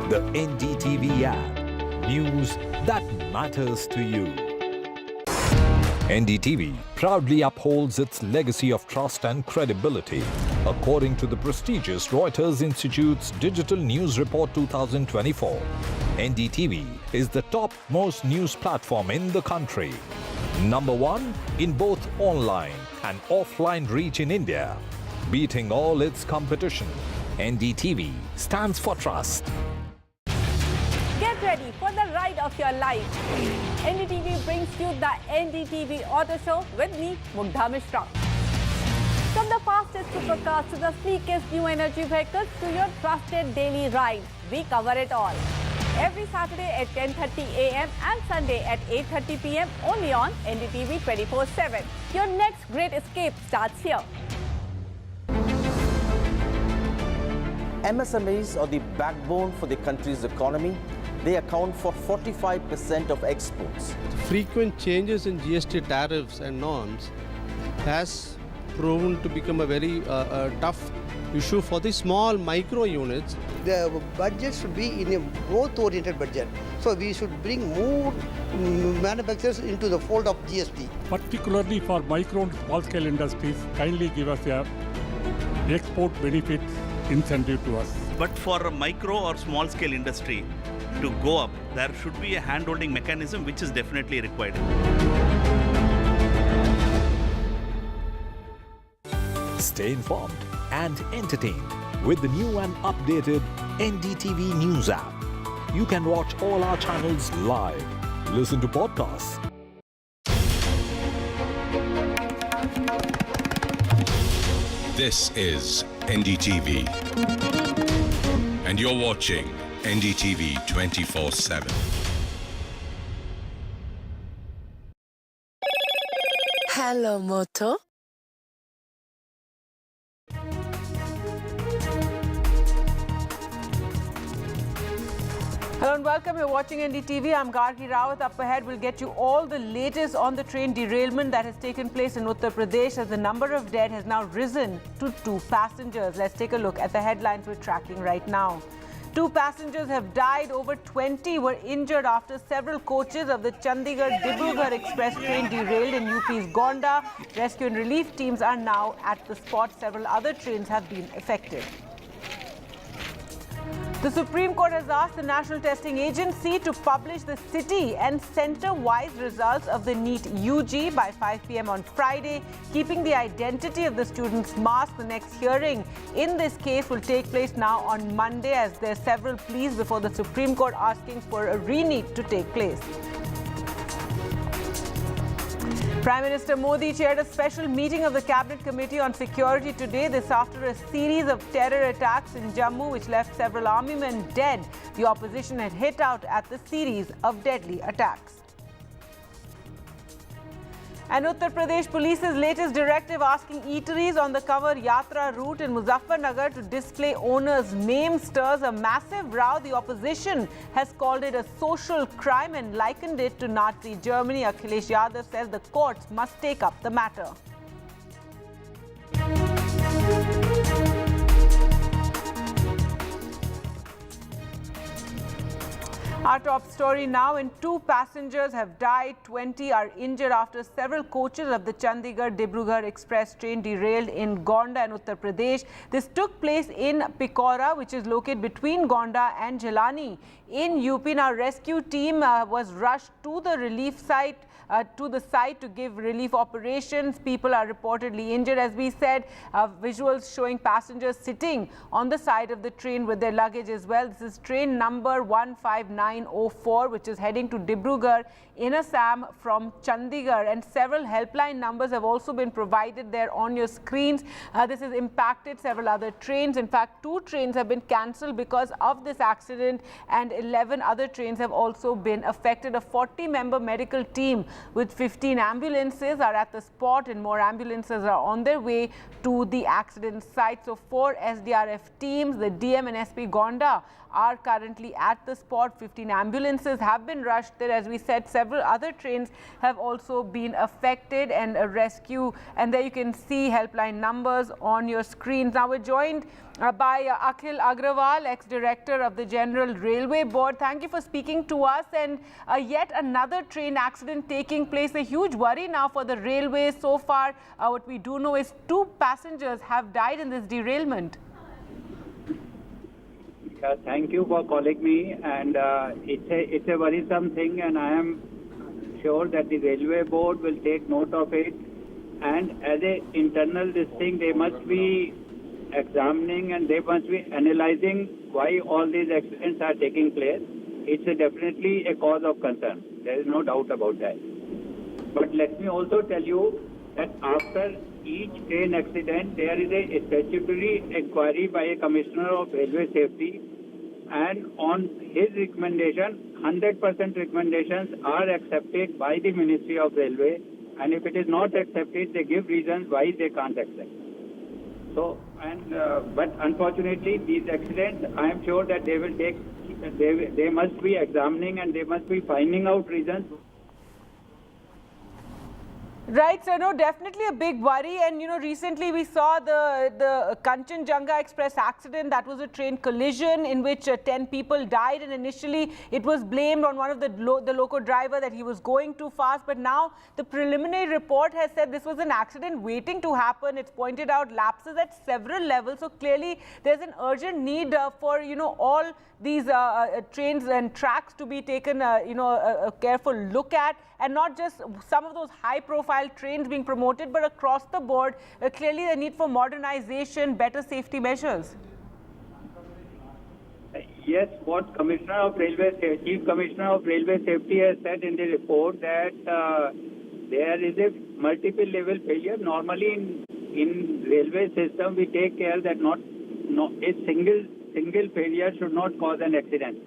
The NDTV app. News that matters to you. NDTV proudly upholds its legacy of trust and credibility. According to the prestigious Reuters Institute's Digital News Report 2024, NDTV is the top-most news platform in the country. Number one in both online and offline reach in India. Beating all its competition, NDTV stands for trust. Get ready for the ride of your life. NDTV brings you the NDTV Auto Show with me, Mugdha Mishra. From the fastest supercars to the sleekest new energy vehicles to your trusted daily ride, we cover it all. Every Saturday at 10:30 a.m. and Sunday at 8:30 p.m. only on NDTV 24/7. Your next great escape starts here. MSMEs are the backbone for the country's economy. They account for 45% of exports. Frequent changes in GST tariffs and norms has proven to become a very tough issue for the small micro units. The budget should be in a growth-oriented budget. So we should bring more manufacturers into the fold of GST. Particularly for micro and small-scale industries, kindly give us a export benefit incentive to us. But for a micro or small-scale industry to go up, there should be a hand-holding mechanism which is definitely required. Stay informed and entertained with the new and updated NDTV News app. You can watch all our channels live, listen to podcasts, This is NDTV, and you're watching NDTV 24/7. Hello, Moto. Hello and welcome. You're watching NDTV. I'm Gargi Rawat. Up ahead, we'll get you all the latest on the train derailment that has taken place in Uttar Pradesh as the number of dead has now risen to 2 passengers. Let's take a look at the headlines we're tracking right now. 2 passengers have died, over 20 were injured after several coaches of the Chandigarh-Dibrugarh express train derailed in UP's Gonda. Rescue and relief teams are now at the spot. Several other trains have been affected. The Supreme Court has asked the National Testing Agency to publish the city and centre-wise results of the NEET UG by 5 p.m. on Friday, keeping the identity of the students masked. The next hearing in this case will take place now on Monday, as there are several pleas before the Supreme Court asking for a re-NEET to take place. Prime Minister Modi chaired a special meeting of the Cabinet Committee on Security today. This after a series of terror attacks in Jammu which left several army men dead. The opposition had hit out at the series of deadly attacks. And Uttar Pradesh Police's latest directive asking eateries on the Kanwar Yatra route in Muzaffarnagar to display owners' names stirs a massive row. The opposition has called it a social crime and likened it to Nazi Germany. Akhilesh Yadav says the courts must take up the matter. Our top story now, and 2 passengers have died, 20 are injured after several coaches of the Chandigarh-Dibrugarh express train derailed in Gonda and Uttar Pradesh. This took place in Pikaura, which is located between Gonda and Jhilahi in UP. Now, rescue team was rushed to the relief site. To give relief operations. People are reportedly injured. As we said, visuals showing passengers sitting on the side of the train with their luggage as well. This is train number 15904, which is heading to Dibrugarh in Assam from Chandigarh, and several helpline numbers have also been provided there on your screens. This has impacted several other trains. In fact, 2 trains have been cancelled because of this accident, and 11 other trains have also been affected. A 40-member medical team with 15 ambulances are at the spot and more ambulances are on their way to the accident site. So 4 SDRF teams, the DM and SP Gonda, are currently at the spot. 15 ambulances have been rushed there. As we said, several other trains have also been affected and a rescue. And there you can see helpline numbers on your screens. Now we're joined by Akhil Agrawal, ex-director of the General Railway Board. Thank you for speaking to us. And yet another train accident taking place. A huge worry now for the railway. So far, what we do know is 2 passengers have died in this derailment. Thank you for calling me, and it's a worrisome thing, and I am sure that the Railway Board will take note of it, and as an internal this thing, they must be examining and they must be analyzing why all these accidents are taking place. It's definitely a cause of concern. There is no doubt about that. But let me also tell you that after each train accident, there is a statutory inquiry by a Commissioner of Railway Safety, and on his recommendation, 100% recommendations are accepted by the Ministry of Railway, and if it is not accepted, they give reasons why they can't accept. So, but unfortunately, these accidents, I am sure that they will take, they must be examining and they must be finding out reasons. Right, so no, definitely a big worry. And you know, recently we saw the Kanchenjunga Express accident. That was a train collision in which 10 people died, and initially it was blamed on one of the loco driver that he was going too fast. But now the preliminary report has said this was an accident waiting to happen. It's pointed out lapses at several levels. So clearly there's an urgent need for, you know, all these trains and tracks to be taken, you know, a careful look at, and not just some of those high-profile trains being promoted, but across the board, clearly the need for modernization, better safety measures. Yes, what Commissioner of Railway, Chief Commissioner of Railway Safety has said in the report that there is a multiple level failure. Normally in railway system, we take care that not a single failure should not cause an accident.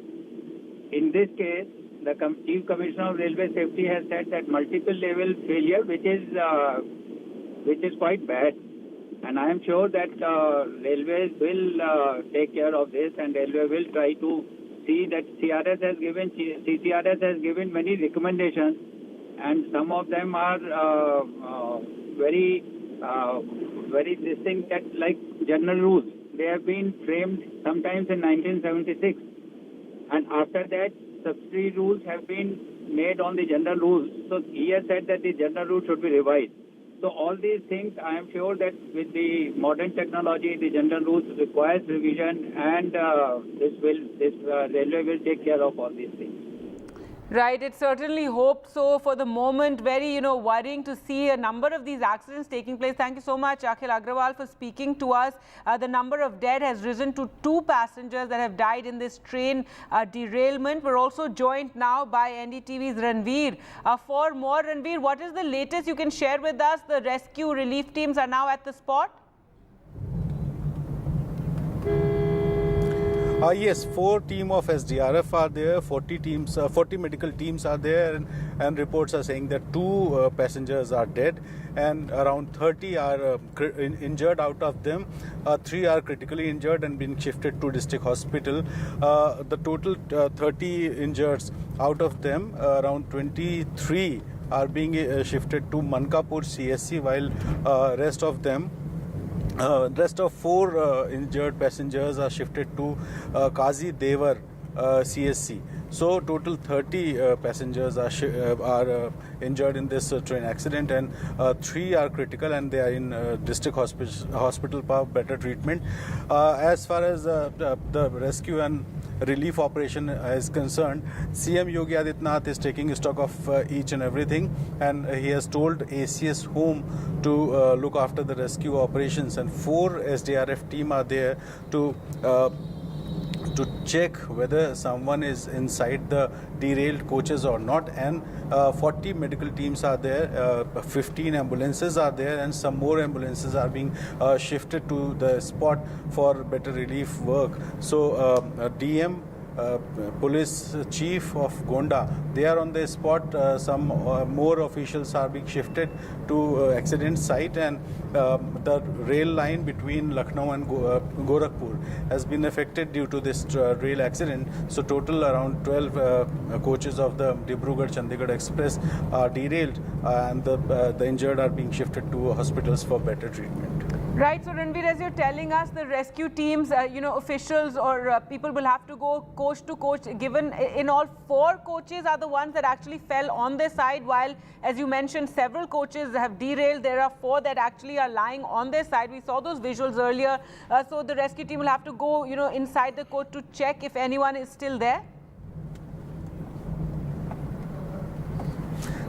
In this case, the Chief Commissioner of Railway Safety has said that multiple level failure, which is quite bad. And I am sure that railways will take care of this, and railway will try to see that CCRS has given many recommendations, and some of them are very distinct, that like general rules. They have been framed sometimes in 1976, and after that subsidiary rules have been made on the general rules. So he has said that the general rules should be revised. So all these things, I am sure that with the modern technology, the general rules requires revision, and this railway will take care of all these things. Right, it certainly hope so. For the moment, very, you know, worrying to see a number of these accidents taking place. Thank you so much, Akhil Agrawal, for speaking to us. The number of dead has risen to 2 passengers that have died in this train derailment. We're also joined now by NDTV's Ranveer. For more, Ranveer, what is the latest you can share with us? The rescue relief teams are now at the spot? Yes, 4 teams of SDRF are there, 40 medical teams are there, and reports are saying that 2 passengers are dead and around 30 are injured. Out of them, 3 are critically injured and been shifted to district hospital. The total 30 injured, out of them around 23 are being shifted to Mankapur CSC, while rest of 4 injured passengers are shifted to Kazi Devar CSC. So total 30 passengers are injured in this train accident, and 3 are critical and they are in district hospital for better treatment. As far as the rescue and relief operation is concerned, CM Yogi Adityanath is taking stock of each and everything, and he has told ACS Home to look after the rescue operations, and 4 SDRF team are there to check whether someone is inside the derailed coaches or not, and 40 medical teams are there, 15 ambulances are there, and some more ambulances are being shifted to the spot for better relief work. So DM, police chief of Gonda. They are on the spot. Some more officials are being shifted to accident site, and the rail line between Lucknow and Gorakhpur has been affected due to this rail accident. So total around 12 coaches of the Dibrugarh-Chandigarh Express are derailed, and the injured are being shifted to hospitals for better treatment. Right, so Ranveer, as you're telling us, the rescue teams, officials or people will have to go coach to coach. Given in all, 4 coaches are the ones that actually fell on their side, while, as you mentioned, several coaches have derailed. There are 4 that actually are lying on their side. We saw those visuals earlier. So the rescue team will have to go, inside the coach to check if anyone is still there.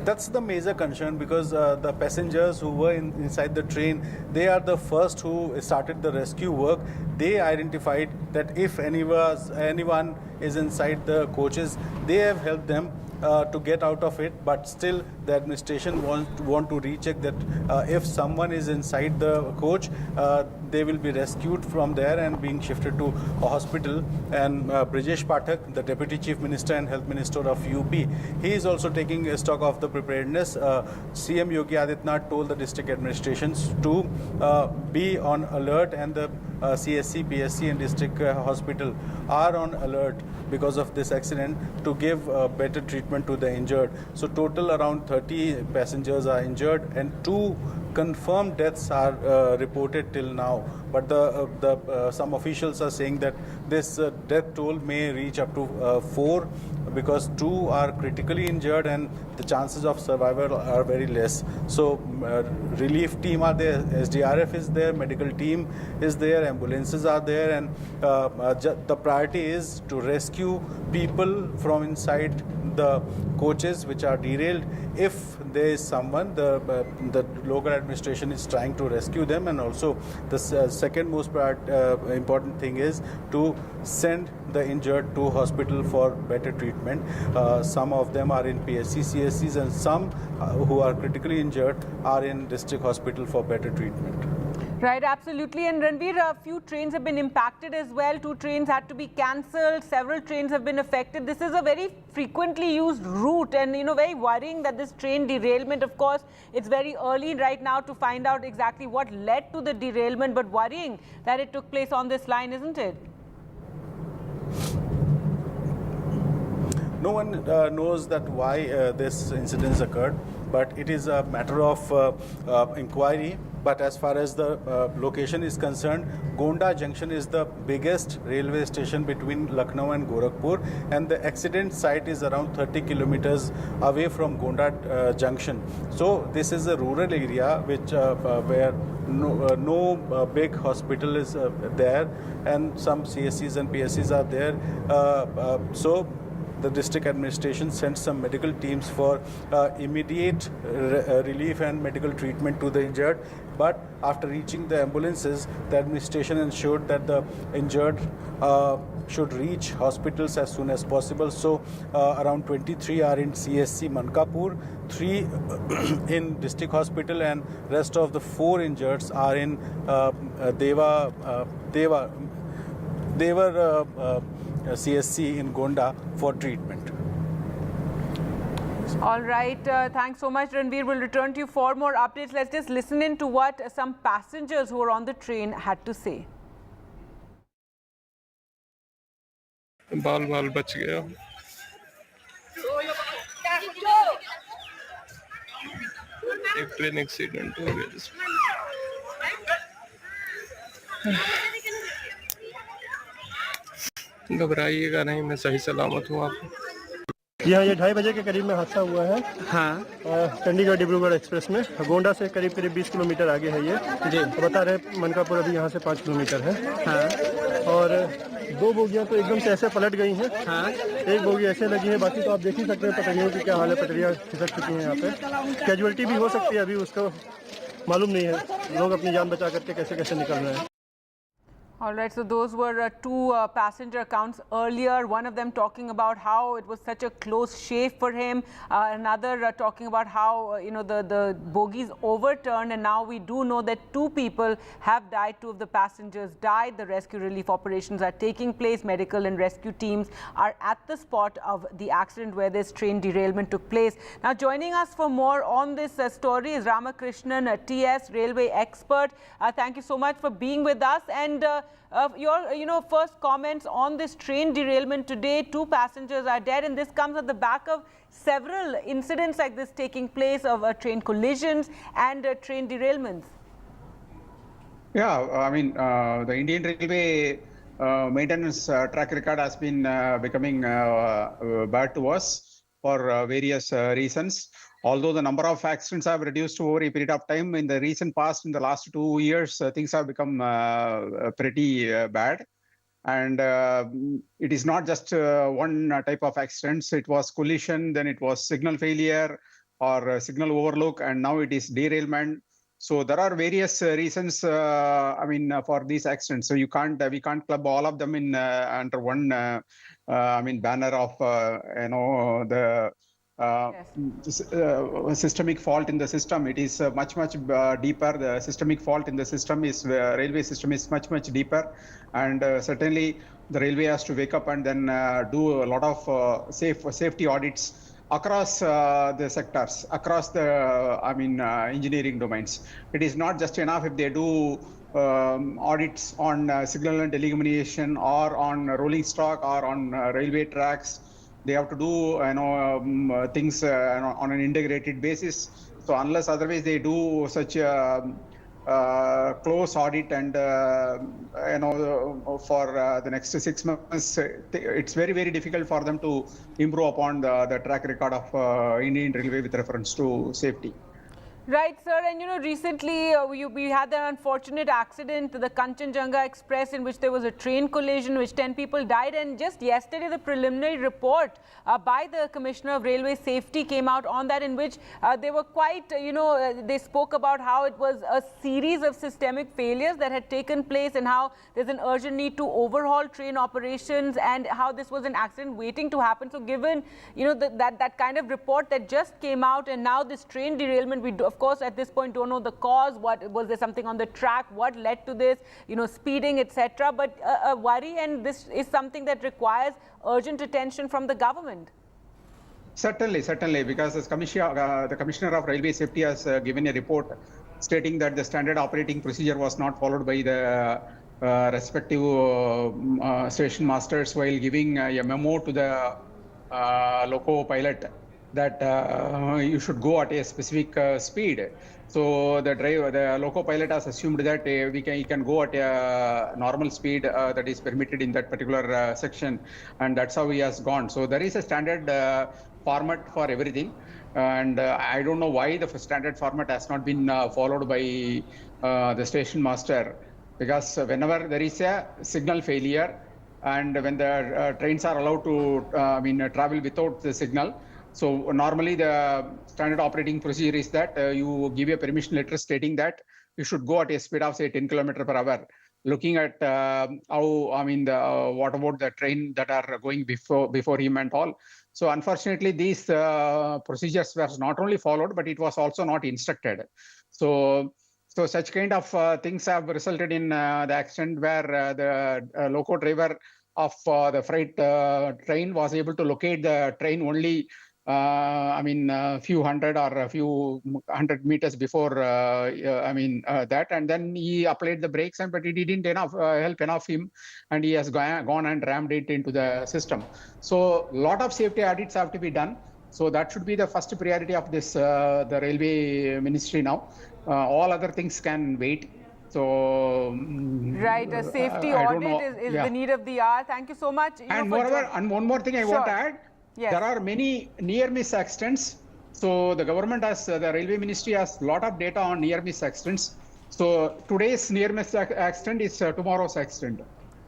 That's the major concern, because the passengers who were inside the train, they are the first who started the rescue work. They identified that if anyone is inside the coaches, they have helped them to get out of it, but still the administration want to recheck that if someone is inside the coach, they will be rescued from there and being shifted to a hospital. And Brajesh Pathak, the Deputy Chief Minister and Health Minister of UP, he is also taking stock of the preparedness. CM Yogi Adityanath told the district administrations to be on alert, and the CSC, PSC and district hospital are on alert because of this accident to give better treatment to the injured. So total around 30 passengers are injured, and 2 confirmed deaths are reported till now. But some officials are saying that this death toll may reach up to 4, because 2 are critically injured and the chances of survival are very less. So relief team are there, SDRF is there, medical team is there, ambulances are there, and the priority is to rescue people from inside the coaches which are derailed. If there is someone, the local administration is trying to rescue them, and also the second most important thing is to send the injured to hospital for better treatment. Some of them are in PSC, CSCs, and some who are critically injured are in district hospital for better treatment. Right, absolutely. And Ranveer, a few trains have been impacted as well. 2 trains had to be cancelled. Several trains have been affected. This is a very frequently used route, and very worrying that this train derailment, of course, it's very early right now to find out exactly what led to the derailment, but worrying that it took place on this line, isn't it? No one knows that why this incident occurred, but it is a matter of inquiry. But as far as the location is concerned, Gonda Junction is the biggest railway station between Lucknow and Gorakhpur, and the accident site is around 30 kilometers away from Gonda Junction. So this is a rural area which where no big hospital is there, and some CSCs and PSCs are there. So the district administration sent some medical teams for immediate relief and medical treatment to the injured. But after reaching the ambulances, the administration ensured that the injured should reach hospitals as soon as possible. So around 23 are in CSC Mankapur, 3 in district hospital, and rest of the 4 injured are in Devar CSC in Gonda for treatment. All right. Thanks so much, Ranveer. We'll return to you for more updates. Let's just listen in to what some passengers who were on the train had to say. बाल बच गया। एक train accident हो गया जिसमें घबराइएगा नहीं, मैं सही सलामत हूँ। आप यहाँ ये 2:30 बजे के करीब में हादसा हुआ है। हाँ, चंडीगढ़ डिब्रूगढ़ एक्सप्रेस में गोंडा से करीब 20 किलोमीटर आगे है ये जी। तो बता रहे मनकापुर अभी यहाँ से 5 किलोमीटर है। हाँ, और 2 बोगियाँ तो एकदम से ऐसे पलट गई हैं। हाँ, एक बोगी ऐसे लगी है, बाकी तो आप देख ही सकते हैं पटरियों की क्या हाल है। पटरियाँ खिसक चुकी हैं यहाँ पे। कैजुअलिटी भी हो सकती है, अभी उसको मालूम नहीं है। लोग अपनी जान बचा करके कैसे कैसे निकल रहे हैं। All right, so those were two passenger accounts earlier. One of them talking about how it was such a close shave for him. Another talking about how, the bogies overturned. And now we do know that 2 people have died. 2 of the passengers died. The rescue relief operations are taking place. Medical and rescue teams are at the spot of the accident where this train derailment took place. Now, joining us for more on this story is Ramakrishnan, TS, railway expert. Thank you so much for being with us. And your first comments on this train derailment today. 2 passengers are dead, and this comes at the back of several incidents like this taking place of train collisions and train derailments. Yeah, I mean, the Indian Railway maintenance track record has been becoming bad to us for various reasons. Although the number of accidents have reduced over a period of time, in the recent past, in the last 2 years, things have become pretty bad. And it is not just one type of accidents. It was collision, then it was signal failure or signal overlook, and now it is derailment. So there are various reasons, for these accidents. So we can't club all of them in under one, banner of, the systemic fault in the system. It is much deeper. The systemic fault in the system is railway system is much deeper, and certainly the railway has to wake up and then do a lot of safety audits across the sectors, across the engineering domains. It is not just enough if they do audits on signal and illumination or on rolling stock or on railway tracks. They have to do things on an integrated basis. So unless otherwise they do such a close audit and for the next 6 months, it's very difficult for them to improve upon the track record of Indian Railway with reference to safety. Right, sir. And recently we had that unfortunate accident, the Kanchenjunga Express, in which there was a train collision, which 10 people died. And just yesterday, the preliminary report by the Commissioner of Railway Safety came out on that, in which they were quite, they spoke about how it was a series of systemic failures that had taken place, and how there's an urgent need to overhaul train operations, and how this was an accident waiting to happen. So given, that kind of report that just came out, and now this train derailment, we of course at this point don't know the cause. What was there, something on the track, what led to this, speeding, etc. But a worry, and this is something that requires urgent attention from the government. Certainly, because the Commissioner of Railway Safety has given a report stating that the standard operating procedure was not followed by the respective station masters while giving a memo to the loco pilot that you should go at a specific speed. So the loco pilot has assumed that he can go at a normal speed that is permitted in that particular section, and that's how he has gone. So there is a standard format for everything, and I don't know why the standard format has not been followed by the station master, because whenever there is a signal failure and when the trains are allowed to travel without the signal, so normally the standard operating procedure is that you give a permission letter stating that you should go at a speed of say 10 km/h. Looking at what about the train that are going before him and all. So unfortunately, these procedures were not only followed, but it was also not instructed. So such kind of things have resulted in the accident where the loco driver of the freight train was able to locate the train only a few hundred or a few 100 meters before that, and then he applied the brakes, but it didn't help enough him, and he has gone and rammed it into the system. So a lot of safety audits have to be done. So that should be the first priority of this the railway ministry now. All other things can wait. So right, a safety audit is the need of the hour. Thank you so much. And moreover, and one more thing I want to add. Yes. There are many near-miss accidents. So the government has, the railway ministry has a lot of data on near-miss accidents. So today's near-miss accident is tomorrow's accident. So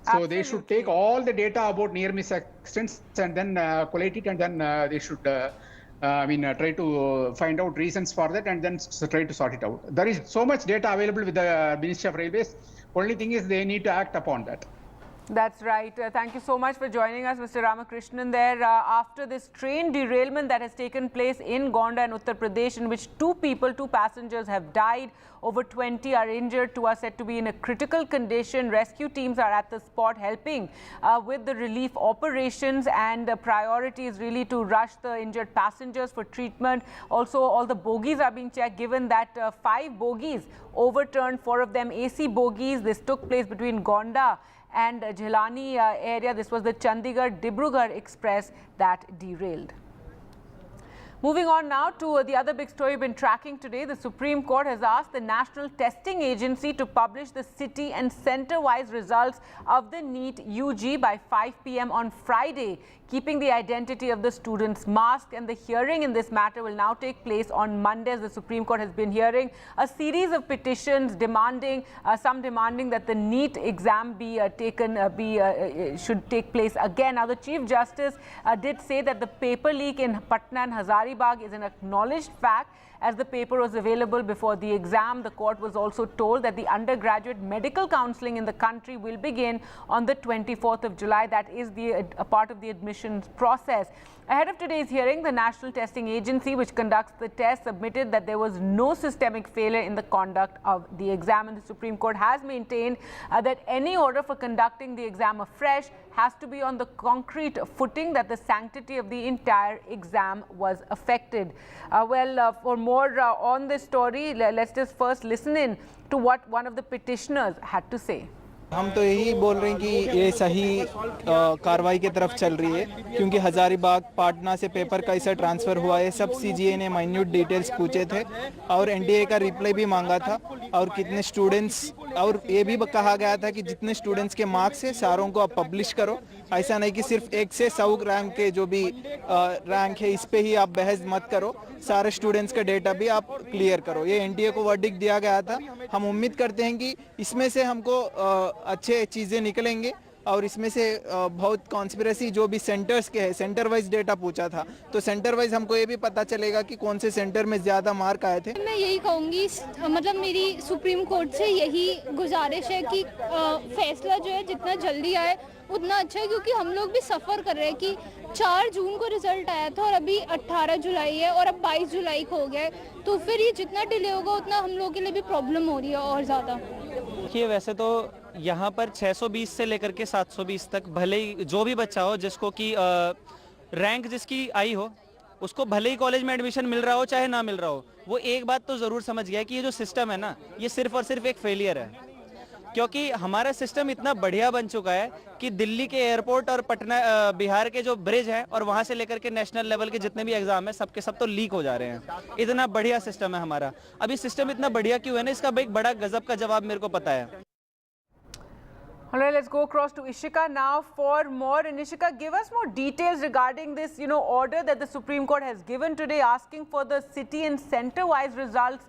Absolutely. They should take all the data about near-miss accidents and then collate it, and then they should try to find out reasons for that and then try to sort it out. There is so much data available with the Ministry of Railways, Only thing is they need to act upon that. That's right. Thank you so much for joining us, Mr. Ramakrishnan. There, after this train derailment that has taken place in Gonda and Uttar Pradesh, in which two passengers have died, over 20 are injured, 2 are said to be in a critical condition. Rescue teams are at the spot helping with the relief operations, and priority is really to rush the injured passengers for treatment. Also, all the bogies are being checked, given that 5 bogies overturned, 4 of them AC bogies. This took place between Gonda and Jhilahi area. This was the Chandigarh-Dibrugarh express that derailed. Moving on now to the other big story we've been tracking today. The Supreme Court has asked the National Testing Agency to publish the city and center-wise results of the NEET UG by 5 p.m. on Friday, keeping the identity of the students masked. And the hearing in this matter will now take place on Monday. The Supreme Court has been hearing a series of petitions demanding, some demanding that the NEET exam be should take place again. Now, the Chief Justice did say that the paper leak in Patna and Hazaribagh is an acknowledged fact, as the paper was available before the exam. The court was also told that the undergraduate medical counselling in the country will begin on the 24th of July. That is a part of the admissions process. Ahead of today's hearing, the National Testing Agency, which conducts the test, submitted that there was no systemic failure in the conduct of the exam. And the Supreme Court has maintained that any order for conducting the exam afresh has to be on the concrete footing that the sanctity of the entire exam was affected. For more on this story, let's just first listen in to what one of the petitioners had to say. हम तो यही बोल रहे हैं कि ये सही कार्रवाई की तरफ चल रही है, क्योंकि हजारीबाग पाटना से पेपर कैसा ट्रांसफ़र हुआ है सब सीजीए ने माइन्यूट डिटेल्स पूछे थे और एनडीए का रिप्लाई भी मांगा था, और कितने स्टूडेंट्स, और ये भी कहा गया था कि जितने स्टूडेंट्स के मार्क्स है सारों को आप पब्लिश करो। ऐसा नहीं कि सिर्फ 1 से 100 रैंक के जो भी रैंक है इस पे ही आप बहस मत करो, सारे स्टूडेंट्स का डेटा भी आप क्लियर करो। ये एनडीए को वर्डिक्ट दिया गया था। हम उम्मीद करते हैं कि इसमें से हमको अच्छे चीज़ें निकलेंगे, और इसमें से बहुत कॉन्स्पिरेसी जो भी सेंटर्स के है, सेंटर वाइज डेटा पूछा था, तो सेंटर वाइज हमको ये भी पता चलेगा कि कौन से सेंटर में ज़्यादा मार्क आए थे। मैं यही कहूँगी, मतलब मेरी सुप्रीम कोर्ट से यही गुजारिश है कि फैसला जो है जितना जल्दी आए उतना अच्छा है, क्योंकि हम लोग भी सफ़र कर रहे हैं कि 4 जून को रिजल्ट आया था और अभी 18 जुलाई है और अब 22 जुलाई को हो गया है, तो फिर ये जितना डिले होगा उतना हम लोगों के लिए भी प्रॉब्लम हो रही है और ज़्यादा। देखिए, वैसे तो यहाँ पर 620 से लेकर के 720 तक भले ही जो भी बच्चा हो जिसको कि रैंक जिसकी आई हो उसको भले ही कॉलेज में एडमिशन मिल रहा हो चाहे ना मिल रहा हो, वो एक बात तो ज़रूर समझ गया कि ये जो सिस्टम है ना, ये सिर्फ और सिर्फ एक फेलियर है। क्योंकि हमारा सिस्टम इतना बढ़िया बन चुका है कि दिल्ली के एयरपोर्ट और पटना बिहार के जो ब्रिज है और वहाँ से लेकर के नेशनल लेवल के जितने भी एग्जाम है सबके सब तो लीक हो जा रहे हैं। इतना बढ़िया सिस्टम है हमारा। अभी सिस्टम इतना बढ़िया क्यों है ना, इसका एक बड़ा गजब का जवाब मेरे को पता है। All right, let's go across to Ishika now for more. And Ishika, give us more details regarding this, order that the Supreme Court has given today, asking for the city and centre-wise results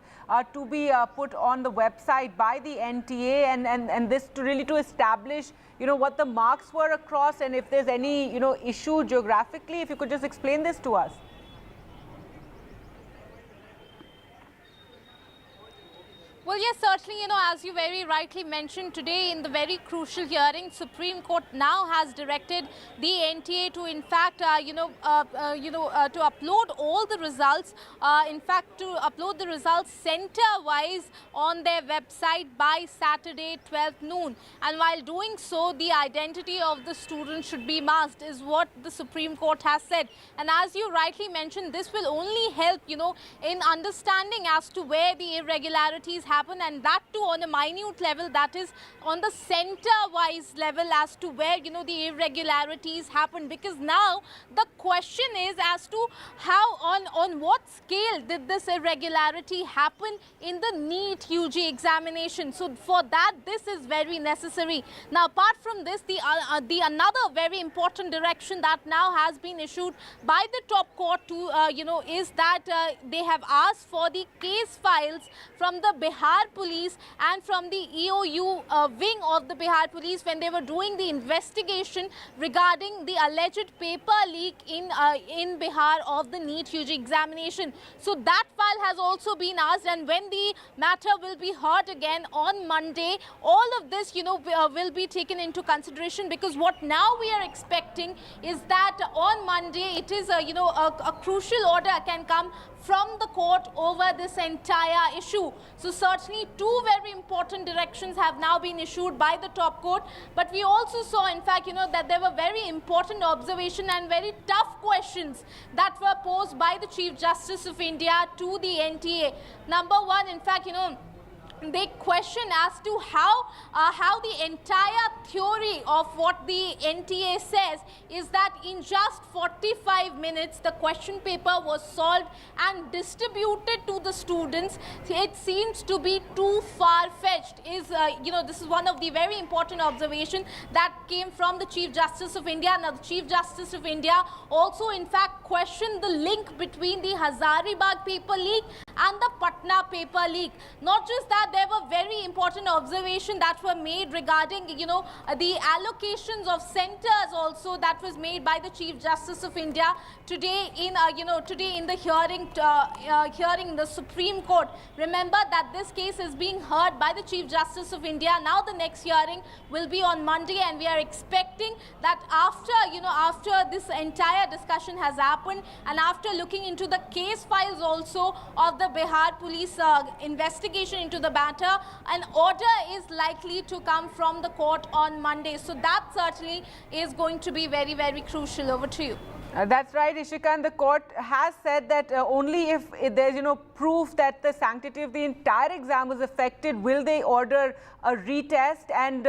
to be put on the website by the NTA, and this to establish, what the marks were across, and if there's any, issue geographically. If you could just explain this to us. Well, yes, certainly, as you very rightly mentioned today in the very crucial hearing, Supreme Court now has directed the NTA to, in fact, to upload all the results, in fact, to upload the results center-wise on their website by Saturday, 12th noon. And while doing so, the identity of the student should be masked, is what the Supreme Court has said. And as you rightly mentioned, this will only help, in understanding as to where the irregularities happen, and that too on a minute level, that is on the center-wise level as to where, the irregularities happen. Because now the question is as to how, on what scale did this irregularity happen in the NEET UG examination. So for that, this is very necessary. Now, apart from this, the another very important direction that now has been issued by the top court to, is that they have asked for the case files from the Bihar Bihar Police and from the EOU wing of the Bihar Police when they were doing the investigation regarding the alleged paper leak in Bihar of the NEET UG examination. So that file has also been asked, and when the matter will be heard again on Monday, all of this, will be taken into consideration, because what now we are expecting is that on Monday it is a crucial order can come from the court over this entire issue. So certainly two very important directions have now been issued by the top court, but we also saw in fact that there were very important observation and very tough questions that were posed by the Chief Justice of India to the NTA. Number one, in fact, they question as to how the entire theory of what the NTA says is that in just 45 minutes the question paper was solved and distributed to the students. It seems to be too far-fetched. This is one of the very important observations that came from the Chief Justice of India. Now, the Chief Justice of India also in fact questioned the link between the Hazaribagh paper leak and the Patna paper leak. Not just that, there were very important observations that were made regarding, the allocations of centers also that was made by the Chief Justice of India today in, the hearing in the Supreme Court. Remember that this case is being heard by the Chief Justice of India. Now the next hearing will be on Monday, and we are expecting that after this entire discussion has happened and after looking into the case files also of the Bihar Police investigation into the matter, an order is likely to come from the court on Monday. So that certainly is going to be very, very crucial. Over to you. That's right, Ishika. And the court has said that only if there's, proof that the sanctity of the entire exam was affected, will they order a retest. And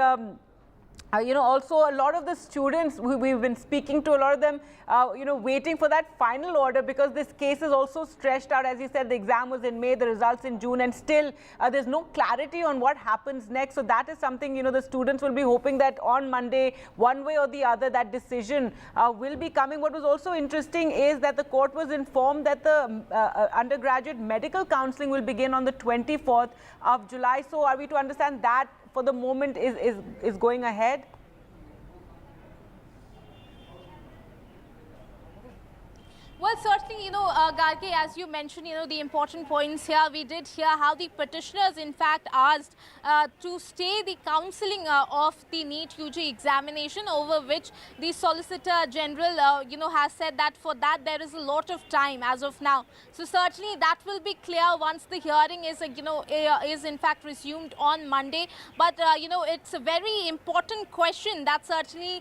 also a lot of the students, we've been speaking to a lot of them, waiting for that final order, because this case is also stretched out. As you said, the exam was in May, the results in June, and still there's no clarity on what happens next. So that is something, the students will be hoping that on Monday, one way or the other, that decision will be coming. What was also interesting is that the court was informed that the undergraduate medical counselling will begin on the 24th of July. So are we to understand that for the moment is going ahead? Well, certainly, Gargi, as you mentioned, the important points here, we did hear how the petitioners, in fact, asked to stay the counselling of the NEET UG examination, over which the Solicitor General, has said that for that there is a lot of time as of now. So certainly that will be clear once the hearing is, is in fact resumed on Monday. But, it's a very important question that certainly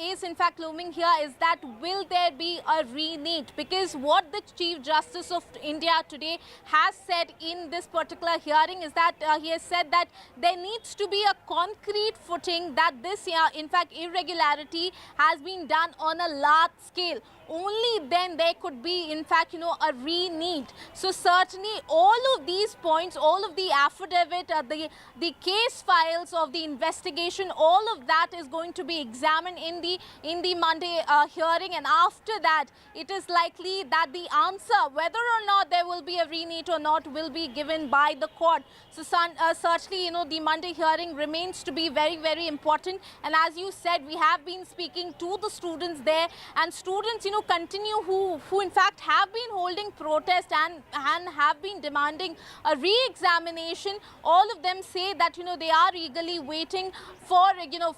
is in fact looming here, is that will there be a re-NEET? Because what the Chief Justice of India today has said in this particular hearing is that he has said that there needs to be a concrete footing that this, in fact, irregularity has been done on a large scale. Only then there could be, in fact, a re-NEET. So certainly all of these points, all of the affidavit, the case files of the investigation, all of that is going to be examined in the Monday hearing, and after that it is likely that the answer whether or not there will be a re-NEET or not will be given by the court. So certainly, the Monday hearing remains to be very, very important. And as you said, we have been speaking to the students there, and students, continue who in fact have been holding protest and have been demanding a re-examination. All of them say that, they are eagerly waiting for,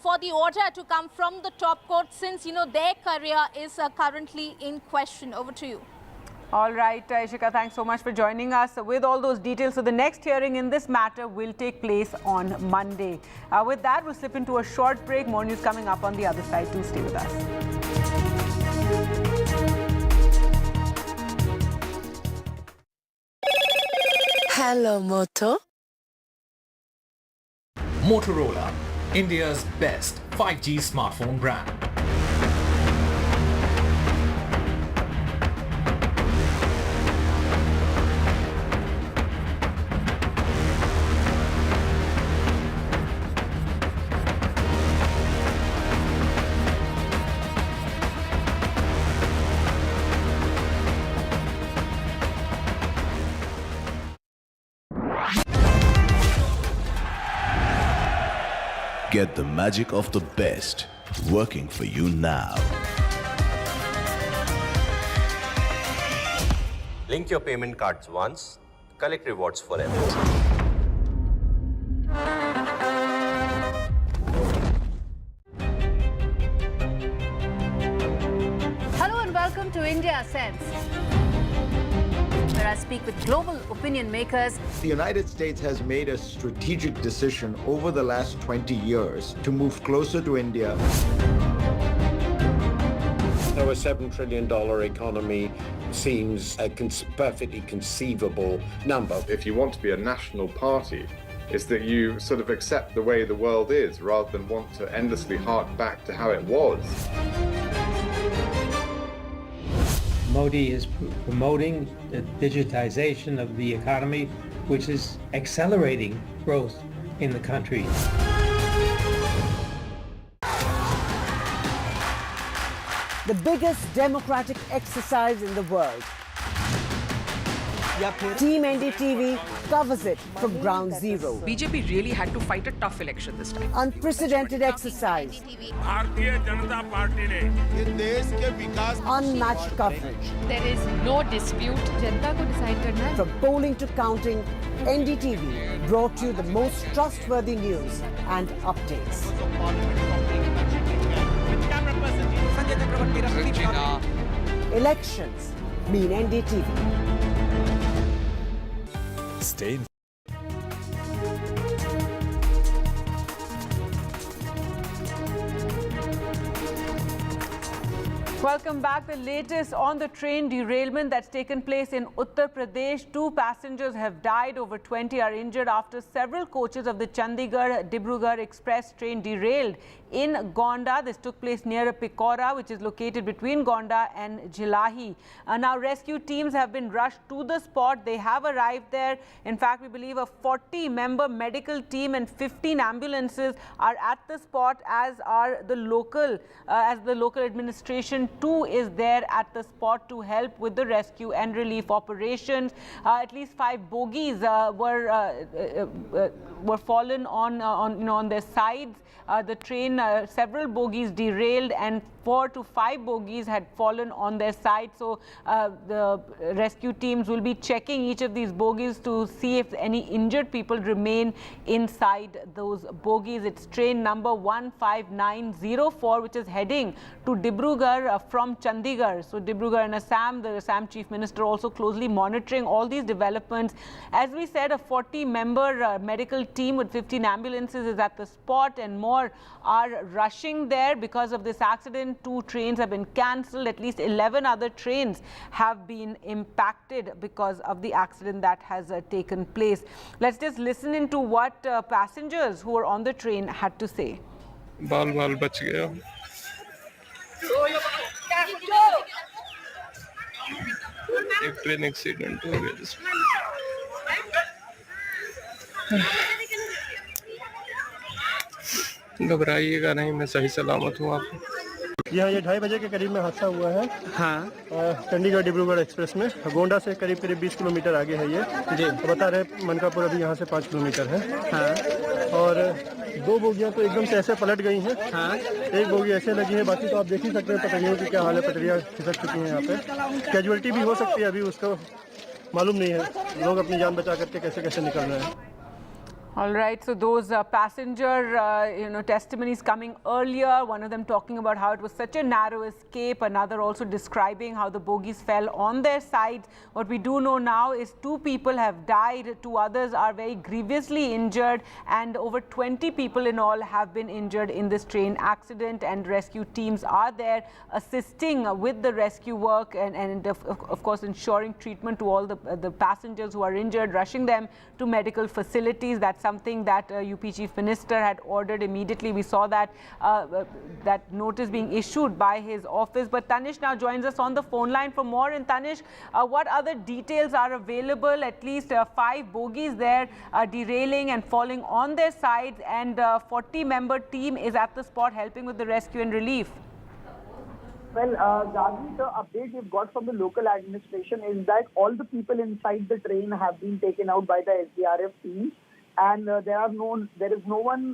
for the order to come from the top court, since, their career is currently in question. Over to you. All right, Ishika, thanks so much for joining us with all those details. So the next hearing in this matter will take place on Monday. With that, we'll slip into a short break. More news coming up on the other side. Do stay with us. Hello, Moto. Motorola, India's best 5G smartphone brand. Get the magic of the best working for you now. Link your payment cards once, collect rewards forever. Hello and welcome to India Sense, where I speak with global opinion makers. The United States has made a strategic decision over the last 20 years to move closer to India. So a $7 trillion economy seems a perfectly conceivable number. If you want to be a national party, it's that you sort of accept the way the world is rather than want to endlessly hark back to how it was. Modi is promoting the digitization of the economy, which is accelerating growth in the country. The biggest democratic exercise in the world. Team NDTV covers it from ground zero. BJP really had to fight a tough election this time. Unprecedented exercise. Unmatched coverage. There is no dispute. Janta ko decide karna hai. From polling to counting, NDTV brought you the most trustworthy news and updates. Elections mean NDTV. Stay Welcome back. The latest on the train derailment that's taken place in Uttar Pradesh. 2 passengers have died, over 20 are injured after several coaches of the Chandigarh-Dibrugarh express train derailed in Gonda. This took place near Pikaura, which is located between Gonda and Jhilahi. Now rescue teams have been rushed to the spot. They have arrived there. In fact, we believe a 40-member medical team and 15 ambulances are at the spot, as are the local administration too is there at the spot to help with the rescue and relief operations. At least 5 bogies were fallen on their sides. The train, several bogies derailed, and 4 to 5 bogies had fallen on their side. So the rescue teams will be checking each of these bogies to see if any injured people remain inside those bogies. It's train number 15904, which is heading to Dibrugarh from Chandigarh. So Dibrugarh in Assam, the Assam Chief Minister also closely monitoring all these developments. As we said, a 40-member medical team with 15 ambulances is at the spot, and more are rushing there because of this accident. 2 trains have been cancelled. At least 11 other trains have been impacted because of the accident that has taken place. Let's just listen into what passengers who were on the train had to say. बाल बच गया एक train accident हो गया जिसमें घबराइएगा नहीं, मैं सही सलामत हूँ। आप यहाँ ये 2:30 बजे के करीब में हादसा हुआ है। हाँ। चंडीगढ़ डिब्रूगढ़ एक्सप्रेस में गोंडा से करीब 20 किलोमीटर आगे है ये जी। तो बता रहे मनकापुर अभी यहाँ से 5 किलोमीटर है। हाँ। और 2 बोगियाँ तो एकदम से ऐसे पलट गई हैं। हाँ। 1 बोगी ऐसे लगी है, बाकी तो आप देख ही सकते हैं पटरियों की क्या हाल है। पटरियाँ खिसक चुकी हैं यहाँ पे। कैजुअलिटी भी हो सकती है, अभी उसको मालूम नहीं है लोग अपनी जान बचा करके कैसे कैसे निकल रहे हैं। All right, so those passenger testimonies coming earlier, one of them talking about how it was such a narrow escape, another also describing how the bogies fell on their sides. What we do know now is 2 people have died, 2 others are very grievously injured, and over 20 people in all have been injured in this train accident, and rescue teams are there assisting with the rescue work and of course ensuring treatment to all the passengers who are injured, rushing them to medical facilities. That's something that UP Chief Minister had ordered immediately. We saw that that notice being issued by his office. But Tanish now joins us on the phone line for more. And Tanish, what other details are available? At least 5 bogies there derailing and falling on their sides, and 40-member team is at the spot helping with the rescue and relief. Well, Gazi, the update we've got from the local administration is that all the people inside the train have been taken out by the SDRF team, and there is no one,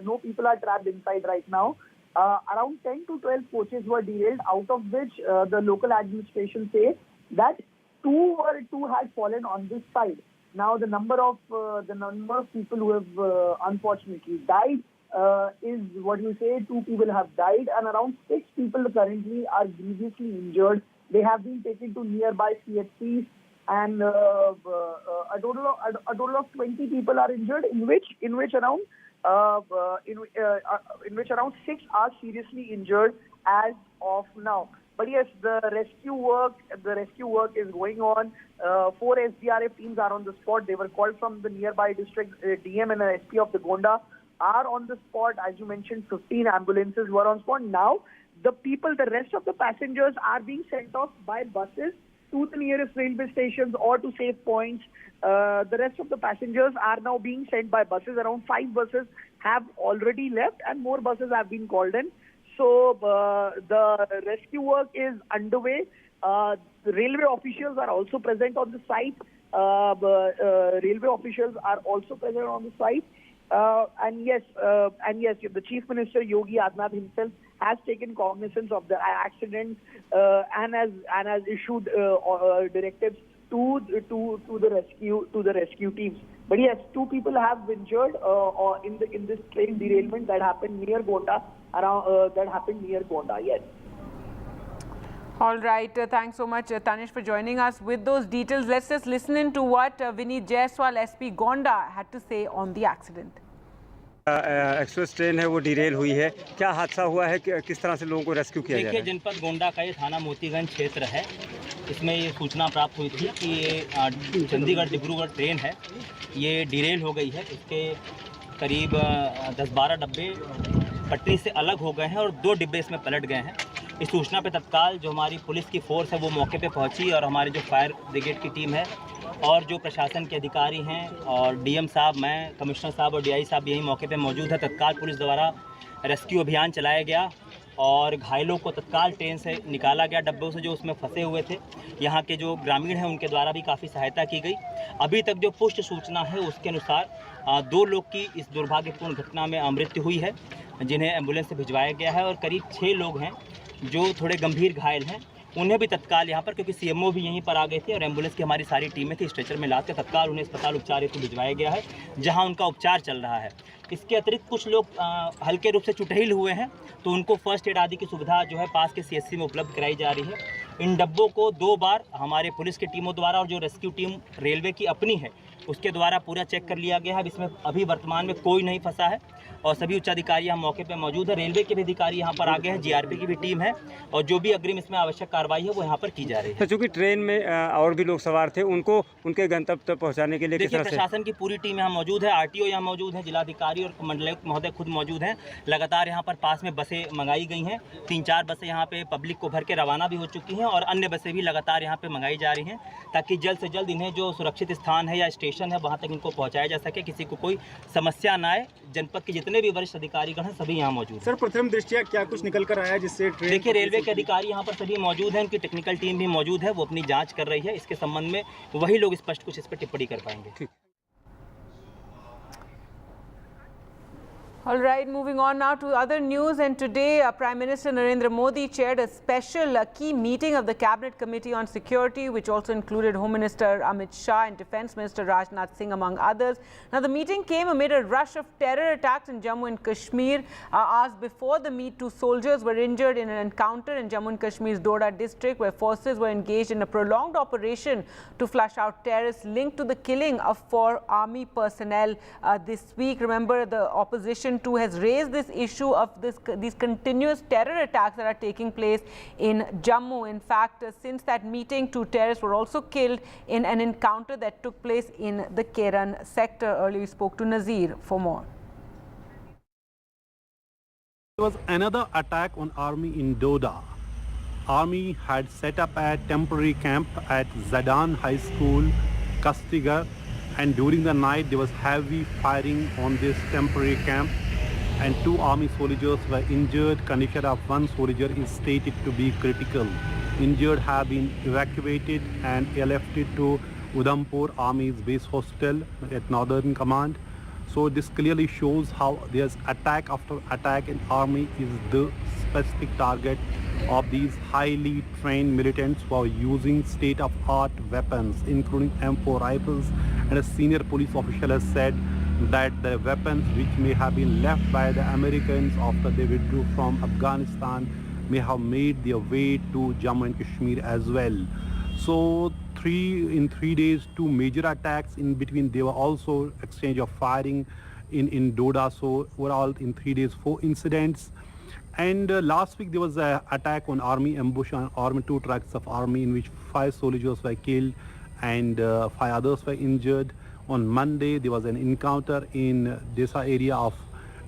no people are trapped inside right now. Around 10 to 12 coaches were derailed, out of which the local administration say that two had fallen on this side. Now the number of people who have unfortunately died is what you say. 2 people have died, and around 6 people currently are grievously injured. They have been taken to nearby CHCs, and a total of 20 people are injured, in which around 6 are seriously injured as of now. But yes, the rescue work is going on. 4 SDRF teams are on the spot. They were called from the nearby district. DM and SP of the Gonda are on the spot. As you mentioned, 15 ambulances were on spot. Now, the rest of the passengers are being sent off by buses to the nearest railway stations or to safe points. The rest of the passengers are now being sent by buses. Around 5 buses have already left, and more buses have been called in. So the rescue work is underway. The railway officials are also present on the site. And yes, the Chief Minister Yogi Adityanath himself has taken cognizance of the accident and has issued directives to the rescue teams. But yes, 2 people have been injured in this train derailment that happened near Gonda. Yes. All right. Thanks so much, Tanish, for joining us with those details. Let's just listen in to what Vineet Jaiswal, SP Gonda, had to say on the accident. Express train है वो Daryl हुई है, क्या हादसा हुआ है, किस तरह से लोगों को रेस्क्यू किया जा रहा है? देखिए, जनपद गोंडा का ये थाना मोतीगंज क्षेत्र है। इसमें ये सूचना प्राप्त हुई थी कि ये चंडीगढ़ डिब्रूगढ़ ट्रेन है, ये डिरेल हो गई है। इसके करीब 10-12 डब्बे पटरी से अलग हो गए हैं और 2 डिब्बे इसमें पलट गए हैं। इस सूचना पे तत्काल जो हमारी पुलिस की फोर्स है वो मौके पे पहुंची, और हमारे जो फायर ब्रिगेड की टीम है और जो प्रशासन के अधिकारी हैं और डीएम साहब, मैं, कमिश्नर साहब और डीआई साहब यही मौके पे मौजूद है। तत्काल पुलिस द्वारा रेस्क्यू अभियान चलाया गया और घायलों को तत्काल ट्रेन से निकाला गया, डब्बों से जो उसमें फंसे हुए थे। यहाँ के जो ग्रामीण हैं उनके द्वारा भी काफ़ी सहायता की गई। अभी तक जो पुष्ट सूचना है उसके अनुसार 2 लोग की इस दुर्भाग्यपूर्ण घटना में मृत्यु हुई है, जिन्हें एम्बुलेंस से भिजवाया गया है, और करीब 6 लोग हैं जो थोड़े गंभीर घायल हैं। उन्हें भी तत्काल यहाँ पर, क्योंकि सीएमओ भी यहीं पर आ गए थे और एम्बुलेंस की हमारी सारी टीमें थी, स्ट्रेचर में लाद के तत्काल उन्हें अस्पताल उपचार हेतु भिजवाया गया है, जहाँ उनका उपचार चल रहा है। इसके अतिरिक्त कुछ लोग हल्के रूप से चुटहिल हुए हैं, तो उनको फर्स्ट एड आदि की सुविधा जो है पास के सीएससी में उपलब्ध कराई जा रही है। इन डब्बों को 2 बार हमारे पुलिस की टीमों द्वारा और जो रेस्क्यू टीम रेलवे की अपनी है उसके द्वारा पूरा चेक कर लिया गया है। इसमें अभी वर्तमान में कोई नहीं फंसा है और सभी उच्चाधिकारी यहाँ मौके पे मौजूद है। रेलवे के भी अधिकारी यहाँ पर आ गए हैं, जीआरपी की भी टीम है, और जो भी अग्रिम इसमें आवश्यक कार्रवाई है वो यहाँ पर की जा रही है। चूँकि ट्रेन में और भी लोग सवार थे, उनको उनके गंतव्य तक पहुँचाने के लिए देखिए, प्रशासन की पूरी टीम यहाँ मौजूद है, आरटीओ यहाँ मौजूद है, जिलाधिकारी और मंडलायुक्त महोदय खुद मौजूद हैं। लगातार यहाँ पर पास में बसें मंगाई गई हैं, 3-4 बसें यहाँ पे पब्लिक को भर के रवाना भी हो चुकी हैं, और अन्य बसें भी लगातार यहाँ पे मंगाई जा रही हैं, ताकि जल्द से जल्द इन्हें जो सुरक्षित स्थान है या स्टेशन है वहाँ तक इनको पहुँचाया जा सके, किसी को कोई समस्या न आए। जनपद के जितने भी वरिष्ठ अधिकारीगण हैं सभी यहाँ मौजूद हैं। सर, प्रथम दृष्टया क्या कुछ निकल कर आया जिससे ट्रेन? देखिए, रेलवे के अधिकारी यहाँ पर सभी मौजूद हैं, उनकी टेक्निकल टीम भी मौजूद है, वो अपनी जांच कर रही है। इसके संबंध में वही लोग स्पष्ट कुछ इस पर टिप्पणी कर पाएंगे। ठीक। All right, moving on now to other news, and today Prime Minister Narendra Modi chaired a special key meeting of the Cabinet Committee on Security, which also included Home Minister Amit Shah and Defence Minister Rajnath Singh, among others. Now, the meeting came amid a rush of terror attacks in Jammu and Kashmir. Hours before the meet, 2 soldiers were injured in an encounter in Jammu and Kashmir's Doda district, where forces were engaged in a prolonged operation to flush out terrorists linked to the killing of 4 army personnel this week. Remember, the opposition too has raised this issue of these continuous terror attacks that are taking place in Jammu. In fact, since that meeting, 2 terrorists were also killed in an encounter that took place in the Keran sector. Earlier we spoke to Nazir for more. There was another attack on army in Doda. Army had set up a temporary camp at Zadan High School, Kastigar, and during the night there was heavy firing on this temporary camp, and 2 army soldiers were injured. Condition of 1 soldier is stated to be critical. Injured have been evacuated and airlifted to Udhampur Army's base hostel at Northern Command. So this clearly shows how there's attack after attack, and army is the specific target of these highly trained militants who are using state-of-art weapons, including M4 rifles. And a senior police official has said that the weapons which may have been left by the Americans after they withdrew from Afghanistan may have made their way to Jammu and Kashmir as well. So in 3 days, 2 major attacks. In between, there were also exchange of firing in Doda. So overall, in 3 days, 4 incidents. And last week, there was an attack on army ambush on army 2 trucks of army, in which 5 soldiers were killed and 5 others were injured. On Monday, there was an encounter in Desa area of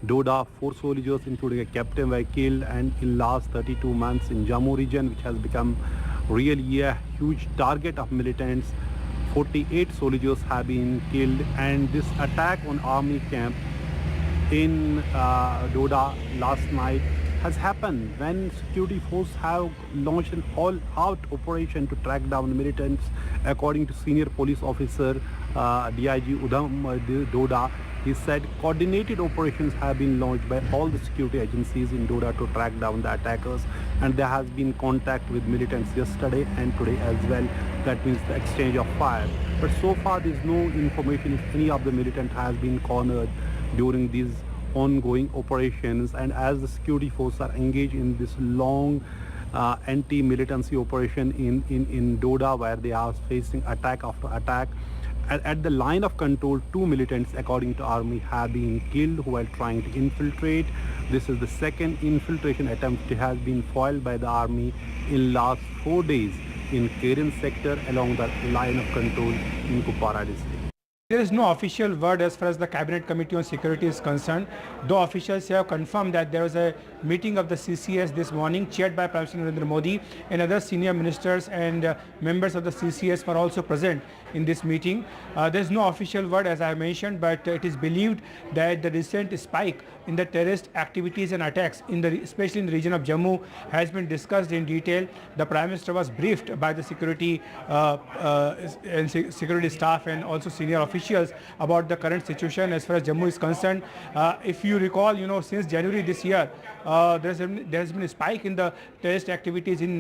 Doda. 4 soldiers, including a captain, were killed. And in last 32 months in Jammu region, which has become really a huge target of militants, 48 soldiers have been killed. And this attack on army camp in Doda last night has happened when security forces have launched an all-out operation to track down militants. According to senior police officer DIG Doda, he said coordinated operations have been launched by all the security agencies in Doda to track down the attackers, and there has been contact with militants yesterday and today as well. That means the exchange of fire. But so far there is no information if any of the militant has been cornered during these ongoing operations. And as the security forces are engaged in this long anti-militancy operation in Doda, where they are facing attack after attack, at the line of control, 2 militants, according to army, have been killed while trying to infiltrate. This is the second infiltration attempt that has been foiled by the army in last 4 days in Keren sector along the line of control in Kupwara district. There is no official word as far as the Cabinet Committee on Security is concerned, though officials have confirmed that there was a meeting of the CCS this morning chaired by Prime Minister Narendra Modi, and other senior ministers and members of the CCS were also present in this meeting. There is no official word, as I mentioned, but it is believed that the recent spike in the terrorist activities and attacks, especially in the region of Jammu, has been discussed in detail. The Prime Minister was briefed by the security staff and also senior officials about the current situation as far as Jammu is concerned. If you recall, since January this year, there has been a spike in the terrorist activities in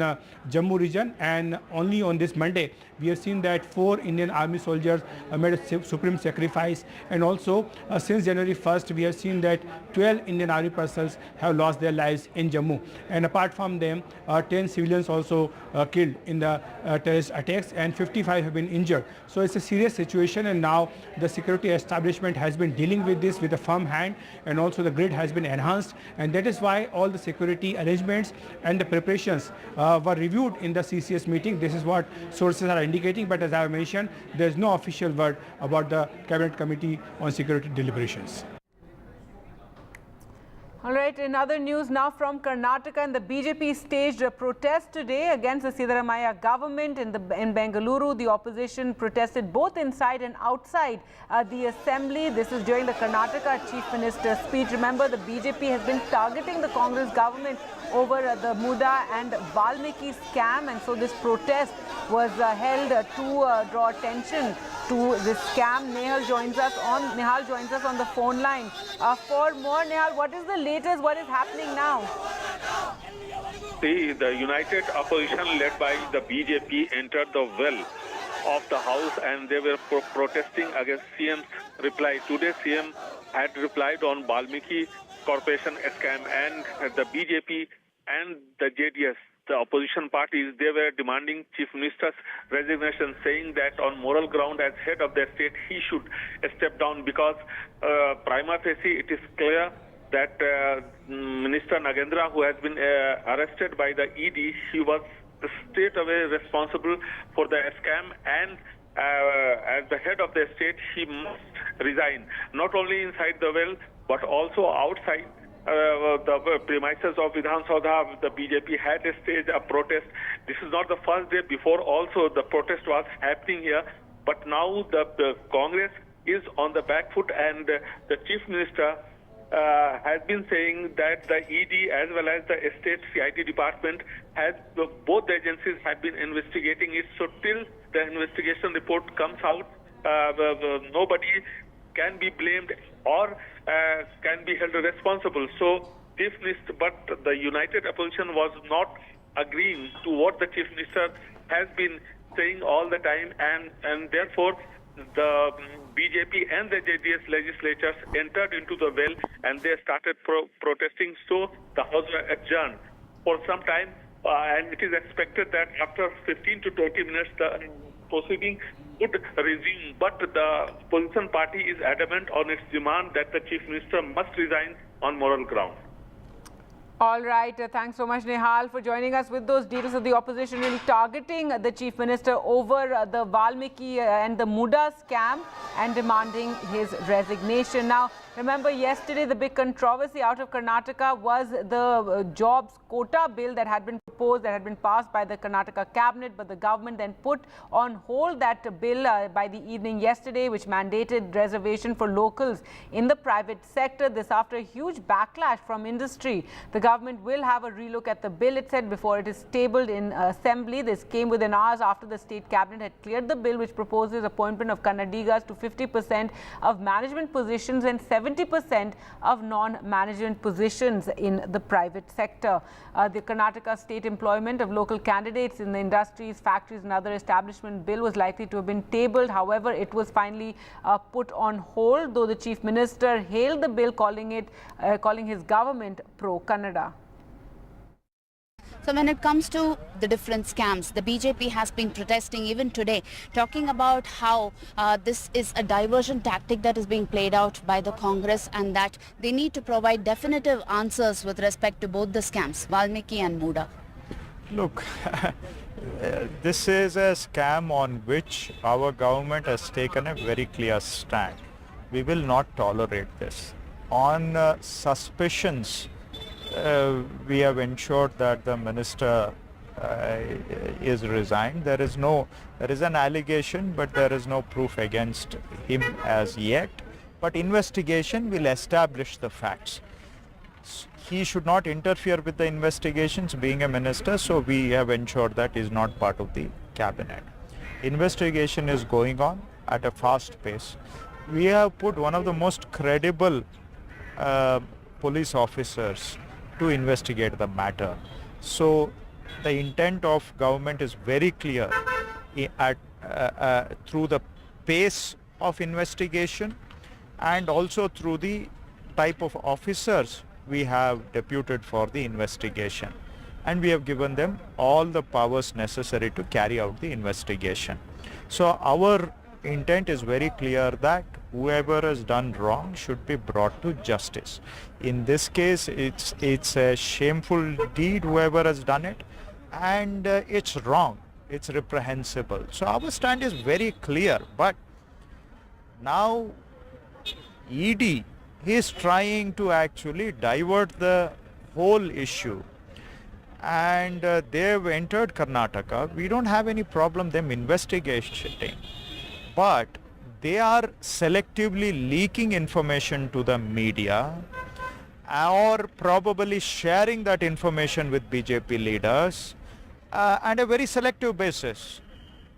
Jammu region, and only on this Monday we have seen that 4 Indian Army soldiers made a supreme sacrifice, and also since January 1st we have seen that 12 Indian Army personnel have lost their lives in Jammu, and apart from them 10 civilians also killed in the terrorist attacks, and 55 have been injured. So it's a serious situation, and now the security establishment has been dealing with this with a firm hand, and also the grid has been enhanced, and that is why all the security arrangements and the preparations were reviewed in the CCS meeting. This is what sources are indicating, but as I have mentioned, there is no official word about the Cabinet Committee on Security deliberations. All right, in other news now from Karnataka, and the BJP staged a protest today against the Siddaramaiah government in Bengaluru. The opposition protested both inside and outside the assembly. This is during the Karnataka Chief Minister's speech. Remember, the BJP has been targeting the Congress government over the Muda and Valmiki scam, and so this protest was held to draw attention to this scam. Nehal joins us on the phone line for more. Nehal, what is the latest? What is happening now? The united opposition led by the BJP entered the well of the house, and they were protesting against CM's reply. Today CM had replied on Valmiki Corporation scam, and the BJP and the JDS, the opposition parties, they were demanding Chief Minister's resignation, saying that on moral ground as head of the state he should step down, because prima facie it is clear that Minister Nagendra, who has been arrested by the ED, he was straight away responsible for the scam, and as the head of the state he must resign, not only inside the well but also outside the premises of Vidhan Saudha. The BJP had staged a protest. This is not the first day. Before also the protest was happening here, but now the Congress is on the back foot, and the Chief Minister has been saying that the ED as well as the state CID department both the agencies have been investigating it. So till the investigation report comes out, nobody can be blamed or can be held responsible. So Chief Minister, but the united opposition was not agreeing to what the Chief Minister has been saying all the time, and therefore the BJP and the JDS legislatures entered into the well and they started protesting. So the House was adjourned for some time, and it is expected that after 15 to 20 minutes the proceeding would resume. But the opposition party is adamant on its demand that the Chief Minister must resign on moral grounds. All right. Thanks so much, Nehal, for joining us with those details of the opposition really targeting the Chief Minister over the Valmiki and the Muda scam and demanding his resignation. Now, remember yesterday the big controversy out of Karnataka was the jobs quota bill that had been proposed, that had been passed by the Karnataka cabinet, but the government then put on hold that bill by the evening yesterday, which mandated reservation for locals in the private sector. This after a huge backlash from industry. The government will have a relook at the bill, it said, before it is tabled in assembly. This came within hours after the state cabinet had cleared the bill, which proposes appointment of Kannadigas to 50% of management positions and 70% of non-management positions in the private sector. The Karnataka state employment of local candidates in the industries, factories and other establishment bill was likely to have been tabled. However, it was finally put on hold, though the Chief Minister hailed the bill, calling his government pro-Kannada. So when it comes to the different scams, the BJP has been protesting even today, talking about how this is a diversion tactic that is being played out by the Congress and that they need to provide definitive answers with respect to both the scams, Valmiki and Muda. Look, this is a scam on which our government has taken a very clear stand. We will not tolerate this. On suspicions, we have ensured that the minister is resigned. There is an allegation, but there is no proof against him as yet. But investigation will establish the facts. He should not interfere with the investigations being a minister, so we have ensured that he is not part of the cabinet. Investigation is going on at a fast pace. We have put one of the most credible police officers to investigate the matter. So the intent of government is very clear through the pace of investigation and also through the type of officers we have deputed for the investigation. And we have given them all the powers necessary to carry out the investigation. So our intent is very clear that whoever has done wrong should be brought to justice. In this case, it's a shameful deed, whoever has done it, and it's wrong, it's reprehensible. So our stand is very clear, but now ED is trying to actually divert the whole issue, and they've entered Karnataka. We don't have any problem them investigating, but they are selectively leaking information to the media or probably sharing that information with BJP leaders on a very selective basis.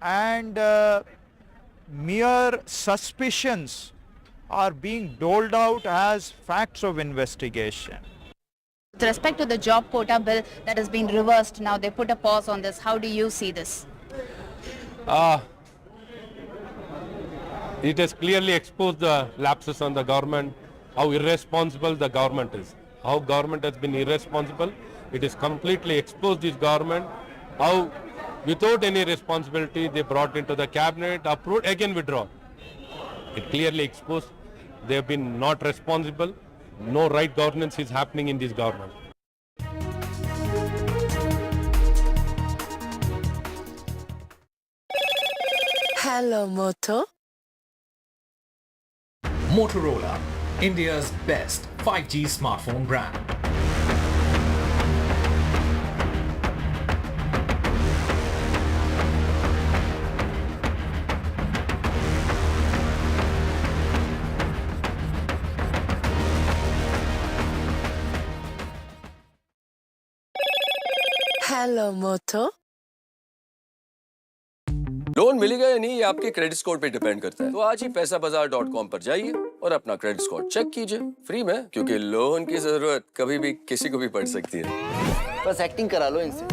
And mere suspicions are being doled out as facts of investigation. With respect to the job quota bill that has been reversed, now they put a pause on this. How do you see this? It has clearly exposed the lapses on the government, how irresponsible the government is. How government has been irresponsible. It is completely exposed this government, how without any responsibility they brought into the cabinet, approved, again withdraw. It clearly exposed they have been not responsible. No right governance is happening in this government. Hello, Moto. Motorola, India's best 5G smartphone brand. Hello, Moto. Loan मिलेगा या नहीं ये आपके credit score पे depend करता है। तो आज ही पैसाबाजार.com पर जाइए और अपना क्रेडिट स्कोर चेक कीजिए फ्री में, क्योंकि लोन की जरूरत कभी भी किसी को भी पड़ सकती है। बस एक्टिंग करा लो इनसे।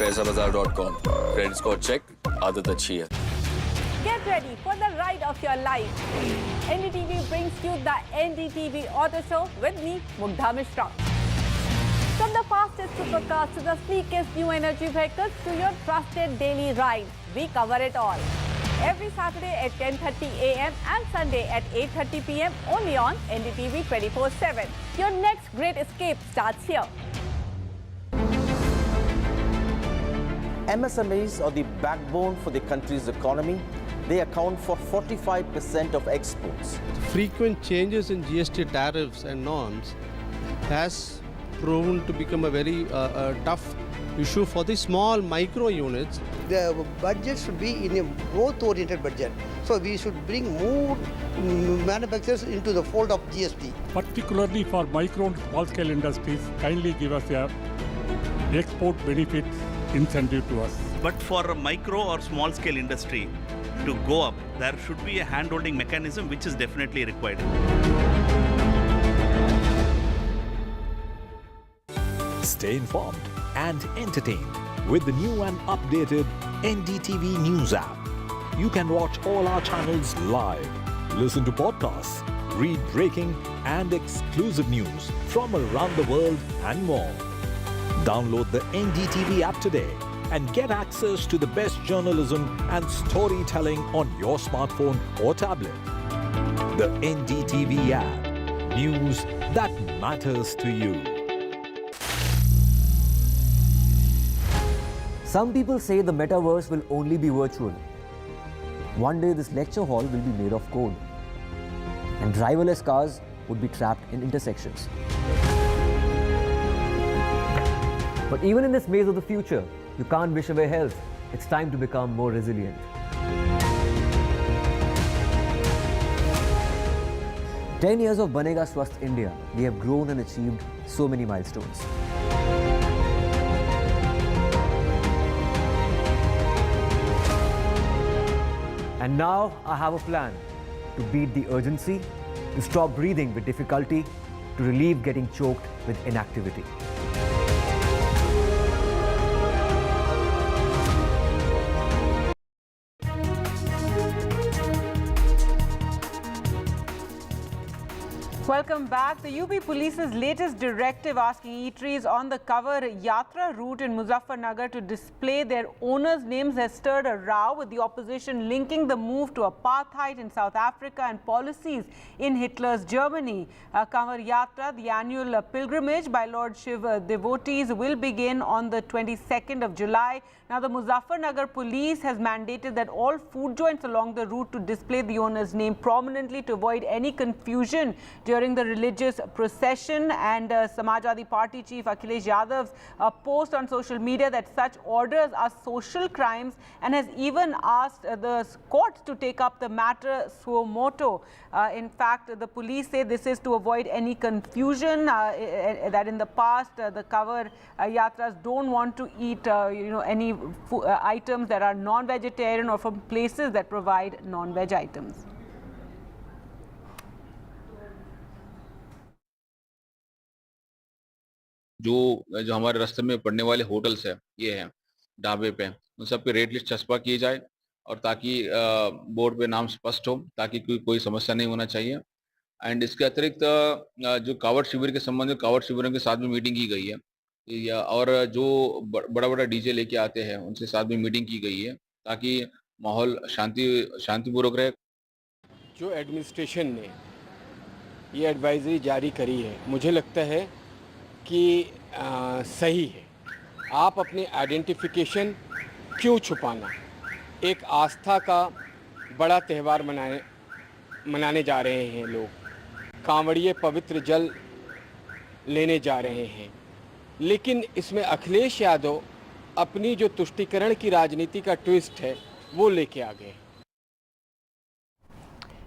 पैसाबाजार.com, क्रेडिट स्कोर चेक, आदत अच्छी है। Get ready for the ride of your life. NDTV brings you the NDTV Auto Show with me, Mugdha Mishra. From the fastest supercars to the sleekest new energy vehicles to your trusted daily ride, we cover it all. Every Saturday at 10:30 a.m. and Sunday at 8:30 p.m. only on NDTV 24/7. Your next great escape starts here. MSMEs are the backbone for the country's economy. They account for 45% of exports. Frequent changes in GST tariffs and norms has proven to become a very tough issue for the small micro units. The budget should be in a growth-oriented budget. So we should bring more manufacturers into the fold of GST. Particularly for micro and small-scale industries, kindly give us a export benefit incentive to us. But for a micro or small-scale industry to go up, there should be a hand-holding mechanism which is definitely required. Stay informed and entertained with the new and updated NDTV News app. You can watch all our channels live, listen to podcasts, read breaking and exclusive news from around the world and more. Download the NDTV app today and get access to the best journalism and storytelling on your smartphone or tablet. The NDTV app. News that matters to you. Some people say the metaverse will only be virtual. One day this lecture hall will be made of code, and driverless cars would be trapped in intersections. But even in this maze of the future, you can't wish away health. It's time to become more resilient. 10 years of Banega Swasth India, we have grown and achieved so many milestones. And now I have a plan to beat the urgency, to stop breathing with difficulty, to relieve getting choked with inactivity. Welcome back. The UP Police's latest directive asking eateries on the Cover Yatra route in Muzaffarnagar to display their owners' names has stirred a row, with the opposition linking the move to apartheid in South Africa and policies in Hitler's Germany. Cover Yatra, the annual pilgrimage by Lord Shiva devotees, will begin on the 22nd of July. Now, the Muzaffarnagar police has mandated that all food joints along the route to display the owner's name prominently to avoid any confusion during the religious procession. And Samajwadi Party chief Akhilesh Yadav's post on social media that such orders are social crimes, and has even asked the courts to take up the matter suo moto. In fact, the police say this is to avoid any confusion, that in the past the Cover Yatras don't want to eat any items that are non-vegetarian or from places that provide non-veg items. जो हमारे रास्ते में पड़ने वाले hotels है, ये हैं ढाबे पे, उन सब पे रेट लिस्ट चस्पा किए जाए, और ताकि बोर्ड पे नाम स्पष्ट हो, ताकि कोई समस्या नहीं होना चाहिए। एंड इसके अतिरिक्त जो कावड़ शिविर के संबंध में कावड़ शिविरों के साथ में मीटिंग की गई है, और जो बड़ा बड़ा डीजे लेके आते हैं उनसे साथ में मीटिंग की गई है, ताकि माहौल शांतिपूर्वक रहे। जो एडमिनिस्ट्रेशन ने ये एडवाइजरी जारी करी है, मुझे लगता है कि सही है। आप अपने आइडेंटिफिकेशन क्यों छुपाना? एक आस्था का बड़ा त्यौहार मनाने जा रहे हैं लोग, कांवड़िए पवित्र जल लेने जा रहे हैं, लेकिन इसमें अखिलेश यादव अपनी जो तुष्टीकरण की राजनीति का ट्विस्ट है वो लेके आ गए।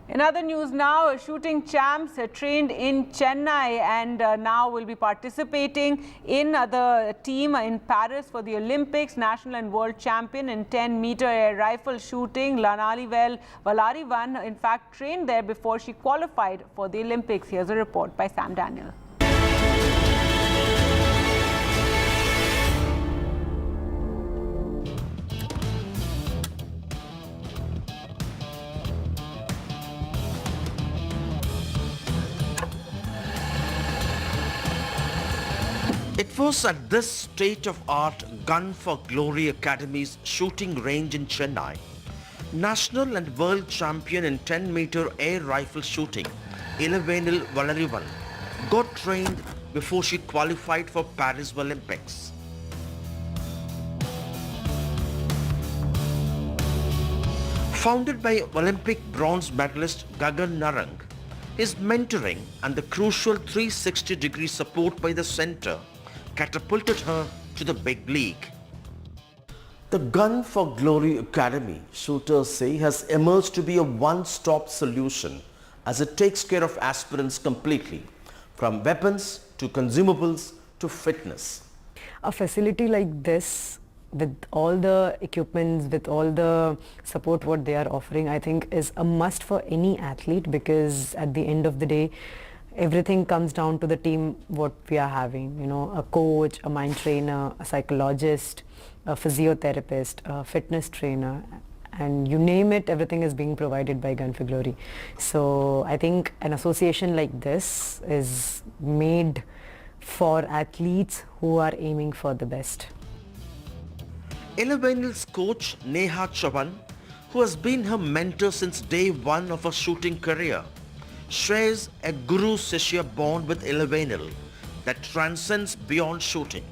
In other news now, shooting champs trained in Chennai and now will be participating in the team in Paris for the Olympics. National and world champion in 10-meter air rifle shooting, Lanalivel Valarivan, in fact, trained there before she qualified for the Olympics. Here's a report by Sam Daniel. It was at this state-of-art Gun for Glory Academy's shooting range in Chennai. National and world champion in 10-meter air rifle shooting, Ilavenil Valarivan, got trained before she qualified for Paris Olympics. Founded by Olympic bronze medalist Gagan Narang, his mentoring and the crucial 360-degree support by the center catapulted her to the big league. The Gun for Glory Academy, shooters say, has emerged to be a one-stop solution as it takes care of aspirants completely, from weapons to consumables to fitness. A facility like this, with all the equipments, with all the support what they are offering, I think is a must for any athlete, because at the end of the day, everything comes down to the team what we are having, you know, a coach, a mind trainer, a psychologist, a physiotherapist, a fitness trainer, and you name it, everything is being provided by Gun for Glory. So I think an association like this is made for athletes who are aiming for the best. Ilavenil's coach Neha Chavan, who has been her mentor since day one of her shooting career, shares a guru-shishya bond with Ilavenil that transcends beyond shooting.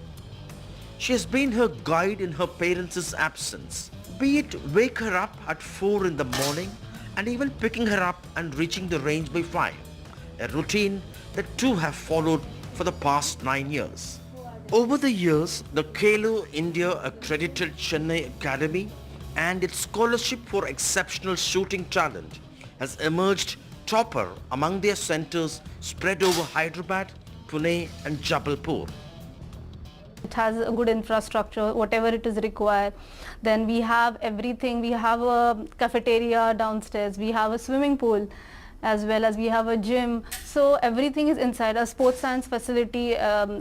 She has been her guide in her parents' absence, be it wake her up at 4 in the morning and even picking her up and reaching the range by 5, a routine that two have followed for the past 9 years. Over the years, the Khelo India accredited Chennai Academy and its scholarship for exceptional shooting talent has emerged topper among their centers spread over Hyderabad, Pune and Jabalpur. It has a good infrastructure, whatever it is required. Then we have everything. We have a cafeteria downstairs. We have a swimming pool, as well as we have a gym. So everything is inside. A sports science facility,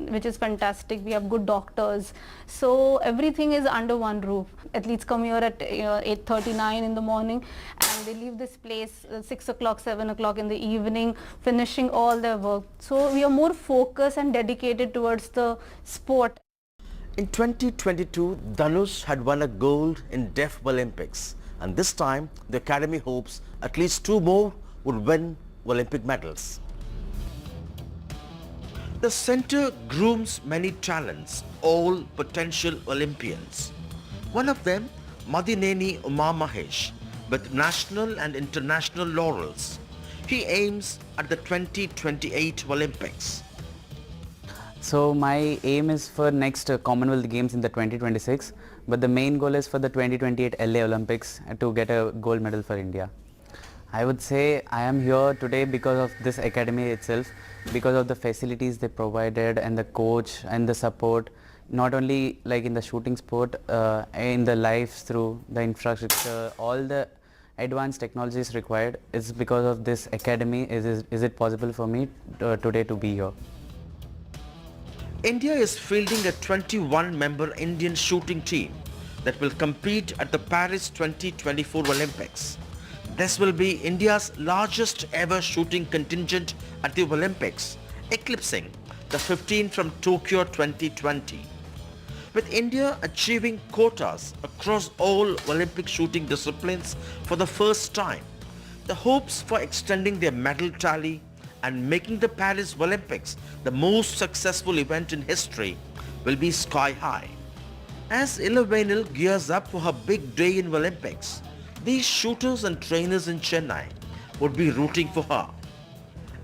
which is fantastic. We have good doctors. So everything is under one roof. Athletes come here at 8:39 in the morning and they leave this place 6 o'clock, 7 o'clock in the evening, finishing all their work. So we are more focused and dedicated towards the sport. In 2022, Dhanush had won a gold in Deaf Olympics, and this time the academy hopes at least 2 more would win Olympic medals. The center grooms many talents, all potential Olympians. One of them, Madineni Uma Mahesh, with national and international laurels. He aims at the 2028 Olympics. So my aim is for next Commonwealth Games in the 2026, but the main goal is for the 2028 LA Olympics to get a gold medal for India. I would say I am here today because of this academy itself, because of the facilities they provided and the coach and the support, not only like in the shooting sport, in the lives through the infrastructure, all the advanced technologies required. It's because of this academy is it possible for me today to be here. India is fielding a 21-member Indian shooting team that will compete at the Paris 2024 Olympics. This will be India's largest ever shooting contingent at the Olympics, eclipsing the 15 from Tokyo 2020. With India achieving quotas across all Olympic shooting disciplines for the first time, the hopes for extending their medal tally and making the Paris Olympics the most successful event in history will be sky high. As Ilavenil gears up for her big day in Olympics, these shooters and trainers in Chennai would be rooting for her.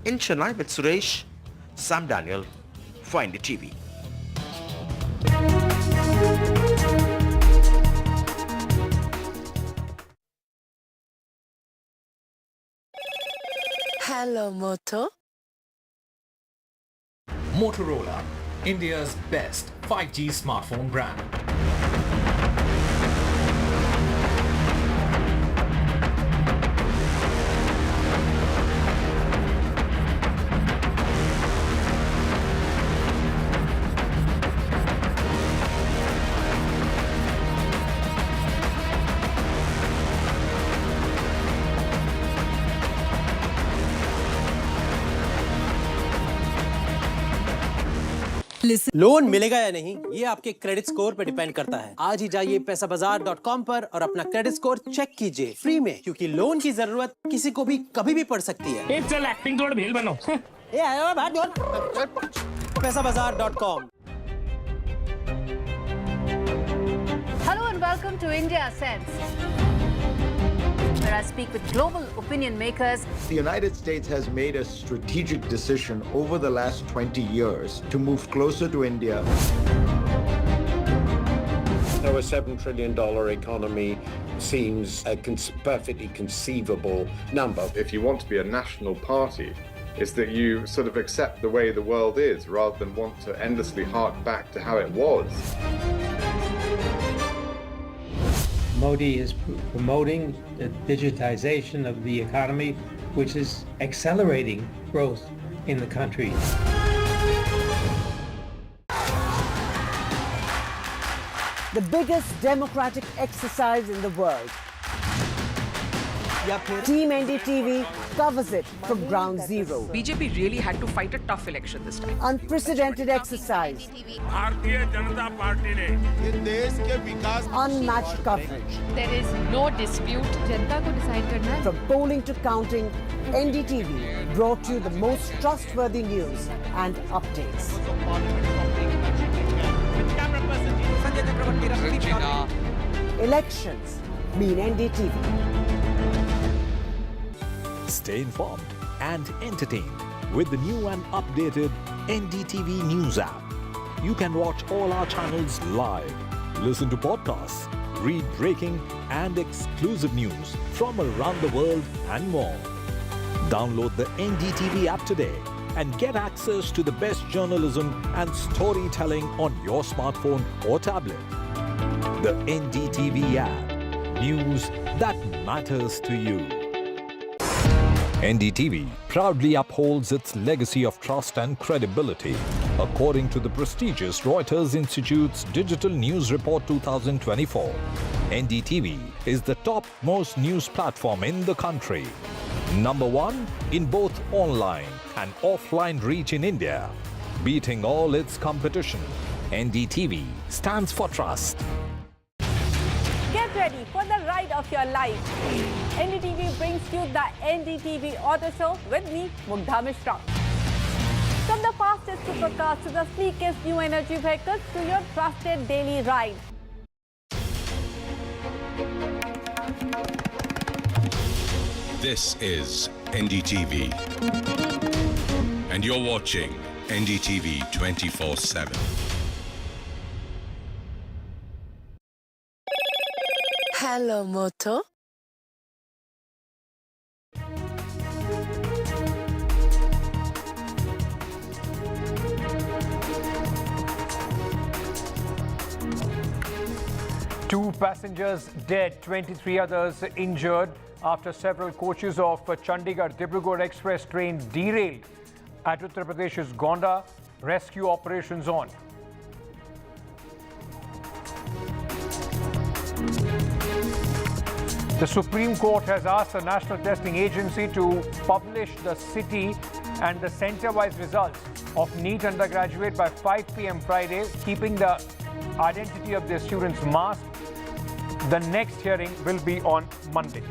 In Chennai with Suresh, Sam Daniel for NDTV. Hello, Moto. Motorola, India's best 5G smartphone brand. Loan मिलेगा या नहीं ये आपके credit score पर depend करता है। आज ही जाइए पैसाबाजार.com पर और अपना क्रेडिट स्कोर चेक कीजिए फ्री में, क्योंकि लोन की जरूरत किसी को भी कभी भी पड़ सकती है। चल एक्टिंग थोड़ा भेल बनो। ए आयो भाग पैसाबाजार.com। Hello and welcome to India Sense, where I speak with global opinion makers. The United States has made a strategic decision over the last 20 years to move closer to India. So a $7 trillion economy seems a perfectly conceivable number. If you want to be a national party, it's that you sort of accept the way the world is rather than want to endlessly hark back to how it was. Modi is promoting the digitization of the economy, which is accelerating growth in the country. The biggest democratic exercise in the world. Team NDTV covers it from ground zero. BJP really had to fight a tough election this time. Unprecedented exercise. Unmatched coverage. There is no dispute. जनता को decide करना है. From polling to counting, NDTV brought you the most trustworthy news and updates. Elections mean NDTV. Stay informed and entertained with the new and updated NDTV News app. You can watch all our channels live, listen to podcasts, read breaking and exclusive news from around the world and more. Download the NDTV app today and get access to the best journalism and storytelling on your smartphone or tablet. The NDTV app. News that matters to you. NDTV proudly upholds its legacy of trust and credibility. According to the prestigious Reuters Institute's Digital News Report 2024, NDTV is the topmost news platform in the country. Number one in both online and offline reach in India. Beating all its competition, NDTV stands for trust. Get ready for the ride of your life. NDTV brings you the NDTV Auto Show with me, Mugdha Mishra. From the fastest supercars to the sleekest new energy vehicles to your trusted daily ride. This is NDTV. And you're watching NDTV 24/7. Hello, Moto. Two passengers dead, 23 others injured after several coaches of Chandigarh-Dibrugarh express train derailed at Uttar Pradesh's Gonda. Rescue operations on. The Supreme Court has asked the National Testing Agency to publish the city and the centre-wise results of NEET undergraduate by 5 p.m. Friday, keeping the identity of their students masked. The next hearing will be on Monday.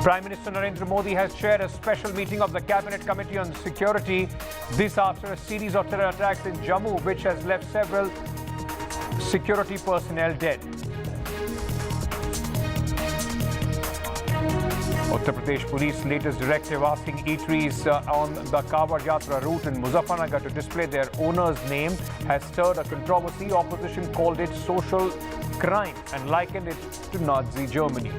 Prime Minister Narendra Modi has chaired a special meeting of the Cabinet Committee on Security. This after a series of terror attacks in Jammu, which has left several security personnel dead. Uttar Pradesh Police latest directive asking eateries on the Kawar Yatra route in Muzaffarnagar to display their owner's name has stirred a controversy. Opposition called it social crime and likened it to Nazi Germany.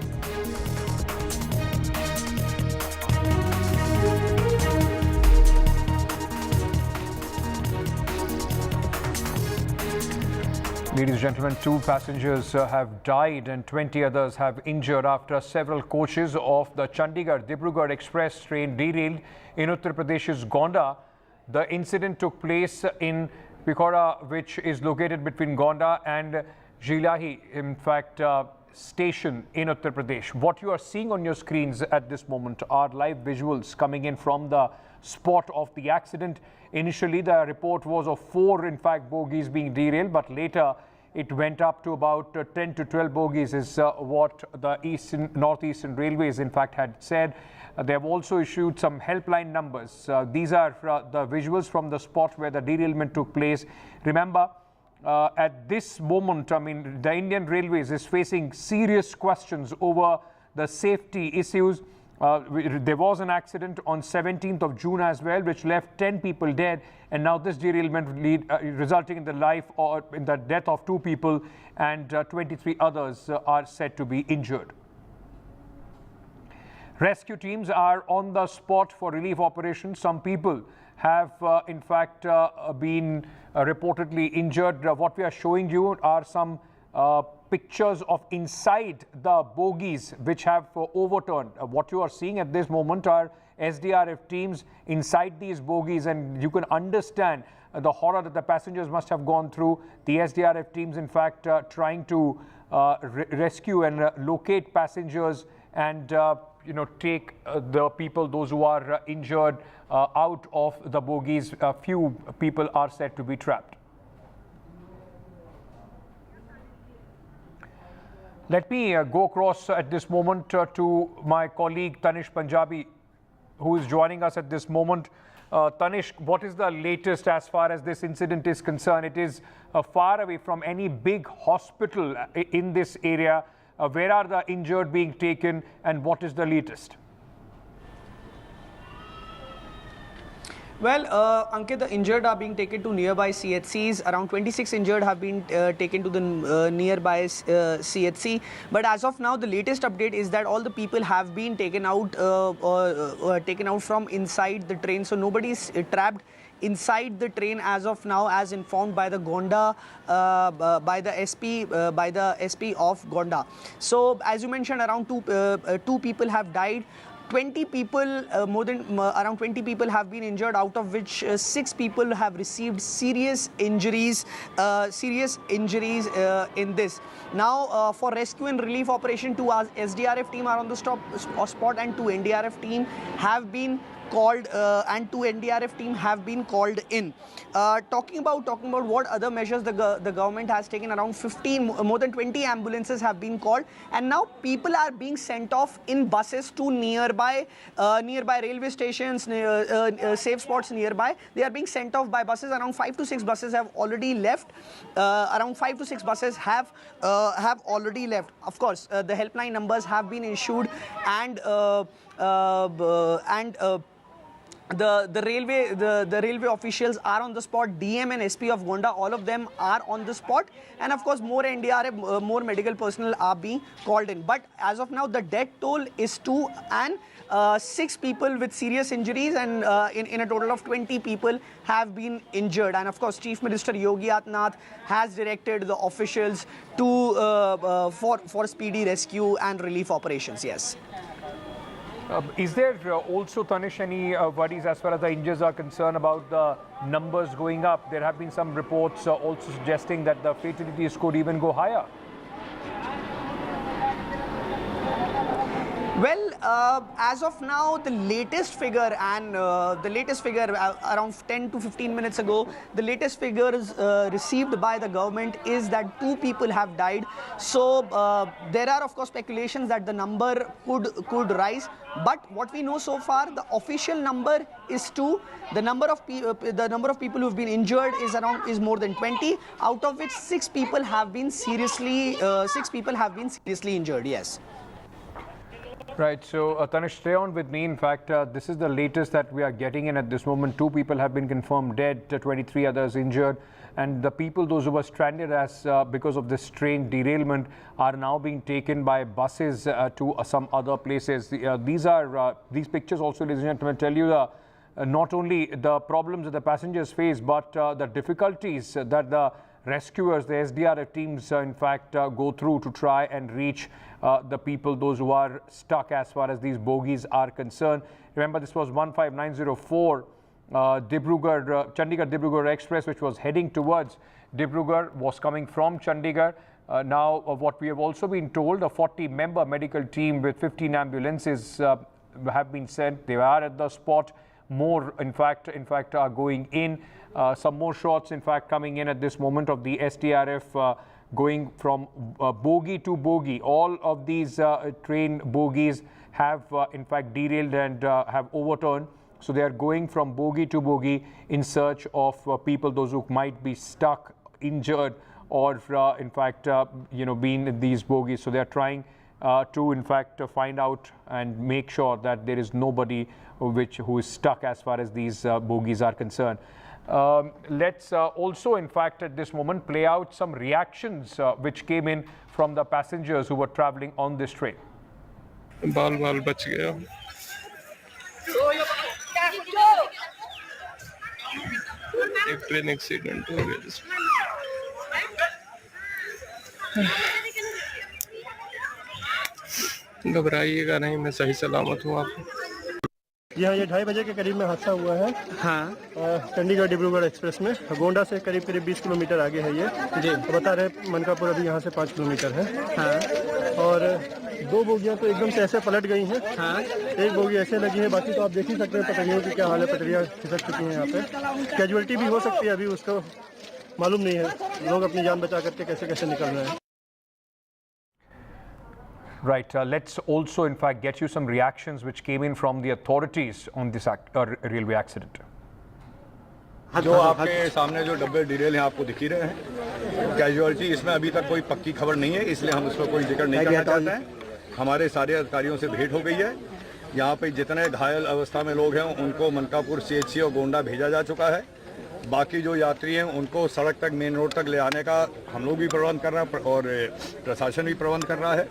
Ladies and gentlemen, 2 passengers have died and 20 others have injured after several coaches of the Chandigarh-Dibrugarh express train derailed in Uttar Pradesh's Gonda. The incident took place in Pikaura, which is located between Gonda and Jhilahi, in fact, station in Uttar Pradesh. What you are seeing on your screens at this moment are live visuals coming in from the spot of the accident. Initially, the report was of 4, in fact, bogies being derailed, but later it went up to about 10 to 12 bogies is what the Northeastern Railways, in fact, had said. They have also issued some helpline numbers. These are the visuals from the spot where the derailment took place. Remember, at this moment, I mean, the Indian Railways is facing serious questions over the safety issues. There was an accident on 17th of June as well, which left 10 people dead, and now this derailment resulting in the life or in the death of 2 people, and 23 others are said to be injured. Rescue teams are on the spot for relief operations. Some people have, in fact, been reportedly injured. What we are showing you are some pictures of inside the bogies which have overturned. What you are seeing at this moment are SDRF teams inside these bogies, and you can understand the horror that the passengers must have gone through. The SDRF teams, in fact, trying to rescue and locate passengers and take the people, those who are injured, out of the bogies. A few people are said to be trapped. Let me go across at this moment to my colleague Tanish Punjabi, who is joining us at this moment. Tanish, what is the latest as far as this incident is concerned? It is far away from any big hospital in this area. Where are the injured being taken, and what is the latest? Well, Ankit, the injured are being taken to nearby CHCs. Around 26 injured have been taken to the nearby CHC. But as of now, the latest update is that all the people have been taken out from inside the train. So nobody is trapped inside the train as of now, as informed by the Gonda, by the SP of Gonda. So as you mentioned, around two people have died. 20 people, around 20 people have been injured, out of which 6 people have received serious injuries in this. Now, for rescue and relief operation, 2 SDRF team are on the spot, and 2 NDRF team have been called and 2 NDRF team have been called in. Talking about what other measures the government has taken, around more than 20 ambulances have been called, and now people are being sent off in buses to nearby railway stations, safe spots nearby. They are being sent off by buses. Around 5 to 6 buses have already left. Around 5 to 6 buses have already left. Of course, the helpline numbers have been issued, and the railway officials are on the spot. DM and SP of Gonda, all of them are on the spot, and of course more NDRF, more medical personnel are being called in. But as of now, the death toll is 2, and 6 people with serious injuries, and in a total of 20 people have been injured. And of course, Chief Minister Yogi Adityanath has directed the officials to for speedy rescue and relief operations. Yes. Is there also, Tanish, any worries as far as the injuries are concerned about the numbers going up? There have been some reports also suggesting that the fatalities could even go higher. Well, as of now, the latest figure, and around 10 to 15 minutes ago, the latest figures received by the government is that 2 people have died. So there are, of course, speculations that the number could rise. But what we know so far, the official number is 2. The number of people who have been injured is more than 20, out of which 6 people have been seriously injured. Yes. Right, so Tanish, stay on with me. In fact, this is the latest that we are getting in at this moment. 2 people have been confirmed dead, 23 others injured. And the people, those who were stranded as because of this train derailment, are now being taken by buses to some other places. These pictures also, ladies and gentlemen, tell you not only the problems that the passengers face, but the difficulties that the rescuers, the SDRF teams, in fact, go through to try and reach the people, those who are stuck as far as these bogies are concerned. Remember, this was 15904 Chandigarh-Dibrugarh Express, which was heading towards Dibrugarh, was coming from Chandigarh. Now, what we have also been told, a 40-member medical team with 15 ambulances have been sent. They are at the spot. More, in fact, are going in. Some more shots, in fact, coming in at this moment of the SDRF going from bogie to bogie. All of these train bogies have, in fact, derailed and have overturned. So they are going from bogie to bogie in search of people, those who might be stuck, injured, or in fact, been in these bogies. So they are trying to, in fact, find out and make sure that there is nobody who is stuck as far as these bogies are concerned. Let's also, in fact, at this moment, play out some reactions which came in from the passengers who were traveling on this train. बाल बच गया एक train accident हो गया जिसमें घबराइएगा नहीं, मैं सही सलामत हूँ। आप यहाँ ये 2:30 बजे के करीब में हादसा हुआ है। हाँ, चंडीगढ़ डिब्रूगढ़ एक्सप्रेस में गोंडा से करीब 20 किलोमीटर आगे है ये जी। तो बता रहे मनकापुर अभी यहाँ से 5 किलोमीटर है। हाँ, और 2 बोगियाँ तो एकदम से ऐसे पलट गई हैं। हाँ, एक बोगी ऐसे लगी है, बाकी तो आप देख ही सकते हैं पटरियों की क्या हाल है। पटरियाँ खिसक चुकी हैं यहाँ पे। कैजुअलिटी भी हो सकती है, अभी उसको मालूम नहीं है लोग अपनी जान बचा करके कैसे कैसे निकल रहे हैं। Right. Let's also, in fact, get you some reactions which came in from the authorities on this railway accident. जो आपके सामने जो डब्बे डिरेल हैं आपको दिख ही रहे हैं। कैजुअलिटी इसमें अभी तक कोई पक्की खबर नहीं है, इसलिए हम उसमें कोई जिक्र नहीं करना चाहते हैं। हमारे सारे अधिकारियों से भेंट हो गई है। यहाँ पे जितने घायल अवस्था में लोग हैं उनको मनकापुर CHC और गोंडा भेजा जा चुका है। बाकी जो यात्री हैं उनको सड़क तक, मेन रोड तक ले आने का हम लोग भी प्रबंध कर रहे हैं और प्रशासन भी प्रबंध कर रहा है।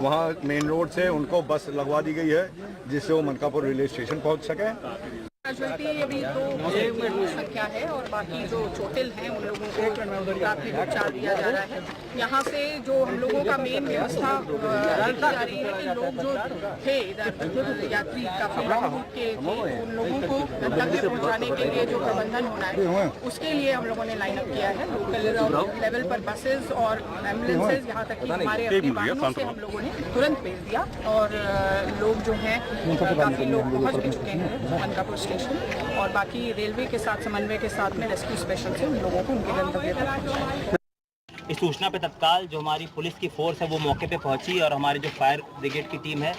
वहाँ मेन रोड से उनको बस लगवा दी गई है जिससे वो मनकापुर रेलवे स्टेशन पहुँच सकें। कैजुअलिटी अभी तो संख्या है और बाकी जो चोटिल हैं उन लोगों को प्राथमिक उपचार दिया जा रहा है। यहाँ से जो हम लोगों का मेन व्यवस्था देखी जा रही है कि लोग जो थे इधर यात्री काफी लंबे के उन लोगों को गंतव्य पहुँचाने के लिए जो प्रबंधन होना है उसके लिए हम लोगों ने लाइन अप किया है। लोकल लेवल पर बसेस और एम्बुलेंसेज, यहाँ तक कि हमारे अपने वाहनों से हम लोगों ने तुरंत भेज दिया और लोग जो हैं काफी लोग पहुँच भी चुके हैं मनकापुर स्टेशन और बाकी रेलवे के साथ समन्वय के साथ में रेस्क्यू स्पेशल से उन लोगों को उनके गंतव्य तक पहुंचाया। इस सूचना पे तत्काल जो हमारी पुलिस की फोर्स है वो मौके पे पहुंची और हमारी जो फायर ब्रिगेड की टीम है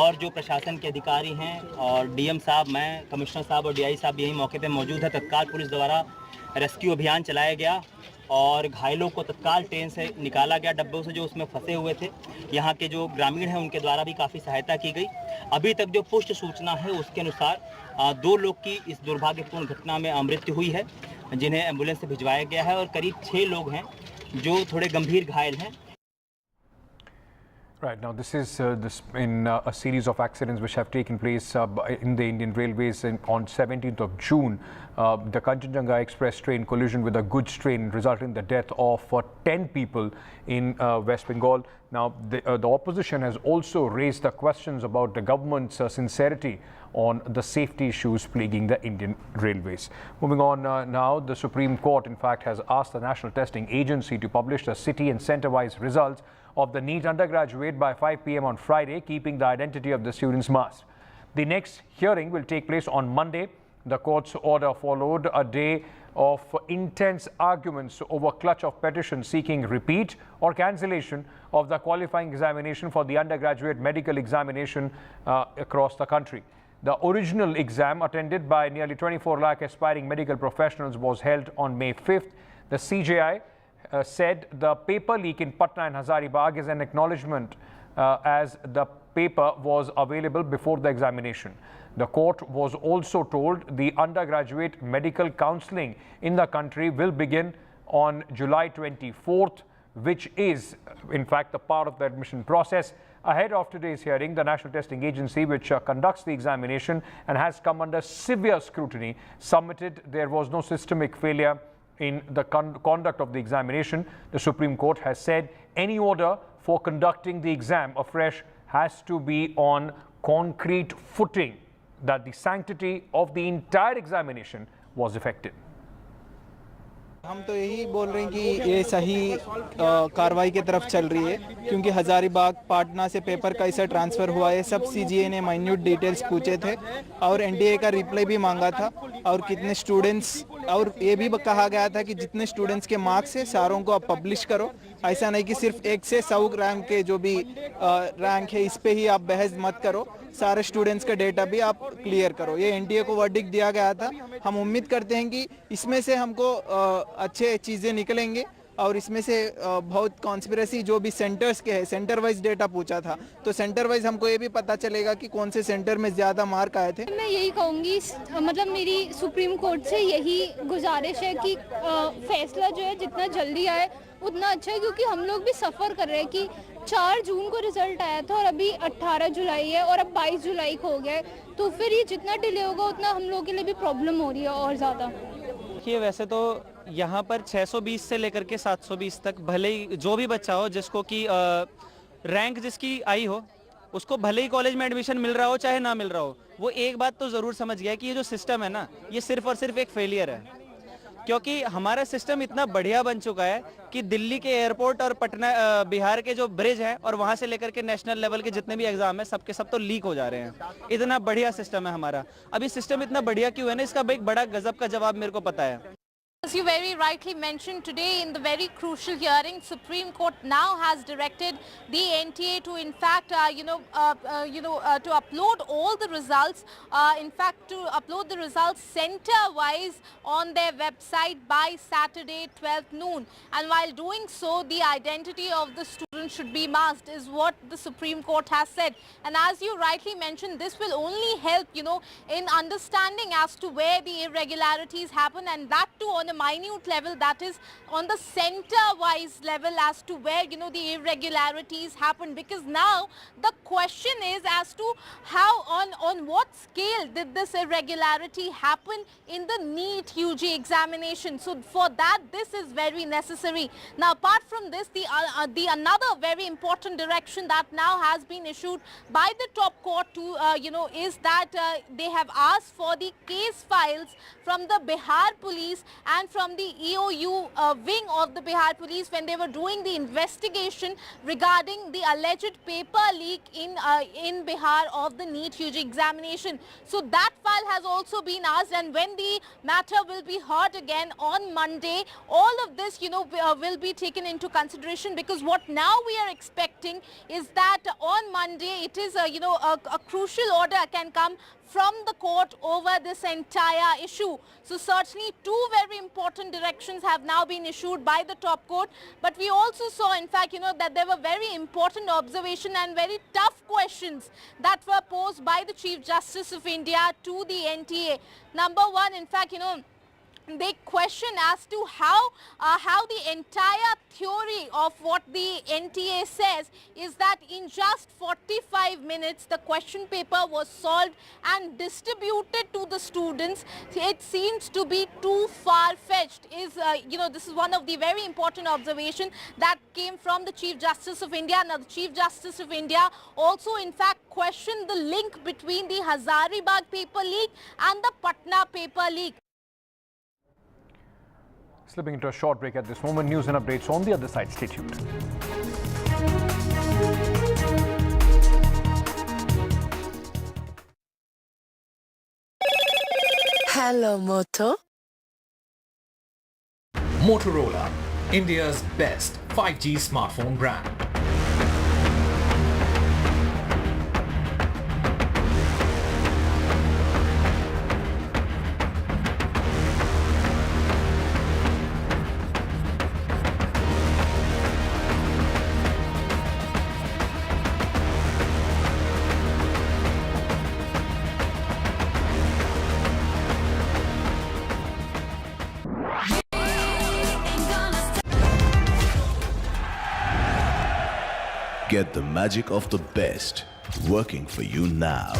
और जो प्रशासन के अधिकारी हैं और डीएम साहब, मैं, कमिश्नर साहब और डीआई साहब यही मौके पे मौजूद है। तत्काल पुलिस द्वारा रेस्क्यू अभियान चलाया गया और घायलों को तत्काल ट्रेन से निकाला गया, डब्बों से जो उसमें फंसे हुए थे। यहाँ के जो ग्रामीण हैं उनके द्वारा भी काफ़ी सहायता की गई। अभी तक जो पुष्ट सूचना है उसके अनुसार 2 लोग की इस दुर्भाग्यपूर्ण घटना में मृत्यु हुई है जिन्हें एम्बुलेंस से भिजवाया गया है और करीब 6 लोग हैं जो थोड़े गंभीर घायल हैं। Right, now this is in a series of accidents which have taken place in the Indian Railways on 17th of June. The Kanchenjunga Express train collision with a goods train resulted in the death of 10 people in West Bengal. Now the opposition has also raised the questions about the government's sincerity on the safety issues plaguing the Indian Railways. Moving on now, the Supreme Court in fact has asked the National Testing Agency to publish the city and centre-wise results of the NEET undergraduate by 5 p.m. on Friday, keeping the identity of the students masked. The next hearing will take place on Monday. The court's order followed a day of intense arguments over clutch of petitions seeking repeat or cancellation of the qualifying examination for the undergraduate medical examination across the country. The original exam, attended by nearly 24 lakh aspiring medical professionals, was held on May 5th. The CJI said the paper leak in Patna and Hazaribagh is an acknowledgement as the paper was available before the examination. The court was also told the undergraduate medical counselling in the country will begin on July 24th, which is in fact a part of the admission process. Ahead of today's hearing, the National Testing Agency, which conducts the examination and has come under severe scrutiny, submitted there was no systemic failure in the conduct of the examination. The Supreme Court has said any order for conducting the exam afresh has to be on concrete footing, that the sanctity of the entire examination was affected. हम तो यही बोल रहे हैं कि ये सही कार्रवाई की तरफ चल रही है, क्योंकि हजारीबाग पाटना से पेपर कैसे ट्रांसफ़र हुआ है सब सीजीए ने माइन्यूट डिटेल्स पूछे थे और एनडीए का रिप्लाई भी मांगा था और कितने स्टूडेंट्स, और ये भी कहा गया था कि जितने स्टूडेंट्स के मार्क्स है सारों को आप पब्लिश करो, ऐसा नहीं कि सिर्फ 1 से 100 रैंक के जो भी रैंक है इस पे ही आप बहस मत करो, सारे स्टूडेंट्स का डेटा भी आप क्लियर करो। ये एनडीए को वर्डिक्ट दिया गया था। हम उम्मीद करते हैं कि इसमें से हमको अच्छे चीज़ें निकलेंगे और इसमें से बहुत कॉन्स्पिरेसी जो भी सेंटर्स के है, सेंटर वाइज डेटा पूछा था तो सेंटर वाइज हमको ये भी पता चलेगा कि कौन से सेंटर में ज़्यादा मार्क आए थे। मैं यही कहूँगी, मतलब मेरी सुप्रीम कोर्ट से यही गुजारिश है कि फैसला जो है जितना जल्दी आए उतना अच्छा है, क्योंकि हम लोग भी सफ़र कर रहे हैं कि 4 जून को रिजल्ट आया था और अभी 18 जुलाई है और अब 22 जुलाई को हो गया है, तो फिर ये जितना डिले होगा उतना हम लोगों के लिए भी प्रॉब्लम हो रही है और ज़्यादा। देखिए वैसे तो यहाँ पर 620 से लेकर के 720 तक भले ही जो भी बच्चा हो जिसको कि रैंक जिसकी आई हो उसको भले ही कॉलेज में एडमिशन मिल रहा हो चाहे ना मिल रहा हो, वो एक बात तो ज़रूर समझ गया कि ये जो सिस्टम है ना ये सिर्फ और सिर्फ एक फेलियर है, क्योंकि हमारा सिस्टम इतना बढ़िया बन चुका है कि दिल्ली के एयरपोर्ट और पटना बिहार के जो ब्रिज है और वहां से लेकर के नेशनल लेवल के जितने भी एग्जाम है सबके सब तो लीक हो जा रहे हैं। इतना बढ़िया सिस्टम है हमारा। अभी सिस्टम इतना बढ़िया क्यों है ना, इसका एक बड़ा गजब का जवाब मेरे को पता है। As you very rightly mentioned, today in the very crucial hearing, Supreme Court now has directed the NTA to, in fact, to upload all the results. In fact, to upload the results center-wise on their website by Saturday 12th noon. And while doing so, the identity of the student should be masked, is what the Supreme Court has said. And as you rightly mentioned, this will only help, in understanding as to where the irregularities happen, and that too on a minute level, that is on the center-wise level as to where, the irregularities happen. Because now the question is as to how, on what scale did this irregularity happen in the NEET UG examination. So for that, this is very necessary. Now, apart from this, the another very important direction that now has been issued by the top court to, is that they have asked for the case files from the Bihar police and from the EOU wing of the Bihar police when they were doing the investigation regarding the alleged paper leak in Bihar of the NEET UG examination. So that file has also been asked, and when the matter will be heard again on Monday, all of this, will be taken into consideration, because what now we are expecting is that on Monday it is, a crucial order can come from the court over this entire issue. So certainly two very important directions have now been issued by the top court. But we also saw, in fact, that there were very important observation and very tough questions that were posed by the Chief Justice of India to the NTA. Number one, in fact, they question as to how the entire theory of what the NTA says is that in just 45 minutes the question paper was solved and distributed to the students. It seems to be too far-fetched. This is one of the very important observations that came from the Chief Justice of India. Now, the Chief Justice of India also, in fact, questioned the link between the Hazaribagh paper leak and the Patna paper leak. Slipping into a short break at this moment. News and updates on the other side. Stay tuned. Hello, Moto. Motorola, India's best 5G smartphone brand. Get the magic of the best working for you now.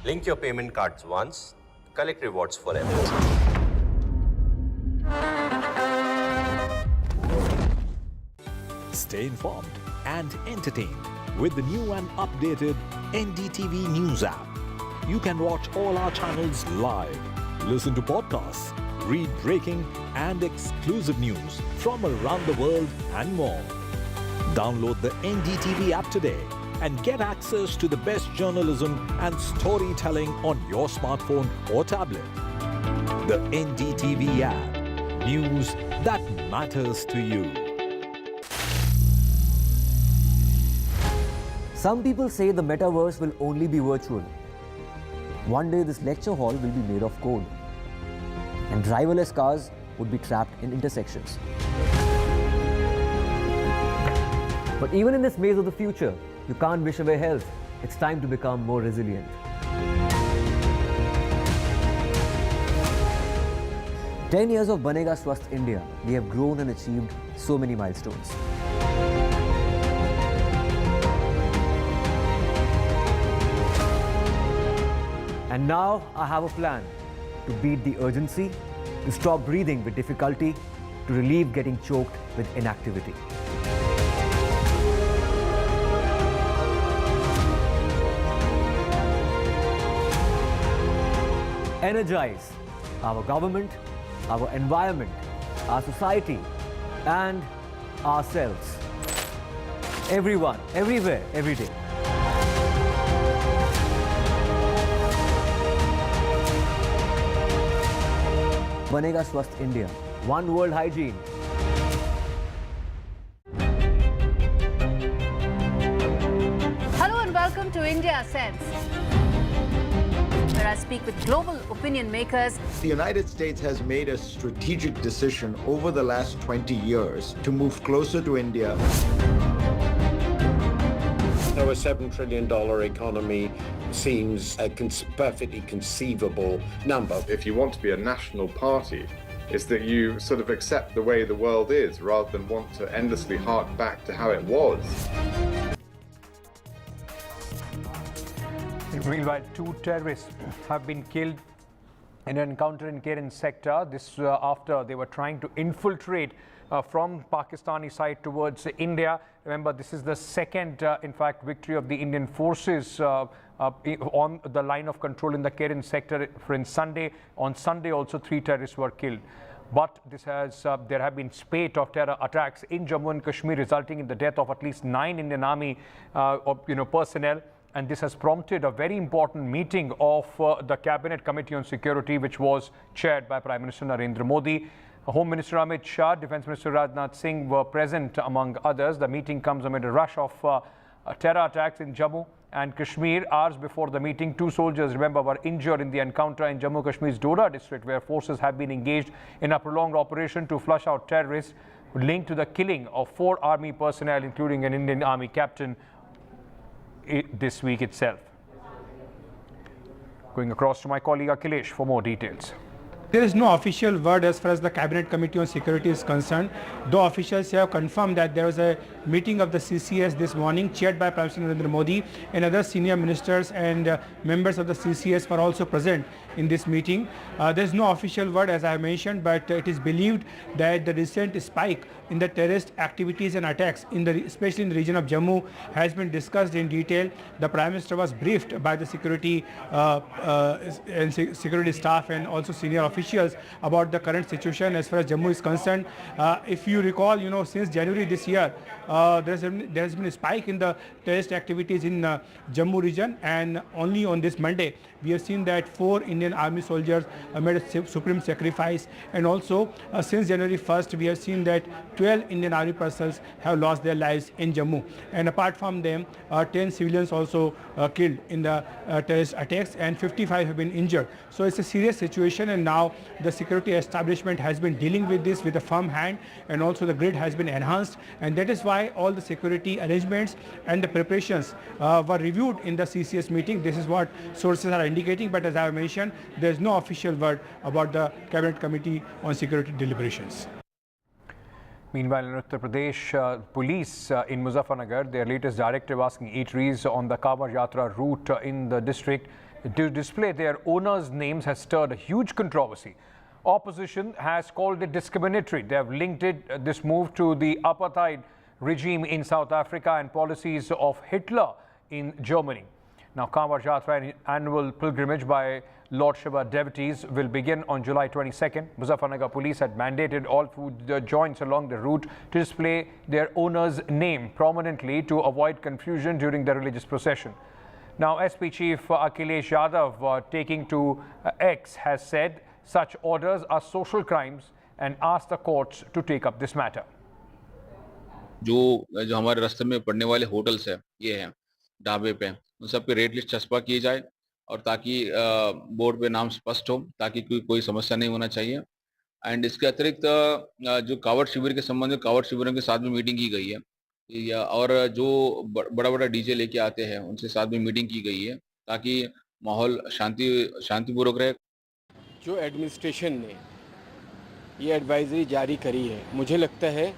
Link your payment cards once, collect rewards forever. Stay informed and entertained with the new and updated NDTV News app. You can watch all our channels live, listen to podcasts, read breaking and exclusive news from around the world and more. Download the NDTV app today and get access to the best journalism and storytelling on your smartphone or tablet. The NDTV app. News that matters to you. Some people say the metaverse will only be virtual. One day this lecture hall will be made of code, and driverless cars would be trapped in intersections. But even in this maze of the future, you can't wish away health. It's time to become more resilient. "10 years of Banega Swasth India, we have grown and achieved so many milestones. And now I have a plan to beat the urgency, to stop breathing with difficulty, to relieve getting choked with inactivity. Energize our government, our environment, our society, and ourselves. Everyone, everywhere, every day. Banega Swasth India. One world hygiene. Hello and welcome to India Sense, where I speak with global opinion makers. The United States has made a strategic decision over the last 20 years to move closer to India. So a $7 trillion economy seems a perfectly conceivable number. If you want to be a national party, it's that you sort of accept the way the world is rather than want to endlessly hark back to how it was. Meanwhile, 2 terrorists have been killed in an encounter in Keren sector. This after they were trying to infiltrate from Pakistani side towards India. Remember, this is the second, in fact, victory of the Indian forces on the line of control in the Keren sector. On Sunday, also 3 terrorists were killed. But this has there have been spate of terror attacks in Jammu and Kashmir, resulting in the death of at least 9 Indian Army personnel. And this has prompted a very important meeting of the Cabinet Committee on Security, which was chaired by Prime Minister Narendra Modi. Home Minister Amit Shah, Defence Minister Rajnath Singh were present, among others. The meeting comes amid a rush of terror attacks in Jammu and Kashmir. Hours before the meeting, 2 soldiers, remember, were injured in the encounter in Jammu Kashmir's Doda district, where forces have been engaged in a prolonged operation to flush out terrorists linked to the killing of 4 army personnel, including an Indian Army captain, this week itself. Going across to my colleague Akhilesh for more details. There is no official word as far as the Cabinet Committee on Security is concerned, though officials have confirmed that there was a meeting of the CCS this morning chaired by Prime Minister Narendra Modi, and other senior ministers and members of the CCS were also present in this meeting. There is no official word, as I have mentioned, but it is believed that the recent spike in the terrorist activities and attacks, especially in the region of Jammu, has been discussed in detail. The Prime Minister was briefed by the security security staff and also senior officials about the current situation as far as Jammu is concerned. If you recall, since January this year, there has been a spike in the terrorist activities in Jammu region, and only on this Monday we have seen that 4 Indian Army soldiers made a supreme sacrifice, and also since January 1st we have seen that 12 Indian Army personnel have lost their lives in Jammu, and apart from them 10 civilians also killed in the terrorist attacks, and 55 have been injured. So it's a serious situation, and now the security establishment has been dealing with this with a firm hand, and also the grid has been enhanced, and that is why all the security arrangements and the preparations were reviewed in the CCS meeting. This is what sources are indicating, but as I have mentioned, there is no official word about the Cabinet Committee on Security deliberations. Meanwhile, in Uttar Pradesh, police in Muzaffarnagar, their latest directive asking eateries on the Kavar Yatra route in the district to display their owners' names has stirred a huge controversy. Opposition has called it discriminatory. They have linked this move to the apartheid regime in South Africa and policies of Hitler in Germany. Now, Kavar Yatra, an annual pilgrimage by Lord Shiva devotees, will begin on July 22nd. Muzaffarnagar police had mandated all food joints along the route to display their owner's name prominently to avoid confusion during the religious procession. Now, SP Chief Akhilesh Yadav, taking to X, has said such orders are social crimes and asked the courts to take up this matter. जो हमारे रास्ते में पड़ने वाले hotels है, ये हैं ढाबे पे, उन सब पे रेट लिस्ट चस्पा की जाए और ताकि बोर्ड पे नाम स्पष्ट हो, ताकि कोई समस्या नहीं होना चाहिए। एंड इसके अतिरिक्त जो कावड़ शिविर के संबंध में कावड़ शिविरों के साथ में मीटिंग की गई है, और जो बड़ा डीजे लेके आते हैं उनसे साथ में मीटिंग की गई है ताकि माहौल शांतिपूर्वक रहे। जो एडमिनिस्ट्रेशन ने ये एडवाइजरी जारी करी है, मुझे लगता है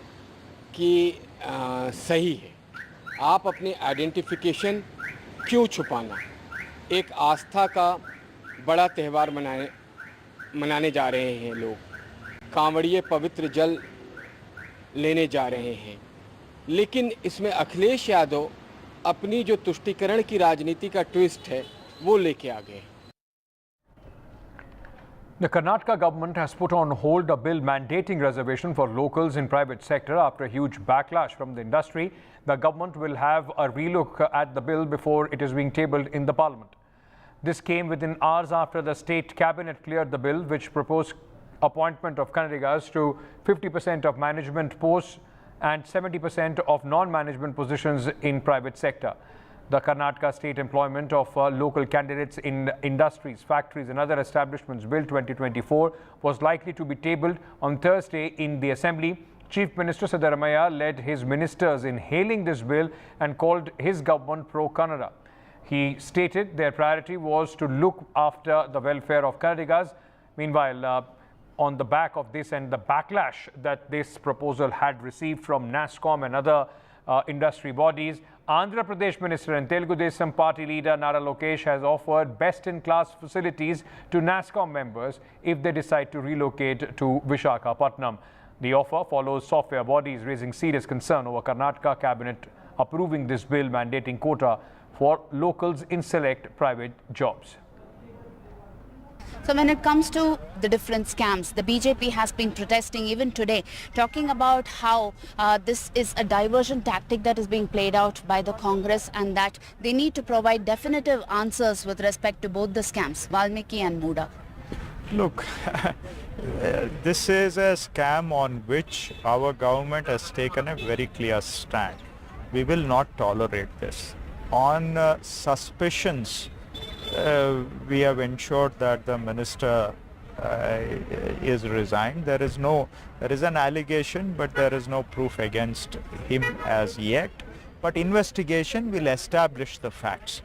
कि सही है। आप अपनी आइडेंटिफिकेशन क्यों छुपाना? एक आस्था का बड़ा त्यौहार मनाने जा रहे हैं लोग, कांवड़िए पवित्र जल लेने जा रहे हैं, लेकिन इसमें अखिलेश यादव अपनी जो तुष्टीकरण की राजनीति का ट्विस्ट है वो लेके आ गए। The Karnataka government has put on hold a bill mandating reservation for locals in private sector after a huge backlash from the industry. The government will have a relook at the bill before it is being tabled in the parliament. This came within hours after the state cabinet cleared the bill, which proposed appointment of Kannadigas to 50% of management posts and 70% of non-management positions in private sector. The Karnataka State Employment of Local Candidates in Industries, Factories and Other Establishments Bill 2024 was likely to be tabled on Thursday in the Assembly. Chief Minister Siddaramaiah led his ministers in hailing this bill and called his government pro-Kannada. He stated their priority was to look after the welfare of Kannadigas. Meanwhile, on the back of this and the backlash that this proposal had received from NASSCOM and other industry bodies, Andhra Pradesh Minister and Telugu Desam Party leader Nara Lokesh has offered best-in-class facilities to NASSCOM members if they decide to relocate to Visakhapatnam. The offer follows software bodies raising serious concern over Karnataka cabinet approving this bill mandating quota for locals in select private jobs. So when it comes to the different scams, the BJP has been protesting even today, talking about how this is a diversion tactic that is being played out by the Congress and that they need to provide definitive answers with respect to both the scams, Valmiki and Muda. Look, this is a scam on which our government has taken a very clear stand. We will not tolerate this. On suspicions, we have ensured that the minister is resigned. There is an allegation, but there is no proof against him as yet. But investigation will establish the facts.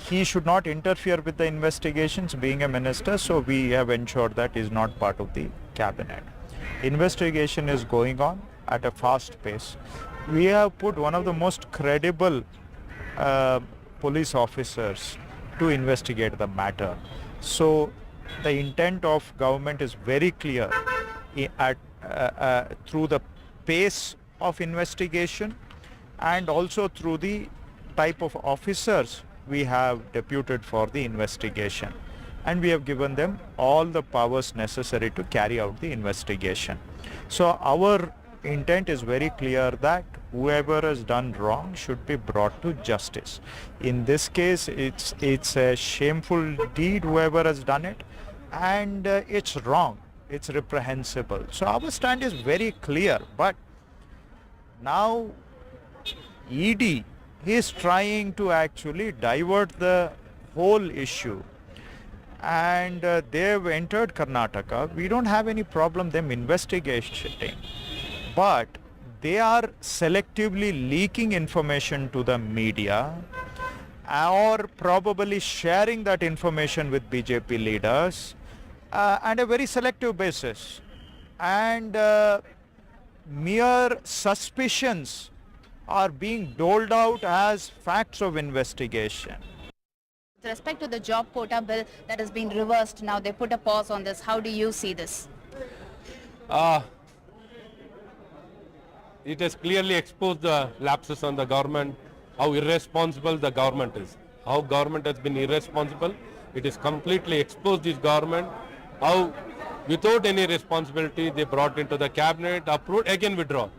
He should not interfere with the investigations being a minister, so we have ensured that he is not part of the cabinet. Investigation is going on at a fast pace. We have put one of the most credible police officers to investigate the matter. So the intent of government is very clear through the pace of investigation and also through the type of officers we have deputed for the investigation. And we have given them all the powers necessary to carry out the investigation. So our intent is very clear that whoever has done wrong should be brought to justice. In this case, it's a shameful deed, whoever has done it, and it's wrong, it's reprehensible. So our stand is very clear, but now ED is trying to actually divert the whole issue, and they've entered Karnataka. We don't have any problem them investigating, but they are selectively leaking information to the media or probably sharing that information with BJP leaders on a very selective basis. And mere suspicions are being doled out as facts of investigation. With respect to the job quota bill that has been reversed, now they put a pause on this. How do you see this? It has clearly exposed the lapses on the government, how irresponsible the government is. How government has been irresponsible. It has completely exposed this government, how without any responsibility they brought into the cabinet, approved, again withdrawn.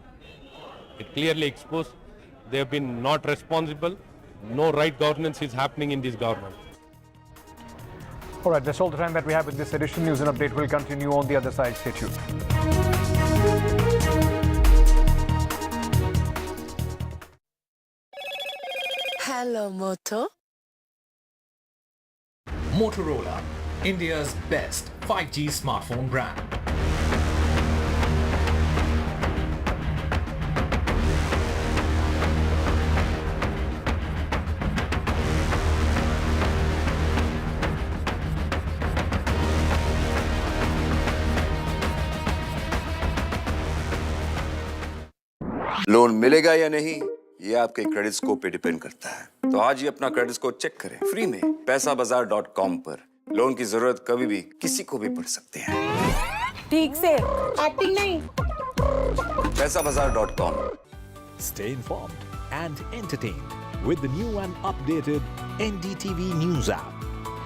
It clearly exposed they have been not responsible. No right governance is happening in this government. All right, that's all the time that we have in this edition. News and Update will continue on the other side. Stay tuned. Hello, Moto. Motorola, India's best 5G smartphone brand. Loan मिलेगा या नहीं ये आपके credit score पे depend करता है। तो आज ही अपना क्रेडिट स्कोर चेक करें फ्री में पैसाबाजार.com पर। लोन की जरूरत कभी भी किसी को भी पड़ सकती है। ठीक से एक्टिंग नहीं। पैसाबाजार.com। Stay informed and entertained with the new and updated NDTV news app.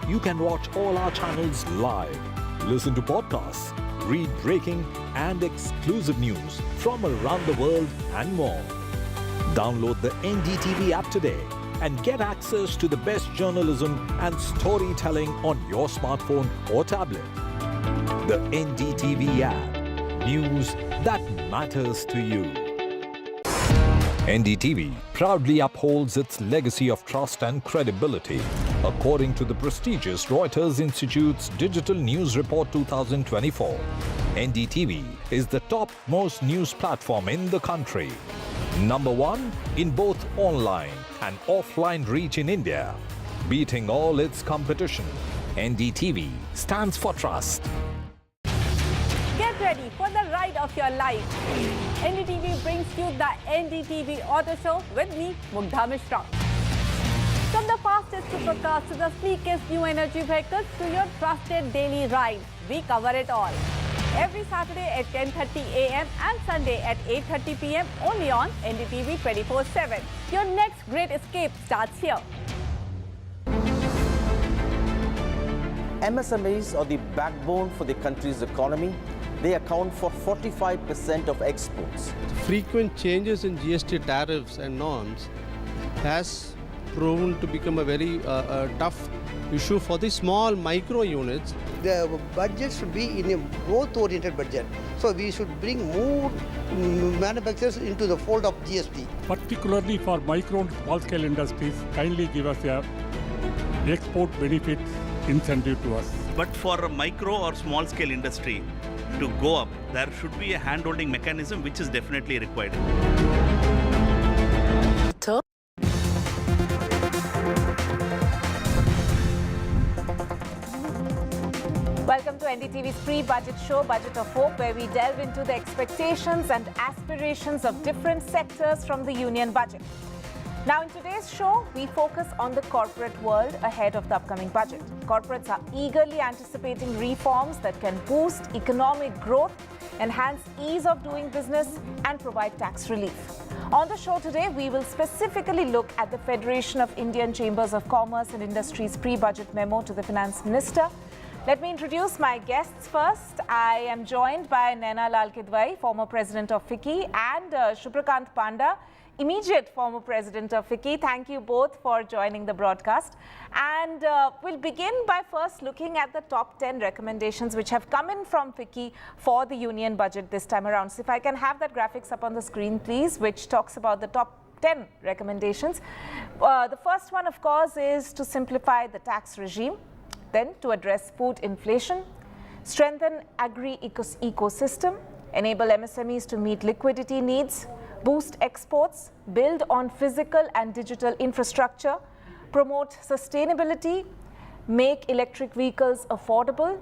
You can watch all our channels live, listen to podcasts, read breaking and exclusive news from around the world and more. Download the NDTV app today and get access to the best journalism and storytelling on your smartphone or tablet. The NDTV app. News that matters to you. NDTV proudly upholds its legacy of trust and credibility. According to the prestigious Reuters Institute's Digital News Report 2024, NDTV is the top-most news platform in the country. Number one in both online and offline reach in India. Beating all its competition, NDTV stands for trust. Get ready for the ride of your life. NDTV brings you the NDTV Auto Show with me, Mugdha Mishra. From the fastest supercars to the sleekest new energy vehicles to your trusted daily ride, we cover it all. Every Saturday at 10:30 a.m. and Sunday at 8:30 p.m. only on NDTV 24/7. Your next great escape starts here. MSMEs are the backbone for the country's economy. They account for 45% of exports. Frequent changes in GST tariffs and norms has proven to become a very tough issue for the small micro units. The budget should be in a growth-oriented budget. So we should bring more manufacturers into the fold of GST. Particularly for micro and small-scale industries, kindly give us a export benefit incentive to us. But for a micro or small-scale industry to go up, there should be a hand-holding mechanism which is definitely required. Welcome to NDTV's pre-budget show, Budget of Hope, where we delve into the expectations and aspirations of different sectors from the union budget. Now, in today's show, we focus on the corporate world ahead of the upcoming budget. Corporates are eagerly anticipating reforms that can boost economic growth, enhance ease of doing business, and provide tax relief. On the show today, we will specifically look at the Federation of Indian Chambers of Commerce and Industry's pre-budget memo to the Finance Minister. Let me introduce my guests first. I am joined by Naina Lal Kidwai, former president of FICCI, and Shubhrakant Panda, immediate former president of FICCI. Thank you both for joining the broadcast. And we'll begin by first looking at the top 10 recommendations which have come in from FICCI for the union budget this time around. So if I can have that graphics up on the screen, please, which talks about the top 10 recommendations. The first one, of course, is to simplify the tax regime. Then to address food inflation, strengthen agri-ecosystem, enable MSMEs to meet liquidity needs, boost exports, build on physical and digital infrastructure, promote sustainability, make electric vehicles affordable,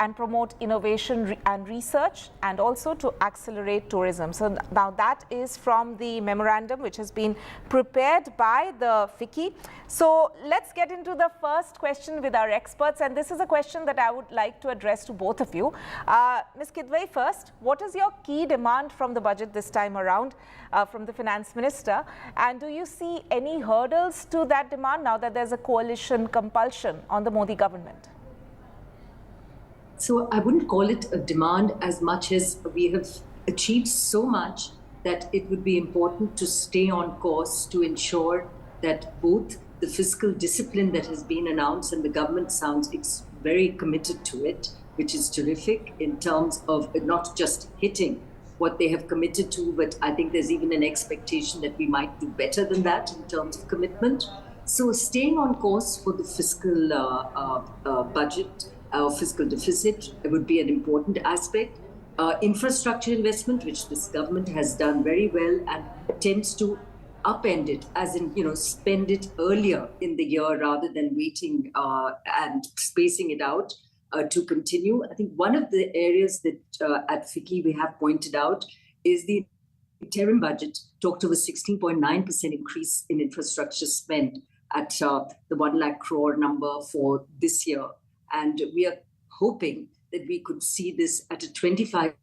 and promote innovation and research, and also to accelerate tourism. So now that is from the memorandum which has been prepared by the FICCI. So let's get into the first question with our experts, and this is a question that I would like to address to both of you. Ms. Kidwai first, what is your key demand from the budget this time around from the Finance Minister, and do you see any hurdles to that demand now that there's a coalition compulsion on the Modi government? So I wouldn't call it a demand as much as we have achieved so much that it would be important to stay on course to ensure that both the fiscal discipline that has been announced, and the government sounds very committed to it, which is terrific in terms of not just hitting what they have committed to, but I think there's even an expectation that we might do better than that in terms of commitment. So staying on course for the fiscal budget, fiscal deficit would be an important aspect. Infrastructure investment, which this government has done very well and tends to upend it, as in, spend it earlier in the year rather than waiting and spacing it out to continue. I think one of the areas that at FICCI we have pointed out is the interim budget talked of a 16.9% increase in infrastructure spend at the 1 lakh crore number for this year. And we are hoping that we could see this at a 25%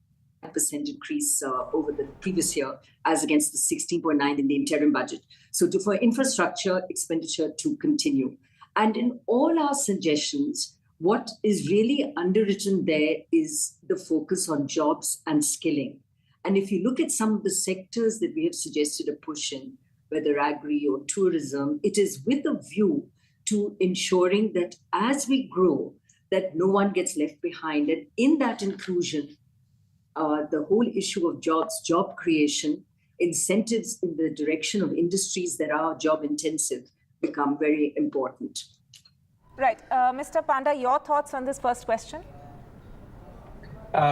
increase over the previous year, as against the 16.9 in the interim budget. So for infrastructure expenditure to continue. And in all our suggestions, what is really underwritten there is the focus on jobs and skilling. And if you look at some of the sectors that we have suggested a push in, whether agri or tourism, it is with a view to ensuring that as we grow, that no one gets left behind. And in that inclusion, the whole issue of jobs, job creation, incentives in the direction of industries that are job intensive become very important. Right. Mr. Panda, your thoughts on this first question?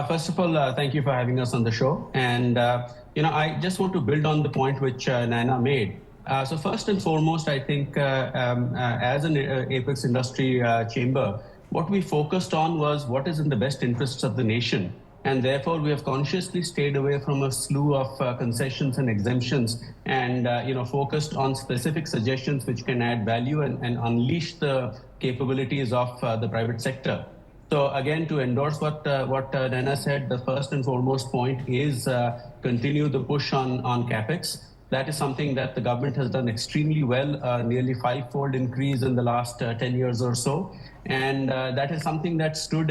First of all, thank you for having us on the show. And, I just want to build on the point which Naina made. So first and foremost, I think as an Apex Industry Chamber, what we focused on was what is in the best interests of the nation. And therefore, we have consciously stayed away from a slew of concessions and exemptions and, focused on specific suggestions which can add value and unleash the capabilities of the private sector. So again, to endorse what Naina said, the first and foremost point is continue the push on CapEx. That is something that the government has done extremely well, nearly 5-fold increase in the last 10 years or so. And that is something that stood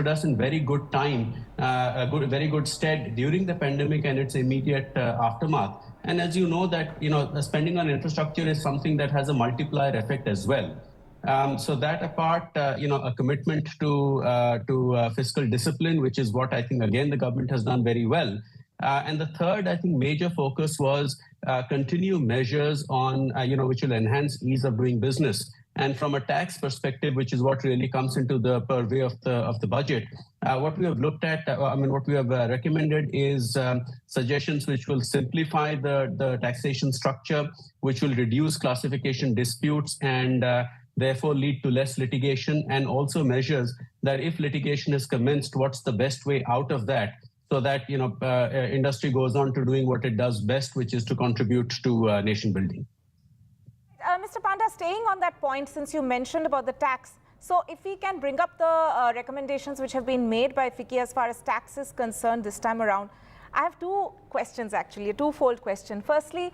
us in very good time, very good stead during the pandemic and its immediate aftermath. And as you know that, spending on infrastructure is something that has a multiplier effect as well. So that apart, a commitment to fiscal discipline, which is what I think, again, the government has done very well. And the third, I think, major focus was continue measures on, which will enhance ease of doing business. And from a tax perspective, which is what really comes into the purview of the budget, what we have looked at, what we have recommended is suggestions which will simplify the taxation structure, which will reduce classification disputes and therefore lead to less litigation, and also measures that if litigation is commenced, what's the best way out of that, so that industry goes on to doing what it does best, which is to contribute to nation building. Mr. Panda, staying on that point, since you mentioned about the tax, so if we can bring up the recommendations which have been made by FICCI as far as tax is concerned this time around, I have two questions actually, a twofold question. Firstly,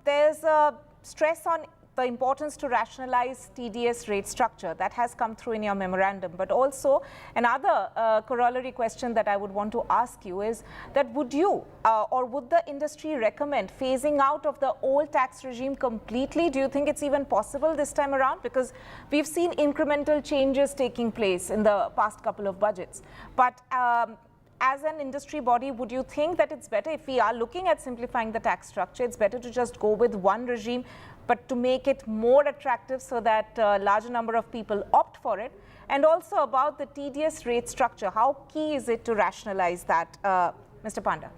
there's a stress on the importance to rationalize TDS rate structure that has come through in your memorandum. But also another corollary question that I would want to ask you is that would you or would the industry recommend phasing out of the old tax regime completely? Do you think it's even possible this time around? Because we've seen incremental changes taking place in the past couple of budgets. But as an industry body, would you think that it's better, if we are looking at simplifying the tax structure, it's better to just go with one regime, but to make it more attractive so that a larger number of people opt for it? And also about the TDS rate structure, how key is it to rationalize that, Mr. Panda?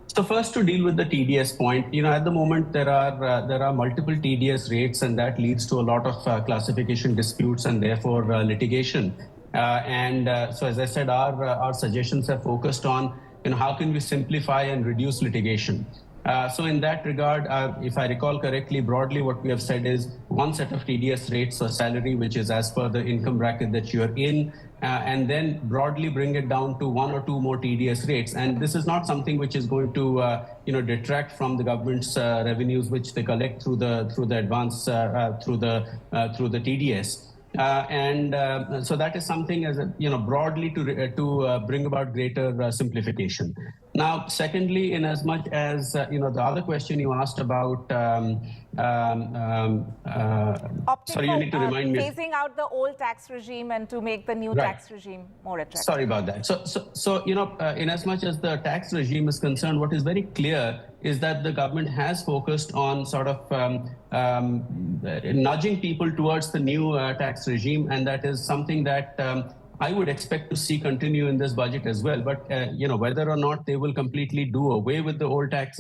So first, to deal with the TDS point, at the moment there are multiple TDS rates, and that leads to a lot of classification disputes and therefore litigation. So as I said, our suggestions have focused on how can we simplify and reduce litigation. So in that regard, if I recall correctly, broadly what we have said is one set of TDS rates or salary, which is as per the income bracket that you're in, and then broadly bring it down to one or two more TDS rates. And this is not something which is going to detract from the government's revenues, which they collect through the advance through the TDS. So that is something as broadly to bring about greater simplification. Now, secondly, in as much as the other question you asked about, sorry, you need to remind me. Phasing out the old tax regime and to make the new tax regime more attractive. Sorry about that. So in as much as the tax regime is concerned, what is very clear is that the government has focused on sort of nudging people towards the new tax regime, and that is something that I would expect to see continue in this budget as well. But whether or not they will completely do away with the old tax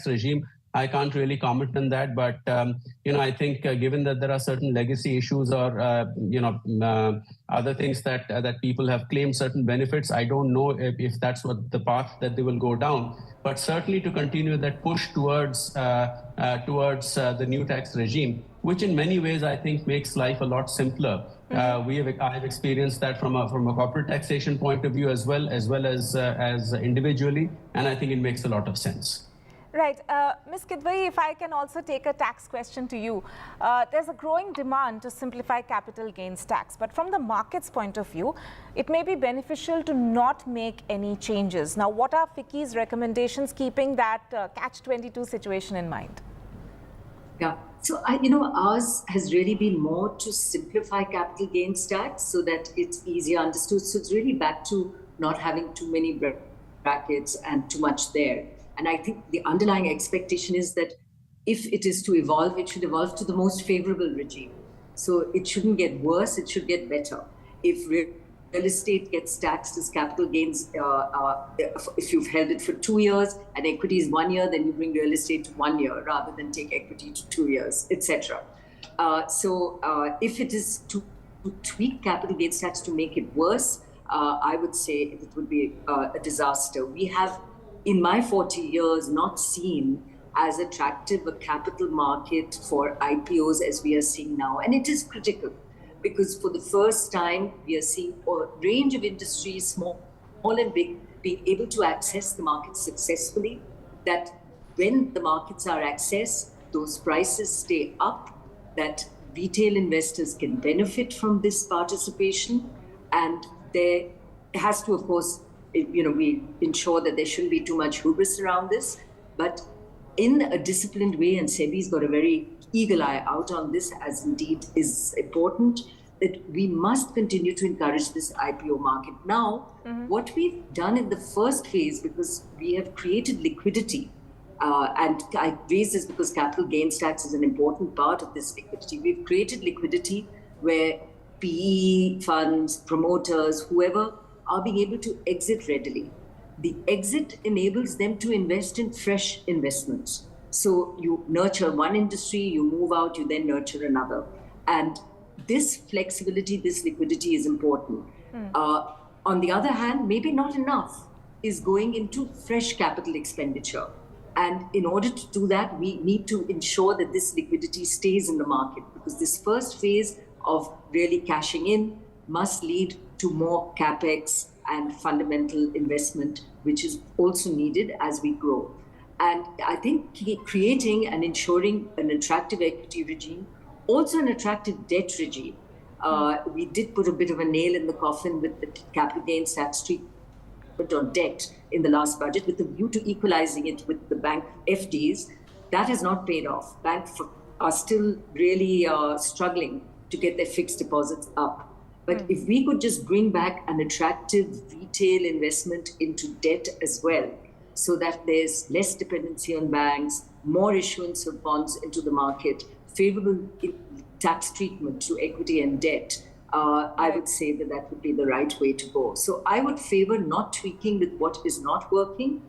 regime, I can't really comment on that. But I think given that there are certain legacy issues or other things that people have claimed certain benefits, I don't know if that's what the path that they will go down. But certainly to continue that push towards the new tax regime, which in many ways I think makes life a lot simpler. I have experienced that from a corporate taxation point of view as well as individually, and I think it makes a lot of sense. Right. Ms. Kidwai, if I can also take a tax question to you. There's a growing demand to simplify capital gains tax, but from the market's point of view, it may be beneficial to not make any changes. Now, what are FICCI's recommendations keeping that catch-22 situation in mind? Yeah, so ours has really been more to simplify capital gains tax so that it's easier understood. So it's really back to not having too many brackets and too much there. And I think the underlying expectation is that if it is to evolve, it should evolve to the most favorable regime. So it shouldn't get worse, it should get better. If real estate gets taxed as capital gains, if you've held it for 2 years and equity is 1 year, then you bring real estate to 1 year rather than take equity to 2 years, etc. If it is to tweak capital gains tax to make it worse, I would say it would be a disaster. We have, in my 40 years, not seen as attractive a capital market for IPOs as we are seeing now. And it is critical because for the first time, we are seeing a range of industries, small and big, being able to access the market successfully, that when the markets are accessed, those prices stay up, that retail investors can benefit from this participation. And there has to, of course, we ensure that there shouldn't be too much hubris around this, but in a disciplined way, and SEBI's got a very eagle eye out on this, as indeed is important, that we must continue to encourage this IPO market. Now, what we've done in the first phase, because we have created liquidity, and I raise this because capital gains tax is an important part of this liquidity. We've created liquidity where PE funds, promoters, whoever, are being able to exit readily. The exit enables them to invest in fresh investments. So you nurture one industry, you move out, you then nurture another. And this flexibility, this liquidity is important. On the other hand, maybe not enough is going into fresh capital expenditure. And in order to do that, we need to ensure that this liquidity stays in the market, because this first phase of really cashing in must lead to more capex and fundamental investment, which is also needed as we grow. And I think creating and ensuring an attractive equity regime, also an attractive debt regime. We did put a bit of a nail in the coffin with the capital gains tax treatment on debt in the last budget with the view to equalizing it with the bank FDs. That has not paid off. Banks are still really struggling to get their fixed deposits up. But if we could just bring back an attractive retail investment into debt as well, so that there's less dependency on banks, more issuance of bonds into the market, favorable tax treatment to equity and debt, I would say that that would be the right way to go. So I would favor not tweaking with what is not working,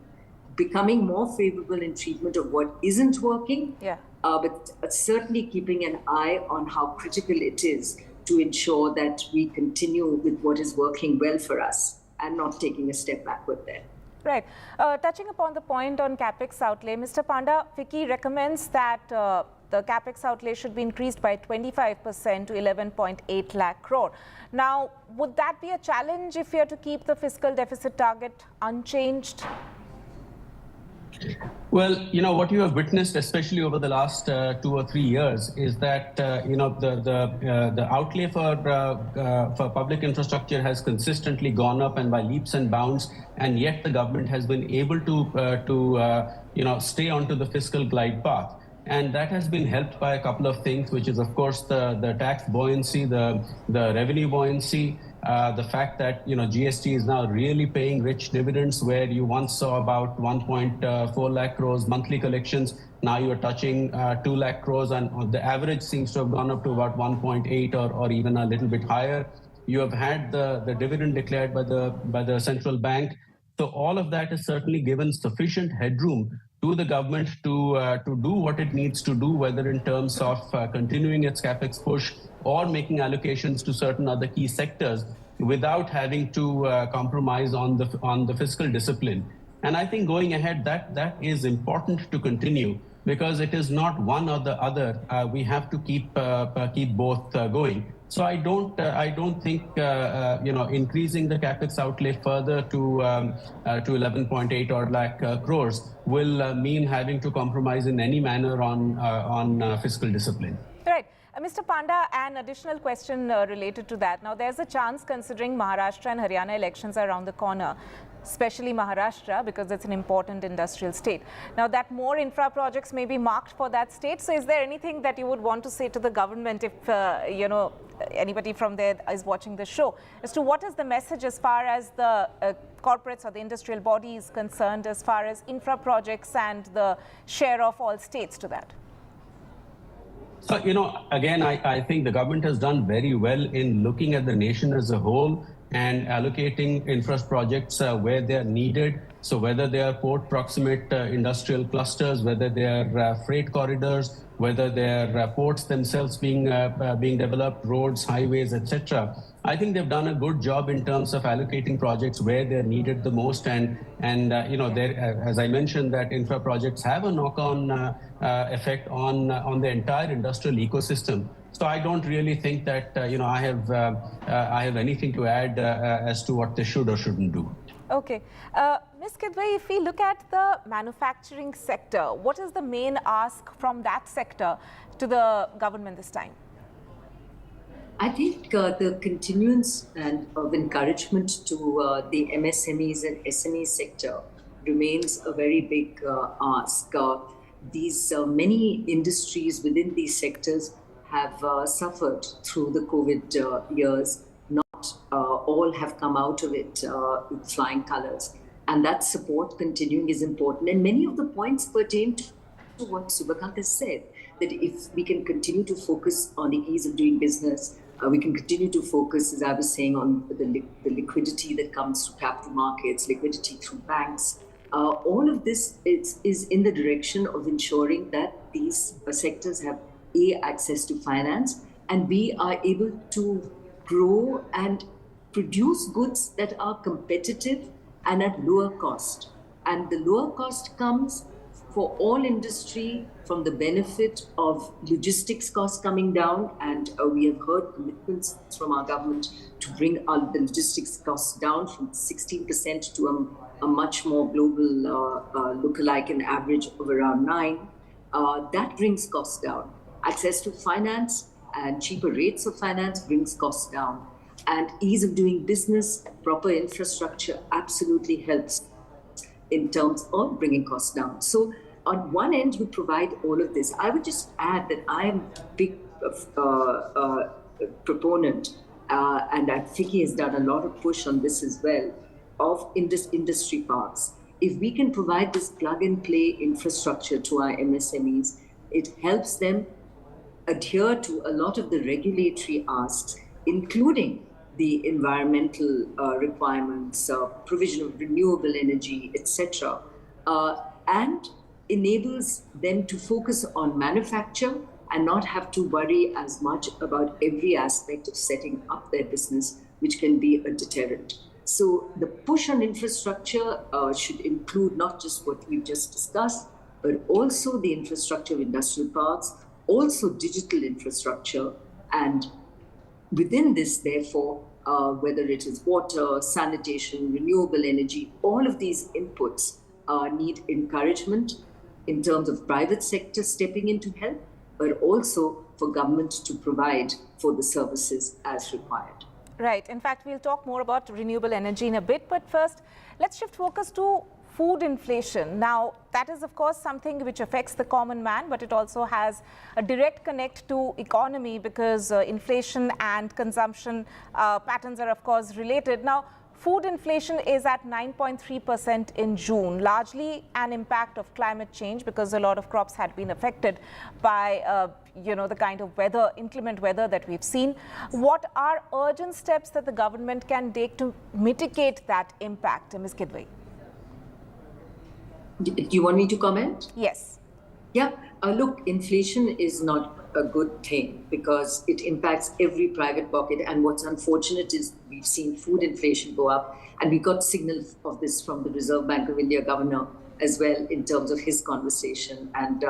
becoming more favorable in treatment of what isn't working, but certainly keeping an eye on how critical it is to ensure that we continue with what is working well for us and not taking a step backward there. Right. Touching upon the point on capex outlay, Mr. Panda, FICCI recommends that the capex outlay should be increased by 25% to 11.8 lakh crore. Now, would that be a challenge if we are to keep the fiscal deficit target unchanged? Well, what you have witnessed, especially over the last 2 or 3 years, is that the outlay for public infrastructure has consistently gone up and by leaps and bounds, and yet the government has been able to stay onto the fiscal glide path. And that has been helped by a couple of things, which is, of course, the tax buoyancy, the revenue buoyancy, the fact that GST is now really paying rich dividends, where you once saw about 1.4 lakh crores monthly collections. Now you are touching 2 lakh crores, and the average seems to have gone up to about 1.8 or even a little bit higher. You have had the dividend declared by the central bank. So all of that has certainly given sufficient headroom to the government to do what it needs to do, whether in terms of continuing its capex push or making allocations to certain other key sectors without having to compromise on the fiscal discipline. And I think going ahead, that is important to continue, because it is not one or the other. We have to keep both going. So I don't think increasing the capex outlay further to 11.8 or lakh crores will mean having to compromise in any manner on fiscal discipline. Right. Mr. Panda, an additional question related to that. Now, there's a chance, considering Maharashtra and Haryana elections are around the corner, especially Maharashtra, because it's an important industrial state. Now, that more infra projects may be marked for that state. So is there anything that you would want to say to the government if, anybody from there is watching the show, as to what is the message as far as the corporates or the industrial body is concerned, as far as infra projects and the share of all states to that? So, again, I think the government has done very well in looking at the nation as a whole and allocating infra projects where they are needed. So whether they are port proximate industrial clusters, whether they are freight corridors, whether they are ports themselves being developed, roads, highways, etc. I think they've done a good job in terms of allocating projects where they're needed the most. And as I mentioned, that infra projects have a knock-on effect on the entire industrial ecosystem. So I don't really think that I have anything to add as to what they should or shouldn't do. Okay. Ms. Kidwai, if we look at the manufacturing sector, what is the main ask from that sector to the government this time? I think the continuance and of encouragement to the MSMEs and SME sector remains a very big ask. These many industries within these sectors have suffered through the COVID years. Not all have come out of it with flying colors. And that support continuing is important. And many of the points pertain to what Subhakant has said, that if we can continue to focus on the ease of doing business, we can continue to focus, as I was saying, on the liquidity that comes through capital markets, liquidity through banks. All of this is in the direction of ensuring that these sectors have access to finance, and we are able to grow and produce goods that are competitive and at lower cost. And the lower cost comes for all industry from the benefit of logistics costs coming down. And we have heard commitments from our government to bring the logistics costs down from 16% to a much more global lookalike, an average of around 9%. That brings costs down. Access to finance and cheaper rates of finance brings costs down. And ease of doing business, proper infrastructure absolutely helps in terms of bringing costs down. So on one end, you provide all of this. I would just add that I am a big proponent, and FICCI has done a lot of push on this as well, of industry parks. If we can provide this plug-and-play infrastructure to our MSMEs, it helps them adhere to a lot of the regulatory asks, including the environmental requirements, provision of renewable energy, etc., and enables them to focus on manufacture and not have to worry as much about every aspect of setting up their business, which can be a deterrent. So the push on infrastructure should include not just what we've just discussed, but also the infrastructure of industrial parks, also digital infrastructure, and within this, therefore, whether it is water, sanitation, renewable energy, all of these inputs need encouragement in terms of private sector stepping in to help, but also for government to provide for the services as required. Right. In fact, we'll talk more about renewable energy in a bit, but first, let's shift focus to food inflation. Now, that is, of course, something which affects the common man, but it also has a direct connect to economy because inflation and consumption patterns are, of course, related. Now, food inflation is at 9.3% in June, largely an impact of climate change because a lot of crops had been affected by the kind of weather, inclement weather that we've seen. What are urgent steps that the government can take to mitigate that impact, Ms. Kidwai? Do you want me to comment? Yes. Yeah. Look, inflation is not a good thing because it impacts every private pocket. And what's unfortunate is we've seen food inflation go up, and we got signals of this from the Reserve Bank of India governor as well in terms of his conversation, and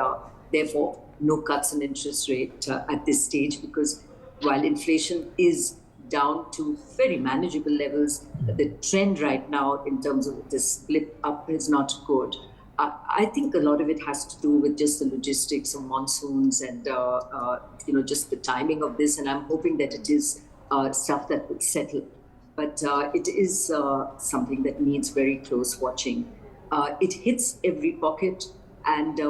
therefore no cuts in interest rate at this stage, because while inflation is down to very manageable levels, the trend right now in terms of this blip up is not good. I think a lot of it has to do with just the logistics of monsoons and just the timing of this. And I'm hoping that it is stuff that will settle. But it is something that needs very close watching. It hits every pocket, and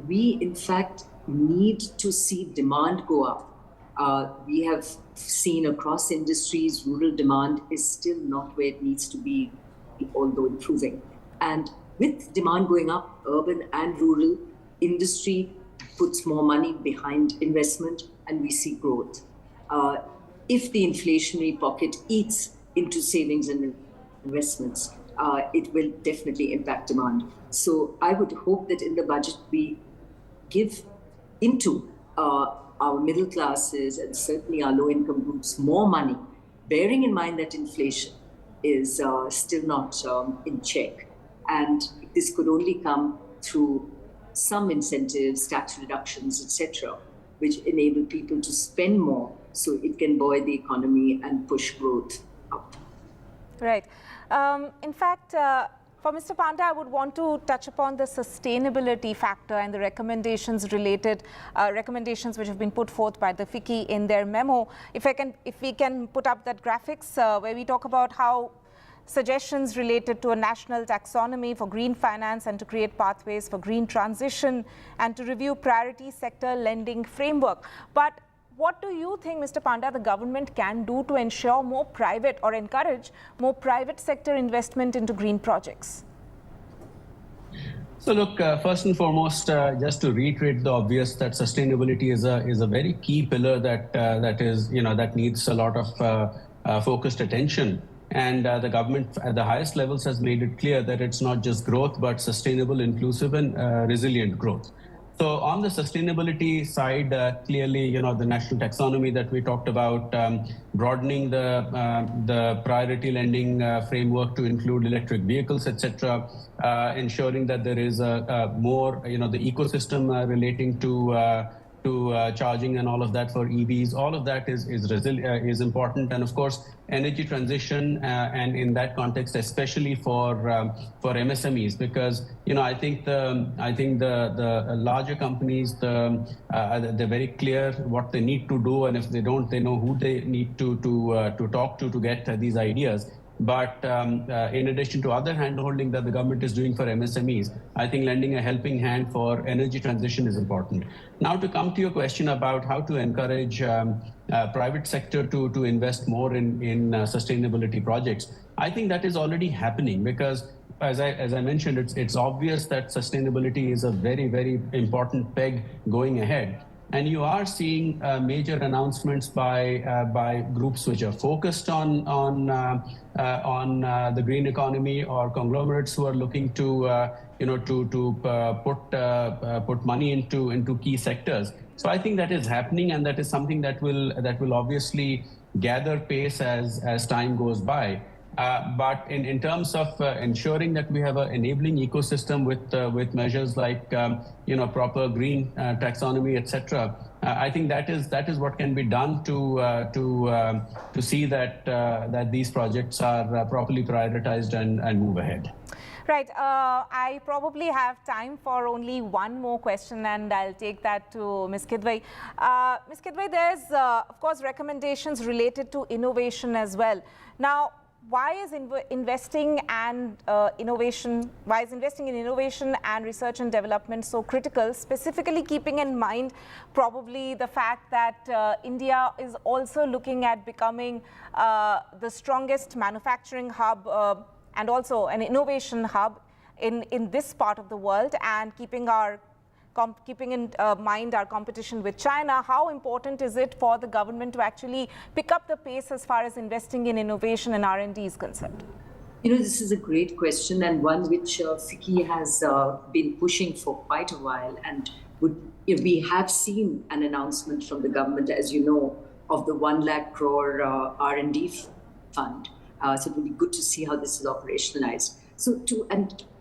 we, in fact, need to see demand go up. We have seen across industries, rural demand is still not where it needs to be, although improving. And with demand going up, urban and rural, industry puts more money behind investment and we see growth. If the inflationary pocket eats into savings and investments, it will definitely impact demand. So I would hope that in the budget we give into our middle classes and certainly our low-income groups more money, bearing in mind that inflation is still not in check. And this could only come through some incentives, tax reductions, etc., which enable people to spend more so it can buoy the economy and push growth up. Right. In fact, for Mr. Panda, I would want to touch upon the sustainability factor and the recommendations which have been put forth by the FICCI in their memo. If we can put up that graphics where we talk about how suggestions related to a national taxonomy for green finance and to create pathways for green transition and to review priority sector lending framework. But what do you think, Mr. Panda, the government can do to ensure more private or encourage more private sector investment into green projects? So look, first and foremost, just to reiterate the obvious, that sustainability is a very key pillar that needs a lot of focused attention. And the government at the highest levels has made it clear that it's not just growth, but sustainable, inclusive, and resilient growth. So on the sustainability side, clearly, the national taxonomy that we talked about, broadening the priority lending framework to include electric vehicles, etc., ensuring that there is more, the ecosystem relating to charging and all of that for EVs, all of that is important. And of course, energy transition, and in that context, especially for MSMEs, because I think the larger companies, they're very clear what they need to do, and if they don't, they know who they need to talk to get these ideas. But in addition to other hand-holding that the government is doing for MSMEs, I think lending a helping hand for energy transition is important. Now, to come to your question about how to encourage private sector to invest more in sustainability projects, I think that is already happening because, as I mentioned, it's obvious that sustainability is a very, very important peg going ahead. And you are seeing major announcements by groups which are focused on the green economy, or conglomerates who are looking to put money into key sectors. So I think that is happening, and that is something that will obviously gather pace as time goes by. But in terms of ensuring that we have an enabling ecosystem with measures like proper green taxonomy, etc., I think that is what can be done to see that these projects are properly prioritized and move ahead. Right. I probably have time for only one more question, and I'll take that to Ms. Kidwai. Ms. Kidwai, there's, of course, recommendations related to innovation as well. Now, why is investing in innovation and research and development so critical, specifically keeping in mind probably the fact that India is also looking at becoming the strongest manufacturing hub and also an innovation hub in this part of the world, and keeping in mind our competition with China? How important is it for the government to actually pick up the pace as far as investing in innovation and R&D is concerned? This is a great question, and one which FICCI has been pushing for quite a while. And we have seen an announcement from the government, as you know, of the 1 lakh crore R&D fund. So it will be good to see how this is operationalized. So to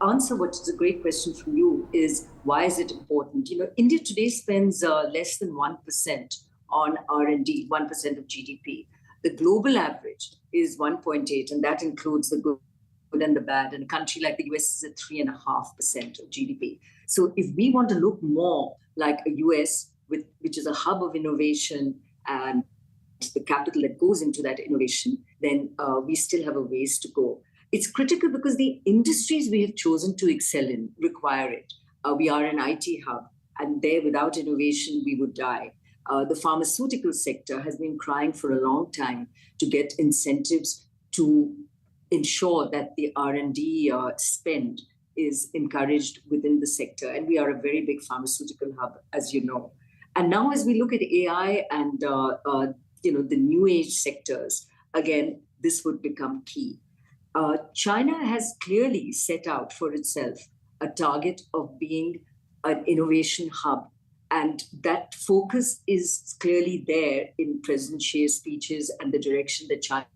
answer what is a great question from you is, why is it important? India today spends less than 1% on R&D, 1% of GDP. The global average is 1.8, and that includes the good and the bad. And a country like the US is at 3.5% of GDP. So if we want to look more like a US, which is a hub of innovation and the capital that goes into that innovation, then we still have a ways to go. It's critical because the industries we have chosen to excel in require it. We are an IT hub, and there, without innovation, we would die. The pharmaceutical sector has been crying for a long time to get incentives to ensure that the R&D spend is encouraged within the sector. And we are a very big pharmaceutical hub, as you know. And now as we look at AI and the new age sectors, again, this would become key. China has clearly set out for itself a target of being an innovation hub. And that focus is clearly there in President Xi's speeches and the direction that China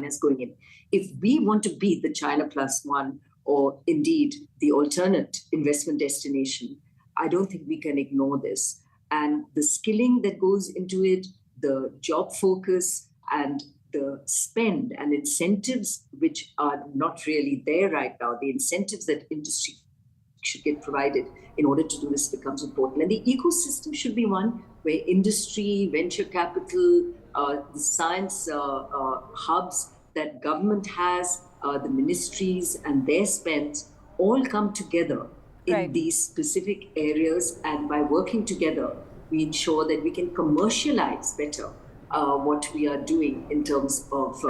is going in. If we want to be the China +1, or indeed the alternate investment destination, I don't think we can ignore this. And the skilling that goes into it, the job focus, and the spend and incentives, which are not really there right now, the incentives that industry should get provided in order to do this becomes important. And the ecosystem should be one where industry, venture capital, the science hubs that government has, the ministries and their spends all come together in these specific areas. And by working together, we ensure that we can commercialize better what we are doing in terms of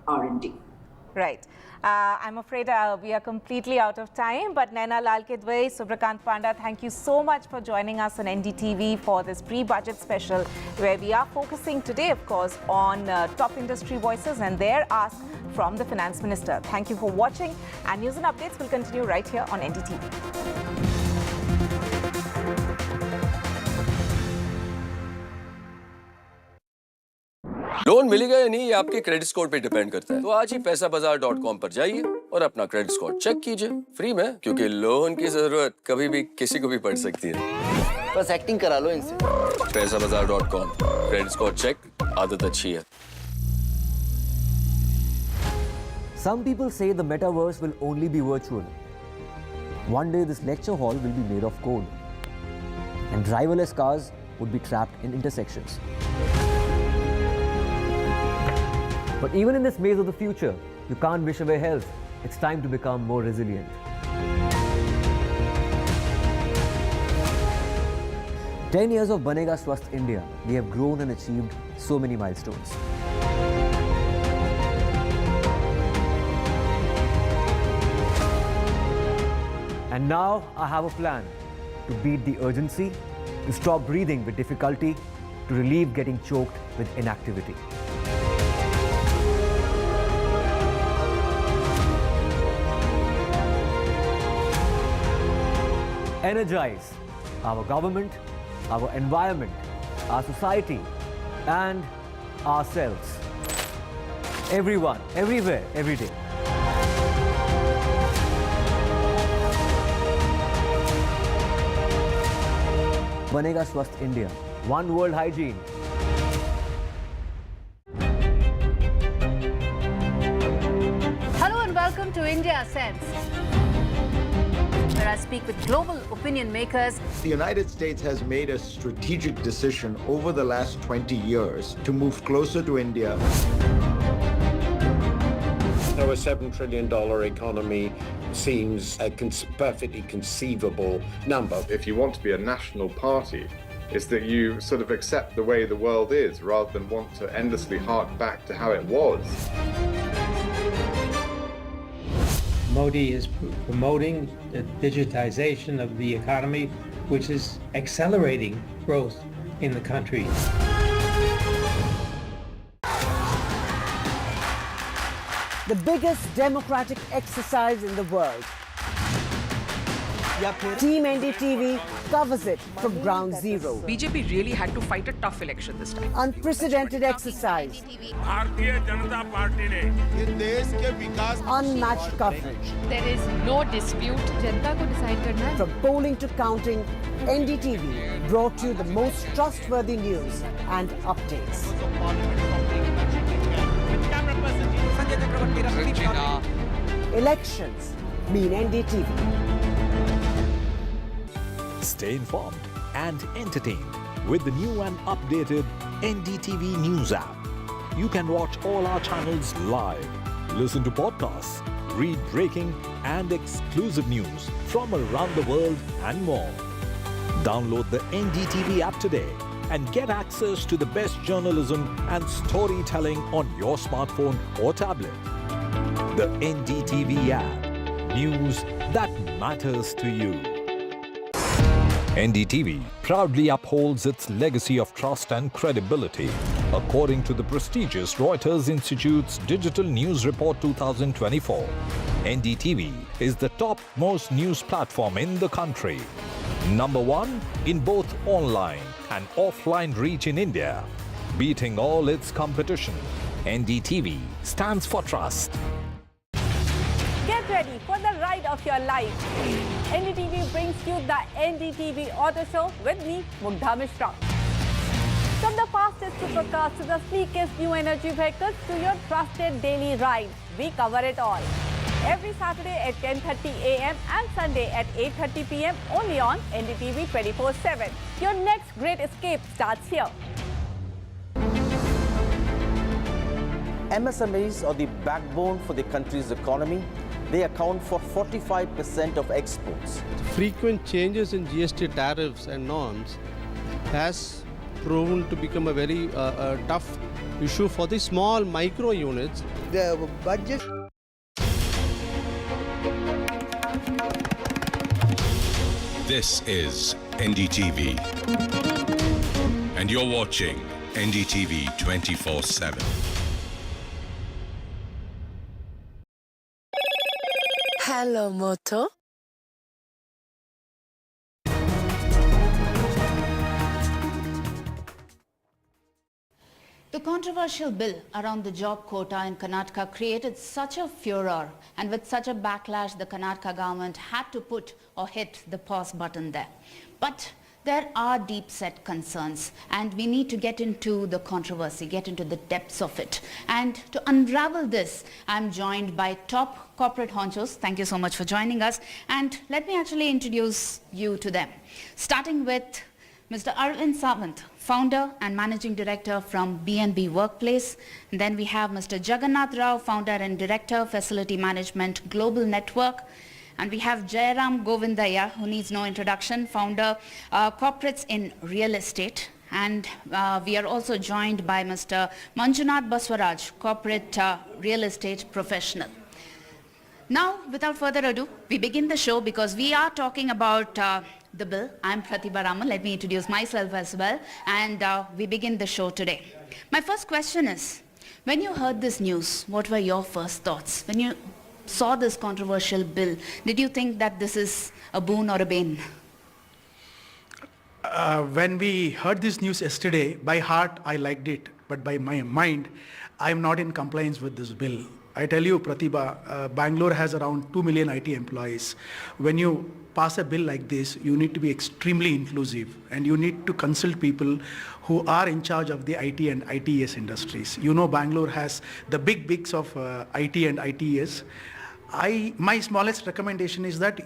R&D. Right. I'm afraid we are completely out of time, but Naina Lal Kidwai, Subrakant Panda, thank you so much for joining us on NDTV for this pre-budget special, where we are focusing today, of course, on top industry voices and their ask from the Finance Minister. Thank you for watching, and news and updates will continue right here on NDTV. Loan मिलेगा या नहीं, ये आपके credit score पे depend करता है। तो आज ही पैसाबाजार.com पर जाइए और अपना क्रेडिट स्कोर चेक कीजिए फ्री में, क्योंकि लोन की जरूरत कभी भी किसी को भी पड़ सकती है। बस एक्टिंग करा लो इनसे। पैसाबाजार.com, क्रेडिट स्कोर चेक, आदत अच्छी है। Some people say the metaverse will only be virtual. One day this lecture hall will be made of code, and driverless cars would be trapped in intersections. But even in this maze of the future, you can't wish away health. It's time to become more resilient. "10 years of Banega Swasth India, we have grown and achieved so many milestones. And now I have a plan to beat the urgency, to stop breathing with difficulty, to relieve getting choked with inactivity. Energize our government, our environment, our society, and ourselves. Everyone, everywhere, every day. Banega Swasth India. One world hygiene. Hello and welcome to India Sense, where I speak with global opinion makers. The United States has made a strategic decision over the last 20 years to move closer to India. So a $7 trillion economy seems a perfectly conceivable number. If you want to be a national party, it's that you sort of accept the way the world is rather than want to endlessly hark back to how it was. Modi is promoting the digitization of the economy, which is accelerating growth in the country. The biggest democratic exercise in the world. Team NDTV covers it from ground zero. BJP really had to fight a tough election this time. Unprecedented exercise. Unmatched coverage. There is no dispute. जनता को decide करना है. From polling to counting, NDTV brought you the most trustworthy news and updates. Elections mean NDTV. Stay informed and entertained with the new and updated NDTV News app. You can watch all our channels live, listen to podcasts, read breaking and exclusive news from around the world and more. Download the NDTV app today and get access to the best journalism and storytelling on your smartphone or tablet. The NDTV app. News that matters to you. NDTV proudly upholds its legacy of trust and credibility. According to the prestigious Reuters Institute's Digital News Report 2024, NDTV is the topmost news platform in the country. Number one in both online and offline reach in India. Beating all its competition, NDTV stands for trust. Get ready for the ride of your life. NDTV brings you the NDTV Auto Show with me, Mugdha Mishra. From the fastest supercars to the sleekest new energy vehicles to your trusted daily ride, we cover it all. Every Saturday at 10:30 a.m. and Sunday at 8:30 p.m. only on NDTV 24/7. Your next great escape starts here. MSMEs are the backbone for the country's economy. They account for 45% of exports. Frequent changes in GST tariffs and norms has proven to become a very tough issue for the small micro units. The budget. This is NDTV, and you're watching NDTV 24/7. Hello, Moto. The controversial bill around the job quota in Karnataka created such a furor, and with such a backlash, the Karnataka government had to put or hit the pause button there. But there are deep-set concerns, and we need to get into the controversy, get into the depths of it. And to unravel this, I'm joined by top corporate honchos. Thank you so much for joining us. And let me actually introduce you to them. Starting with Mr. Arvind Sawant, founder and managing director from B&B Workplace. And then we have Mr. Jagannath Rao, founder and director, facility management, global network. And we have Jairam Govindaya, who needs no introduction, founder, corporates in real estate. And we are also joined by Mr. Manjunath Baswaraj, corporate real estate professional. Now, without further ado, we begin the show because we are talking about the bill. I'm Pratibha Raman. Let me introduce myself as well. And we begin the show today. My first question is, when you heard this news, what were your first thoughts? When you saw this controversial bill, did you think that this is a boon or a bane? When we heard this news yesterday, by heart I liked it, but by my mind, I am not in compliance with this bill. I tell you, Pratibha, Bangalore has around 2 million IT employees. When you pass a bill like this, you need to be extremely inclusive, and you need to consult people who are in charge of the IT and ITES industries. You know, Bangalore has the big bigs of IT and ITES. My smallest recommendation is that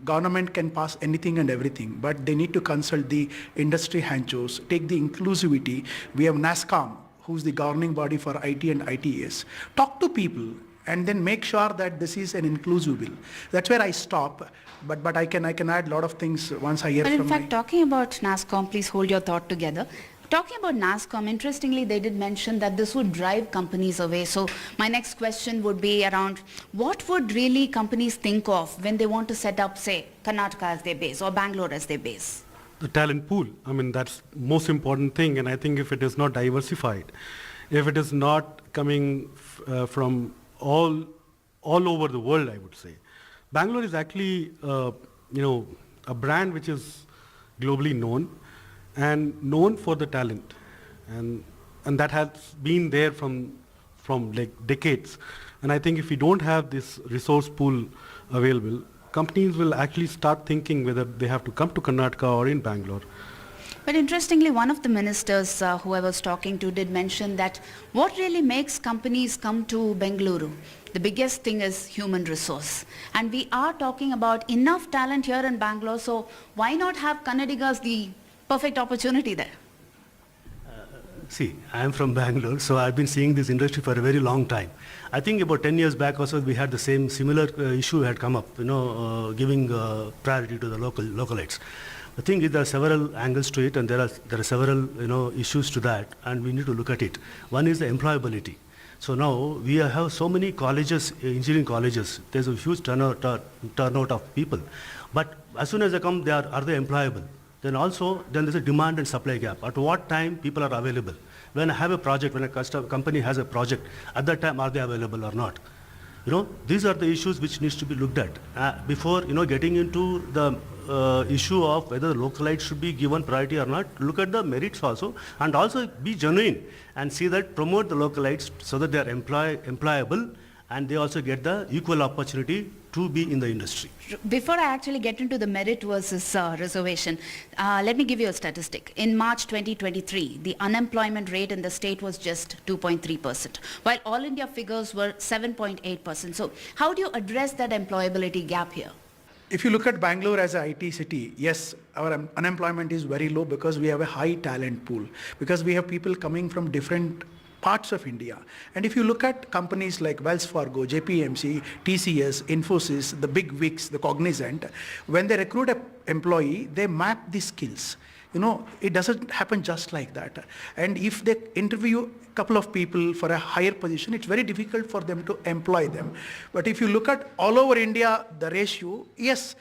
government can pass anything and everything, but they need to consult the industry hanchos, take the inclusivity. We have NASSCOM, who's the governing body for IT and ITES. Talk to people and then make sure that this is an inclusive bill. That's where I stop, but I can add a lot of things once I hear from in fact, talking about NASSCOM, please hold your thought together. Talking about NASSCOM, interestingly, they did mention that this would drive companies away. So my next question would be around what would really companies think of when they want to set up, say, Karnataka as their base or Bangalore as their base? The talent pool. I mean, that's most important thing. And I think if it is not diversified, if it is not coming from all over the world, I would say. Bangalore is actually, a brand which is globally known and known for the talent, and that has been there from like decades. And I think if we don't have this resource pool available, companies will actually start thinking whether they have to come to Karnataka or in Bangalore. But interestingly, one of the ministers who I was talking to did mention that what really makes companies come to Bengaluru, the biggest thing is human resource. And we are talking about enough talent here in Bangalore, so why not have Kannadigas the perfect opportunity there? See, I am from Bangalore, so I've been seeing this industry for a very long time. I think about 10 years back also we had the similar issue had come up, giving priority to the localites. The thing is there are several angles to it, and there are several issues to that, and we need to look at it. One is the employability. So now we have so many colleges, engineering colleges. There's a huge turnout of people, but as soon as they come, are they employable? Then there's a demand and supply gap. At what time people are available? When I have a project, when a company has a project, at that time are they available or not? These are the issues which needs to be looked at before getting into the issue of whether localites should be given priority or not. Look at the merits also, and also be genuine and see that promote the localites so that they are employable and they also get the equal opportunity to be in the industry. Before I actually get into the merit versus reservation, let me give you a statistic. In March 2023, the unemployment rate in the state was just 2.3%, while all India figures were 7.8%. So how do you address that employability gap here? If you look at Bangalore as an IT city, yes, our unemployment is very low because we have a high talent pool, because we have people coming from different parts of India. And if you look at companies like Wells Fargo, JPMC, TCS, Infosys, the big wigs, the Cognizant, when they recruit an employee, they map the skills. It doesn't happen just like that. And if they interview a couple of people for a higher position, it's very difficult for them to employ them. But if you look at all over India, the ratio, yes,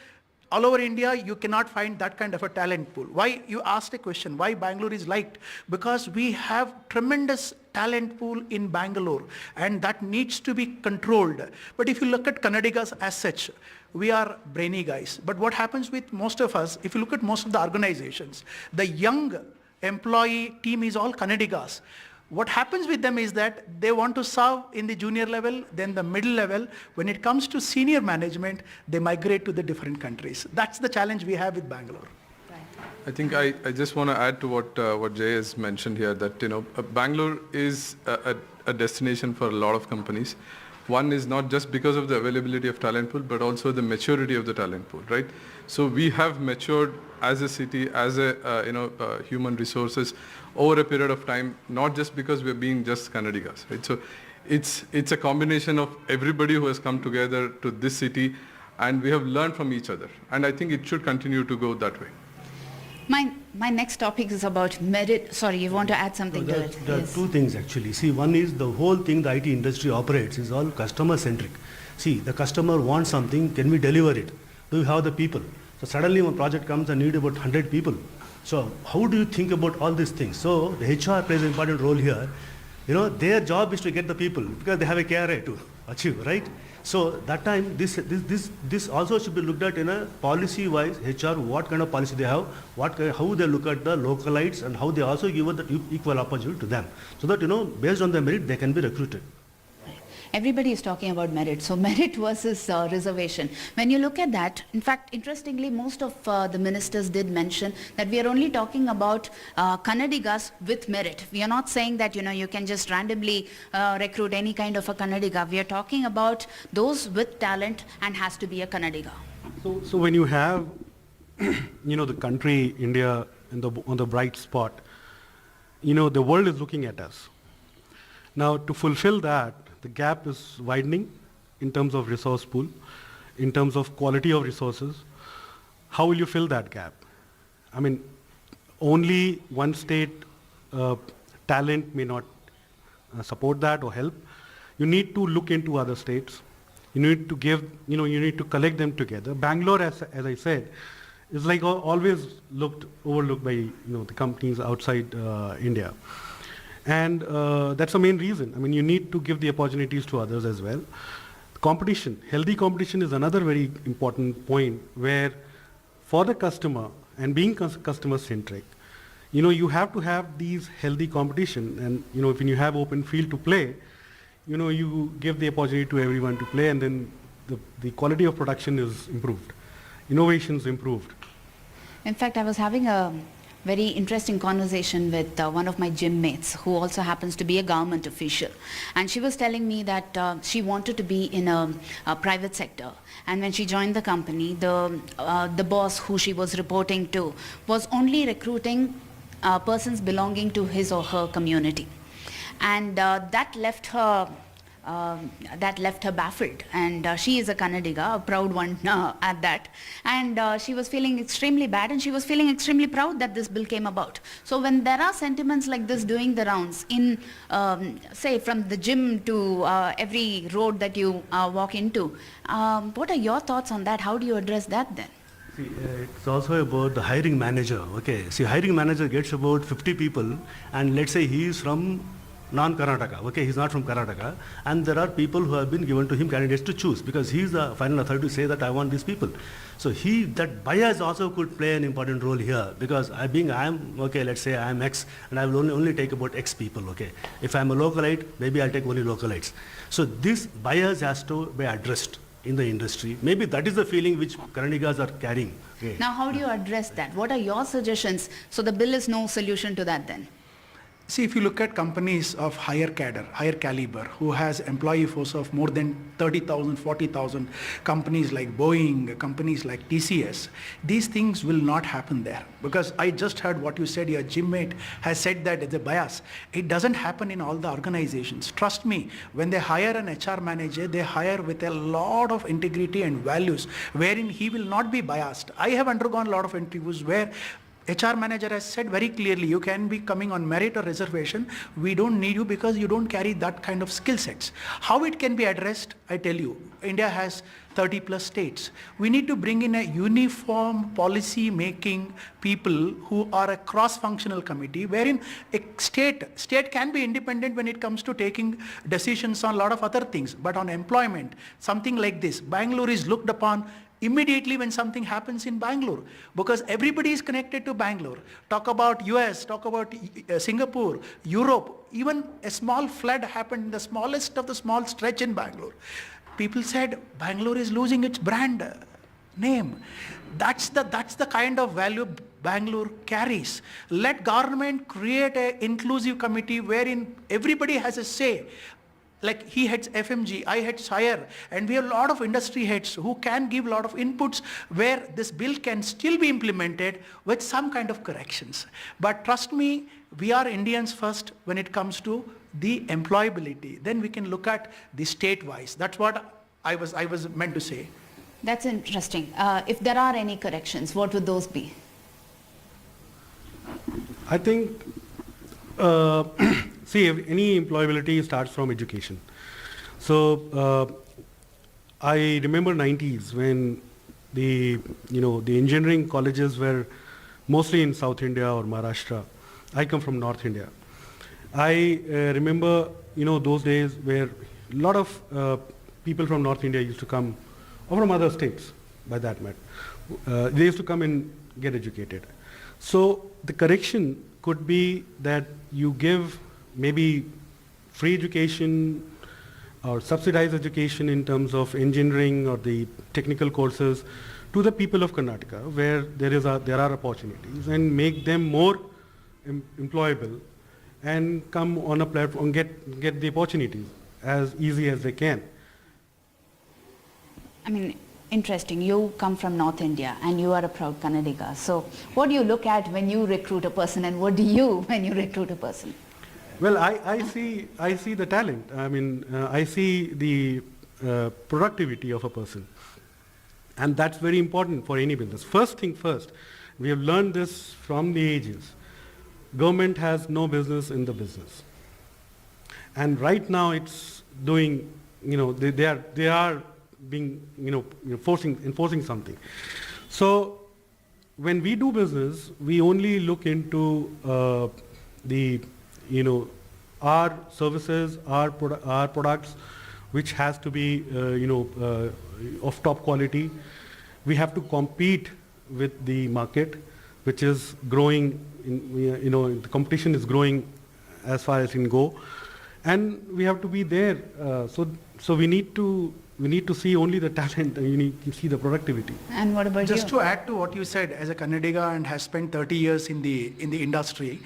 all over India, you cannot find that kind of a talent pool. Why? You asked a question, why Bangalore is liked? Because we have tremendous talent pool in Bangalore, and that needs to be controlled. But if you look at Kannadigas as such, we are brainy guys. But what happens with most of us, if you look at most of the organizations, the young employee team is all Kannadigas. What happens with them is that they want to serve in the junior level, then the middle level. When it comes to senior management, they migrate to the different countries. That's the challenge we have with Bangalore. I think I just want to add to what Jay has mentioned here, that Bangalore is a destination for a lot of companies. One is not just because of the availability of talent pool, but also the maturity of the talent pool, right? So we have matured as a city, as a human resources over a period of time, not just because we're being just Kannadigas, right? So it's a combination of everybody who has come together to this city, and we have learned from each other. And I think it should continue to go that way. My next topic is about merit. Sorry, you want to add something to it? There are two things actually. See, one is the whole thing the IT industry operates is all customer centric. See, the customer wants something, can we deliver it? Do we have the people? So suddenly when a project comes and need about 100 people. So how do you think about all these things? So the HR plays an important role here. Their job is to get the people because they have a KRA to achieve, right? So that time, this also should be looked at in a policy-wise, HR, what kind of policy they have, how they look at the localites, and how they also give the equal opportunity to them. So that, based on their merit, they can be recruited. Everybody is talking about merit. So merit versus reservation. When you look at that, in fact, interestingly, most of the ministers did mention that we are only talking about Kannadigas with merit. We are not saying that, you can just randomly recruit any kind of a Kannadiga. We are talking about those with talent and has to be a Kannadiga. So when you have, the country, India, on the bright spot, the world is looking at us. Now, to fulfill that, the gap is widening in terms of resource pool, in terms of quality of resources. How will you fill that gap? I mean, only one state talent may not support that or help. You need to look into other states. You need to give, you need to collect them together. Bangalore, as I said, is like always overlooked by, the companies outside India. And that's the main reason. I mean, you need to give the opportunities to others as well. Competition, healthy competition is another very important point where for the customer and being customer centric, you have to have these healthy competition, and when you have open field to play, you give the opportunity to everyone to play, and then the quality of production is improved, innovation is improved. In fact, I was having a very interesting conversation with one of my gym mates who also happens to be a government official, and she was telling me that she wanted to be in a private sector, and when she joined the company, the boss who she was reporting to was only recruiting persons belonging to his or her community, and that left her baffled, and she is a Kannadiga, a proud one at that, and she was feeling extremely bad, and she was feeling extremely proud that this bill came about. So when there are sentiments like this doing the rounds in, say, from the gym to every road that you walk into, what are your thoughts on that? How do you address that then? See, it's also about the hiring manager. Okay, see, hiring manager gets about 50 people, and let's say he is from non-Karnataka, okay, he's not from Karnataka, and there are people who have been given to him candidates to choose, because he's the final authority to say that I want these people. So that bias also could play an important role here, because let's say I'm X, and I will only take about X people, okay. If I'm a localite, maybe I'll take only localites. So this bias has to be addressed in the industry. Maybe that is the feeling which Kannadigas are carrying. Okay. Now, how do you address that? What are your suggestions? So the bill is no solution to that then? See, if you look at companies of higher caliber, who has employee force of more than 30,000, 40,000, companies like Boeing, companies like TCS, these things will not happen there. Because I just heard what you said, your gym mate has said that it's a bias. It doesn't happen in all the organizations. Trust me, when they hire an HR manager, they hire with a lot of integrity and values, wherein he will not be biased. I have undergone a lot of interviews where HR manager has said very clearly, you can be coming on merit or reservation. We don't need you because you don't carry that kind of skill sets. How it can be addressed, I tell you, India has 30 plus states. We need to bring in a uniform policy making people who are a cross-functional committee, wherein a state can be independent when it comes to taking decisions on a lot of other things. But on employment, something like this, Bangalore is looked upon immediately when something happens in Bangalore, because everybody is connected to Bangalore. Talk about US, talk about Singapore, Europe, even a small flood happened in the smallest of the small stretch in Bangalore. People said Bangalore is losing its brand name. That's the kind of value Bangalore carries. Let government create an inclusive committee wherein everybody has a say. Like he heads FMG, I head SIRE, and we have a lot of industry heads who can give a lot of inputs where this bill can still be implemented with some kind of corrections. But trust me, we are Indians first when it comes to the employability. Then we can look at the state-wise. That's what I was meant to say. That's interesting. If there are any corrections, what would those be? I think see, any employability starts from education. So I remember 90s when the engineering colleges were mostly in South India or Maharashtra. I come from North India. I remember those days where a lot of people from North India used to come, or from other states by that matter. They used to come and get educated. So the correction could be that you give maybe free education or subsidized education in terms of engineering or the technical courses to the people of Karnataka, where there are opportunities, and make them more employable and come on a platform, get the opportunities as easy as they can. I mean, interesting. You come from North India and you are a proud Kannadiga. So what do you look at when you recruit a person, and what do you when you recruit a person? Well, I see the talent. I mean, I see the productivity of a person. And that's very important for any business. First thing first, we have learned this from the ages. Government has no business in the business. And right now it's doing, they are being, enforcing something. So when we do business, we only look into our services, our products, which has to be, of top quality. We have to compete with the market, which is growing. The competition is growing as far as it can go, and we have to be there. So we need to see only the talent, and you need to see the productivity. And what about Just to add to what you said, as a Kannadiga and has spent 30 years in the industry,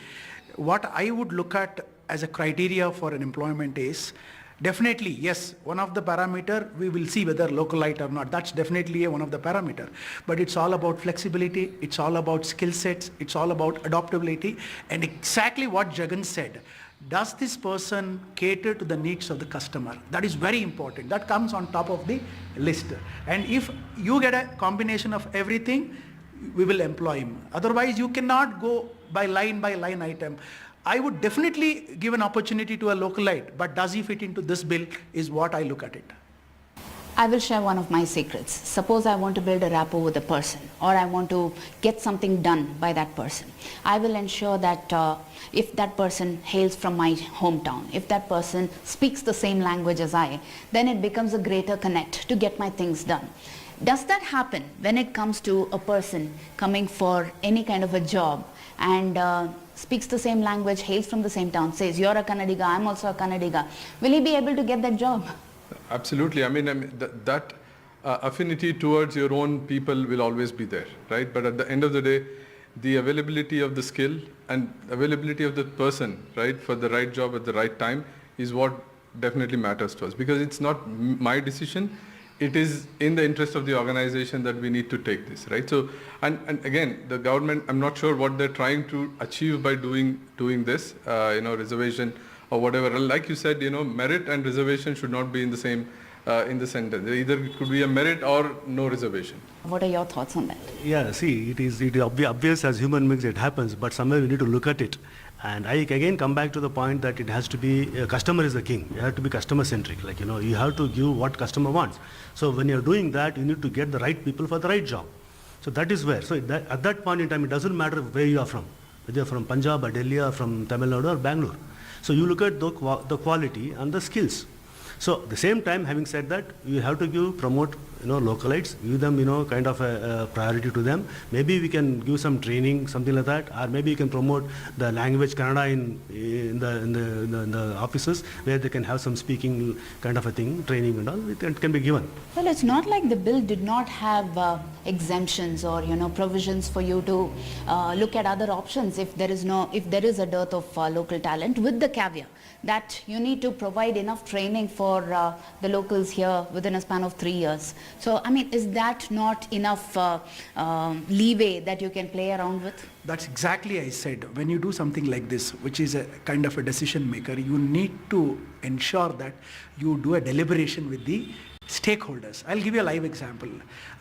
what I would look at as a criteria for an employment is, definitely, yes, one of the parameter, we will see whether localite or not. That's definitely one of the parameter. But it's all about flexibility, it's all about skill sets, it's all about adaptability, and exactly what Jagan said. Does this person cater to the needs of the customer? That is very important. That comes on top of the list. And if you get a combination of everything, we will employ him. Otherwise, you cannot go by line item. I would definitely give an opportunity to a localite, but does he fit into this bill is what I look at it. I will share one of my secrets. Suppose I want to build a rapport with a person, or I want to get something done by that person. I will ensure that if that person hails from my hometown, if that person speaks the same language as I, then it becomes a greater connect to get my things done. Does that happen when it comes to a person coming for any kind of a job and speaks the same language, hails from the same town, says, you're a Kannadiga, I'm also a Kannadiga. Will he be able to get that job? Absolutely. I mean that affinity towards your own people will always be there, right? But at the end of the day, the availability of the skill and availability of the person, right, for the right job at the right time is what definitely matters to us, because it's not my decision. It is in the interest of the organization that we need to take this, right? So, and again, the government, I'm not sure what they're trying to achieve by doing this, reservation or whatever. Like you said, merit and reservation should not be in the same, in the sentence. Either it could be a merit or no reservation. What are your thoughts on that? Yeah, see, it is obvious as human beings it happens, but somewhere we need to look at it. And I again come back to the point that it has to be, customer is the king. You have to be customer centric. You have to give what customer wants. So when you're doing that, you need to get the right people for the right job. So that is where. So at that point in time, it doesn't matter where you are from, whether you're from Punjab or Delhi or from Tamil Nadu or Bangalore. So you look at the quality and the skills. So at the same time, having said that, you have to promote localites, give them kind of a priority to them. Maybe we can give some training, something like that, or maybe you can promote the language Kannada in the offices where they can have some speaking kind of a thing, training and all. It can be given. Well, it's not like the bill did not have exemptions or provisions for you to look at other options if there is a dearth of local talent, with the caveat that you need to provide enough training for the locals here within a span of 3 years. So, I mean, is that not enough leeway that you can play around with? That's exactly I said. When you do something like this, which is a kind of a decision maker, you need to ensure that you do a deliberation with the stakeholders. I'll give you a live example.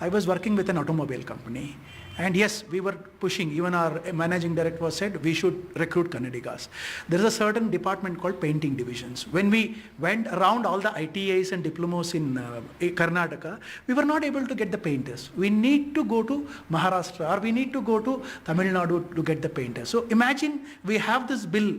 I was working with an automobile company, and yes, we were pushing, even our managing director said we should recruit Kannadigas. There is a certain department called painting divisions. When we went around all the ITIs and diplomas in Karnataka, we were not able to get the painters. We need to go to Maharashtra, or we need to go to Tamil Nadu to get the painters. So imagine we have this bill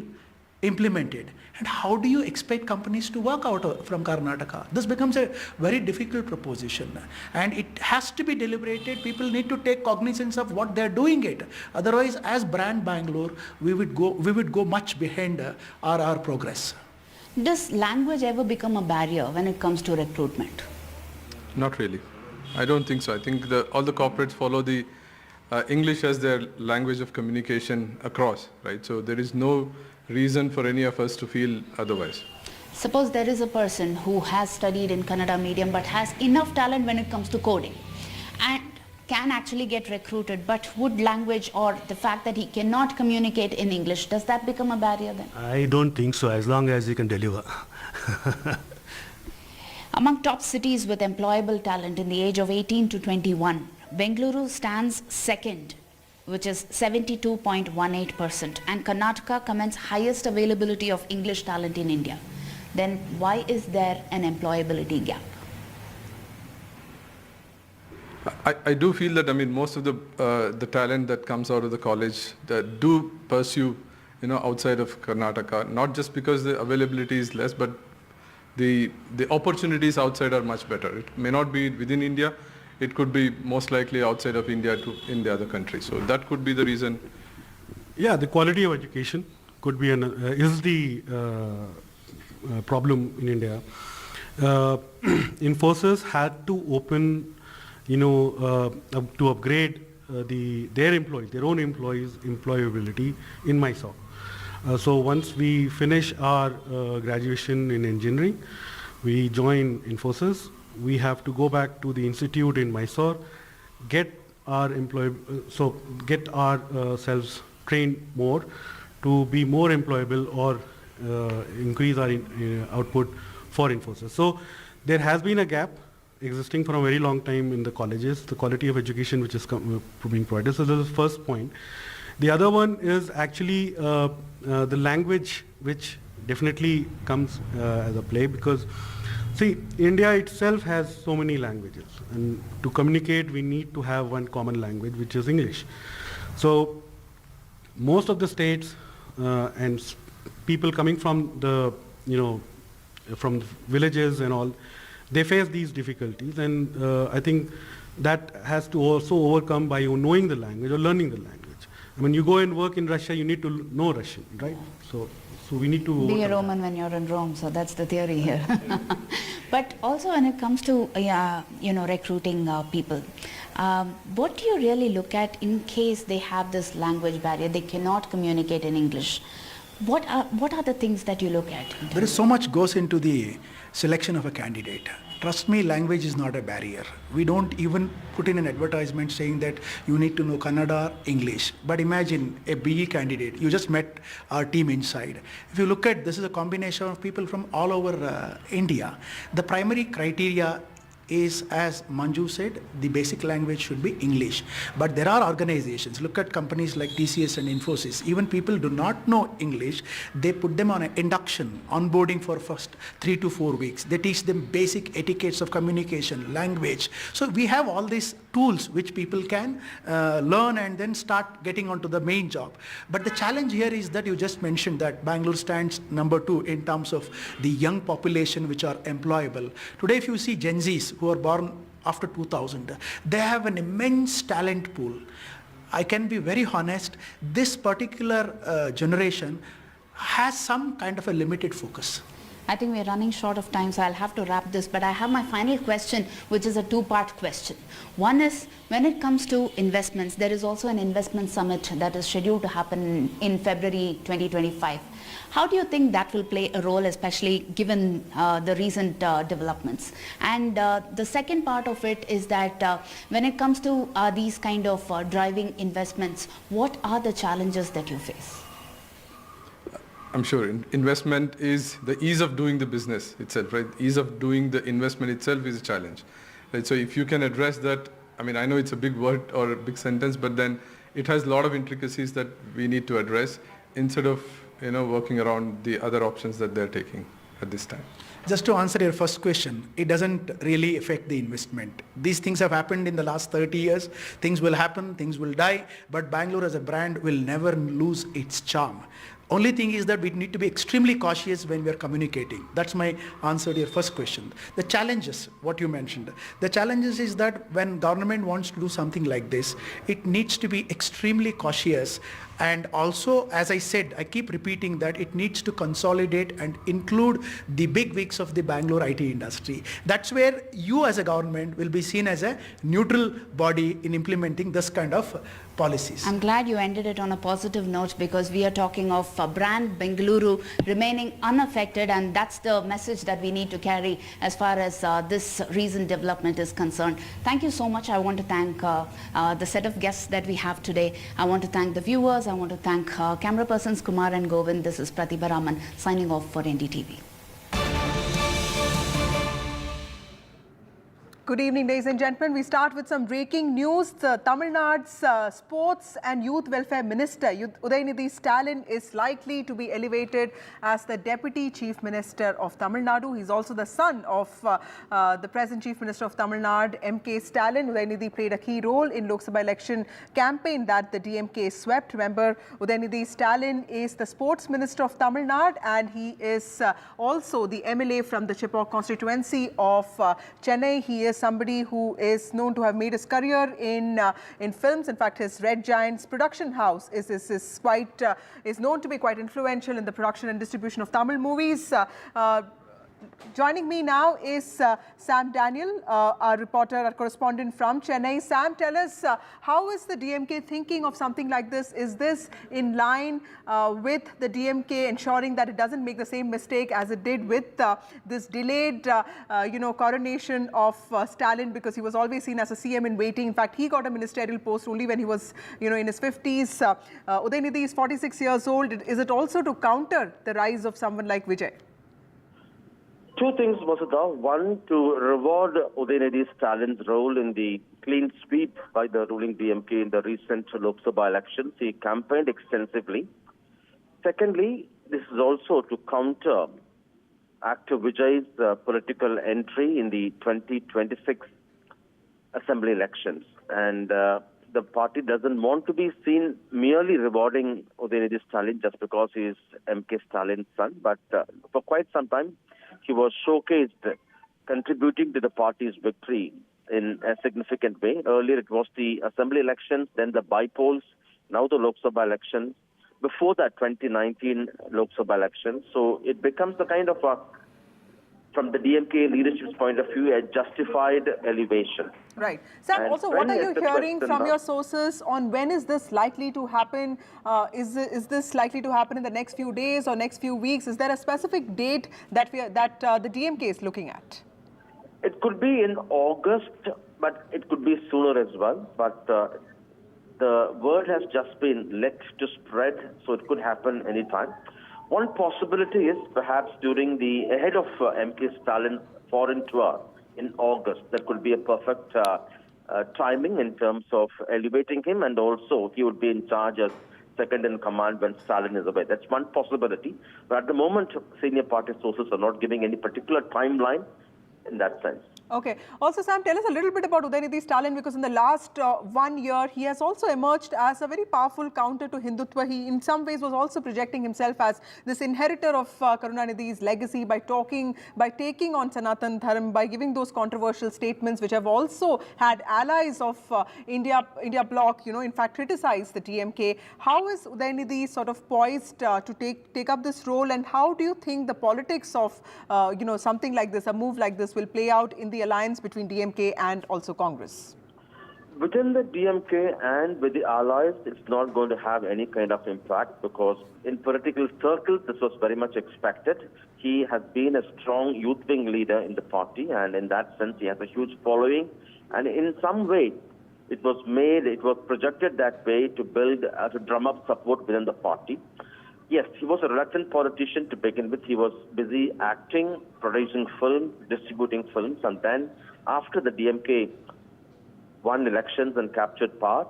implemented. And how do you expect companies to work out from Karnataka? This becomes a very difficult proposition. And it has to be deliberated. People need to take cognizance of what they're doing it. Otherwise, as brand Bangalore, we would go much behind our progress. Does language ever become a barrier when it comes to recruitment? Not really. I don't think so. I think all the corporates follow the English as their language of communication across, right? So there is no reason for any of us to feel otherwise. Suppose there is a person who has studied in Kannada medium but has enough talent when it comes to coding and can actually get recruited, but would language or the fact that he cannot communicate in English, does that become a barrier then? I don't think so, as long as he can deliver. Among top cities with employable talent in the age of 18 to 21, Bengaluru stands second, which is 72.18%, and Karnataka commands highest availability of English talent in India. Then why is there an employability gap? I do feel that, I mean, most of the talent that comes out of the college that do pursue, outside of Karnataka, not just because the availability is less, but the opportunities outside are much better. It may not be within India, it could be most likely outside of India in the other countries. So that could be the reason. Yeah, the quality of education could be is the problem in India. Infosys had to open, to upgrade their own employees' employability in Mysore. So once we finish our graduation in engineering, we join Infosys. We have to go back to the institute in Mysore, get ourselves trained more to be more employable or increase our output for Infosys. So there has been a gap existing for a very long time in the colleges, the quality of education which is being provided. So this is the first point. The other one is actually the language, which definitely comes as a play, because see, India itself has so many languages, and to communicate we need to have one common language, which is English. So most of the states and people coming from the from the villages and all, they face these difficulties, and I think that has to also overcome by you knowing the language or learning the language. I mean, you go and work in Russia, you need to know Russian, right? So we need to be a Roman when you're in Rome. So that's the theory here. But also when it comes to recruiting people, what do you really look at in case they have this language barrier, they cannot communicate in English? What are the things that you look at? There is so much goes into the selection of a candidate. Trust me, language is not a barrier. We don't even put in an advertisement saying that you need to know Kannada, English. But imagine a BE candidate. You just met our team inside. If you look at, this is a combination of people from all over India. The primary criteria is, as Manju said, the basic language should be English. But there are organizations, look at companies like TCS and Infosys, even people do not know English, they put them on an induction, onboarding for first 3 to 4 weeks. They teach them basic etiquettes of communication, language. So we have all these tools which people can learn and then start getting onto the main job. But the challenge here is that you just mentioned that Bangalore stands number 2 in terms of the young population which are employable. Today if you see Gen Zs who are born after 2000, they have an immense talent pool. I can be very honest, this particular generation has some kind of a limited focus. I think we're running short of time, so I'll have to wrap this, but I have my final question, which is a two-part question. One is, when it comes to investments, there is also an investment summit that is scheduled to happen in February 2025. How do you think that will play a role, especially given the recent developments? And the second part of it is that when it comes to these kind of driving investments, what are the challenges that you face? I'm sure investment is the ease of doing the business itself, right? Ease of doing the investment itself is a challenge, right? So if you can address that, I mean, I know it's a big word or a big sentence, but then it has a lot of intricacies that we need to address instead of, working around the other options that they're taking at this time. Just to answer your first question, it doesn't really affect the investment. These things have happened in the last 30 years. Things will happen, things will die, but Bangalore as a brand will never lose its charm. Only thing is that we need to be extremely cautious when we are communicating. That's my answer to your first question. The challenges, what you mentioned. The challenges is that when government wants to do something like this, it needs to be extremely cautious. And also, as I said, I keep repeating that it needs to consolidate and include the big wigs of the Bangalore IT industry. That's where you as a government will be seen as a neutral body in implementing this kind of policies. I'm glad you ended it on a positive note, because we are talking of brand Bengaluru remaining unaffected, and that's the message that we need to carry as far as this recent development is concerned. Thank you so much. I want to thank the set of guests that we have today. I want to thank the viewers. I want to thank camera persons Kumar and Govind. This is Pratibha Raman signing off for NDTV. Good evening, ladies and gentlemen. We start with some breaking news. Tamil Nadu's Sports and Youth Welfare Minister, Udayanidhi Stalin, is likely to be elevated as the Deputy Chief Minister of Tamil Nadu. He's also the son of the present Chief Minister of Tamil Nadu, M.K. Stalin. Udayanidhi played a key role in Lok Sabha election campaign that the DMK swept. Remember, Udayanidhi Stalin is the Sports Minister of Tamil Nadu, and he is also the MLA from the Chipok constituency of Chennai. He is somebody who is known to have made his career in films. In fact, his Red Giants production house is known to be quite influential in the production and distribution of Tamil movies. Joining me now is Sam Daniel, our reporter, our correspondent from Chennai. Sam, tell us, how is the DMK thinking of something like this? Is this in line with the DMK ensuring that it doesn't make the same mistake as it did with this delayed, coronation of Stalin, because he was always seen as a CM in waiting. In fact, he got a ministerial post only when he was, in his 50s. Udayanidhi is 46 years old. Is it also to counter the rise of someone like Vijay? Two things, Vasudha. One, to reward Udayanidhi Stalin's role in the clean sweep by the ruling DMK in the recent Lok Sabha elections. He campaigned extensively. Secondly, this is also to counter actor Vijay's political entry in the 2026 assembly elections. And the party doesn't want to be seen merely rewarding Udayanidhi Stalin just because he is M.K. Stalin's son. But for quite some time, he was showcased contributing to the party's victory in a significant way. Earlier it was the assembly elections, then the by-polls, now the Lok Sabha elections, before that 2019 Lok Sabha elections. So it becomes a kind of from the DMK leadership's point of view, a justified elevation. Right. Sam, and also, what are you hearing from your sources on when is this likely to happen? Is this likely to happen in the next few days or next few weeks? Is there a specific date that the DMK is looking at? It could be in August, but it could be sooner as well. But the word has just been let to spread, so it could happen anytime. One possibility is perhaps ahead of M.K. Stalin's foreign tour in August. That could be a perfect timing in terms of elevating him, and also he would be in charge as second in command when Stalin is away. That's one possibility. But at the moment, senior party sources are not giving any particular timeline in that sense. Okay. Also, Sam, tell us a little bit about Udayanidhi Stalin, because in the last 1 year, he has also emerged as a very powerful counter to Hindutva. He, in some ways, was also projecting himself as this inheritor of Karunanidhi's legacy by taking on Sanatan Dharma, by giving those controversial statements, which have also had allies of India bloc, in fact, criticize the DMK. How is Udayanidhi sort of poised to take up this role, and how do you think the politics of, something like this, a move like this, will play out in the alliance between DMK and also Congress? Within the DMK and with the allies, it's not going to have any kind of impact, because in political circles, this was very much expected. He has been a strong youth wing leader in the party, and in that sense, he has a huge following. And in some way, it was projected that way to drum up support within the party. Yes, he was a reluctant politician to begin with. He was busy acting, producing films, distributing films, and then after the DMK won elections and captured power,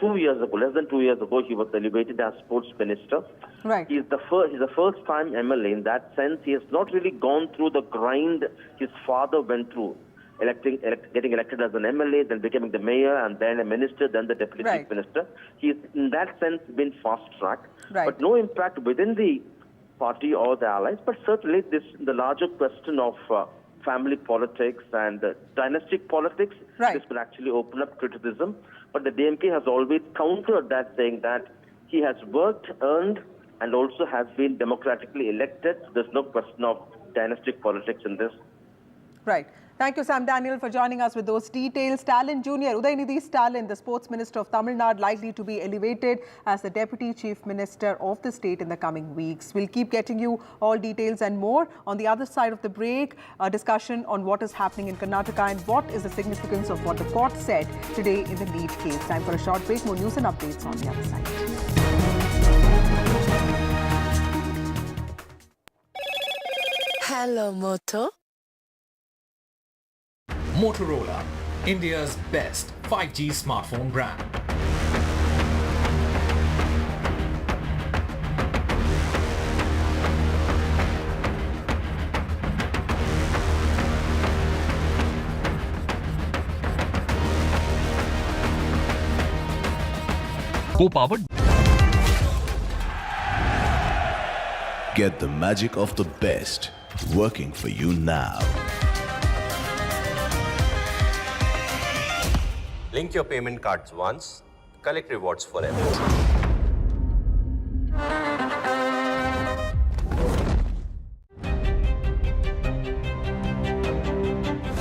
less than 2 years ago, he was elevated as sports minister. Right. He's the first-time MLA. In that sense, he has not really gone through the grind his father went through getting elected as an MLA, then becoming the mayor, and then a minister, then the deputy chief minister. He's in that sense been fast-tracked, but no impact within the party or the allies. But certainly the larger question of family politics and dynastic politics, this will actually open up criticism. But the DMK has always countered that, saying that he has worked, earned, and also has been democratically elected. There's no question of dynastic politics in this. Right. Thank you, Sam Daniel, for joining us with those details. Stalin Jr., Udayanidhi Stalin, the sports minister of Tamil Nadu, likely to be elevated as the deputy chief minister of the state in the coming weeks. We'll keep getting you all details and more. On the other side of the break, a discussion on what is happening in Karnataka and what is the significance of what the court said today in the NEET case. Time for a short break. More news and updates on the other side. Hello, Moto. Motorola, India's best 5G smartphone brand. Co-powered. Get the magic of the best working for you now. Link your payment cards once, collect rewards forever.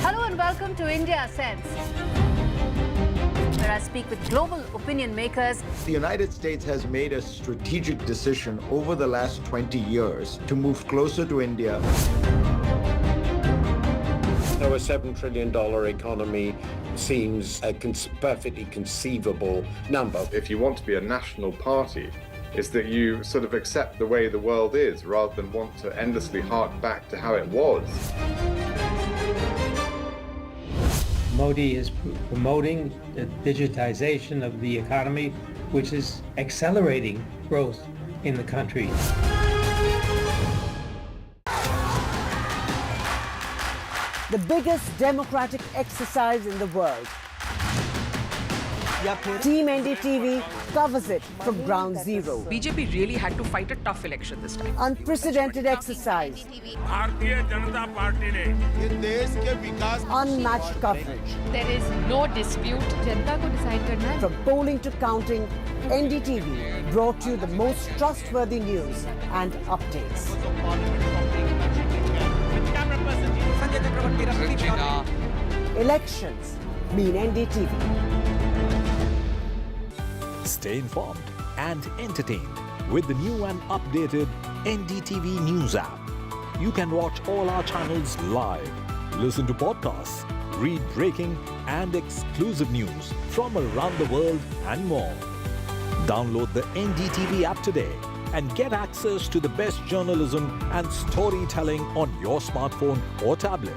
Hello and welcome to India Sense, where I speak with global opinion makers. The United States has made a strategic decision over the last 20 years to move closer to India. So a $7 trillion economy seems a perfectly conceivable number. If you want to be a national party, it's that you sort of accept the way the world is rather than want to endlessly hark back to how it was. Modi is promoting the digitization of the economy, which is accelerating growth in the country. The biggest democratic exercise in the world. Team NDTV covers it from ground zero. BJP really had to fight a tough election this time. Unprecedented exercise. Unmatched coverage. There is no dispute. जनता को decide करना है. From polling to counting, NDTV brought you the most trustworthy news and updates. Elections mean NDTV. Stay informed and entertained with the new and updated NDTV News app. You can watch all our channels live, listen to podcasts, read breaking and exclusive news from around the world and more. Download the NDTV app today and get access to the best journalism and storytelling on your smartphone or tablet.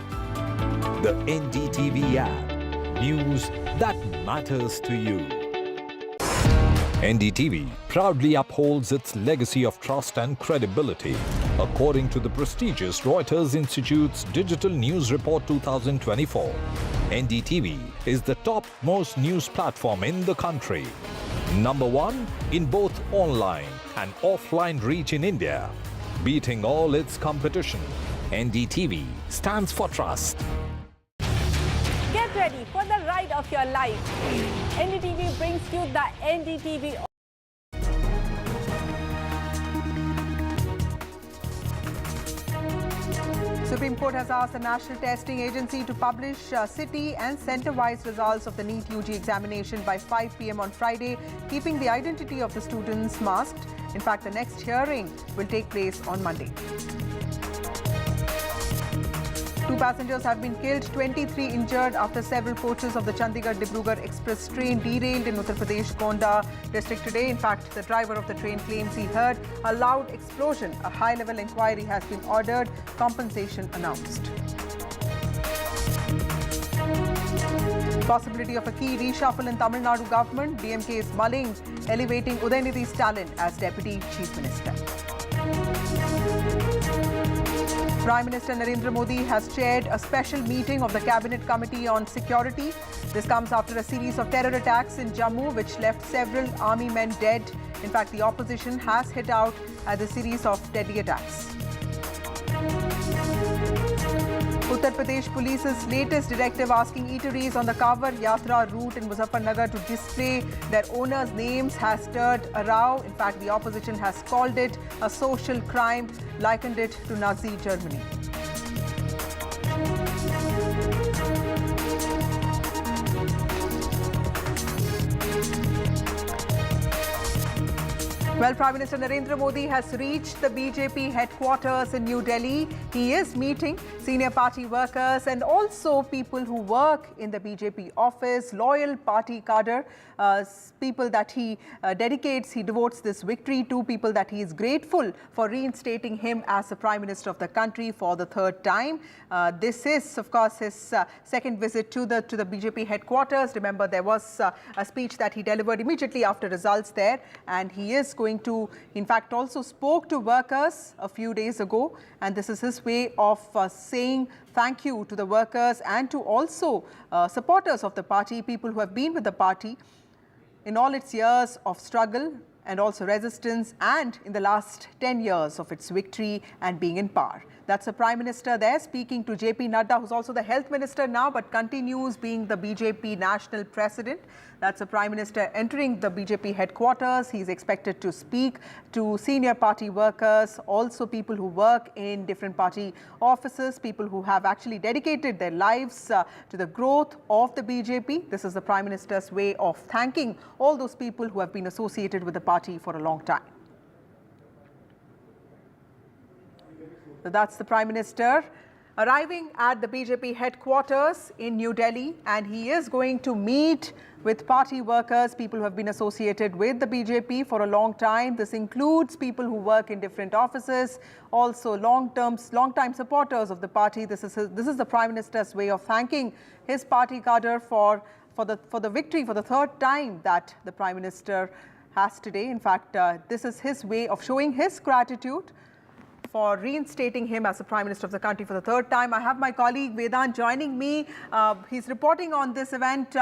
The NDTV app. News that matters to you. NDTV proudly upholds its legacy of trust and credibility. According to the prestigious Reuters Institute's Digital News Report 2024, NDTV is the top-most news platform in the country. Number one in both online and offline reach in India. Beating all its competition, NDTV stands for trust. Get ready for the ride of your life. NDTV brings you the NDTV. Supreme Court has asked the National Testing Agency to publish city and centre-wise results of the NEET UG examination by 5 p.m. on Friday, keeping the identity of the students masked. In fact, the next hearing will take place on Monday. 2 passengers have been killed, 23 injured after several coaches of the Chandigarh-Dibrugarh express train derailed in Uttar Pradesh, Gonda district today. In fact, the driver of the train claims he heard a loud explosion. A high-level inquiry has been ordered. Compensation announced. Possibility of a key reshuffle in Tamil Nadu government. DMK is mulling elevating Udayanidhi Stalin as deputy chief minister. Prime Minister Narendra Modi has chaired a special meeting of the Cabinet Committee on Security. This comes after a series of terror attacks in Jammu, which left several army men dead. In fact, the opposition has hit out at the series of deadly attacks. Uttar Pradesh Police's latest directive asking eateries on the Kavar Yatra route in Muzaffarnagar to display their owners' names has stirred a row. In fact, the opposition has called it a social crime, likened it to Nazi Germany. Well, Prime Minister Narendra Modi has reached the BJP headquarters in New Delhi. He is meeting senior party workers and also people who work in the BJP office, loyal party cadre, people that he devotes this victory to, people that he is grateful for reinstating him as the Prime Minister of the country for the third time. This is, of course, his second visit to the BJP headquarters. Remember, there was a speech that he delivered immediately after results there, and he is going to, in fact, also spoke to workers a few days ago, and this is his way of saying thank you to the workers and to also supporters of the party, people who have been with the party in all its years of struggle and also resistance, and in the last 10 years of its victory and being in power. That's the Prime Minister there speaking to JP Nada, who's also the Health Minister now, but continues being the BJP National President. That's the Prime Minister entering the BJP headquarters. He's expected to speak to senior party workers, also people who work in different party offices, people who have actually dedicated their lives to the growth of the BJP. This is the Prime Minister's way of thanking all those people who have been associated with the party for a long time. So that's the Prime Minister arriving at the BJP headquarters in New Delhi, and he is going to meet with party workers, people who have been associated with the BJP for a long time. This includes people who work in different offices, also long-time supporters of the party. This is the Prime Minister's way of thanking his party cadre for the victory for the third time that the Prime Minister has today. In fact, this is his way of showing his gratitude for reinstating him as the Prime Minister of the country for the third time. I have my colleague Vedant joining me. He's reporting on this event.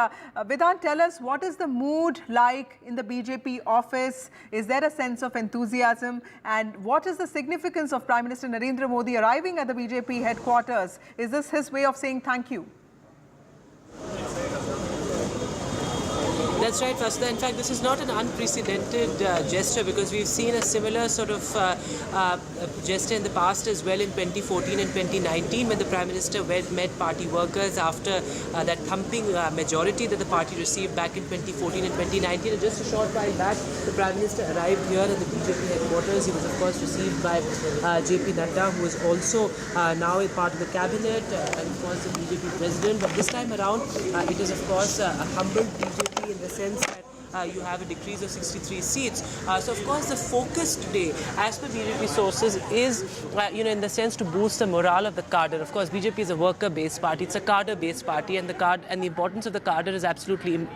Vedant, tell us, what is the mood like in the BJP office? Is there a sense of enthusiasm? And what is the significance of Prime Minister Narendra Modi arriving at the BJP headquarters? Is this his way of saying thank you? That's right, Vasudha. In fact, this is not an unprecedented gesture, because we've seen a similar sort of gesture in the past as well in 2014 and 2019, when the Prime Minister met party workers after that thumping majority that the party received back in 2014 and 2019. And just a short while back, the Prime Minister arrived here at the BJP headquarters. He was, of course, received by JP Nada, who is also now a part of the cabinet, and of course the BJP president. But this time around, it is, of course, a humble BJP in the sense that you have a decrease of 63 seats. So, of course, the focus today, as per BJP sources, is, in the sense to boost the morale of the cadre. Of course, BJP is a worker-based party. It's a cadre-based party, and the importance of the cadre is absolutely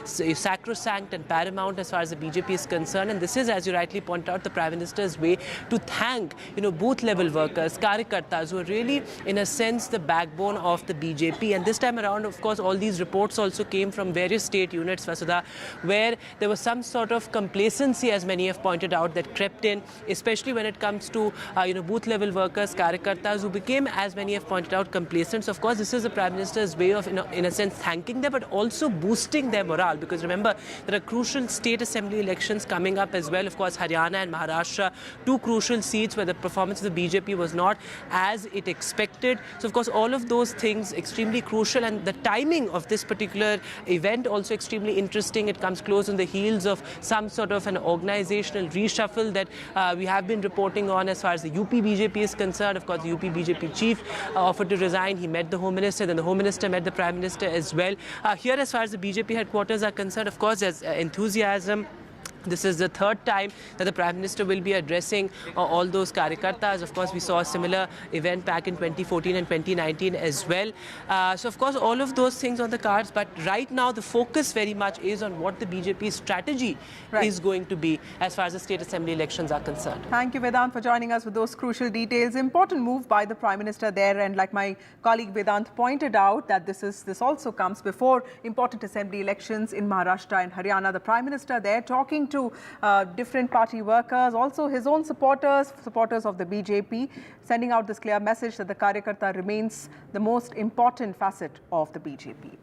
sacrosanct and paramount as far as the BJP is concerned. And this is, as you rightly point out, the Prime Minister's way to thank, booth-level workers, karyakartas, who are really, in a sense, the backbone of the BJP. And this time around, of course, all these reports also came from various state units, Vasudha, where there was some sort of complacency, as many have pointed out, that crept in, especially when it comes to booth-level workers, karyakartas, who became, as many have pointed out, complacent. So, of course, this is the Prime Minister's way of, in a sense, thanking them, but also boosting their morale. Because remember, there are crucial state assembly elections coming up as well. Of course, Haryana and Maharashtra, two crucial seats where the performance of the BJP was not as it expected. So, of course, all of those things extremely crucial, and the timing of this particular event also extremely interesting. It comes close on the heels of some sort of an organizational reshuffle that we have been reporting on as far as the UP BJP is concerned. Of course, the UP BJP chief offered to resign. He met the Home Minister, then the Home Minister met the Prime Minister as well. Here, as far as the BJP headquarters are concerned, of course, there's enthusiasm. This is the third time that the Prime Minister will be addressing all those Karyakartas. Of course, we saw a similar event back in 2014 and 2019 as well. So, of course, all of those things on the cards. But right now, the focus very much is on what the BJP's strategy is going to be as far as the state assembly elections are concerned. Thank you, Vedant, for joining us with those crucial details. Important move by the Prime Minister there. And like my colleague Vedant pointed out, that this also comes before important assembly elections in Maharashtra and Haryana. The Prime Minister there talking to different party workers, also his own supporters of the BJP, sending out this clear message that the Karyakarta remains the most important facet of the BJP.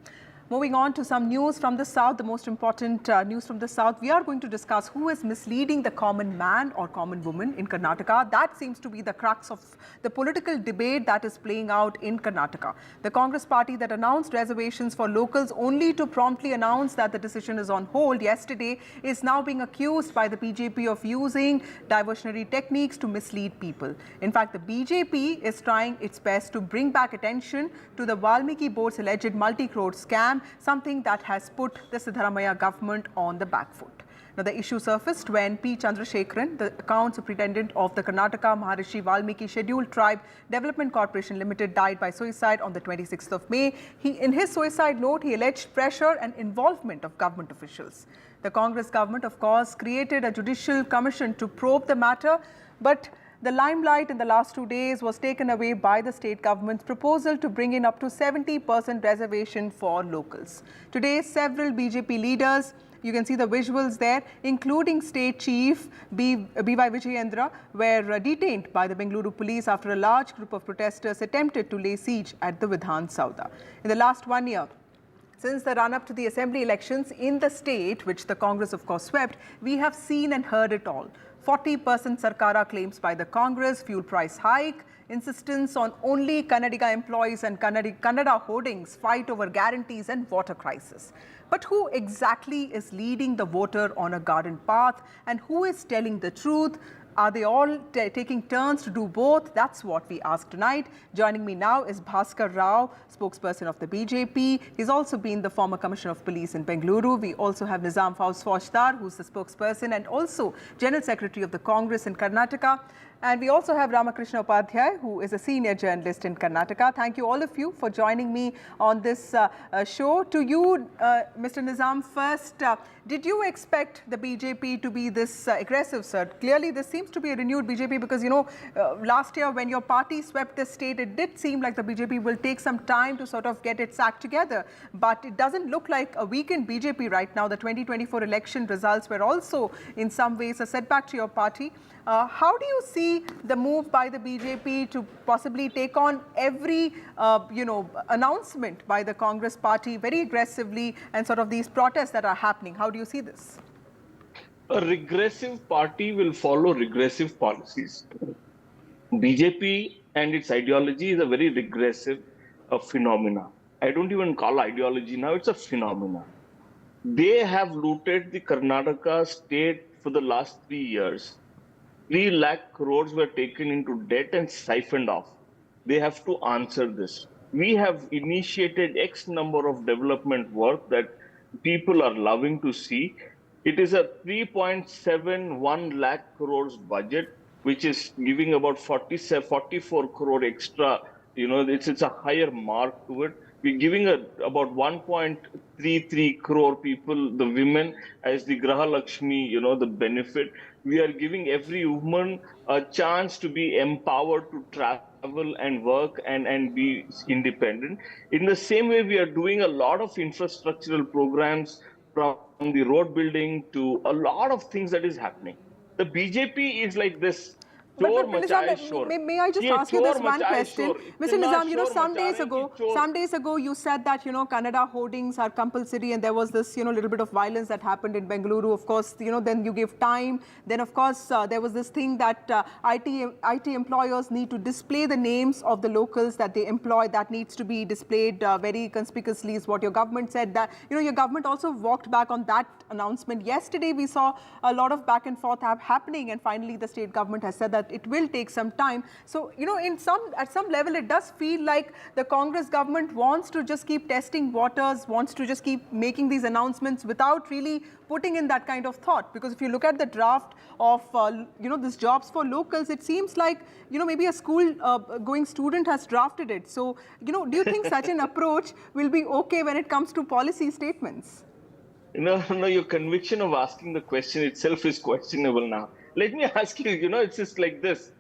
Moving on to some news from the south, the most important news from the south, we are going to discuss who is misleading the common man or common woman in Karnataka. That seems to be the crux of the political debate that is playing out in Karnataka. The Congress party that announced reservations for locals only to promptly announce that the decision is on hold yesterday is now being accused by the BJP of using diversionary techniques to mislead people. In fact, the BJP is trying its best to bring back attention to the Valmiki board's alleged multi-crore scam, something that has put the Siddaramaiah government on the back foot. Now, the issue surfaced when P. Chandrasekharan, the account superintendent of the Karnataka Maharishi Valmiki Scheduled Tribe Development Corporation Limited, died by suicide on the 26th of May. In his suicide note, he alleged pressure and involvement of government officials. The Congress government, of course, created a judicial commission to probe the matter, but the limelight in the last 2 days was taken away by the state government's proposal to bring in up to 70% reservation for locals. Today, several BJP leaders, you can see the visuals there, including State Chief B.Y. Vijayendra, were detained by the Bengaluru police after a large group of protesters attempted to lay siege at the Vidhan Sauda. In the last 1 year, since the run-up to the assembly elections in the state, which the Congress of course swept, we have seen and heard it all. 40% Sarkara claims by the Congress, fuel price hike, insistence on only Kannadiga employees and Kannada hoardings, fight over guarantees and water crisis. But who exactly is leading the voter on a garden path, and who is telling the truth? Are they all taking turns to do both? That's what we ask tonight. Joining me now is Bhaskar Rao, spokesperson of the BJP. He's also been the former Commissioner of Police in Bengaluru. We also have Nizam Fauzdar, who's the spokesperson and also General Secretary of the Congress in Karnataka. And we also have Ramakrishna Upadhyay, who is a senior journalist in Karnataka. Thank you all of you for joining me on this show. To you, Mr. Nizam, first, did you expect the BJP to be this aggressive, sir? Clearly, this seems to be a renewed BJP because, you know, last year when your party swept the state, it did seem like the BJP will take some time to sort of get its act together. But it doesn't look like a weakened BJP right now. The 2024 election results were also in some ways a setback to your party. How do you see the move by the BJP to possibly take on every, announcement by the Congress party very aggressively and sort of these protests that are happening? How do you see this? A regressive party will follow regressive policies. BJP and its ideology is a very regressive phenomena. I don't even call ideology now, it's a phenomena. They have looted the Karnataka state for the last 3 years. 3 lakh crores were taken into debt and siphoned off. They have to answer this. We have initiated X number of development work that people are loving to see. It is a 3.71 lakh crores budget, which is giving about 44 crore extra. You know, it's a higher mark to it. We're giving about 1.33 crore people, the women, as the Graha Lakshmi, the benefit. We are giving every woman a chance to be empowered to travel and work and be independent. In the same way, we are doing a lot of infrastructural programs from the road building to a lot of things that is happening. The BJP is like this. But Nizam, may I just ask you this one question? Mr. Nizam, some days ago you said that, Kannada hoardings are compulsory and there was this, little bit of violence that happened in Bengaluru. Of course, then you give time. Then, of course, there was this thing that IT employers need to display the names of the locals that they employ. That needs to be displayed very conspicuously is what your government said. That, your government also walked back on that announcement. Yesterday, we saw a lot of back and forth happening, and finally the state government has said that that it will take some time. So, at some level, it does feel like the Congress government wants to just keep testing waters, wants to just keep making these announcements without really putting in that kind of thought. Because if you look at the draft of, this jobs for locals, it seems like, maybe a school-going student has drafted it. So, do you think such an approach will be okay when it comes to policy statements? No, your conviction of asking the question itself is questionable now. Let me ask you, it's just like this.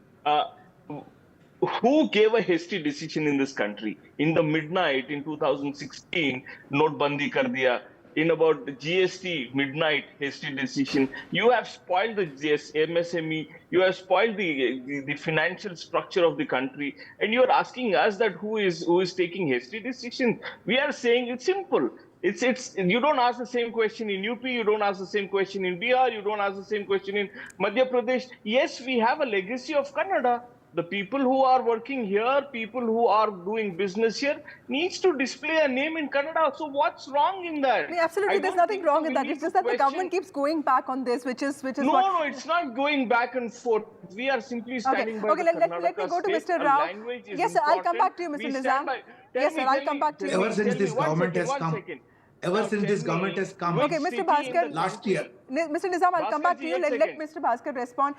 Who gave a hasty decision in this country? In the midnight in 2016, Notbandi kar diya. In about the GST, midnight hasty decision. You have spoiled the MSME. You have spoiled the financial structure of the country. And you are asking us that who is taking hasty decisions. We are saying it's simple. You don't ask the same question in UP, you don't ask the same question in Bihar, you don't ask the same question in Madhya Pradesh. Yes, we have a legacy of Kannada. The people who are working here, people who are doing business here, needs to display a name in Kannada. So what's wrong in that? Absolutely, there's nothing wrong in that. It's just that the government keeps going back on this, which is No, it's not going back and forth. We are simply standing by the Karnataka let me go to state. Mr. Rao. Yes, sir, I'll come back to you, Mr. Nizam. Yes, sir, I'll come back to you. Ever since this government has come, Okay, Mr. Bhaskar. Last year. Mr. Nizam, I'll come back to you. Let Mr. Bhaskar respond.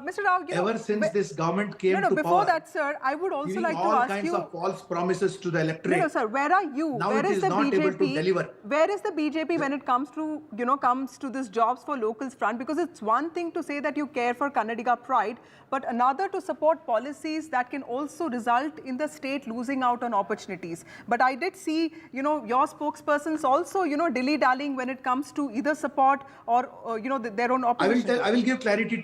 Mr. Rao, ever since this government came to power. Before that, sir, I would also like to ask you. all kinds of false promises to the electorate. No, sir, where are you? Now where it is the not BJP? able to deliver. Where is the BJP when it comes to, comes to this jobs for locals front? Because it's one thing to say that you care for Kannadiga pride, but another to support policies that can also result in the state losing out on opportunities. But I did see, your spokespersons also, dilly-dallying when it comes to either support or, their own opposition. I will give clarity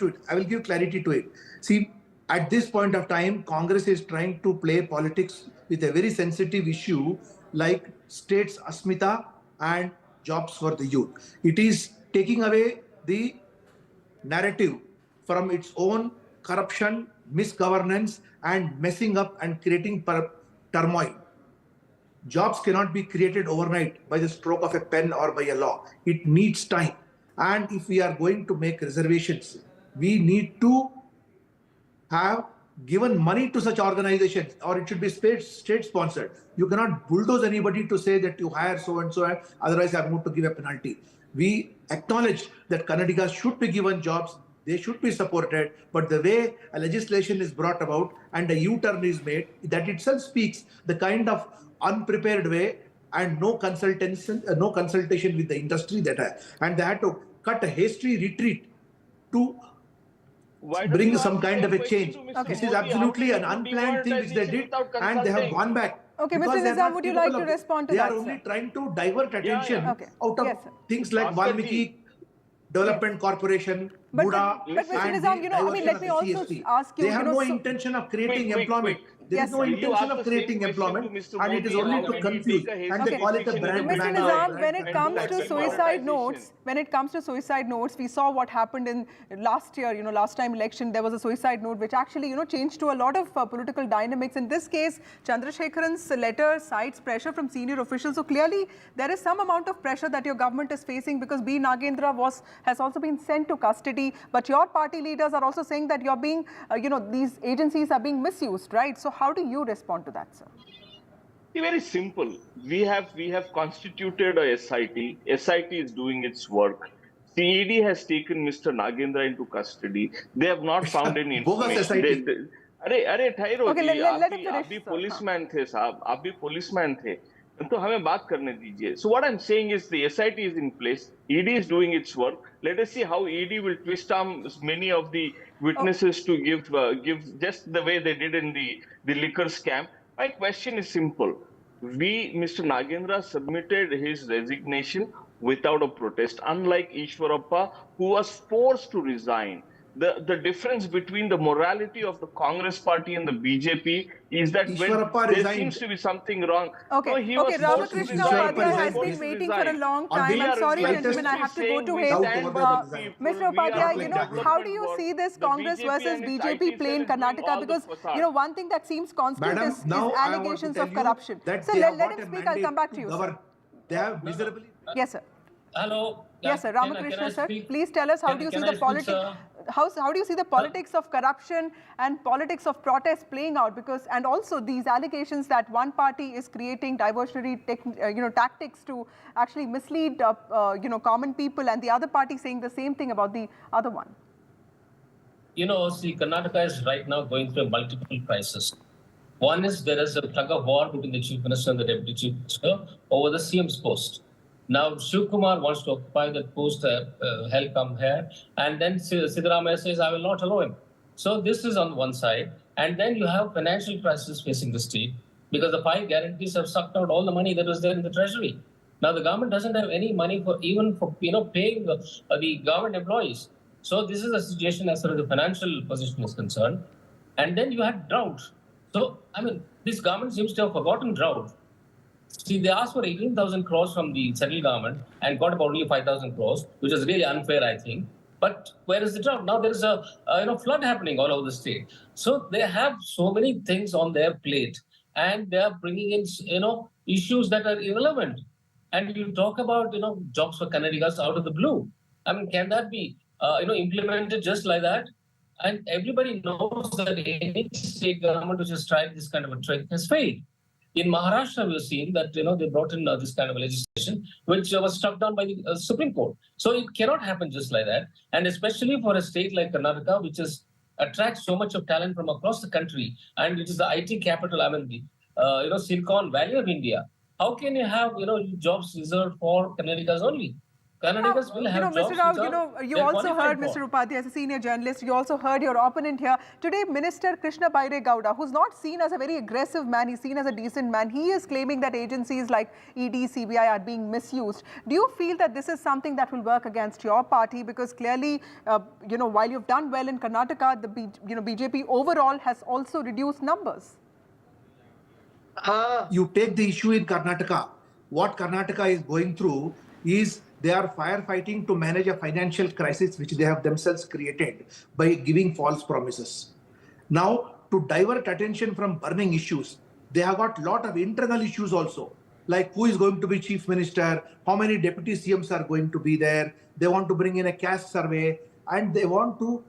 to it. See, at this point of time, Congress is trying to play politics with a very sensitive issue like states' asmita and jobs for the youth. It is taking away the narrative from its own corruption, misgovernance, and messing up and creating turmoil. Jobs cannot be created overnight by the stroke of a pen or by a law. It needs time. And if we are going to make reservations, we need to have given money to such organizations, or it should be state sponsored. You cannot bulldoze anybody to say that you hire so and so, otherwise I'm going to give a penalty. We acknowledge that Kannadigas should be given jobs, they should be supported, but the way a legislation is brought about and a U-turn is made, that itself speaks the kind of unprepared way and no consultation with the industry and they had to cut a hasty retreat to bring some kind of a change. This is absolutely an unplanned thing which they did and they have gone back. Okay, Mr. Nizam, would you like to respond to that? They are only trying to divert attention out of things like Valmiki Development Corporation, Buddha, but Mr. Nizam, let me also ask you. They have no intention of creating employment. There is no intention of creating employment, and it is only to confuse. And they call it a brand. Mr. Nizam, when it comes to suicide notes, we saw what happened in last year. Last time election, there was a suicide note which actually, changed to a lot of political dynamics. In this case, Chandrasekharan's letter cites pressure from senior officials. So clearly, there is some amount of pressure that your government is facing because B. Nagendra has also been sent to custody. But your party leaders are also saying that you're being, these agencies are being misused, right? So how do you respond to that, sir? Very simple. We have constituted a SIT. SIT is doing its work. CED has taken Mr. Nagendra into custody. They have not found any information. आप भी policeman थे साहब, आप भी policeman थे. तो हमें बात करने दीजिए. So what I'm saying is the SIT is in place. ED is doing its work. Let us see how ED will twist arm many of the witnesses to give just the way they did in the liquor scam. My question is simple. Mr. Nagendra submitted his resignation without a protest, unlike Ishwarappa, who was forced to resign. The difference between the morality of the Congress party and the BJP is that when there seems to be something wrong. Okay, Ramakrishna Upadhyay has been waiting for a long time. I'm sorry, gentlemen, I have to go to him. Mr. Upadhyay, how do you see this Congress versus BJP play in Karnataka? Because, one thing that seems constant is allegations of corruption. So let him speak, I'll come back to you, sir. They have miserably... Yes, sir. Hello. Yes, sir. Ramakrishna, sir. Please tell us, how do you see the politics? How do you see the politics of corruption and politics of protest playing out? Because, and also these allegations that one party is creating diversionary tactics to actually mislead common people, and the other party saying the same thing about the other one. See, Karnataka is right now going through a multiple crisis. One is there is a tug of war between the Chief Minister and the Deputy Chief Minister over the CM's post. Now, Shiv Kumar wants to occupy that post, hell come here, and then Siddaramaiah says, I will not allow him. So this is on one side. And then you have financial crisis facing the state because the 5 guarantees have sucked out all the money that was there in the treasury. Now, the government doesn't have any money for paying the government employees. So this is a situation as far as the financial position is concerned. And then you had drought. So, this government seems to have forgotten drought. See, they asked for 18,000 crores from the central government and got about only 5,000 crores, which is really unfair, I think. But where is the drought? Now there is a flood happening all over the state. So they have so many things on their plate, and they are bringing in issues that are irrelevant. And you talk about jobs for Kannadigas out of the blue. Can that be implemented just like that? And everybody knows that any state government which has tried this kind of a trick has failed. In Maharashtra, we've seen that they brought in this kind of legislation, which was struck down by the Supreme Court. So it cannot happen just like that. And especially for a state like Karnataka, which attracts so much of talent from across the country, and it is the IT capital, the Silicon Valley of India. How can you have jobs reserved for Kannadigas only? Kannadigas will have jobs. Mr. Rao, you also heard Mr. Upadhyay as a senior journalist. You also heard your opponent here. Today, Minister Krishna Baire Gowda, who's not seen as a very aggressive man, he's seen as a decent man. He is claiming that agencies like ED, CBI are being misused. Do you feel that this is something that will work against your party? Because clearly, while you've done well in Karnataka, the BJP overall has also reduced numbers. You take the issue in Karnataka. What Karnataka is going through is they are firefighting to manage a financial crisis which they have themselves created by giving false promises. Now, to divert attention from burning issues, they have got a lot of internal issues also, like who is going to be chief minister, how many deputy CMs are going to be there. They want to bring in a caste survey, and they want to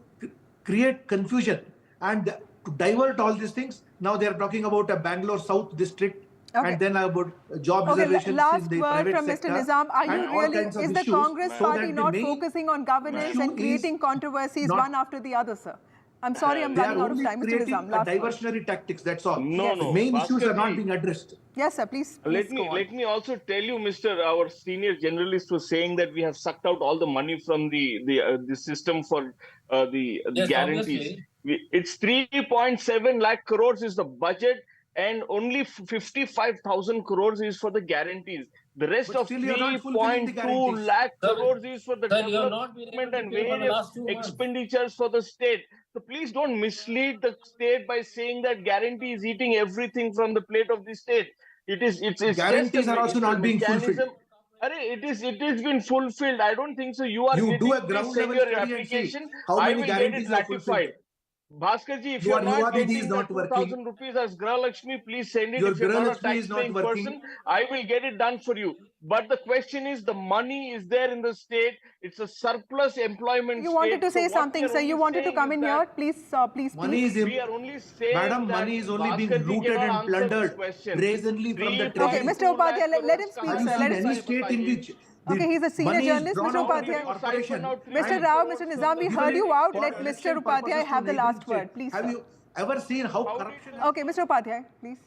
create confusion. And to divert all these things, now they are talking about a Bangalore South district. Okay. And then about job reservations in the private sector. Last word from Mr. Nizam. Are you really, is the Congress party not focusing on governance and creating controversies one after the other, sir? I'm sorry, I'm running out of time, Mr. Nizam. Last diversionary tactics, that's all. No. The main issues are not being addressed. Yes, sir, please let me also tell you, our senior journalist was saying that we have sucked out all the money from the system for the guarantees. It's 3.7 lakh crores is the budget, and only 55,000 crores is for the guarantees. The rest of 3.2 lakh crores is for the development and various expenditures for the state. So please don't mislead the state by saying that guarantee is eating everything from the plate of the state. It's guarantees are also not being fulfilled. It is been fulfilled. I don't think so. You do a ground level study application. And see how many guarantees are fulfilled. Bhaskarji, if you are not getting the 2,000 rupees as Grahalakshmi, please send it. If you're not a tax-paying person, I will get it done for you. But the question is, the money is there in the state. It's a surplus employment. You wanted to say something, sir. You wanted to come in here. Please. Money is, we are only saying Madam, money is only being looted and plundered brazenly from the treasury. Okay, Mr. Upadhyay, let him speak, sir. Let him speak. Okay, he's a senior journalist, Mr. Upadhyay. Mr. Rao, Mr. Nizam, we heard you out. Let Mr. Upadhyay have the last word, please. Have you ever seen how corruption... Okay, Mr. Upadhyay, please.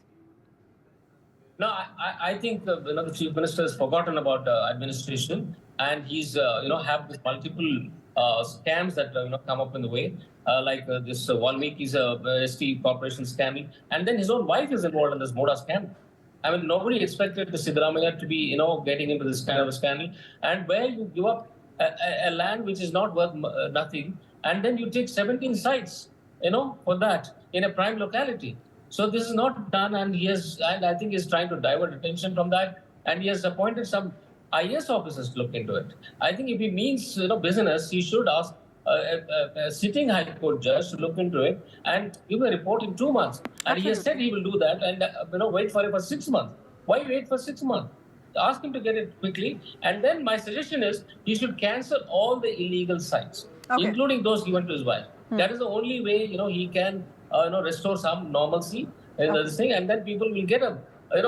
No, I think the Chief Minister has forgotten about administration, and he's have this multiple scams that come up in the way, like this 1 week is a ST corporation scandal, and then his own wife is involved in this Moda scandal. I mean, nobody expected the Siddaramaiah to be, getting into this kind of a scandal. And where you give up a land which is not worth nothing, and then you take 17 sites, for that in a prime locality. So this is not done, and I think he's trying to divert attention from that, and he has appointed some IAS officers to look into it. I think if he means, business, he should ask a sitting High Court judge to look into it and give a report in 2 months. And he has said he will do that and wait for it for 6 months. Why wait for 6 months? ask him to get it quickly. And then my suggestion is he should cancel all the illegal sites, including those given to his wife. That is the only way, he can, restore some normalcy in this thing, and then people will get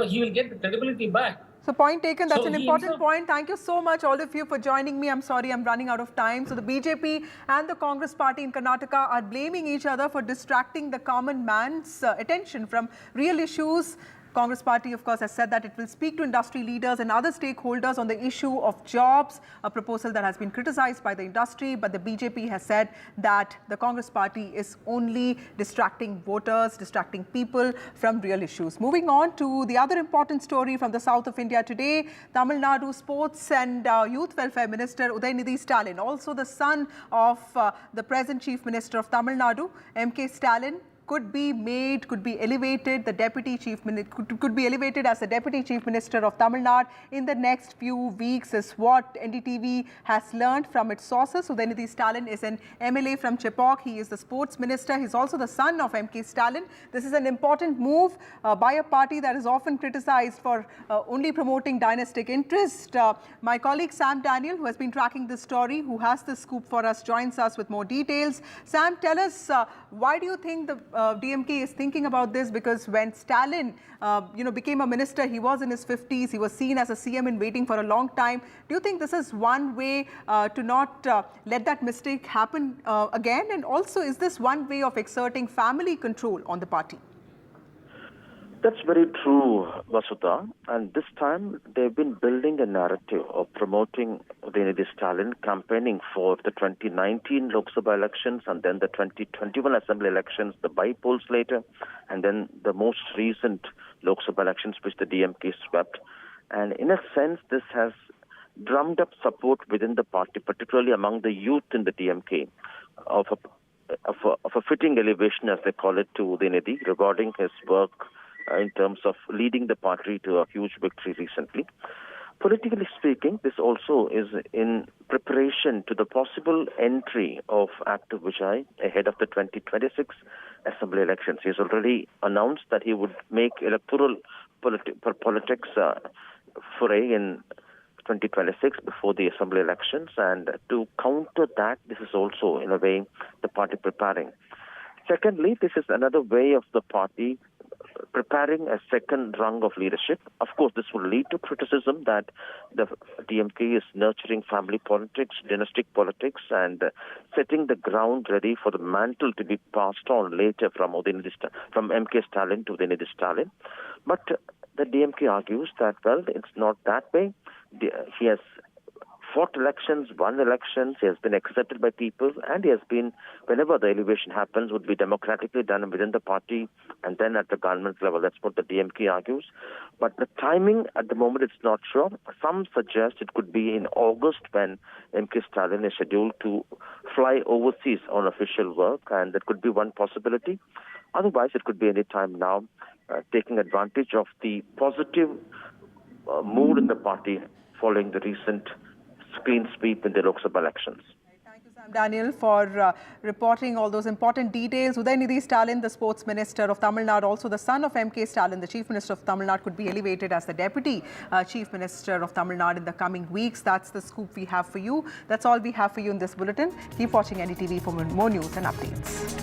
he will get the credibility back. So point taken, that's an important himself point. Thank you so much, all of you, for joining me. I'm sorry, I'm running out of time. So the BJP and the Congress party in Karnataka are blaming each other for distracting the common man's attention from real issues. Congress party, of course, has said that it will speak to industry leaders and other stakeholders on the issue of jobs, a proposal that has been criticized by the industry. But the BJP has said that the Congress party is only distracting voters, distracting people from real issues. Moving on to the other important story from the south of India today, Tamil Nadu Sports and Youth Welfare Minister Udayanidhi Stalin, also the son of the present Chief Minister of Tamil Nadu, M.K. Stalin, could be elevated, could be elevated as the Deputy Chief Minister of Tamil Nadu in the next few weeks, is what NDTV has learned from its sources. Udayanidhi Stalin is an MLA from Chepauk. He is the sports minister. He's also the son of M.K. Stalin. This is an important move by a party that is often criticized for only promoting dynastic interest. My colleague Sam Daniel, who has been tracking this story, who has the scoop for us, joins us with more details. Sam, tell us, why do you think the DMK is thinking about this? Because when Stalin, became a minister, he was in his 50s. He was seen as a CM in waiting for a long time. Do you think this is one way to not let that mistake happen again? And also, is this one way of exerting family control on the party? That's very true, Vasudha. And this time, they've been building a narrative of promoting Udayanidhi Stalin, campaigning for the 2019 Lok Sabha elections and then the 2021 Assembly elections, the by-polls later, and then the most recent Lok Sabha elections, which the DMK swept. And in a sense, this has drummed up support within the party, particularly among the youth in the DMK, of a fitting elevation, as they call it, to Udayanidhi regarding his work in terms of leading the party to a huge victory recently. Politically speaking, this also is in preparation to the possible entry of Active Vijay ahead of the 2026 Assembly elections. He has already announced that he would make electoral politics foray in 2026 before the Assembly elections. And to counter that, this is also, in a way, the party preparing. Secondly, this is another way of the party preparing a second rung of leadership. Of course, this will lead to criticism that the DMK is nurturing family politics, dynastic politics, and setting the ground ready for the mantle to be passed on later from M.K. Stalin to Udayanidhi Stalin. But the DMK argues that, well, it's not that way. He has fought elections, won elections, he has been accepted by people, and he has been, whenever the elevation happens, would be democratically done within the party and then at the government level. That's what the DMK argues. But the timing at the moment, it's not sure. Some suggest it could be in August when M.K. Stalin is scheduled to fly overseas on official work, and that could be one possibility. Otherwise, it could be any time now, taking advantage of the positive mood in the party following the recent clean sweep in the Lok Sabha elections. Thank you, Sam Daniel, for reporting all those important details. Udayanidhi Stalin, the sports minister of Tamil Nadu, also the son of M.K. Stalin, the chief minister of Tamil Nadu, could be elevated as the deputy chief minister of Tamil Nadu in the coming weeks. That's the scoop we have for you. That's all we have for you in this bulletin. Keep watching NDTV for more news and updates.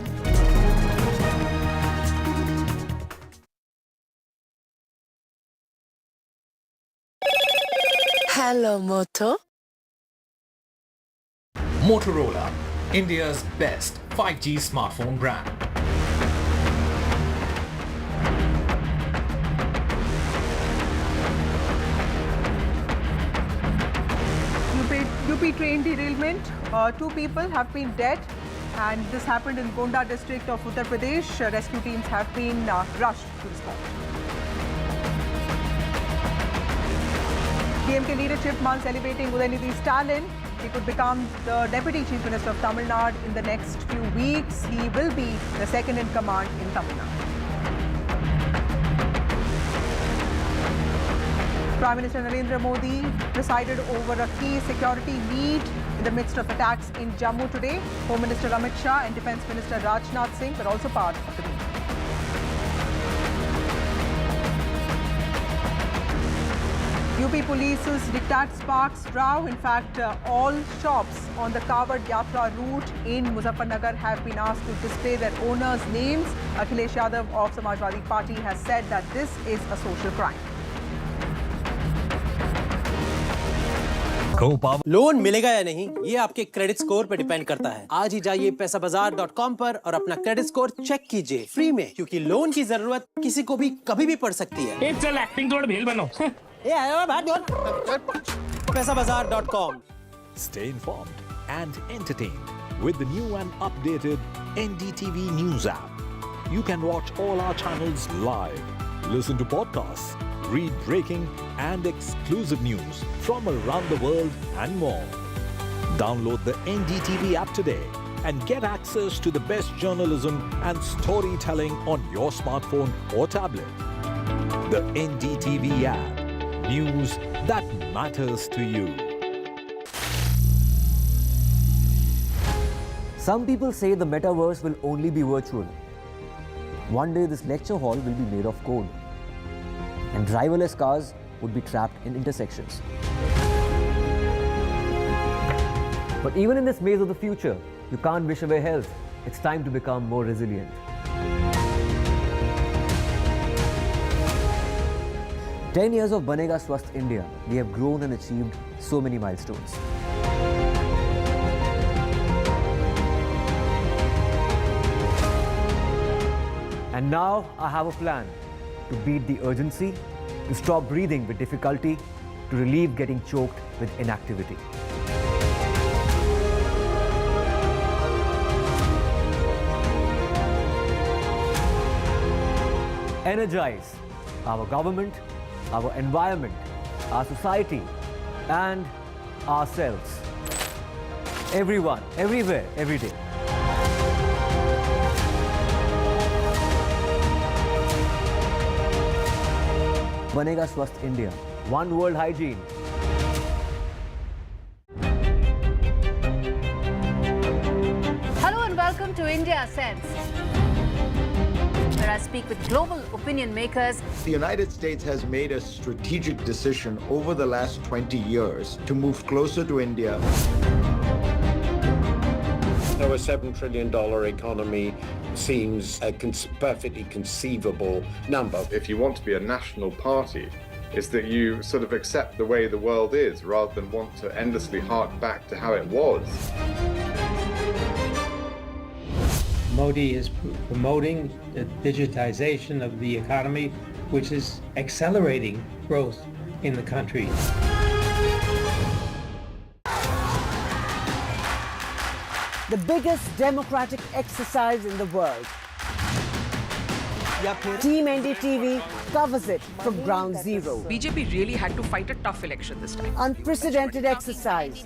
Hello, Moto. Motorola, India's best 5G smartphone brand. UP train derailment. 2 people have been dead, and this happened in Gonda district of Uttar Pradesh. Rescue teams have been rushed to the spot. DMK leadership months elevating Udayanidhi Stalin. He could become the Deputy Chief Minister of Tamil Nadu in the next few weeks. He will be the second in command in Tamil Nadu. Prime Minister Narendra Modi presided over a key security meet in the midst of attacks in Jammu today. Home Minister Amit Shah and Defence Minister Rajnath Singh were also part of the meeting. UP Police's diktat sparks row. In fact, all shops on the Kawad Yatra route in Muzaffarnagar have been asked to display their owners' names. Akhilesh Yadav of Samajwadi Party has said that this is a social crime. Loan मिलेगा या नहीं ये आपके credit score पर depend करता है। आज ही जाइए पैसाबाजार.com पर और अपना क्रेडिट स्कोर चेक कीजिए फ्री में, क्योंकि लोन की जरूरत किसी को भी कभी भी पड़ सकती है। चल एक्टिंग थोड़ा भेल बनो। पैसाबाजार.com। Stay informed and entertained with the new and updated NDTV news app. You can watch all our channels live, listen to podcasts, read breaking and exclusive news from around the world and more. Download the NDTV app today and get access to the best journalism and storytelling on your smartphone or tablet. The NDTV app. News that matters to you. Some people say the metaverse will only be virtual. One day this lecture hall will be made of code, and driverless cars would be trapped in intersections. But even in this maze of the future, you can't wish away health. It's time to become more resilient. 10 years of Banega Swasth India, we have grown and achieved so many milestones. And now I have a plan to beat the urgency, to stop breathing with difficulty, to relieve getting choked with inactivity. Energize our government, our environment, our society, and ourselves. Everyone, everywhere, every day. Banega Swasth India. One world hygiene. Hello and welcome to India Sense, where I speak with global opinion makers. The United States has made a strategic decision over the last 20 years to move closer to India. So a $7 trillion economy seems a perfectly conceivable number. If you want to be a national party, it's that you sort of accept the way the world is rather than want to endlessly hark back to how it was. Modi is promoting the digitization of the economy, which is accelerating growth in the country. The biggest democratic exercise in the world. Team NDTV covers it from ground zero. BJP really had to fight a tough election this time. Unprecedented exercise.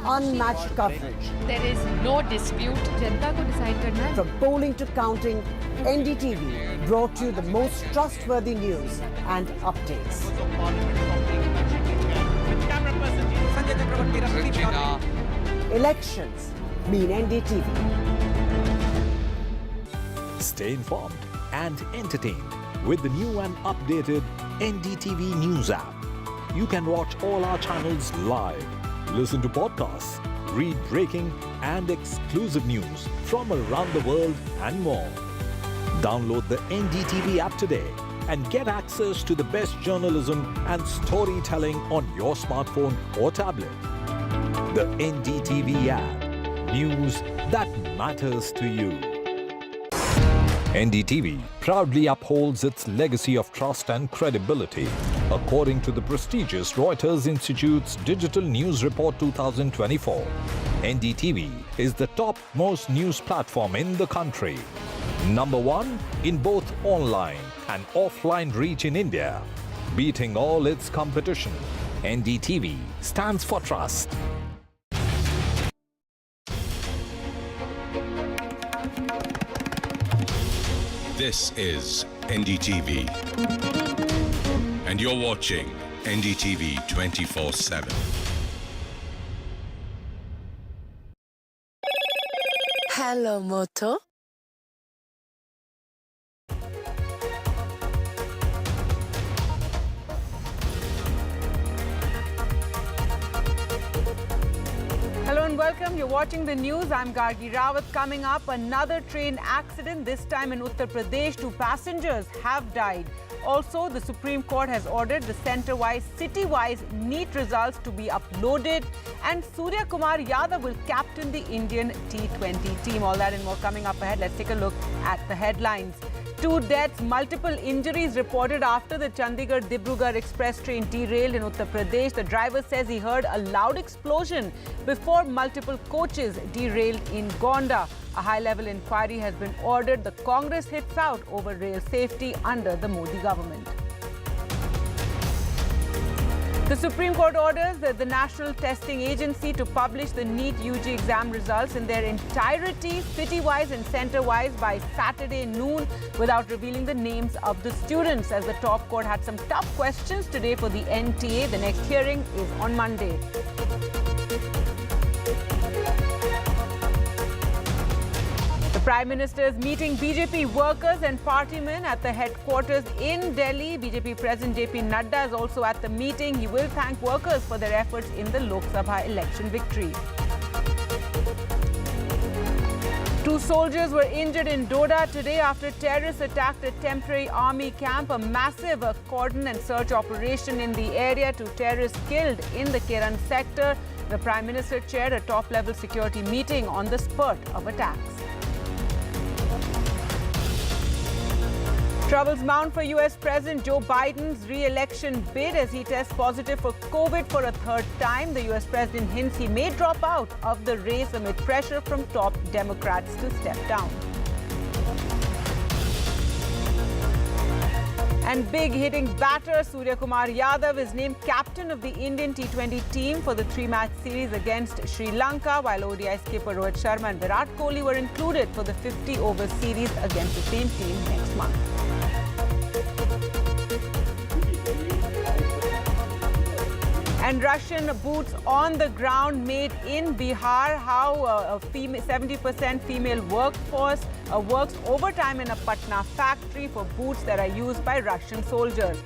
Unmatched coverage. There is no dispute. जनता को decide करना है. From polling to counting, NDTV brought you the most trustworthy news and updates. Elections mean NDTV. Stay informed and entertained with the new and updated NDTV news app. You can watch all our channels live, listen to podcasts, read breaking and exclusive news from around the world and more. Download the NDTV app today and get access to the best journalism and storytelling on your smartphone or tablet. The NDTV app. News that matters to you. NDTV proudly upholds its legacy of trust and credibility. According to the prestigious Reuters Institute's Digital News Report 2024, NDTV is the top-most news platform in the country. Number one in both online and offline reach in India. Beating all its competition, NDTV stands for trust. This is NDTV, and you're watching NDTV 24/7. Hello, Moto. and welcome. You're watching the news. I'm Gargi Rawat. Coming up, another train accident, this time in Uttar Pradesh. 2 passengers have died. Also, the Supreme Court has ordered the center-wise, city-wise NEET results to be uploaded. And Surya Kumar Yadav will captain the Indian T20 team. All that and more coming up ahead. Let's take a look at the headlines. 2 deaths, multiple injuries reported after the Chandigarh-Dibrugarh express train derailed in Uttar Pradesh. The driver says he heard a loud explosion before multiple coaches derailed in Gonda. A high-level inquiry has been ordered. The Congress hits out over rail safety under the Modi government. The Supreme Court orders the National Testing Agency to publish the NEET UG exam results in their entirety, city-wise and center-wise, by Saturday noon without revealing the names of the students, as the top court had some tough questions today for the NTA. The next hearing is on Monday. The Prime Minister is meeting BJP workers and partymen at the headquarters in Delhi. BJP President JP Nadda is also at the meeting. He will thank workers for their efforts in the Lok Sabha election victory. 2 soldiers were injured in Doda today after terrorists attacked a temporary army camp. A massive cordon and search operation in the area. 2 terrorists killed in the Keran sector. The Prime Minister chaired a top-level security meeting on the spurt of attacks. Troubles mount for US President Joe Biden's re-election bid as he tests positive for COVID for a 3rd time. The US President hints he may drop out of the race amid pressure from top Democrats to step down. And big hitting batter Surya Kumar Yadav is named captain of the Indian T20 team for the 3-match series against Sri Lanka, while ODI skipper Rohit Sharma and Virat Kohli were included for the 50-over series against the same team next month. And Russian boots on the ground made in Bihar. How a 70% female workforce works overtime in a Patna factory for boots that are used by Russian soldiers.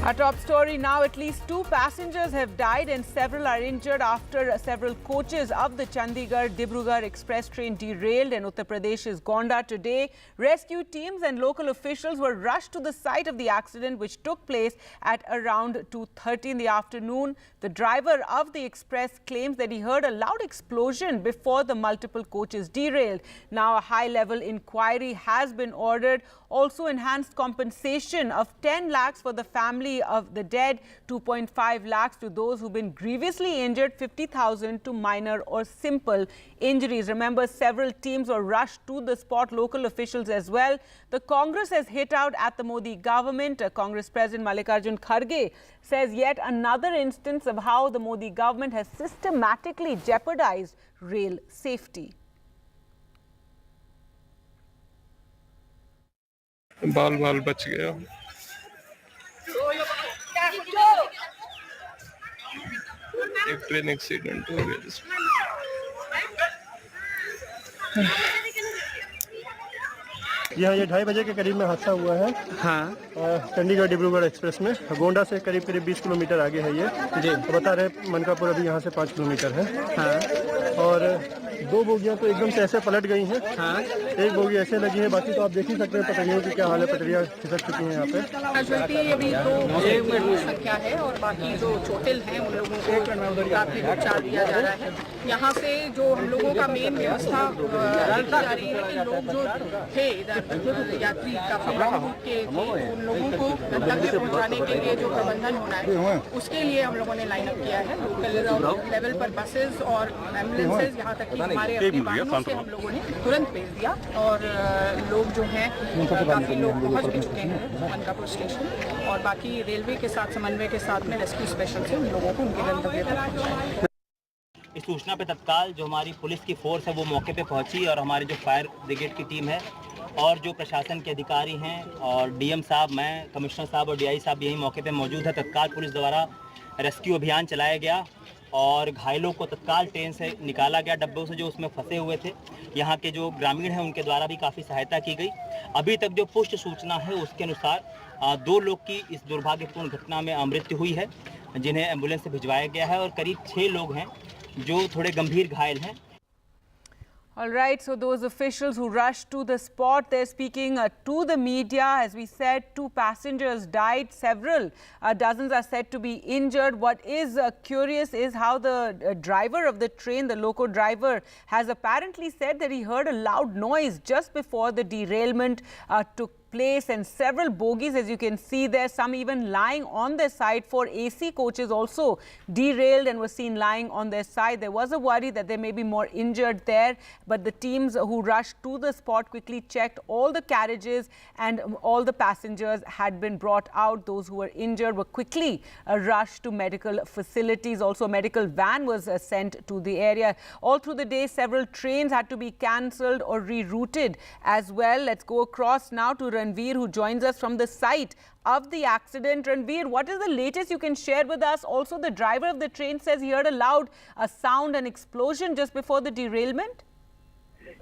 Our top story now, at least 2 passengers have died and several are injured after several coaches of the Chandigarh-Dibrugarh express train derailed in Uttar Pradesh's Gonda today. Rescue teams and local officials were rushed to the site of the accident, which took place at around 2:30 in the afternoon. The driver of the express claims that he heard a loud explosion before the multiple coaches derailed. Now a high-level inquiry has been ordered. Also enhanced compensation of 10 lakhs for the family of the dead, 2.5 lakhs to those who've been grievously injured, 50,000 to minor or simple injuries. Remember, several teams were rushed to the spot, local officials as well. The Congress has hit out at the Modi government. Congress President Mallikarjun Kharge says yet another instance of how the Modi government has systematically jeopardized rail safety. बाल बच गया। एक train accident हो गया जिसमें। ये 2:30 बजे के करीब में हादसा हुआ है। हाँ। चंडीगढ़ डिब्रूगढ़ एक्सप्रेस में गोंडा से करीब 20 किलोमीटर आगे है ये। जी। तो बता रहे मनकापुर अभी यहाँ से 5 किलोमीटर है। हाँ। और 2 बोगियाँ तो एकदम से ऐसे पलट गई हैं। हाँ। 1 बोगी ऐसे लगी है, बाकी तो आप देख ही सकते हैं पटरियों की क्या हाल है, पटरियाँ खिसक चुकी हैं यहाँ पे। अभी 2 संख्या है और बाकी जो चोटिल हैं उन लोगों को काफी उपचार दिया जा रहा है। यहाँ से जो हम लोगों का मेन व्यवस्था देखी जा रही है कि लोग जो थे इधर यात्री काफी लंबे रूट के थे, उन लोगों को गंतव्य पहुँचाने के लिए जो प्रबंधन होना है उसके लिए हम लोगों ने लाइन अप किया है। लोकल लेवल पर बसेस और एम्बुलेंसेज, यहाँ तक कि हमारे अपने वाहनों से हम लोगों ने तुरंत भेज दिया और लोग जो हैं काफ़ी लोग पहुँच भी चुके हैं मनकापुर स्टेशन और बाकी रेलवे के साथ समन्वय के साथ में रेस्क्यू स्पेशल से उन लोगों को उनके गंतव्य पर पहुँचाया। इस सूचना पे तत्काल जो हमारी पुलिस की फोर्स है वो मौके पे पहुंची और हमारी जो फायर ब्रिगेड की टीम है और जो प्रशासन के अधिकारी हैं और डीएम साहब, मैं, कमिश्नर साहब और डीआई साहब यही मौके पे मौजूद है। तत्काल पुलिस द्वारा रेस्क्यू अभियान चलाया गया और घायलों को तत्काल ट्रेन से निकाला गया, डब्बों से जो उसमें फंसे हुए थे। यहाँ के जो ग्रामीण हैं उनके द्वारा भी काफ़ी सहायता की गई। अभी तक जो पुष्ट सूचना है उसके अनुसार 2 लोग की इस दुर्भाग्यपूर्ण घटना में मृत्यु हुई है, जिन्हें एम्बुलेंस से भिजवाया गया है, और करीब 6 लोग हैं जो थोड़े गंभीर घायल हैं। All right, so those officials who rushed to the spot, they're speaking to the media. As we said, 2 passengers died, several dozens are said to be injured. What is curious is how the driver of the train, the loco driver, has apparently said that he heard a loud noise just before the derailment took place, and several bogies, as you can see there, some even lying on their side. 4 AC coaches also derailed and were seen lying on their side. There was a worry that there may be more injured there, but the teams who rushed to the spot quickly checked all the carriages and all the passengers had been brought out. Those who were injured were quickly rushed to medical facilities. Also, a medical van was sent to the area. All through the day, several trains had to be cancelled or rerouted as well. Let's go across now to Ranveer, who joins us from the site of the accident. Ranveer, what is the latest you can share with us? Also, the driver of the train says he heard a loud sound and explosion just before the derailment.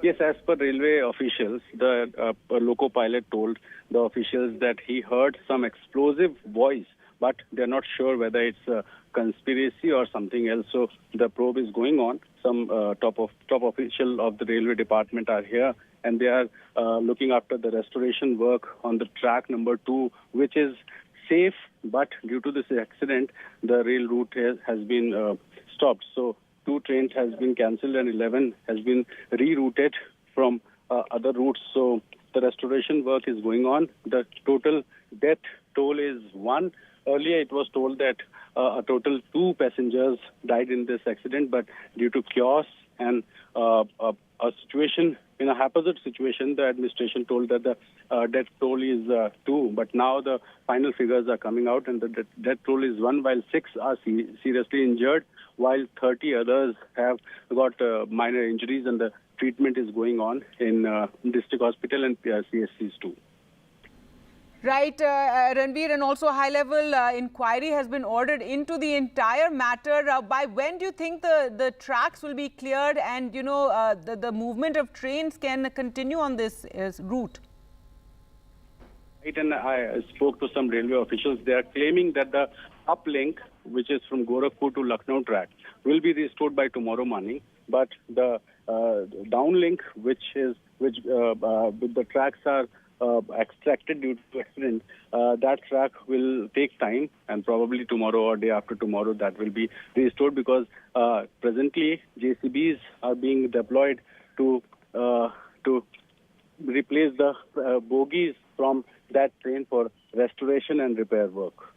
Yes, as per railway officials, the loco pilot told the officials that he heard some explosive voice, but they're not sure whether it's a conspiracy or something else. So the probe is going on. Some top official of the railway department are here, and they are looking after the restoration work on the track number 2, which is safe, but due to this accident, the rail route has been stopped. So 2 trains has been cancelled and 11 has been rerouted from other routes. So the restoration work is going on. The total death toll is 1. Earlier it was told that a total 2 passengers died in this accident, but due to chaos and a situation, in a haphazard situation, the administration told that the death toll is 2. But now the final figures are coming out, and the death toll is 1, while 6 are seriously injured, while 30 others have got minor injuries, and the treatment is going on in district hospital and CSCs too. Right, Ranveer, and also high-level inquiry has been ordered into the entire matter. By when do you think the tracks will be cleared and, you know, the movement of trains can continue on this route? Right, and I spoke to some railway officials. They are claiming that the uplink, which is from Gorakhpur to Lucknow track, will be restored by tomorrow morning. But the downlink, with the tracks are extracted due to accident, that track will take time, and probably tomorrow or day after tomorrow that will be restored, because presently JCBs are being deployed to replace the bogies from that train for restoration and repair work.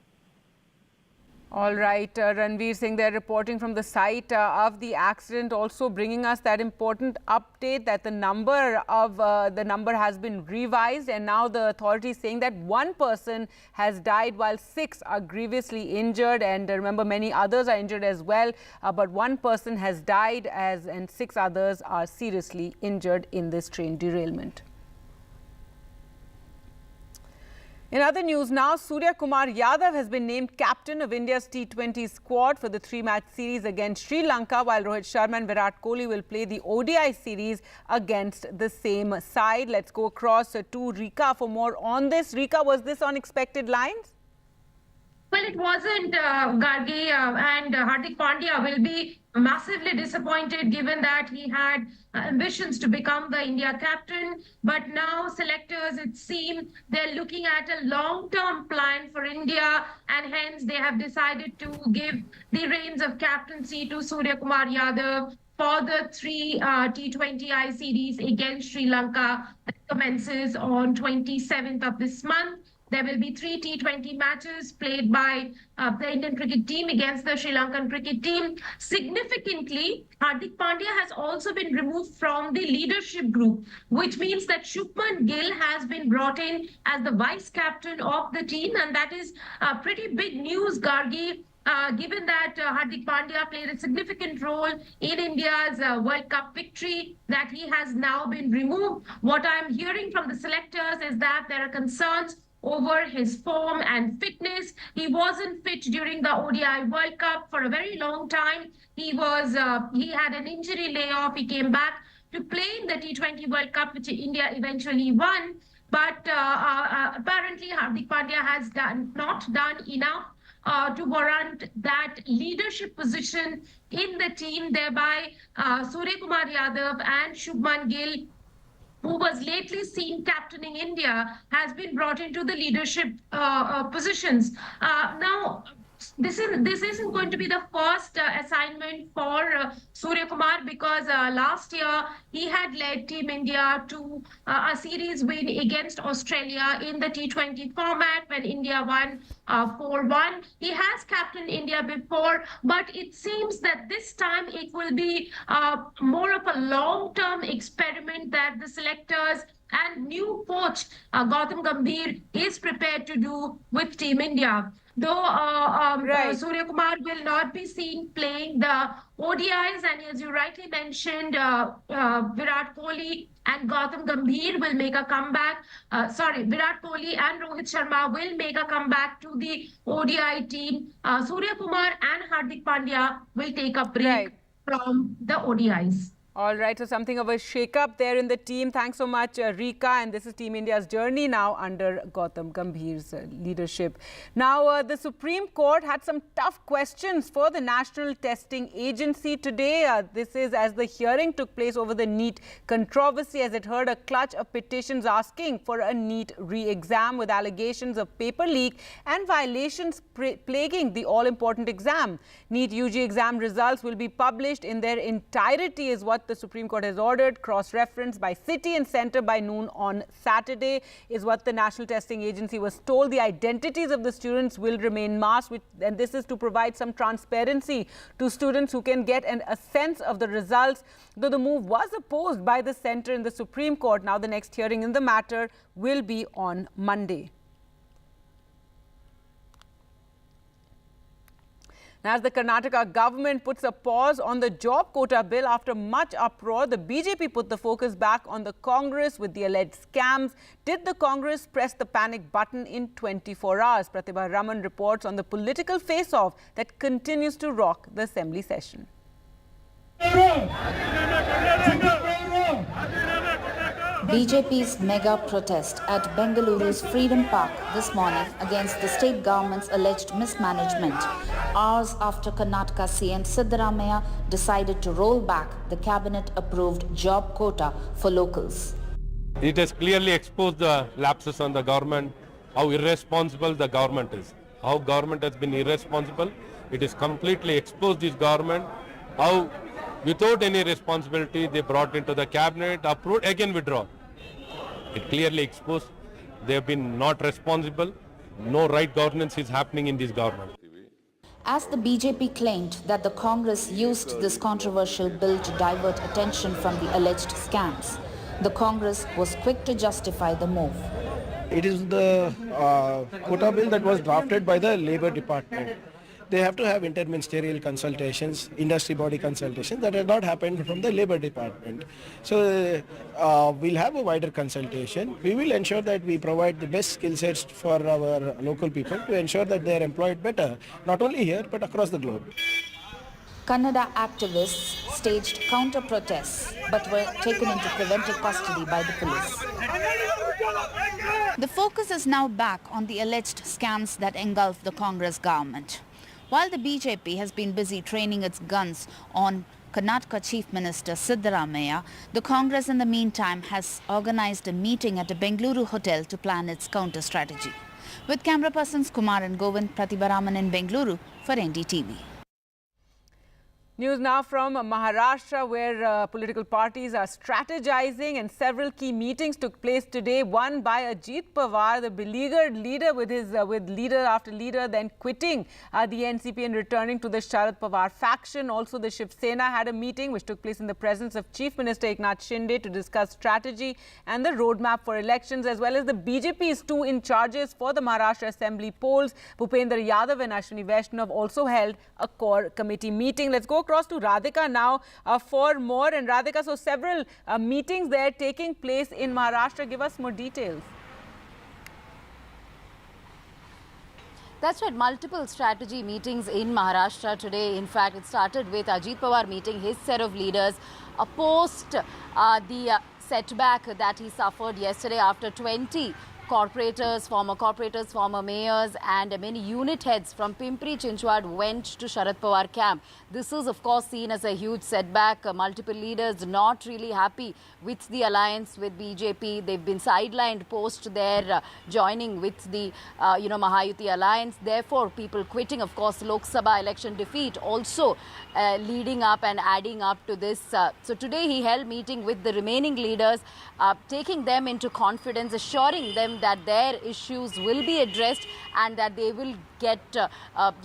All right, Ranveer Singh there reporting from the site of the accident, also bringing us that important update that the number has been revised, and now the authorities saying that 1 person has died while 6 are grievously injured, and remember many others are injured as well, but 1 person has died and 6 others are seriously injured in this train derailment. In other news now, Surya Kumar Yadav has been named captain of India's T20 squad for the 3-match series against Sri Lanka, while Rohit Sharma and Virat Kohli will play the ODI series against the same side. Let's go across to Rika for more on this. Rika, was this on expected lines? Well, it wasn't. Gargi and Hardik Pandya will be massively disappointed, given that he had ambitions to become the India captain. But now selectors, it seems, they're looking at a long-term plan for India, and hence they have decided to give the reins of captaincy to Surya Kumar Yadav for the 3 T20I series against Sri Lanka that commences on 27th of this month. There will be 3 T20 matches played by the Indian cricket team against the Sri Lankan cricket team. Significantly, Hardik Pandya has also been removed from the leadership group, which means that Shubman Gill has been brought in as the vice captain of the team, and that is pretty big news, Gargi, given that Hardik Pandya played a significant role in India's World Cup victory, that he has now been removed. What I'm hearing from the selectors is that there are concerns over his form and fitness. He wasn't fit during the ODI World Cup for a very long time. He had an injury layoff. He came back to play in the T20 World Cup, which India eventually won. But apparently Hardik Pandya has not done enough to warrant that leadership position in the team. Thereby, Surya Kumar Yadav and Shubman Gill, who was lately seen captaining India, has been brought into the leadership positions. Now, this isn't going to be the first assignment for Surya Kumar, because last year he had led Team India to a series win against Australia in the T20 format when India won 4-1. He has captained India before, but it seems that this time it will be more of a long-term experiment that the selectors and new coach Gautam Gambhir is prepared to do with Team India. Though Surya Kumar will not be seen playing the ODIs, and as you rightly mentioned, Virat Kohli and Gautam Gambhir will make a comeback. Virat Kohli and Rohit Sharma will make a comeback to the ODI team. Surya Kumar and Hardik Pandya will take a break from the ODIs. All right, so something of a shake-up there in the team. Thanks so much, Rika. And this is Team India's journey now under Gautam Gambhir's leadership. Now, the Supreme Court had some tough questions for the National Testing Agency today. This is as the hearing took place over the NEET controversy, as it heard a clutch of petitions asking for a NEET re-exam with allegations of paper leak and violations plaguing the all-important exam. NEET UG exam results will be published in their entirety, is what the Supreme Court has ordered. Cross-reference by city and centre by noon on Saturday is what the National Testing Agency was told. The identities of the students will remain masked, and this is to provide some transparency to students who can get a sense of the results. Though the move was opposed by the centre in the Supreme Court, now the next hearing in the matter will be on Monday. Now, as the Karnataka government puts a pause on the job quota bill after much uproar, the BJP put the focus back on the Congress with the alleged scams. Did the Congress press the panic button in 24 hours? Pratibha Raman reports on the political face-off that continues to rock the assembly session. BJP's mega protest at Bengaluru's Freedom Park this morning against the state government's alleged mismanagement, hours after Karnataka CM Siddaramaiah decided to roll back the cabinet-approved job quota for locals. It has clearly exposed the lapses on the government, how irresponsible the government is. How government has been irresponsible. It has completely exposed this government, how without any responsibility they brought into the cabinet, approved, again withdrawn. It clearly exposed they have been not responsible. No right governance is happening in this government. As the BJP claimed that the Congress used this controversial bill to divert attention from the alleged scams, the Congress was quick to justify the move. It is the quota bill that was drafted by the Labour Department. They have to have interministerial consultations, industry body consultations. That has not happened from the Labour Department. So we'll have a wider consultation. We will ensure that we provide the best skill sets for our local people to ensure that they are employed better, not only here but across the globe. Kannada activists staged counter-protests but were taken into preventive custody by the police. The focus is now back on the alleged scams that engulf the Congress government. While the BJP has been busy training its guns on Karnataka Chief Minister Siddaramaiah, the Congress in the meantime has organized a meeting at a Bengaluru hotel to plan its counter-strategy. With camera persons Kumar and Govind, Pratibha Raman in Bengaluru for NDTV. News now from Maharashtra, where political parties are strategizing and several key meetings took place today. One by Ajit Pawar, the beleaguered leader with leader after leader, then quitting the NCP and returning to the Sharad Pawar faction. Also, the Shiv Sena had a meeting which took place in the presence of Chief Minister Eknath Shinde to discuss strategy and the roadmap for elections, as well as the BJP's two in charges for the Maharashtra Assembly polls. Bhupendra Yadav and Ashwini Vaishnav also held a core committee meeting. Let's go across to Radhika now for more. And Radhika, so several meetings there taking place in Maharashtra. Give us more details. That's right, multiple strategy meetings in Maharashtra today. In fact, it started with Ajit Pawar meeting his set of leaders post the setback that he suffered yesterday after 20 corporators, former mayors and many unit heads from Pimpri Chinchwad went to Sharad Pawar camp. This is of course seen as a huge setback. Multiple leaders not really happy with the alliance with BJP. They've been sidelined post their joining with the Mahayuti alliance. Therefore, people quitting. Of course, Lok Sabha election defeat also leading up and adding up to this. So today he held meeting with the remaining leaders, taking them into confidence, assuring them that their issues will be addressed and that they will get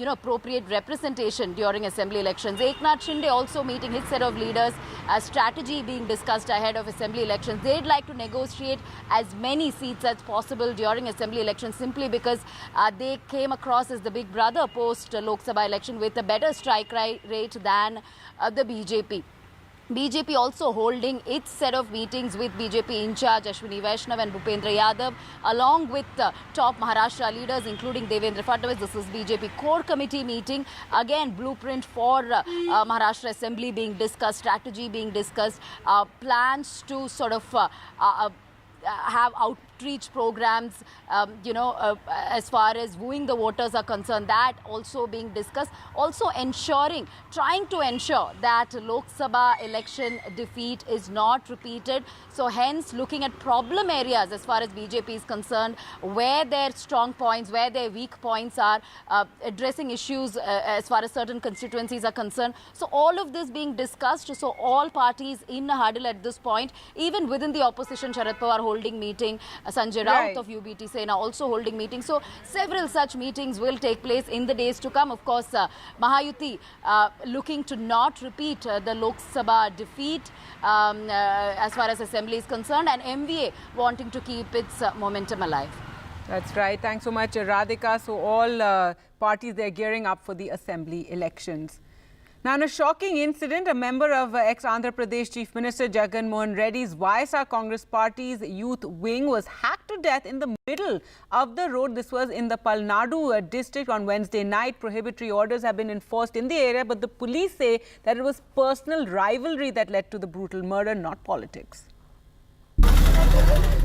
appropriate representation during assembly elections. Eknath Shinde also meeting his set of leaders, strategy being discussed ahead of assembly elections. They'd like to negotiate as many seats as possible during assembly elections, simply because they came across as the big brother post Lok Sabha election with a better strike rate than the BJP. BJP also holding its set of meetings with BJP in charge Ashwini Vaishnav and Bhupendra Yadav, along with top Maharashtra leaders including Devendra Fadnavis. This is BJP core committee meeting. Again, blueprint for Maharashtra Assembly being discussed, strategy being discussed, plans to sort of have outreach programs, as far as wooing the voters are concerned, that also being discussed. Also trying to ensure that Lok Sabha election defeat is not repeated. So hence looking at problem areas as far as BJP is concerned, where their strong points, where their weak points are, addressing issues as far as certain constituencies are concerned. So all of this being discussed. So all parties in a huddle at this point, even within the opposition, Sharad Pawar holding meeting, Sanjay Raut of UBT Sena also holding meetings. So several such meetings will take place in the days to come. Of course, Mahayuti looking to not repeat the Lok Sabha defeat as far as assembly is concerned, and MVA wanting to keep its momentum alive. That's right. Thanks so much, Radhika. So all parties, they're gearing up for the assembly elections. Now, in a shocking incident, a member of ex-Andhra Pradesh Chief Minister Jagan Mohan Reddy's YSR Congress Party's youth wing was hacked to death in the middle of the road. This was in the Nadu district on Wednesday night. Prohibitory orders have been enforced in the area, but the police say that it was personal rivalry that led to the brutal murder, not politics.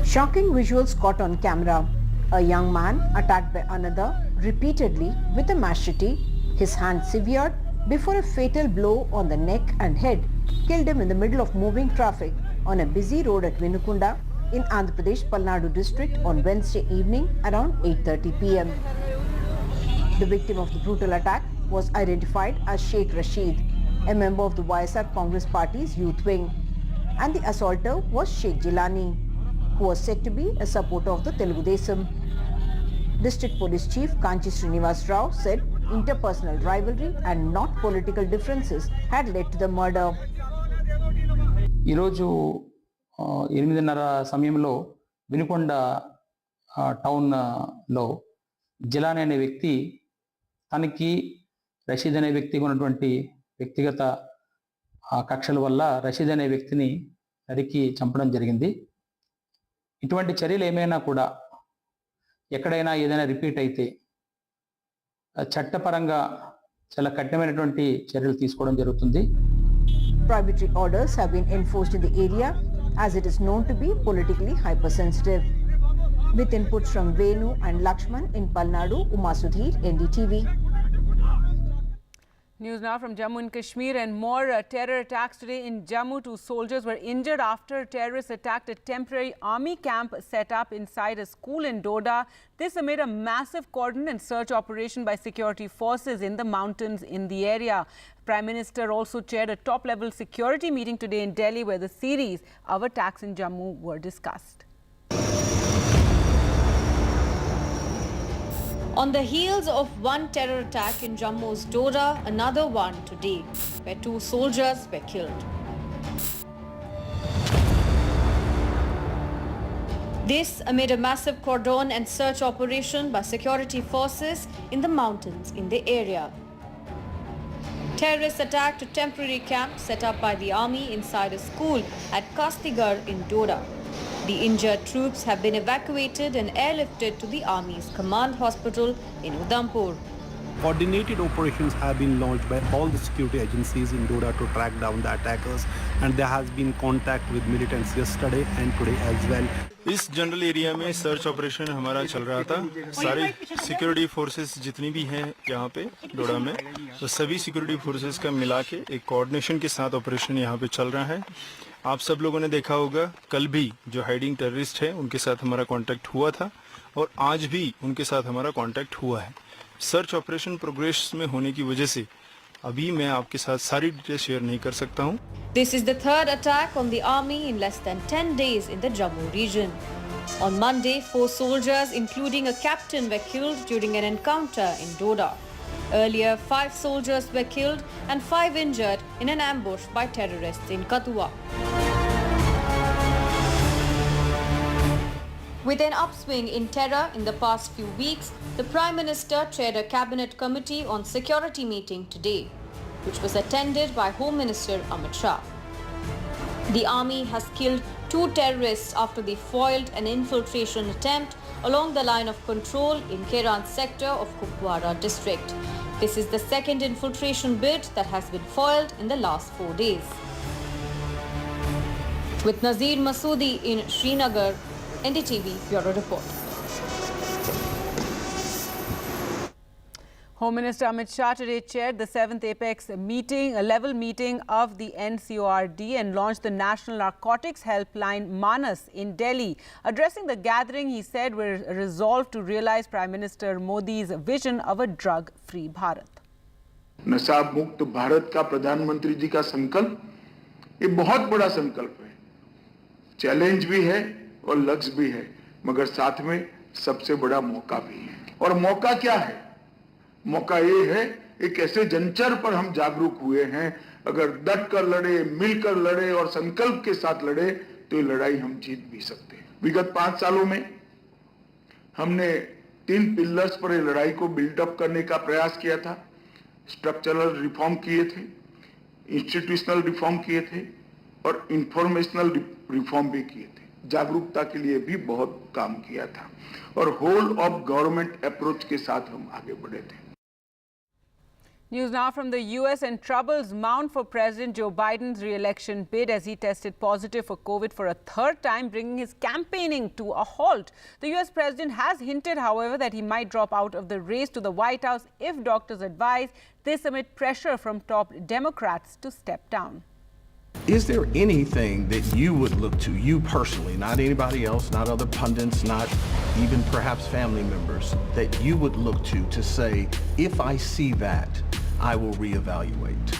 Shocking visuals caught on camera. A young man attacked by another repeatedly with a machete, his hand severed, before a fatal blow on the neck and head killed him in the middle of moving traffic on a busy road at Vinukunda in Andhra Pradesh Nadu district on Wednesday evening around 8:30 p.m. The victim of the brutal attack was identified as Sheikh Rashid, a member of the YSR Congress Party's youth wing, and the assaulter was Sheikh Jilani, who was said to be a supporter of the Telugu Desam. District Police Chief Kanchi Srinivas Rao said interpersonal rivalry and not political differences had led to the murder. ఈరోజు 8:30 సమయంలో వినుకొండ టౌన్లో జిలాని అనే వ్యక్తి తనకి రషీద్ అనే వ్యక్తికి ఉన్నటువంటి వ్యక్తిగత కక్షల వల్ల రషీద్ అనే వ్యక్తిని నరికి చంపడం జరిగింది. ఇటువంటి చర్యలు ఏమైనా కూడా ఎక్కడైనా ఏదైనా రిపీట్ అయితే చట్టపరంగా చాలా కఠినమైనటువంటి చర్యలు తీసుకోవడం జరుగుతుంది. Prohibitory orders have been enforced in the area as it is known to be politically hypersensitive. With inputs from Venu and Lakshman in Palnadu, Uma Sudhir, NDTV. News now from Jammu and Kashmir, and more terror attacks today in Jammu. 2 soldiers were injured after terrorists attacked a temporary army camp set up inside a school in Doda. This amid a massive cordon and search operation by security forces in the mountains in the area. Prime Minister also chaired a top-level security meeting today in Delhi, where the series of attacks in Jammu were discussed. On the heels of one terror attack in Jammu's Doda, another one today, where 2 soldiers were killed. This amid a massive cordon and search operation by security forces in the mountains in the area. Terrorists attacked a temporary camp set up by the army inside a school at Chandigarh in Doda. The injured troops have been evacuated and airlifted to the Army's command hospital in Udhampur. Coordinated operations have been launched by all the security agencies in Doda to track down the attackers, and there has been contact with militants yesterday and today as well. इस general area में search operation हमारा चल रहा था. सारे security forces जितनी भी हैं यहाँ पे डोडा में, तो सभी सिक्योरिटी फोर्सेस का मिला के एक कोऑर्डिनेशन के साथ ऑपरेशन यहाँ पे चल रहा है. आप सब लोगों ने देखा होगा, कल भी जो हाइडिंग टेररिस्ट है उनके साथ हमारा कांटेक्ट हुआ था और आज भी उनके साथ हमारा कांटेक्ट हुआ है. सर्च ऑपरेशन प्रोग्रेस में होने की वजह से अभी मैं आपके साथ सारी डिटेल शेयर नहीं कर सकता हूं. This is the third attack on the army in less than 10 days in the Jammu region. On Monday, 4 soldiers, including a captain, were killed during an encounter in Doda. Earlier, 5 soldiers were killed and 5 injured in an ambush by terrorists in Kathua. With an upswing in terror in the past few weeks, the Prime Minister chaired a cabinet committee on security meeting today, which was attended by Home Minister Amit Shah. The army has killed 2 terrorists after they foiled an infiltration attempt along the line of control in Keran sector of Kupwara district. This is the second infiltration bid that has been foiled in the last 4 days. With Nazir Masoodi in Srinagar, NDTV Bureau Report. Home Minister Amit Shah today chaired the 7th Apex meeting, a level meeting of the NCORD, and launched the National Narcotics Helpline Manas in Delhi. Addressing the gathering, he said we're resolved to realize Prime Minister Modi's vision of a drug-free Bharat. नशा मुक्त भारत का प्रधानमंत्री जी का संकल्प ये बहुत बड़ा संकल्प है, चैलेंज भी है और लक्ष्य भी है, मगर साथ में सबसे बड़ा मौका भी है. और मौका क्या है? मौका ये है, एक ऐसे जंचर पर हम जागरूक हुए हैं, अगर डट कर लड़े, मिलकर लड़े और संकल्प के साथ लड़े तो ये लड़ाई हम जीत भी सकते हैं. विगत 5 सालों में हमने 3 पिलर्स पर ये लड़ाई को बिल्डअप करने का प्रयास किया था. स्ट्रक्चरल रिफॉर्म किए थे, इंस्टीट्यूशनल रिफॉर्म किए थे और इंफॉर्मेशनल रिफॉर्म भी किए थे. जागरूकता के लिए भी बहुत काम किया था और होल ऑफ गवर्नमेंट अप्रोच के साथ हम आगे बढ़े थे. News now from the US, and troubles mount for President Joe Biden's re-election bid as he tested positive for COVID for a 3rd time, bringing his campaigning to a halt. The US president has hinted, however, that he might drop out of the race to the White House if doctors advise, this amid pressure from top Democrats to step down. Is there anything that you would look to, you personally, not anybody else, not other pundits, not even perhaps family members, that you would look to say, if I see that, I will reevaluate?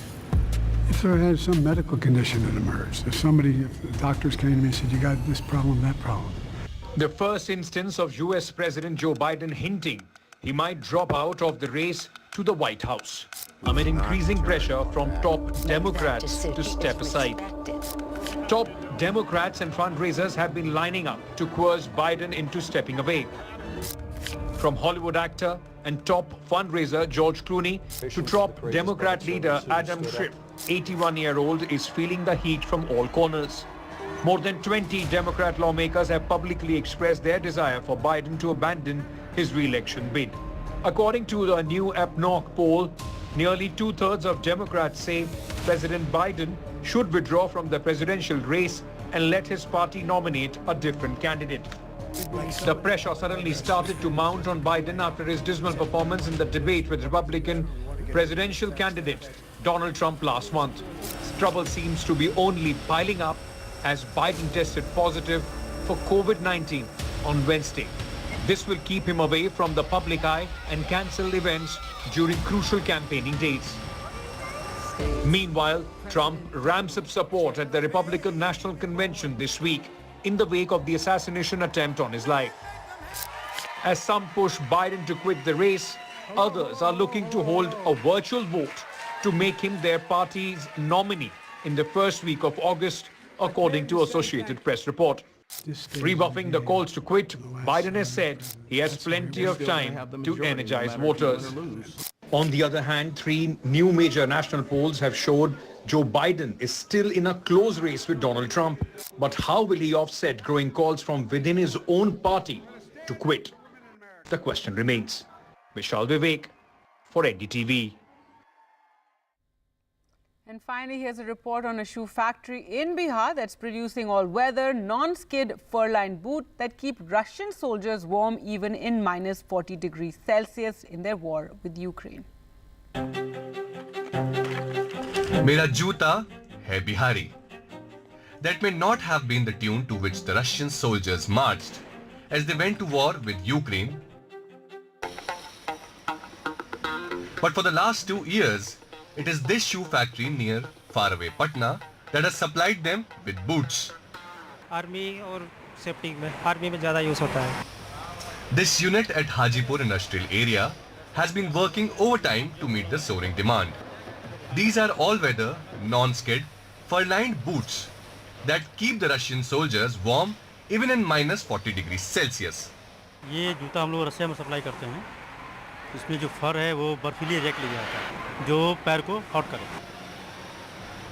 If there had some medical condition that emerged, if the doctors came to me and said, you got this problem, that problem. The first instance of US President Joe Biden hinting he might drop out of the race to the White House amid increasing pressure from top Democrats to step aside. Top Democrats and fundraisers have been lining up to coerce Biden into stepping away. From Hollywood actor and top fundraiser George Clooney to top Democrat leader Adam Schiff, 81-year-old is feeling the heat from all corners. More than 20 Democrat lawmakers have publicly expressed their desire for Biden to abandon his re-election bid. According to a new APNOC poll, nearly 2/3 of Democrats say President Biden should withdraw from the presidential race and let his party nominate a different candidate. The pressure suddenly started to mount on Biden after his dismal performance in the debate with Republican presidential candidate Donald Trump last month. Trouble seems to be only piling up as Biden tested positive for COVID-19 on Wednesday. This will keep him away from the public eye and cancel events during crucial campaigning days. Meanwhile, Trump ramps up support at the Republican National Convention this week in the wake of the assassination attempt on his life. As some push Biden to quit the race, others are looking to hold a virtual vote to make him their party's nominee in the first week of August, according to Associated Press report. Rebuffing the calls to quit, Biden has said he has plenty of time to energize voters. On the other hand, 3 new major national polls have showed Joe Biden is still in a close race with Donald Trump. But how will he offset growing calls from within his own party to quit? The question remains. Vishal Vivek for NDTV. And finally, here's a report on a shoe factory in Bihar that's producing all-weather, non-skid fur-lined boots that keep Russian soldiers warm even in minus 40 degrees Celsius in their war with Ukraine. Mera juta hai Bihari. That may not have been the tune to which the Russian soldiers marched as they went to war with Ukraine. But for the last 2 years, it is this shoe factory near faraway Patna that has supplied them with boots. Army और safety में army में ज़्यादा use होता है. This unit at Hajipur industrial area has been working overtime to meet the soaring demand. These are all-weather, non-skid, fur-lined boots that keep the Russian soldiers warm even in minus 40 degrees Celsius. ये जूता हम लोग रसिया में supply करते हैं. इसमें जो फर है वो बर्फीली एरिया के लिए आता है जो पैर को हॉट करे.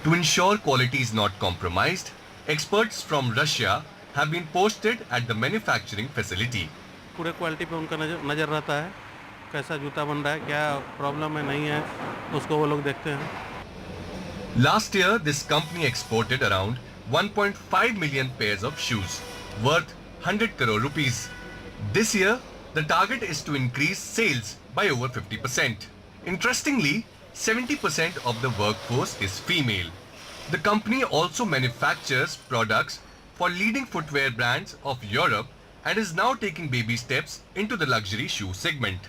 To ensure quality is not compromised, experts from Russia have been posted at the manufacturing facility. पूरे क्वालिटी पे उनका नजर रहता है. कैसा जूता बन रहा है, क्या प्रॉब्लम है, नहीं है, उसको वो लोग देखते हैं. Last year, this company exported around 1.5 million pairs of shoes, worth 100 crore rupees. This year, the target is to increase sales by over 50%. Interestingly, 70% of the workforce is female. The company also manufactures products for leading footwear brands of Europe and is now taking baby steps into the luxury shoe segment.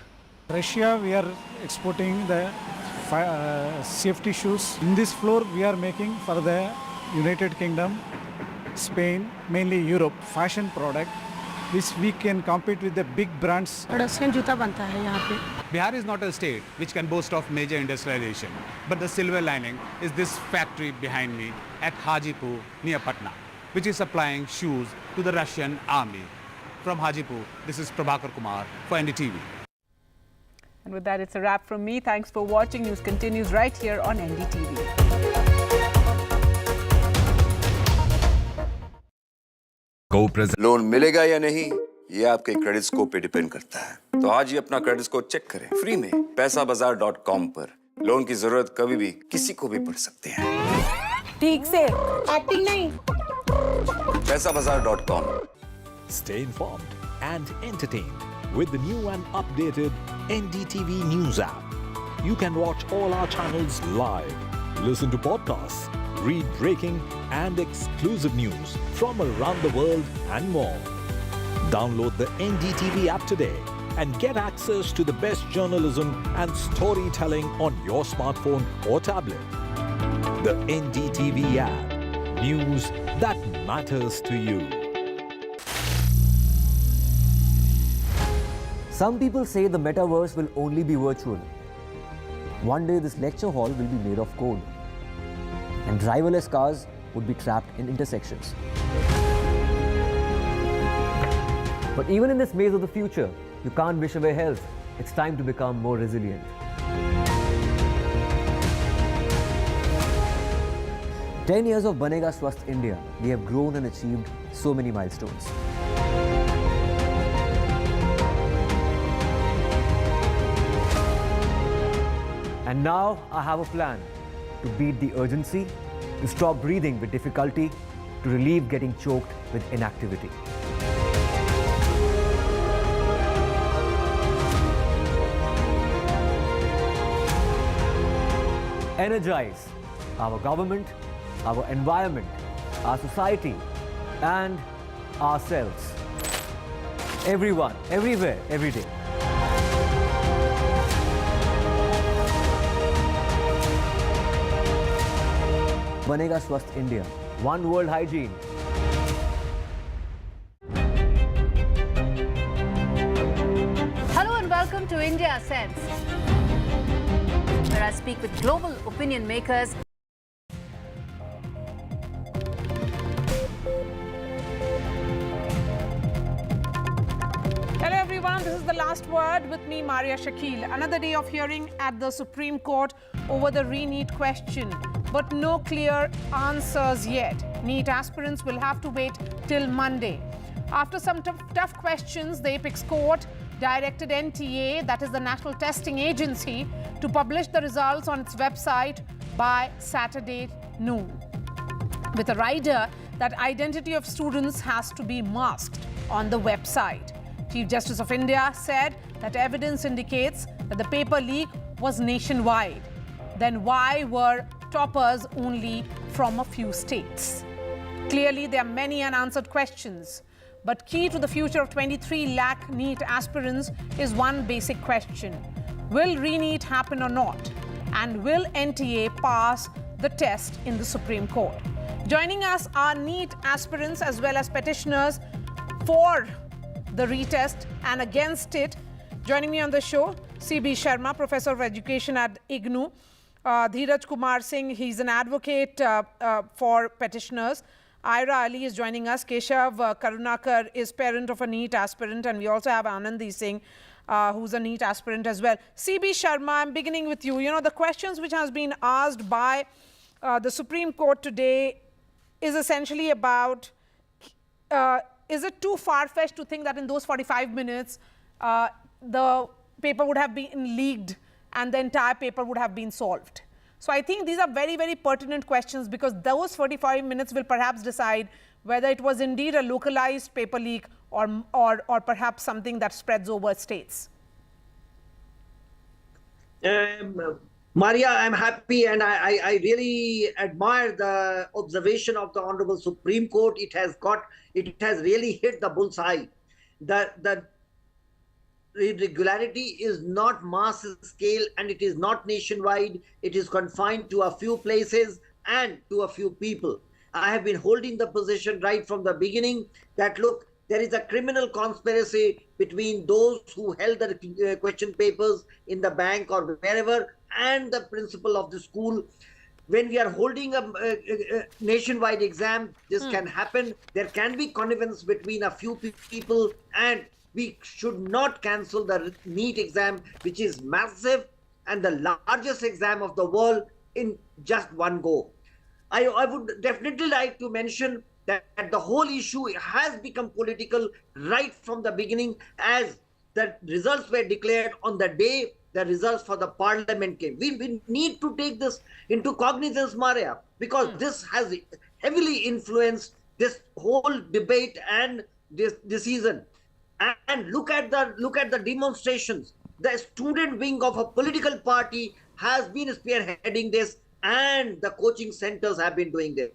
Russia, we are exporting the safety shoes. In this floor, we are making for the United Kingdom, Spain, mainly Europe, fashion product, which we can compete with the big brands. Russian जूता बनता है यहाँ पे. Bihar is not a state which can boast of major industrialization, but the silver lining is this factory behind me at Hajipur near Patna, which is supplying shoes to the Russian army. From Hajipur, this is Prabhakar Kumar for NDTV. And with that, it's a wrap from me. Thanks for watching. News continues right here on NDTV. Loan मिलेगा या नहीं ये आपके credit score पे depend करता है. तो आज ही अपना क्रेडिट स्कोर चेक करें फ्री में पैसाबाजार.com पर. लोन की जरूरत कभी भी किसी को भी पड़ सकती है. ठीक से एक्टिंग नहीं. पैसाबाजार.com. Stay informed and entertained with the new and updated NDTV News app. You can watch all our channels live, listen to podcasts, read breaking and exclusive news from around the world and more. Download the NDTV app today and get access to the best journalism and storytelling on your smartphone or tablet. The NDTV app. News that matters to you. Some people say the metaverse will only be virtual. One day this lecture hall will be made of code. And driverless cars would be trapped in intersections. But even in this maze of the future, you can't wish away health. It's time to become more resilient. "10 years of Banega Swasth India, we have grown and achieved so many milestones. And now I have a plan to beat the urgency, to stop breathing with difficulty, to relieve getting choked with inactivity. energize our government, our environment, our society, and ourselves. Everyone, everywhere, every day. बनेगा स्वस्थ India, One World Hygiene. Hello and welcome to India Sense, where I speak with global opinion makers. Hello everyone, this is The Last Word with me, Maria Shakil. Another day of hearing at the Supreme Court over the re-NEET question, but no clear answers yet. NEET aspirants will have to wait till Monday. After some tough questions, the Apex Court directed NTA, that is the National Testing Agency, to publish the results on its website by Saturday noon, with a rider that identity of students has to be masked on the website. Chief Justice of India said that evidence indicates that the paper leak was nationwide. Then why were toppers only from a few states? Clearly, there are many unanswered questions. But key to the future of 23 lakh NEET aspirants is one basic question. Will re-NEET happen or not? And will NTA pass the test in the Supreme Court? Joining us are NEET aspirants as well as petitioners for the retest and against it. Joining me on the show, C.B. Sharma, Professor of Education at IGNOU. Dheeraj Kumar Singh, he's an advocate for petitioners. Ira Ali is joining us. Keshav Karunakar is parent of a NEET aspirant. And we also have Anandi Singh, who's a NEET aspirant as well. C.B. Sharma, I'm beginning with you. You know, the questions which has been asked by the Supreme Court today is essentially about, is it too far-fetched to think that in those 45 minutes, the paper would have been leaked and the entire paper would have been solved? So I think these are very, very pertinent questions, because those 45 minutes will perhaps decide whether it was indeed a localized paper leak or perhaps something that spreads over states. Maria, I'm happy, and I really admire the observation of the Honorable Supreme Court. It has really hit the bullseye. The irregularity is not mass scale and it is not nationwide. It is confined to a few places and to a few people. I have been holding the position right from the beginning that, look, there is a criminal conspiracy between those who held the question papers in the bank or wherever and the principal of the school. When we are holding a nationwide exam, this can happen. There can be connivance between a few people, and we should not cancel the NEET exam, which is massive and the largest exam of the world, in just one go. I would definitely like to mention that the whole issue has become political right from the beginning, as the results were declared on the day the results for the parliament came. We need to take this into cognizance, Maria, because this has heavily influenced this whole debate and this decision. And look at the demonstrations. The student wing of a political party has been spearheading this, and the coaching centers have been doing this.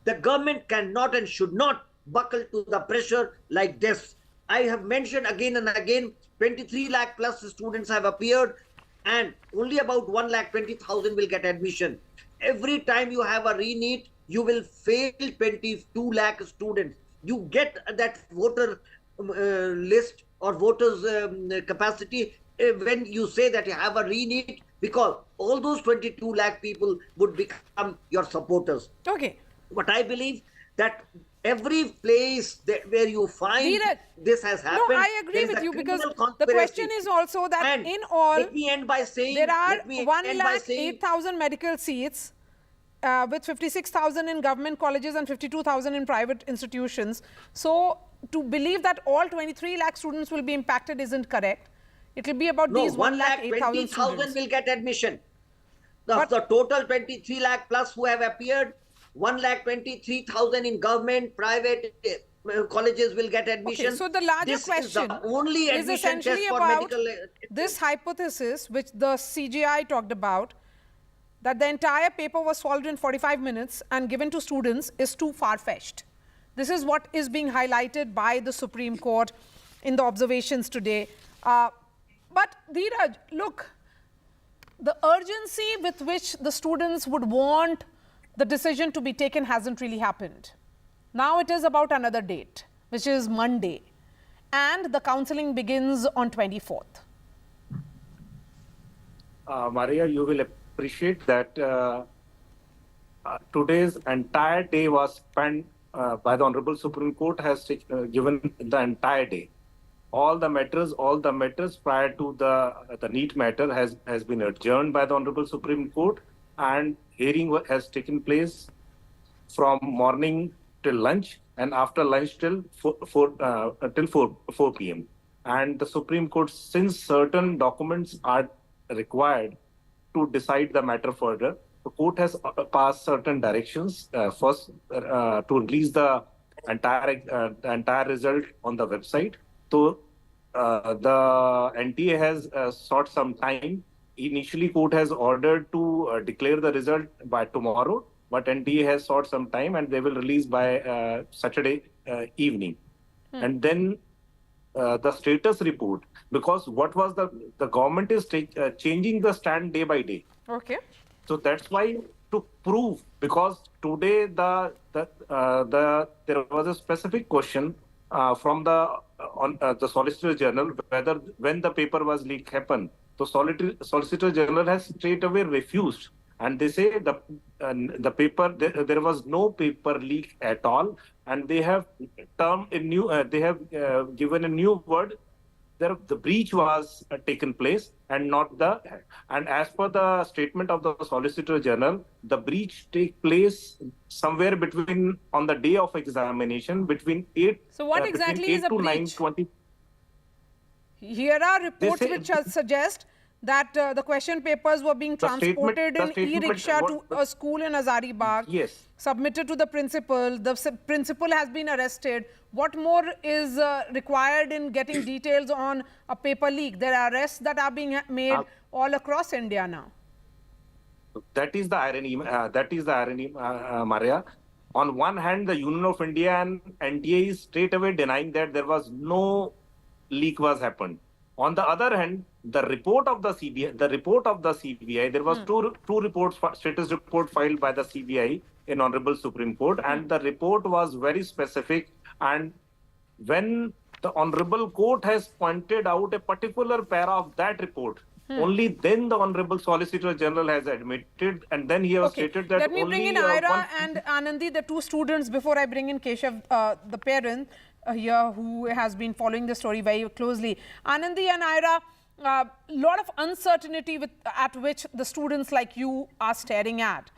The government cannot and should not buckle to the pressure like this. I have mentioned again and again, 23 lakh plus students have appeared, and only about 1,20,000 will get admission. Every time you have a re-NEET, you will fail 22 lakh students. You get that voter list or voters capacity when you say that you have a re-NEET, because all those 22 lakh people would become your supporters. Okay. But I believe that every place where you find this has happened. No, I agree with you, because the question is also that and in all, let me end by saying, there are 1,08,000 medical seats, with 56,000 in government colleges and 52,000 in private institutions. So to believe that all 23 lakh students will be impacted isn't correct. It will be about these 1,08,000 students will get admission. The total 23 lakh plus who have appeared, 1,23,000 in government, private colleges will get admission. Okay, so the larger question is essentially about this hypothesis which the CGI talked about, that the entire paper was solved in 45 minutes and given to students is too far-fetched. This is what is being highlighted by the Supreme Court in the observations today. But Dheeraj, look, the urgency with which the students would want the decision to be taken hasn't really happened. Now it is about another date, which is Monday, and the counselling begins on 24th. Maria, you will appreciate that today's entire day was spent by the Honorable Supreme Court has given the entire day. All the matters prior to the NEET matter has been adjourned by the Honorable Supreme Court, and hearing has taken place from morning till lunch and after lunch till 4 p.m. And the Supreme Court, since certain documents are required to decide the matter further, the court has passed certain directions. First, to release the entire result on the website. So the NTA has sought some time. Initially, court has ordered to declare the result by tomorrow, but NTA has sought some time and they will release by Saturday evening. And then the status report, because what was the government is changing the stand day by day. Okay. So that's why, to prove, because today there was a specific question from the Solicitor General whether when the paper was leaked happened. So Solicitor General has straight away refused, and they say the paper there was no paper leak at all, and they have given a new word. The breach was taken place and not and as per the statement of the Solicitor General, the breach take place somewhere between on the day of examination between 8. So what exactly is a breach? 9:20. Here are reports which suggest that the question papers were being transported in e-rickshaw to a school in Hazaribagh. Yes. Submitted to the principal. The principal has been arrested. What more is required in getting details on a paper leak? There are arrests that are being made all across India now. That is the irony. Maria. On one hand, the Union of India and NTA is straight away denying that there was no leak was happened. On the other hand, the report of the CBI, there was two reports, status report filed by the CBI in Honorable Supreme Court, and the report was very specific. And when the Honorable Court has pointed out a particular para of that report, only then the Honorable Solicitor General has admitted, and then he has stated that Let me bring in Ira and Anandi, the two students, before I bring in Keshav, the parent here who has been following the story very closely. Anandi and Ira, lot of uncertainty at which the students like you are staring at.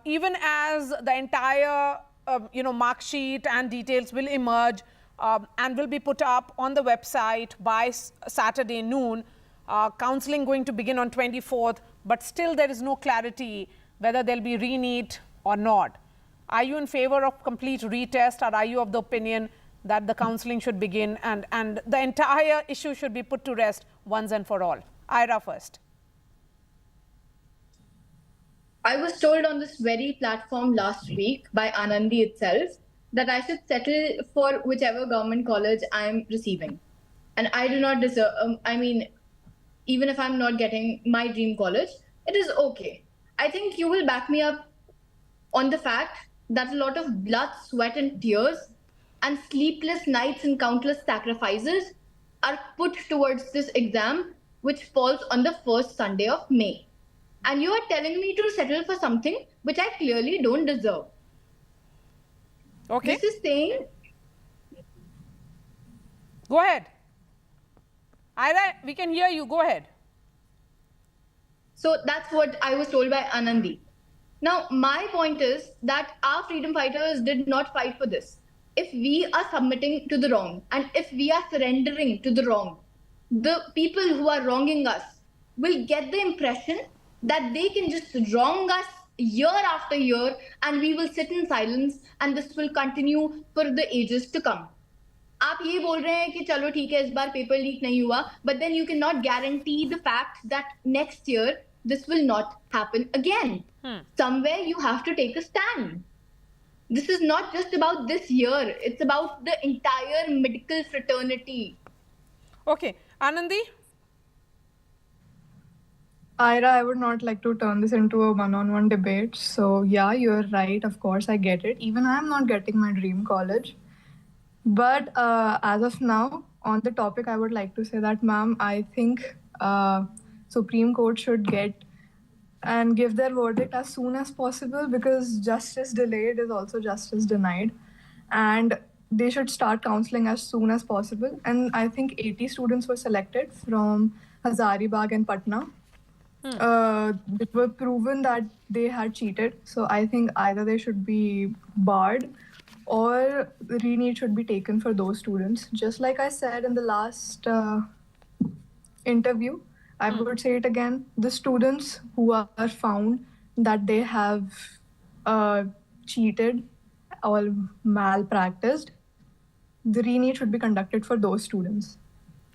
Even as the entire mark sheet and details will emerge and will be put up on the website by Saturday noon. Counselling going to begin on 24th, but still there is no clarity whether there will be re-NEET or not. Are you in favor of complete retest, or are you of the opinion that the counselling should begin and the entire issue should be put to rest once and for all? Ira first. I was told on this very platform last week by Anandi itself that I should settle for whichever government college I am receiving. And I do not deserve, even if I'm not getting my dream college, it is okay. I think you will back me up on the fact that a lot of blood, sweat and tears and sleepless nights and countless sacrifices are put towards this exam, which falls on the first Sunday of May. And you are telling me to settle for something which I clearly don't deserve. Okay. This is saying... Go ahead. Ira, we can hear you. Go ahead. So that's what I was told by Anandi. Now, my point is that our freedom fighters did not fight for this. If we are submitting to the wrong and if we are surrendering to the wrong, the people who are wronging us will get the impression that they can just wrong us year after year and we will sit in silence and this will continue for the ages to come. आप ये बोल रहे हैं कि चलो ठीक है इस बार पेपर लीक नहीं हुआ, but then you cannot guarantee the fact that next year this will not happen again. Somewhere you have to take a stand. This is not just about this year, it's about the entire medical fraternity. Okay, Anandi? Ira, I would not like to turn this into a one-on-one debate. So yeah, you're right. Of course, I get it. Even I'm not getting my dream college. But as of now, on the topic, I would like to say that, ma'am, I think Supreme Court should get and give their verdict as soon as possible, because justice delayed is also justice denied. And they should start counseling as soon as possible. And I think 80 students were selected from Hazaribagh and Patna. It were proven that they had cheated. So I think either they should be barred or re-NEET should be taken for those students. Just like I said in the last interview, I would say it again. The students who are found that they have cheated or malpracticed, the re-NEET should be conducted for those students.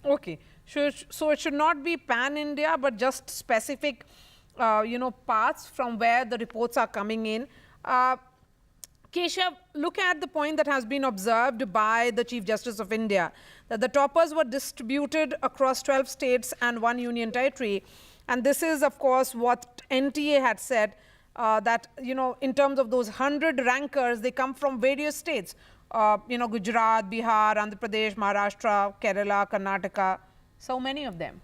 Okay. So it should not be pan-India, but just specific, parts from where the reports are coming in. Keshav, look at the point that has been observed by the Chief Justice of India, that the toppers were distributed across 12 states and 1 union territory. And this is, of course, what NTA had said, that, in terms of those 100 rankers, they come from various states, Gujarat, Bihar, Andhra Pradesh, Maharashtra, Kerala, Karnataka, so many of them.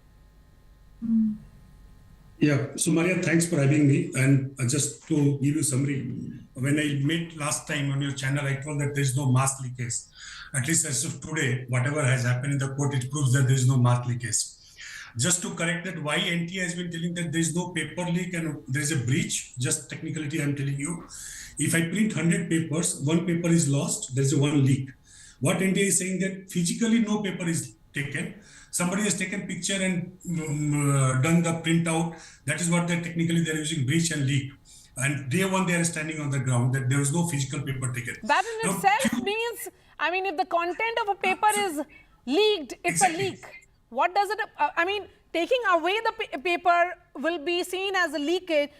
Yeah, so Maria, thanks for having me. And just to give you summary, when I met last time on your channel, I told that there is no mass leakage. At least as of today, whatever has happened in the court, it proves that there is no mass leakage. Just to correct that, why NTA has been telling that there is no paper leak and there is a breach, just technically I'm telling you, if I print 100 papers, 1 paper is lost, there is a 1 leak. What NTA is saying that physically no paper is taken. Somebody has taken picture and done the printout. That is what they're technically using, breach and leak. And day one they are standing on the ground that there is no physical paper taken. That in itself means, if the content of a paper is leaked, it's a leak. What does it, taking away the paper will be seen as a leakage.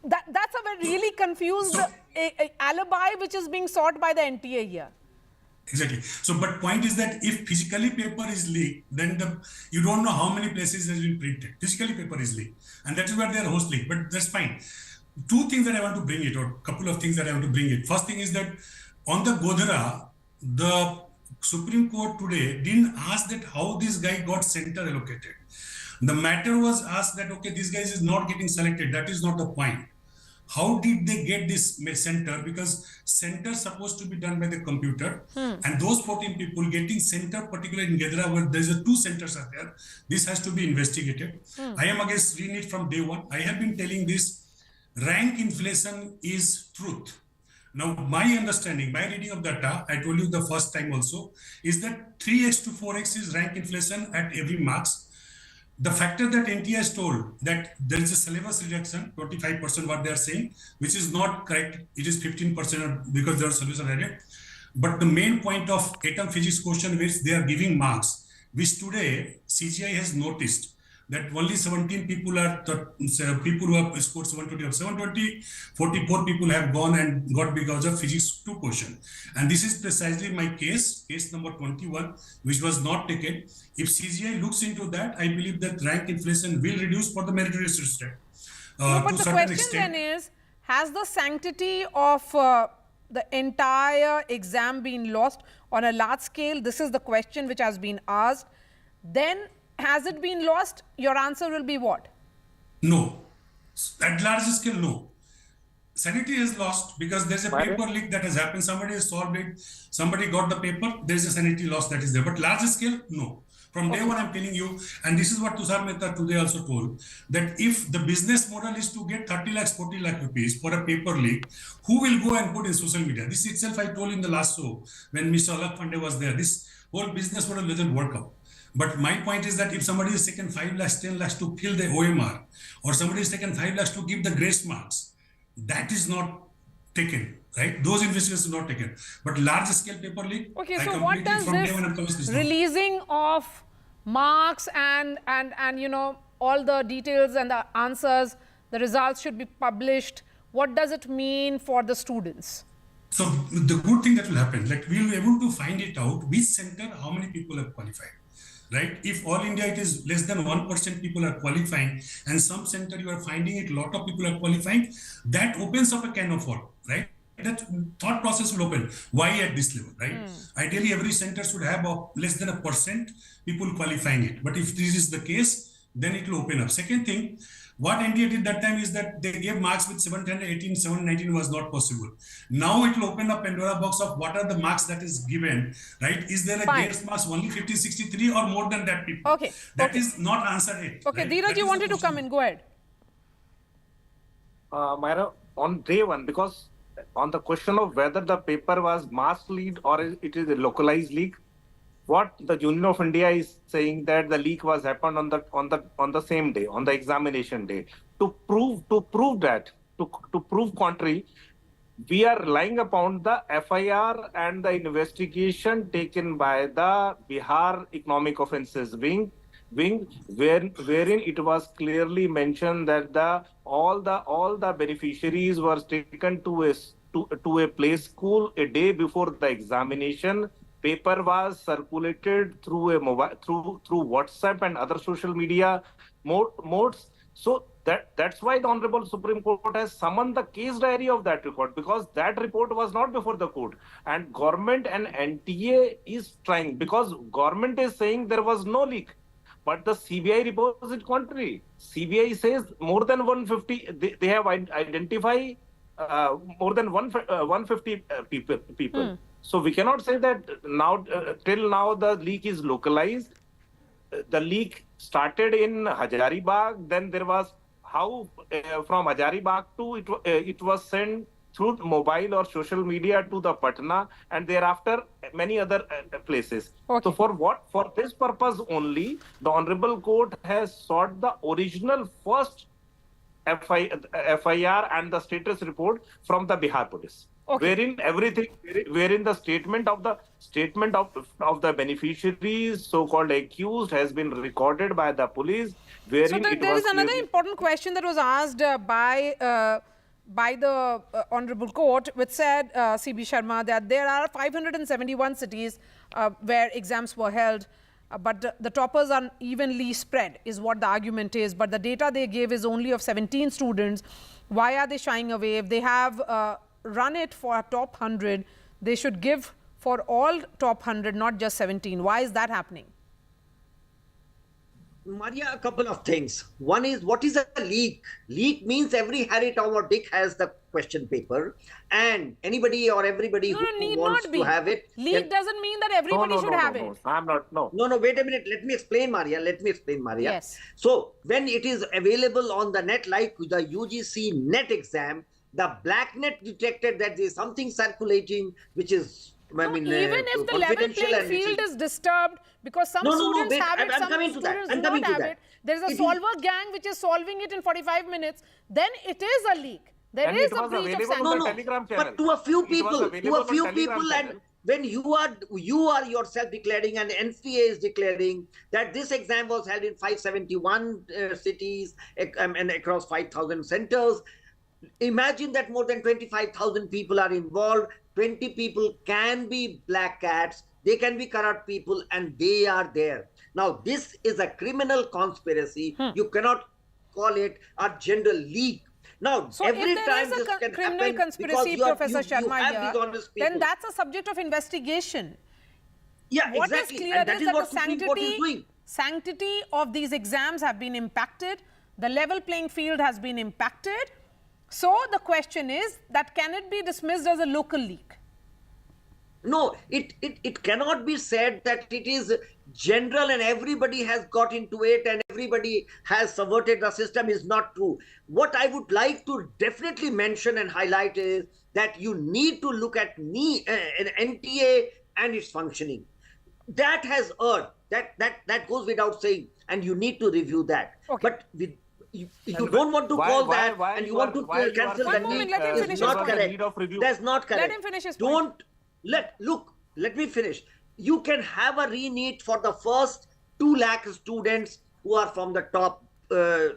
That's a really confused alibi which is being sought by the NTA here. Exactly. So, but point is that if physically paper is leaked, then you don't know how many places has been printed. Physically paper is leaked. And that is where they are host leaked. But that's fine. 2 things that I want to bring it, or a couple of things that I want to bring it. First thing is that on the Godhra, the Supreme Court today didn't ask that how this guy got center allocated. The matter was asked that, okay, this guy is not getting selected. That is not the point. How did they get this center? Because center is supposed to be done by the computer. And those 14 people getting center, particularly in Gedra, where there's 2 centers are there. This has to be investigated. I am against re-NEET from day one. I have been telling this, rank inflation is truth. Now, my understanding, my reading of data, I told you the first time also, is that 3x to 4x is rank inflation at every marks. The factor that NTA has told that there is a syllabus reduction, 25% what they are saying, which is not correct. It is 15% because there are syllabus added. But the main point of atom physics question, which they are giving marks, which today CGI has noticed that only 17 people are people who have scored 720 of 720, 44 people have gone and got because of physics 2 question. And this is precisely my case number 21, which was not taken. If CGI looks into that, I believe that rank inflation will reduce for the meritorious system. But the question then is, has the sanctity of the entire exam been lost on a large scale? This is the question which has been asked. Then, has it been lost? Your answer will be what? No. At large scale, no. Sanity is lost because there's a paper leak that has happened. Somebody has solved it. Somebody got the paper. There's a sanity loss that is there. But large scale, no. From day one, I'm telling you, and this is what Tushar Mehta today also told, that if the business model is to get 30 lakhs, 40 lakh rupees for a paper leak, who will go and put in social media? This itself I told in the last show when Mr. Alak Pandey was there. This whole business model doesn't work out. But my point is that if somebody is taken 5 lakhs, 10 lakhs to fill the OMR, or somebody is taken 5 lakhs to give the grace marks, that is not taken, right? Those investigations are not taken. But large scale paper leak, okay, so what does this releasing of marks and all the details and the answers, the results should be published. What does it mean for the students? So the good thing that will happen, like we'll be able to find it out which center, how many people have qualified, right? If all India it is less than 1% people are qualifying, and some center you are finding it, lot of people are qualifying, that opens up a can of worms, right? That thought process will open. Why at this level, right? Ideally, every center should have less than 1% people qualifying it. But if this is the case, then it will open up. Second thing, what NDA did that time is that they gave marks with 718, 719 was not possible. Now it will open up Pandora box of what are the marks that is given, right? Is there a GATE marks only 50, 63 or more than that people? Okay. That is not answered yet. Okay, right? Dheeraj, you wanted to come in. Go ahead. Myra, on day one, because on the question of whether the paper was mass leak or it is a localized leak, what the Union of India is saying that the leak was happened on the same day, on the examination day. To prove contrary, we are relying upon the FIR and the investigation taken by the Bihar Economic Offences Wing, wherein it was clearly mentioned that all the beneficiaries were taken to a play school a day before the examination. Paper was circulated through a mobile, through WhatsApp and other social media modes. So that's why the Honorable Supreme Court has summoned the case diary of that report, because that report was not before the court. And government and NTA is trying, because government is saying there was no leak, but the CBI reports it contrary. CBI says more than 150. They have identified more than 150 people. So we cannot say that now till now the leak is localized. The leak started in Hazaribagh. Then there was how from Hazaribagh to it was sent through mobile or social media to the Patna, and thereafter many other places. Okay. So for this purpose only, the Honorable Court has sought the original first FIR and the status report from the Bihar Police. Okay. Wherein the statement of the beneficiaries, so-called accused, has been recorded by the police. So there is another important question that was asked by the Honorable Court, which said, C.B. Sharma, that there are 571 cities where exams were held, but the toppers are evenly spread, is what the argument is. But the data they gave is only of 17 students. Why are they shying away? If they have run it for top 100, they should give for all top 100, not just 17. Why is that happening? Maria, a couple of things. One is, what is a leak? Leak means every Harry, Tom or Dick has the question paper, and anybody or everybody who wants to have it. Leak doesn't mean that everybody should have it. I'm not, no. No, wait a minute. Let me explain, Maria. Yes. So, when it is available on the net, like the UGC net exam, the black net detected that there is something circulating which is, even if the level playing field is disturbed, because some students have it, some students do not have it. There is a solver gang which is solving it in 45 minutes. Then it is a leak. There is a breach of sanctity. But to a few people, and when you are yourself declaring, and NCA is declaring that this exam was held in 571 cities and across 5,000 centers. Imagine that more than 25,000 people are involved. 20 people can be black cats, they can be corrupt people, and they are there. Now, this is a criminal conspiracy. You cannot call it a general leak. Now, so every time this can criminal conspiracy, Professor Sharma, here, then that's a subject of investigation. Yeah, what exactly. Is clear and that is what the sanctity of these exams have been impacted. The level playing field has been impacted. So the question is that can it be dismissed as a local leak? No, it cannot be said that it is general and everybody has got into it and everybody has subverted the system is not true. What I would like to definitely mention and highlight is that you need to look at NTA and its functioning. That has erred. That goes without saying, and you need to review that. Okay. But with you don't want to call that and you want to cancel the NEET. That's not correct. That's not correct. Let him finish his point. Let me finish. You can have a re-NEET for the first 2 lakh students who are from the top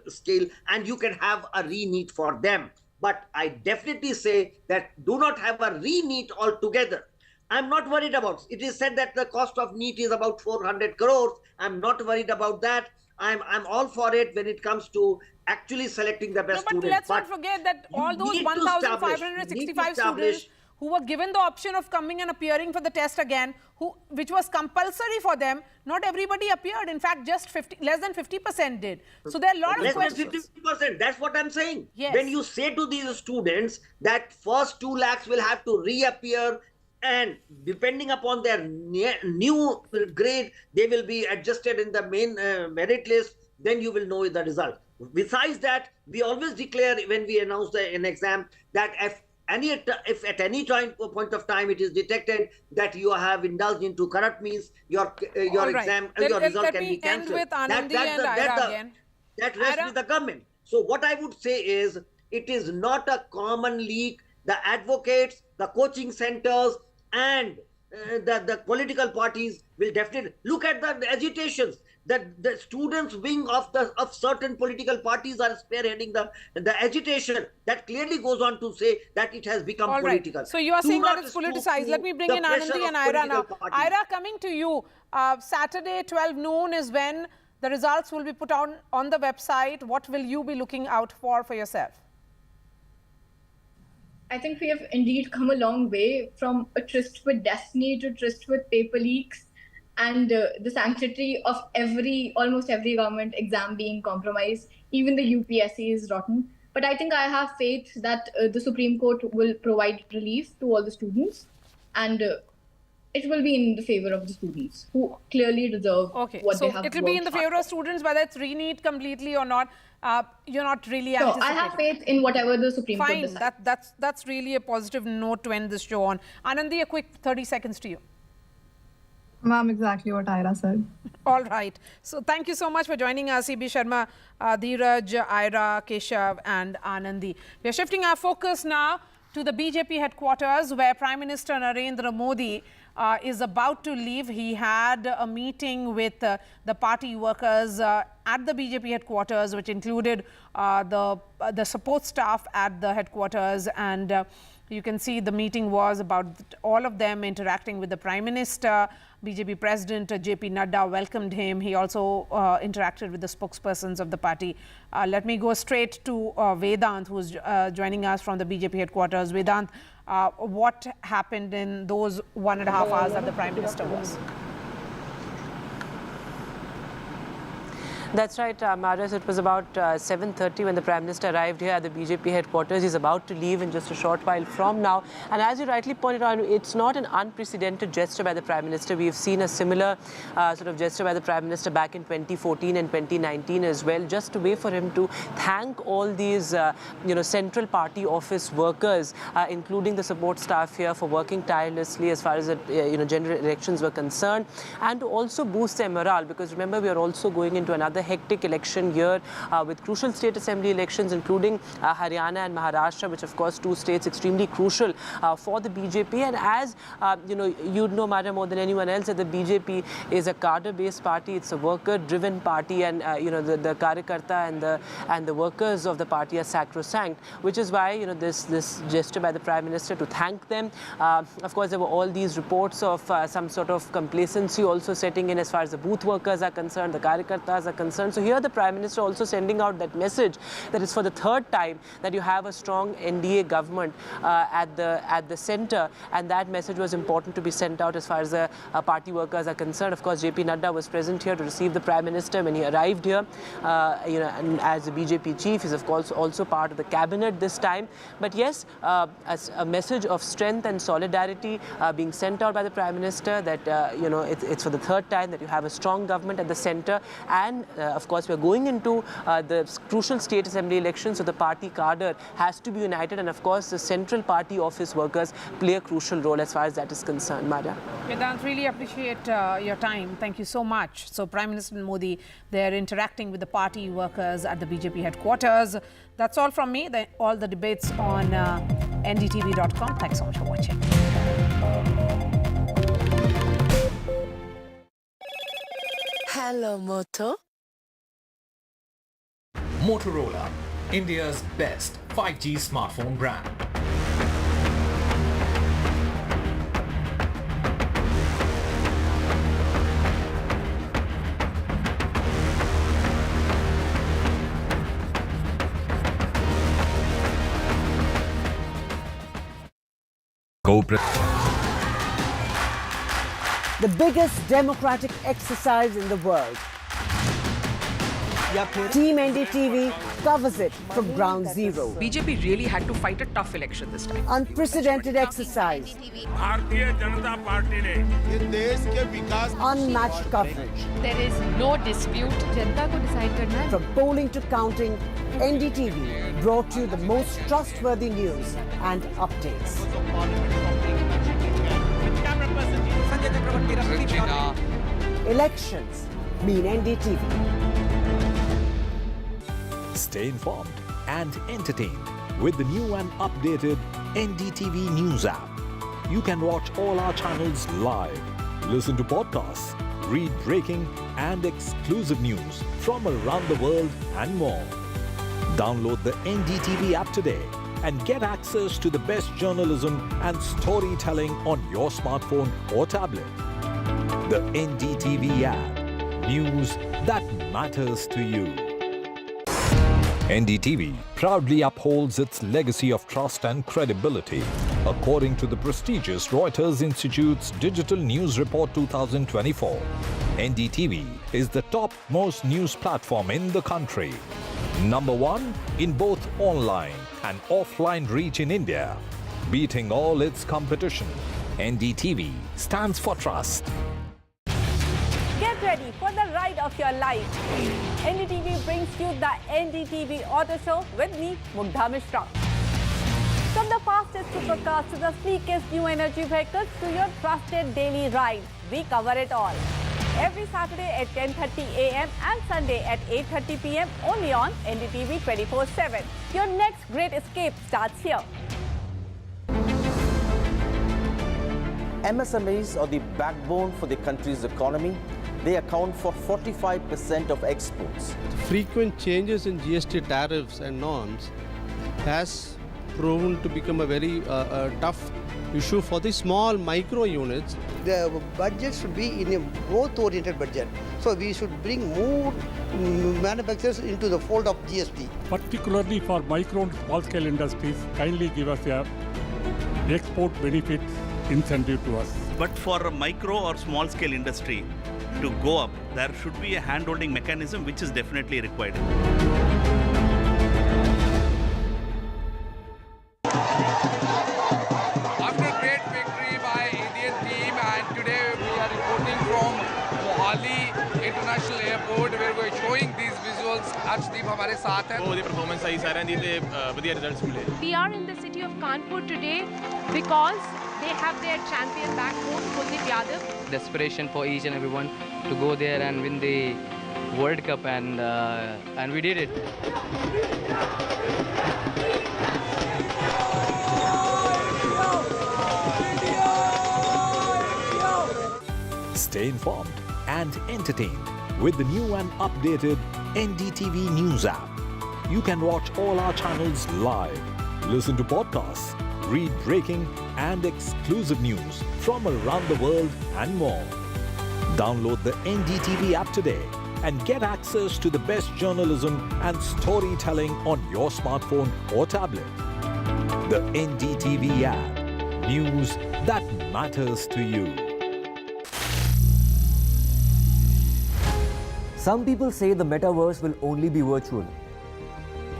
scale, and you can have a re-NEET for them. But I definitely say that do not have a re-NEET altogether. I'm not worried about it. It is said that the cost of NEET is about 400 crores. I'm not worried about that. I'm all for it when it comes to actually selecting the best students. But let's not forget that all those 1,565 students who were given the option of coming and appearing for the test again, which was compulsory for them, not everybody appeared. In fact, just less than 50% did. So there are a lot of questions. Less than 50%, that's what I'm saying. Yes. When you say to these students that first 2 lakhs will have to reappear, and depending upon their new grade, they will be adjusted in the main merit list, then you will know the result. Besides that, we always declare when we announce an exam that if at any point of time it is detected that you have indulged into corrupt means, your exam, your result can be cancelled. That rests with the government. So what I would say is, it is not a common leak. The advocates, the coaching centers, and the political parties will definitely look at the agitations that the students wing of certain political parties are spearheading the agitation. That clearly goes on to say that it has become political. So you are saying that it's politicized. Let me bring in Anandi and Ira now. Ira, coming to you, Saturday 12 noon is when the results will be put on the website. What will you be looking out for yourself? I think we have indeed come a long way from a tryst with destiny to tryst with paper leaks, and the sanctity of almost every government exam being compromised. Even the UPSC is rotten. But I think I have faith that the Supreme Court will provide relief to all the students, and it will be in the favor of the students who clearly deserve what they have worked hard. It will be in the favor of students, whether it's re-NEET completely or not. You're not really anticipating. I have faith in whatever the Supreme Court decides. That's really a positive note to end this show on. Anandi, a quick 30 seconds to you. Ma'am, exactly what Ira said. All right. So thank you so much for joining us, CB Sharma, Dheeraj, Ira, Keshav and Anandi. We are shifting our focus now to the BJP headquarters, where Prime Minister Narendra Modi is about to leave. He had a meeting with the party workers at the BJP headquarters, which included the support staff at the headquarters, and you can see the meeting was about all of them interacting with the Prime Minister. BJP President JP Nadda welcomed him. He also interacted with the spokespersons of the party. Let me go straight to Vedant, who's joining us from the BJP headquarters. Vedant, what happened in those 1.5 hours that the Prime Minister was? That's right, Maharaj. It was about 7:30 when the Prime Minister arrived here at the BJP headquarters. He's about to leave in just a short while from now. And as you rightly pointed out, it's not an unprecedented gesture by the Prime Minister. We've seen a similar sort of gesture by the Prime Minister back in 2014 and 2019 as well, just a way for him to thank all these, central party office workers, including the support staff here, for working tirelessly as far as, general elections were concerned, and to also boost their morale, because remember, we are also going into another hectic election year with crucial state assembly elections, including Haryana and Maharashtra, which of course 2 states extremely crucial for the BJP. And as you'd know, Mara, more than anyone else, that the BJP is a cadre-based party. It's a worker-driven party, and the Karyakarta and the workers of the party are sacrosanct, which is why this gesture by the Prime Minister to thank them. Of course, there were all these reports of some sort of complacency also setting in as far as the booth workers are concerned, the Karyakartas are concerned. So here the Prime Minister also sending out that message that it's for the 3rd time that you have a strong NDA government at the centre, and that message was important to be sent out as far as the party workers are concerned. Of course, JP Nadda was present here to receive the Prime Minister when he arrived here. And as the BJP chief, is of course also part of the cabinet this time. But yes, as a message of strength and solidarity being sent out by the Prime Minister that it's for the 3rd time that you have a strong government at the centre. And of course, we are going into the crucial state assembly elections, so the party cadre has to be united, and of course, the central party office workers play a crucial role as far as that is concerned. Maria. Vedant, really appreciate your time. Thank you so much. So, Prime Minister Modi, they're interacting with the party workers at the BJP headquarters. That's all from me. All the debates on NDTV.com. Thanks so much for watching. Hello, Moto. Motorola, India's best 5G smartphone brand. The biggest democratic exercise in the world. Team NDTV covers it from ground zero. BJP really had to fight a tough election this time. Unprecedented exercise. Unmatched coverage. There is no dispute. जनता को decide करना है. From polling to counting, NDTV brought you the most trustworthy news and updates. Elections mean NDTV. Stay informed and entertained with the new and updated NDTV News app. You can watch all our channels live, listen to podcasts, read breaking and exclusive news from around the world and more. Download the NDTV app today and get access to the best journalism and storytelling on your smartphone or tablet. The NDTV app. News that matters to you. NDTV proudly upholds its legacy of trust and credibility. According to the prestigious Reuters Institute's Digital News Report 2024, NDTV is the top-most news platform in the country. Number one in both online and offline reach in India. Beating all its competition, NDTV stands for trust. Get ready for the ride of your life. NDTV brings you the NDTV Auto Show with me, Mugdha Mishra. From the fastest supercars to the sleekest new energy vehicles to your trusted daily ride, we cover it all. Every Saturday at 10:30 a.m. and Sunday at 8:30 p.m. only on NDTV 24/7. Your next great escape starts here. MSMEs are the backbone for the country's economy. They account for 45% of exports. Frequent changes in GST tariffs and norms has proven to become a very tough issue for the small micro units. The budget should be in a growth-oriented budget. So we should bring more manufacturers into the fold of GST. Particularly for micro and small-scale industries, kindly give us a export benefit incentive to us. But for a micro or small-scale industry to go up, there should be a hand-holding mechanism which is definitely required. After great victory by Indian team, and today we are reporting from Mohali International Airport where we are showing these visuals. Arshdeep हमारे साथ हैं. The performance सही सारे ने दे बढ़िया results मिले. We are in the city of Kanpur today because they have their champion back home, Kuldeep Yadav. Desperation for each and everyone to go there and win the World Cup, and we did it. Stay informed and entertained with the new and updated NDTV News app. You can watch all our channels live, listen to podcasts, read breaking and exclusive news from around the world and more. Download the NDTV app today and get access to the best journalism and storytelling on your smartphone or tablet. The NDTV app. News that matters to you. Some people say the metaverse will only be virtual.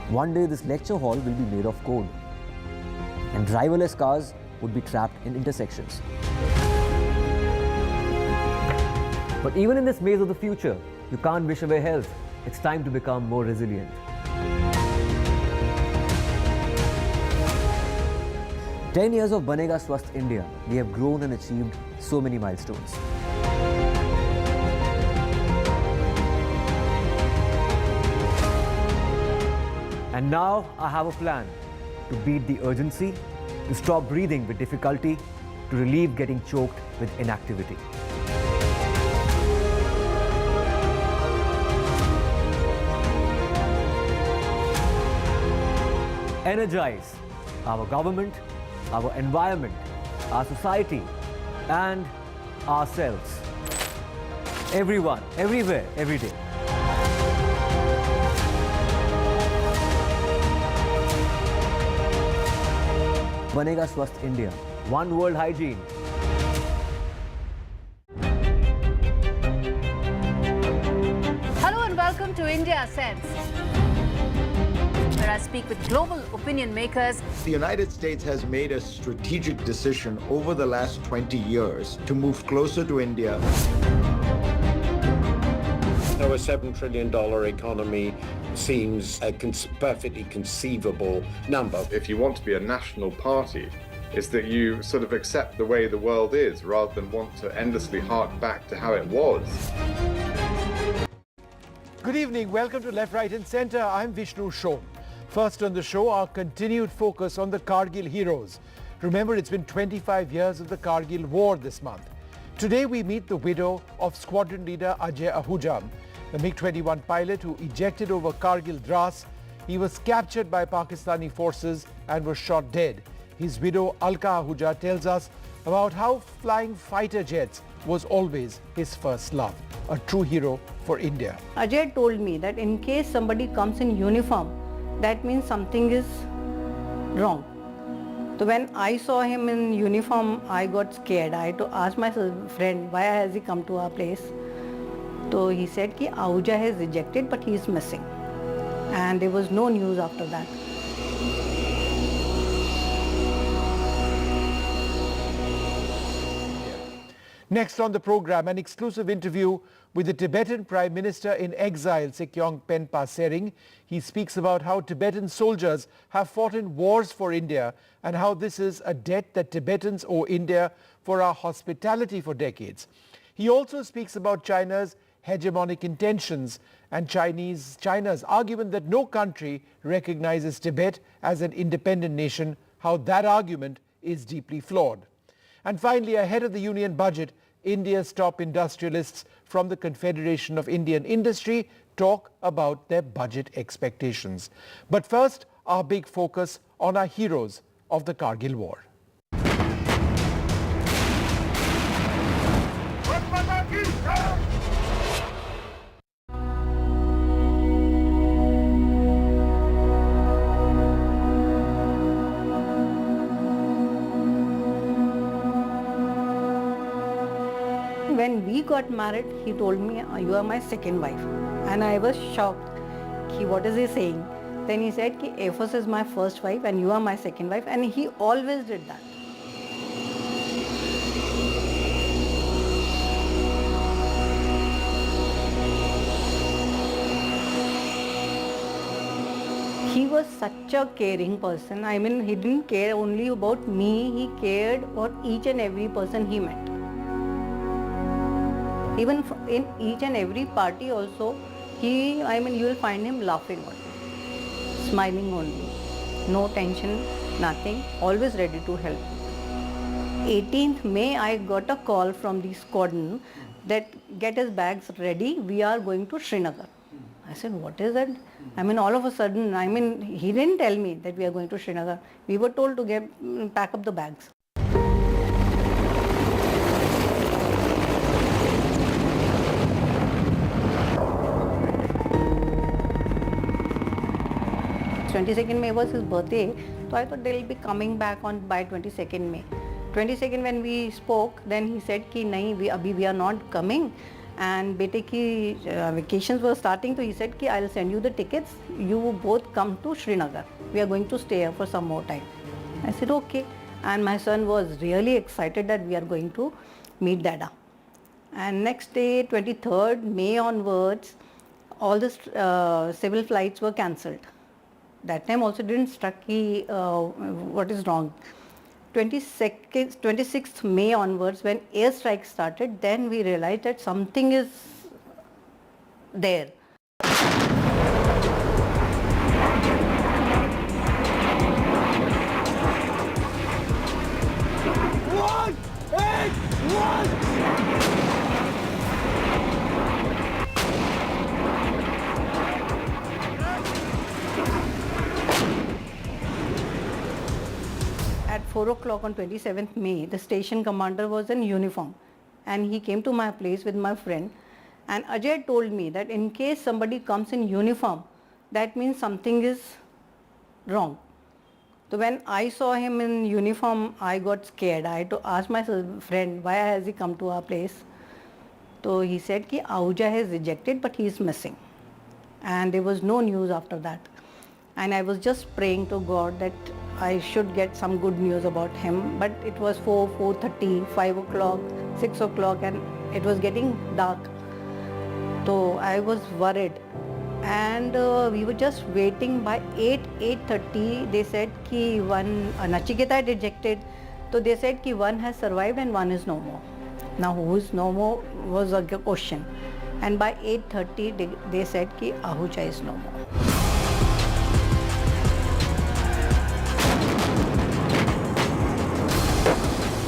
One day this lecture hall will be made of code, and driverless cars would be trapped in intersections. But even in this maze of the future, you can't wish away health. It's time to become more resilient. "10 years of Banega Swasth India, we have grown and achieved so many milestones. And now I have a plan to beat the urgency, to stop breathing with difficulty, to relieve getting choked with inactivity. energize our government, our environment, our society, and ourselves. Everyone, everywhere, every day. Banega Swasth India. One world hygiene. Hello and welcome to India Sense, where I speak with global opinion makers. The United States has made a strategic decision over the last 20 years to move closer to India. So a $7 trillion economy seems a perfectly conceivable number. If you want to be a national party, it's that you sort of accept the way the world is rather than want to endlessly hark back to how it was. Good evening. Welcome to Left, Right and Centre. I'm Vishnu Shom. First on the show, our continued focus on the Kargil heroes. Remember, it's been 25 years of the Kargil war this month. Today we meet the widow of squadron leader Ajay Ahuja, the MiG-21 pilot who ejected over Kargil Dras. He was captured by Pakistani forces and was shot dead. His widow Alka Ahuja tells us about how flying fighter jets was always his first love. A true hero for India. Ajay told me that in case somebody comes in uniform, that means something is wrong. So when I saw him in uniform, I got scared. I had to ask my friend, why has he come to our place? So he said that Ahuja has ejected, but he is missing. And there was no news after that. Next on the program, an exclusive interview with the Tibetan Prime Minister in exile, Sekyong Penpa Sering. He speaks about how Tibetan soldiers have fought in wars for India and how this is a debt that Tibetans owe India for our hospitality for decades. He also speaks about China's hegemonic intentions and China's argument that no country recognizes Tibet as an independent nation, how that argument is deeply flawed. And finally, ahead of the union budget, India's top industrialists from the Confederation of Indian Industry talk about their budget expectations. But first, our big focus on our heroes of the Kargil War. When we got married, he told me, you are my second wife. And I was shocked. What is he saying? Then he said, Air Force is my first wife and you are my second wife. And he always did that. He was such a caring person. I mean, he didn't care only about me. He cared for each and every person he met. Even in each and every party also, you will find him laughing only, smiling only, no tension, nothing, always ready to help. 18th May, I got a call from the squadron that get his bags ready, we are going to Srinagar. I said, what is that? All of a sudden, he didn't tell me that we are going to Srinagar. We were told to pack up the bags. On 22nd May was his birthday, so I thought they'll be coming back by 22nd May. 22nd when we spoke, then he said कि नहीं we are not coming, and बेटे की vacations were starting, so he said कि I'll send you the tickets, you both come to Srinagar, we are going to stay here for some more time. I said okay, and my son was really excited that we are going to meet Dada. And next day, 23rd May onwards, all the civil flights were cancelled. That time also didn't struck what is wrong. 26th May onwards, when airstrikes started, then we realized that something is there. 4 o'clock on 27th May, the station commander was in uniform and he came to my place with my friend, and Ajay told me that in case somebody comes in uniform, that means something is wrong. So when I saw him in uniform, I got scared. I had to ask my friend, why has he come to our place? So he said that Ahuja has rejected, but he is missing. And there was no news after that. And I was just praying to God that I should get some good news about him. But it was 4, 4:30, 5 o'clock, 6 o'clock, and it was getting dark. So I was worried. And we were just waiting. By 8:30, they said that one Nachiketa had rejected. So they said that one has survived and one is no more. Now who is no more was a question. And by 8:30, they said that Ahuja is no more.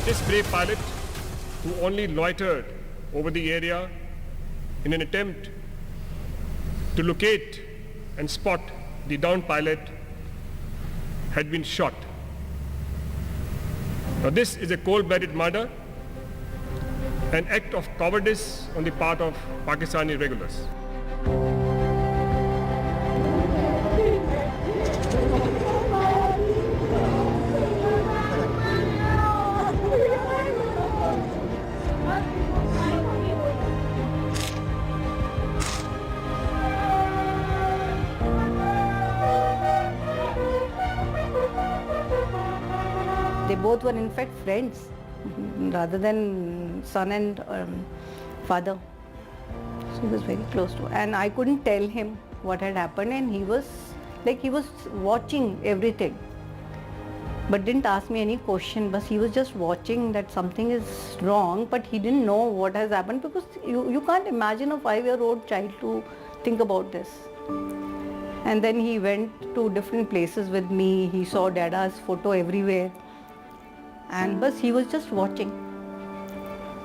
This brave pilot, who only loitered over the area in an attempt to locate and spot the downed pilot, had been shot. Now this is a cold-blooded murder, an act of cowardice on the part of Pakistani regulars. They both were in fact friends rather than son and father. So he was very close to, and I couldn't tell him what had happened, and he was watching everything, but didn't ask me any question. But he was just watching that something is wrong, but he didn't know what has happened, because you can't imagine a 5-year-old child to think about this. And then he went to different places with me. He saw Dada's photo everywhere. And but he was just watching.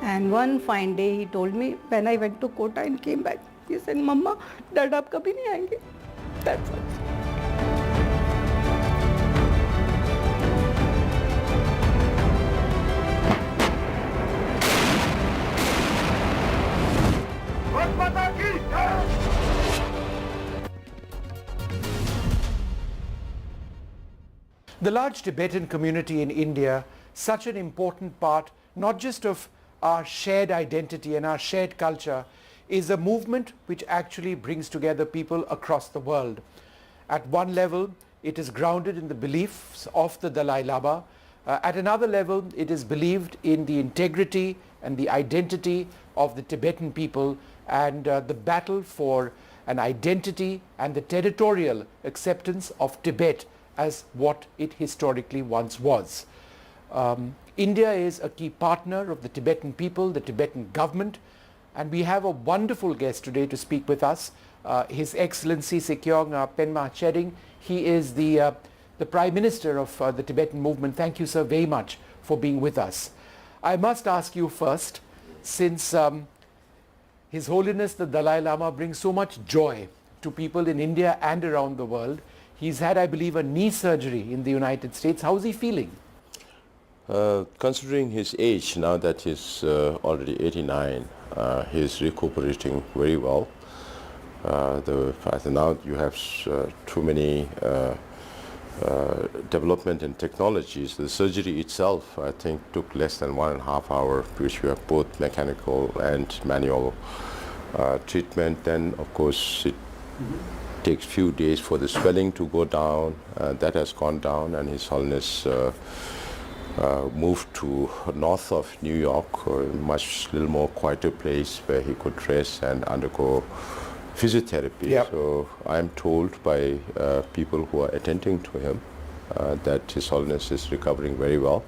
And one fine day he told me, when I went to Quota and came back, he said, "Mama, Dada ab kabhi nahi aayenge." That's all. The large Tibetan community in India, such an important part not just of our shared identity and our shared culture, is a movement which actually brings together people across the world. At one level, it is grounded in the beliefs of the Dalai Lama. At another level, it is believed in the integrity and the identity of the Tibetan people, and the battle for an identity and the territorial acceptance of Tibet as what it historically once was. India is a key partner of the Tibetan people, the Tibetan government, and we have a wonderful guest today to speak with us, His Excellency Sekyong Penma Chering. He is the Prime Minister of the Tibetan movement. Thank you, sir, very much for being with us. I must ask you first, since His Holiness the Dalai Lama brings so much joy to people in India and around the world. He's had, I believe, a knee surgery in the United States. How is he feeling? Considering his age, now that he's already 89, he's recuperating very well. Now you have too many development in technologies. The surgery itself, I think, took less than 1.5 hours, which we have both mechanical and manual treatment. Then, of course, it takes few days for the swelling to go down. That has gone down, and His Holiness moved to north of New York, a little more quieter place where he could rest and undergo physiotherapy. Yep. So I'm told by people who are attending to him that His Holiness is recovering very well,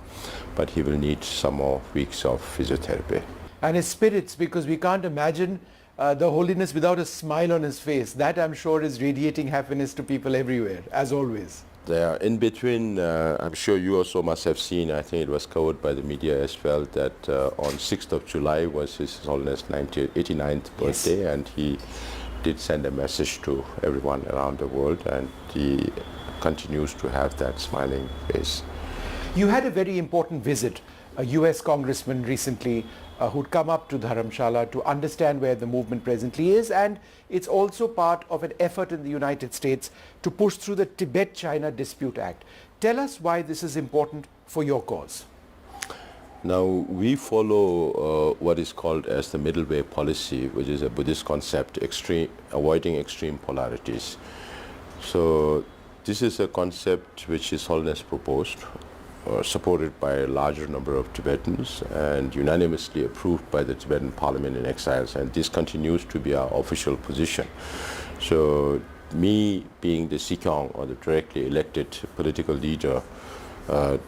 but he will need some more weeks of physiotherapy. And his spirits, because we can't imagine the Holiness without a smile on his face. That, I'm sure, is radiating happiness to people everywhere, as always. There, in between, I'm sure you also must have seen, I think it was covered by the media as well, that on 6th of July was His Holiness' 89th birthday, yes. And he did send a message to everyone around the world, and he continues to have that smiling face. You had a very important visit, a US congressman recently who'd come up to Dharamshala to understand where the movement presently is, and it's also part of an effort in the United States to push through the Tibet-China Dispute Act. Tell us why this is important for your cause. Now, we follow what is called as the middle way policy, which is a Buddhist concept, avoiding extreme polarities. So this is a concept which His Holiness proposed, supported by a larger number of Tibetans and unanimously approved by the Tibetan Parliament in exiles, and this continues to be our official position. So me being the Sikyong, or the directly elected political leader,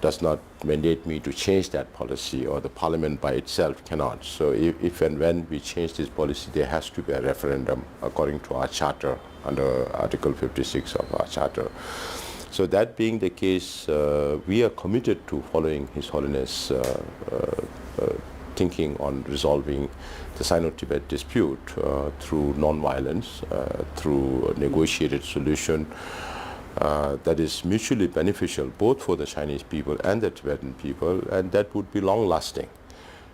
does not mandate me to change that policy, or the Parliament by itself cannot. So if and when we change this policy, there has to be a referendum according to our charter, under Article 56 of our charter. So that being the case, we are committed to following His Holiness' thinking on resolving the Sino-Tibet dispute through non-violence, through a negotiated solution that is mutually beneficial both for the Chinese people and the Tibetan people, and that would be long-lasting.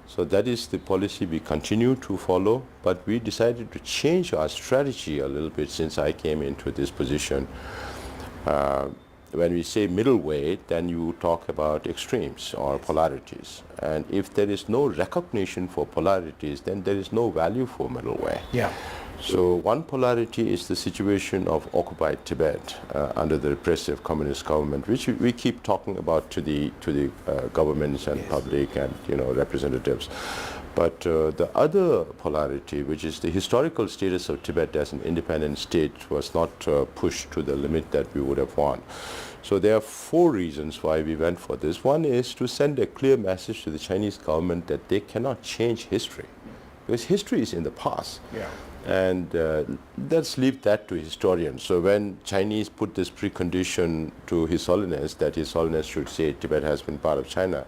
So that is the policy we continue to follow, but we decided to change our strategy a little bit since I came into this position. When we say middle way, then you talk about extremes or polarities. And if there is no recognition for polarities, then there is no value for middle way. Yeah. So one polarity is the situation of occupied Tibet under the repressive communist government, which we keep talking about to the governments and public and representatives. But the other polarity, which is the historical status of Tibet as an independent state, was not pushed to the limit that we would have want. So there are 4 reasons why we went for this. One is to send a clear message to the Chinese government that they cannot change history, because history is in the past. Yeah. And let's leave that to historians. So when Chinese put this precondition to His Holiness, that His Holiness should say Tibet has been part of China,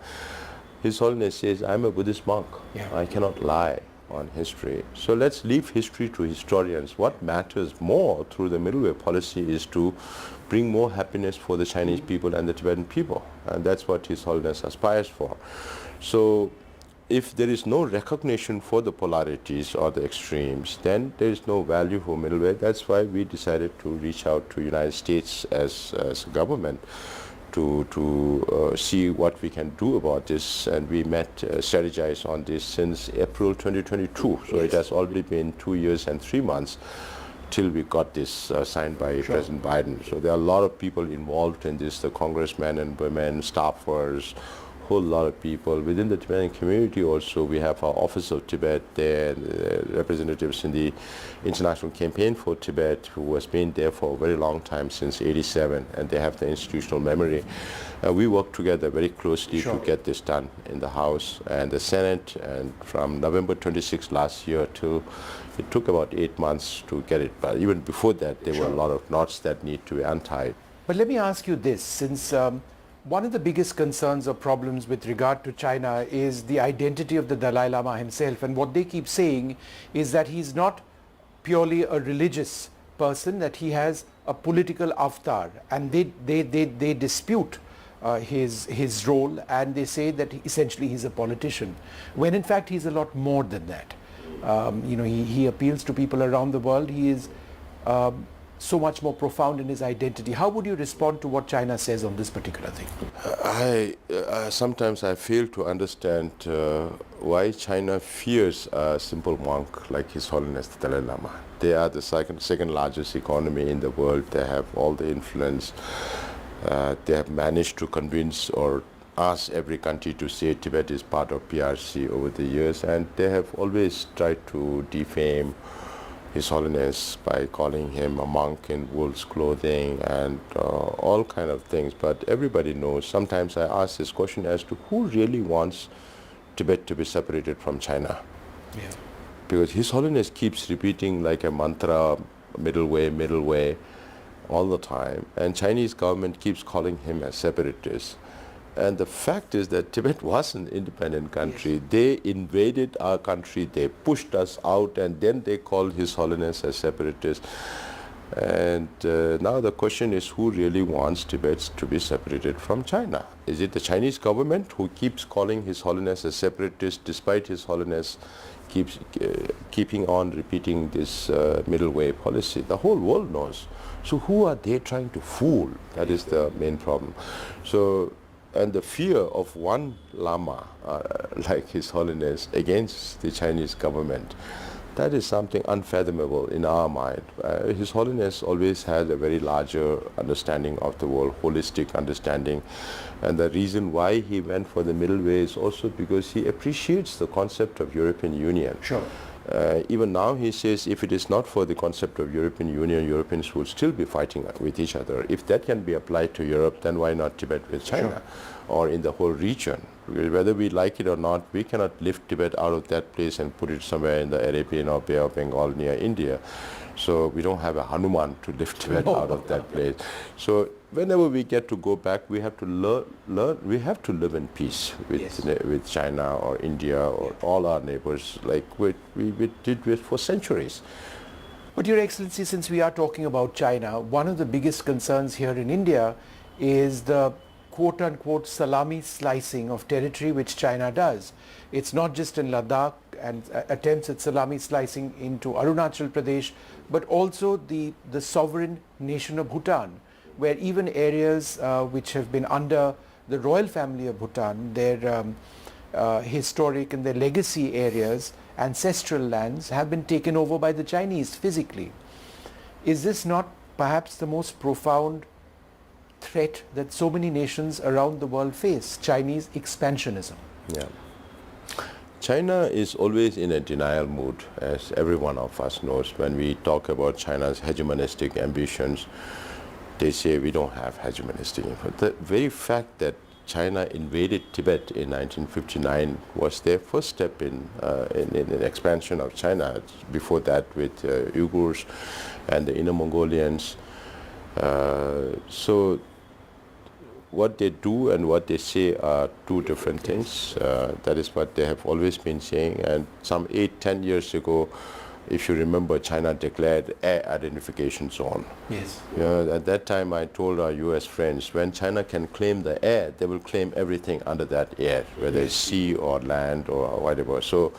His Holiness says, I'm a Buddhist monk. Yeah. I cannot lie on history. So let's leave history to historians. What matters more through the middle way policy is to bring more happiness for the Chinese people and the Tibetan people. And that's what His Holiness aspires for. So if there is no recognition for the polarities or the extremes, then there is no value for middle way. That's why we decided to reach out to United States as a government to see what we can do about this, and we strategized on this since April 2022. So it has already been 2 years and 3 months till we got this signed by President Biden. So there are a lot of people involved in this, the congressmen and women, staffers, whole lot of people within the Tibetan community. Also, we have our Office of Tibet there, representatives in the International Campaign for Tibet, who has been there for a very long time, since '87, and they have the institutional memory. We work together very closely to get this done in the House and the Senate, and from November 26 last year till it took about 8 months to get it. But even before that, there were a lot of knots that need to be untied. But let me ask you this, since one of the biggest concerns or problems with regard to China is the identity of the Dalai Lama himself, and what they keep saying is that he's not purely a religious person, that he has a political avatar, and they dispute his role, and they say that essentially he's a politician, when in fact he's a lot more than that. He appeals to people around the world. He is so much more profound in his identity. How would you respond to what China says on this particular thing? Sometimes I fail to understand why China fears a simple monk like His Holiness the Dalai Lama. They are the second largest economy in the world. They have all the influence. They have managed to convince or ask every country to say Tibet is part of PRC over the years, and they have always tried to defame His Holiness by calling him a monk in wolf's clothing and all kind of things. But everybody knows. Sometimes I ask this question as to who really wants Tibet to be separated from China. Yeah. Because His Holiness keeps repeating like a mantra, middle way, all the time. And Chinese government keeps calling him a separatist. And the fact is that Tibet was an independent country. They invaded our country, they pushed us out, and then they called His Holiness a separatist. And now the question is, who really wants Tibet to be separated from China? Is it the Chinese government, who keeps calling His Holiness a separatist despite His Holiness keeps keeping on repeating this middle way policy? The whole world knows. So who are they trying to fool? That is the main problem. So, and the fear of one Lama like His Holiness against the Chinese government, that is something unfathomable in our mind. His Holiness always had a very larger understanding of the world, holistic understanding. And the reason why he went for the middle way is also because he appreciates the concept of European Union. Sure. Even now he says, if it is not for the concept of European Union, Europeans would still be fighting with each other. If that can be applied to Europe, then why not Tibet with China? Sure. Or in the whole region? Because whether we like it or not, we cannot lift Tibet out of that place and put it somewhere in the Arabian or Bay of Bengal near India. So we don't have a Hanuman to lift Tibet out of that place. So whenever we get to go back, we have to learn. We have to live in peace with China or India or all our neighbors, like we did for centuries. But Your Excellency, since we are talking about China, one of the biggest concerns here in India is the quote-unquote salami slicing of territory which China does. It's not just in Ladakh and attempts at salami slicing into Arunachal Pradesh, but also the sovereign nation of Bhutan, where even areas which have been under the royal family of Bhutan, their historic and their legacy areas, ancestral lands, have been taken over by the Chinese physically. Is this not perhaps the most profound threat that so many nations around the world face, Chinese expansionism? Yeah. China is always in a denial mood, as every one of us knows. When we talk about China's hegemonistic ambitions, they say we don't have hegemonistic. But the very fact that China invaded Tibet in 1959 was their first step in an expansion of China. Before that, with Uyghurs and the Inner Mongolians. So what they do and what they say are two different things. That is what they have always been saying. And some 8-10 years ago, if you remember, China declared air identification zone. Yes. At that time, I told our US friends, when China can claim the air, they will claim everything under that air, whether it's sea or land or whatever. So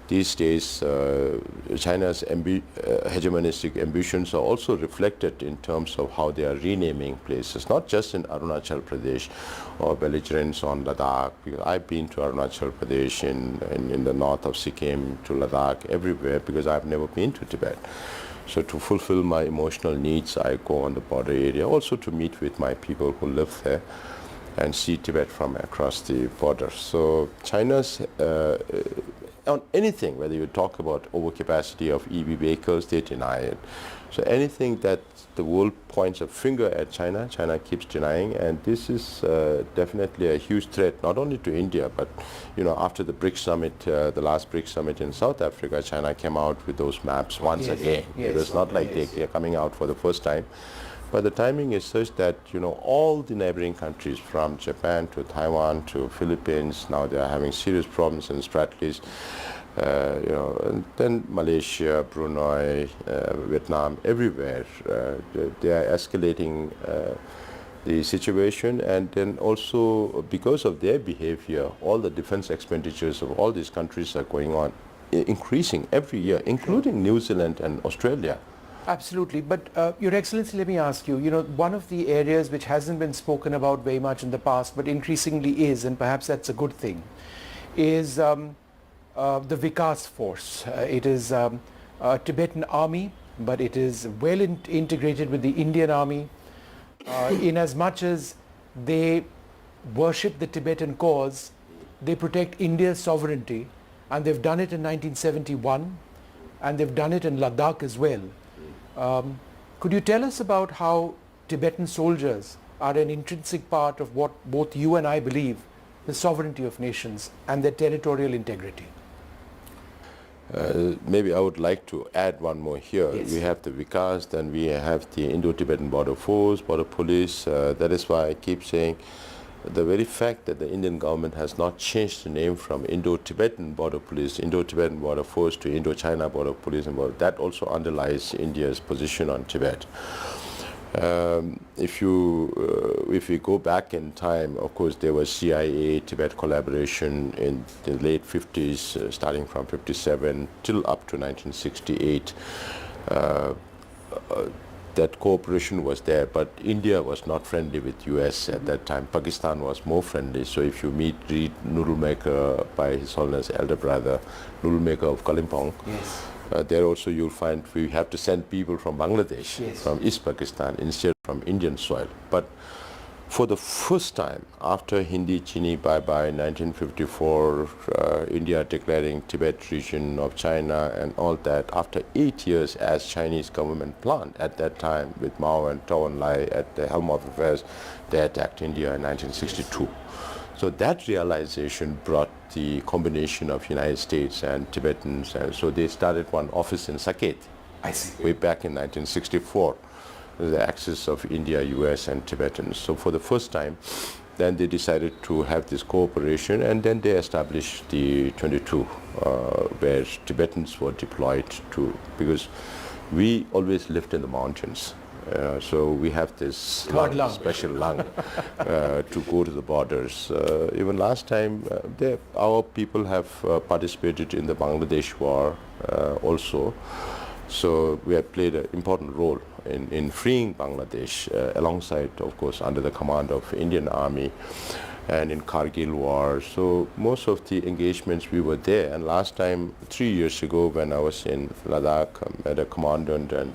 these days, China's hegemonistic ambitions are also reflected in terms of how they are renaming places, not just in Arunachal Pradesh or belligerents on Ladakh. Because I've been to Arunachal Pradesh in the north of Sikkim, to Ladakh, everywhere, because I've never been to Tibet. So to fulfill my emotional needs, I go on the border area, also to meet with my people who live there and see Tibet from across the border. So China's on anything, whether you talk about overcapacity of EV vehicles, they deny it. So anything that the world points a finger at China, China keeps denying, and this is definitely a huge threat, not only to India, but after the BRICS summit, the last BRICS summit in South Africa, China came out with those maps once again. Yes. It was not like they're coming out for the first time. But the timing is such that, all the neighboring countries, from Japan to Taiwan to Philippines, now they are having serious problems in Spratlys, and then Malaysia, Brunei, Vietnam, everywhere, they are escalating the situation. And then also, because of their behavior, all the defense expenditures of all these countries are going on, increasing every year, including New Zealand and Australia. Absolutely. But Your Excellency, let me ask you, one of the areas which hasn't been spoken about very much in the past, but increasingly is, and perhaps that's a good thing, is the Vikas force. It is a Tibetan army, but it is well integrated with the Indian army, in as much as they worship the Tibetan cause, they protect India's sovereignty, and they've done it in 1971, and they've done it in Ladakh as well. Could you tell us about how Tibetan soldiers are an intrinsic part of what both you and I believe, the sovereignty of nations and their territorial integrity? Maybe I would like to add one more here. Yes. We have the Vikas, then we have the Indo-Tibetan Border Force, Border Police. That is why I keep saying the very fact that the Indian government has not changed the name from Indo-Tibetan Border Police, Indo-Tibetan Border Force to Indo-China Border Police, and that also underlies India's position on Tibet. If we go back in time, of course, there was CIA-Tibet collaboration in the late 50s, starting from 57 till up to 1968. That cooperation was there, but India was not friendly with US at that time. Pakistan was more friendly. So if you read Noodle-maker by His Holiness Elder Brother, Noodle-maker of Kalimpong, yes. There also you'll find we have to send people from Bangladesh, yes. from East Pakistan, instead from Indian soil. But for the first time after Hindi Chini Bye-Bye 1954, India declaring Tibet region of China and all that, after 8 years as Chinese government planned at that time with Mao and Zhou Enlai at the helm of affairs, they attacked India in 1962. So that realization brought the combination of United States and Tibetans, and so they started one office in Saket. I see. Way back in 1964. The axis of India, US and Tibetans. So for the first time, then they decided to have this cooperation, and then they established the 22, where Tibetans were deployed to, because we always lived in the mountains. So we have this special lung to go to the borders. Even last time, our people have participated in the Bangladesh war also. So we have played an important role in freeing Bangladesh, alongside, of course, under the command of Indian Army, and in Kargil war. So most of the engagements we were there. And last time, 3 years ago, when I was in Ladakh, I met a commandant, and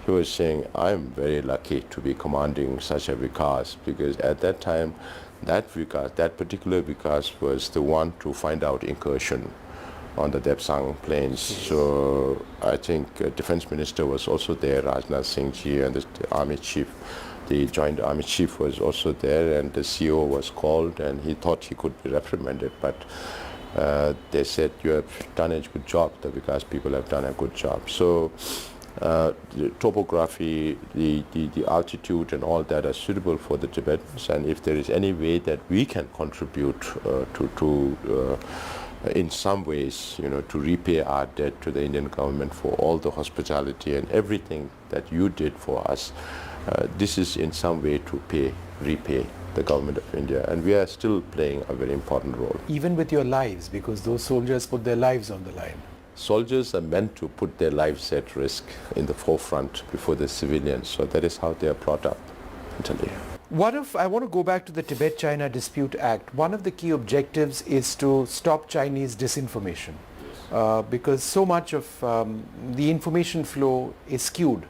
he was saying, I'm very lucky to be commanding such a Vikas, because at that time, that Vikas, that particular Vikas was the one to find out incursion on the Depsang plains. So I think Defense Minister was also there, Rajnath Singh Ji, and the Army Chief, the Joint Army Chief was also there, and the CO was called, and he thought he could be reprimanded, but they said, you have done a good job, the Vikas people have done a good job. So the topography, the altitude and all that are suitable for the Tibetans, and if there is any way that we can contribute in some ways, to repay our debt to the Indian government for all the hospitality and everything that you did for us, this is in some way to repay the government of India, and we are still playing a very important role. Even with your lives, because those soldiers put their lives on the line. Soldiers are meant to put their lives at risk in the forefront before the civilians, so that is how they are brought up mentally. I want to go back to the Tibet-China Dispute Act. One of the key objectives is to stop Chinese disinformation, because so much of the information flow is skewed.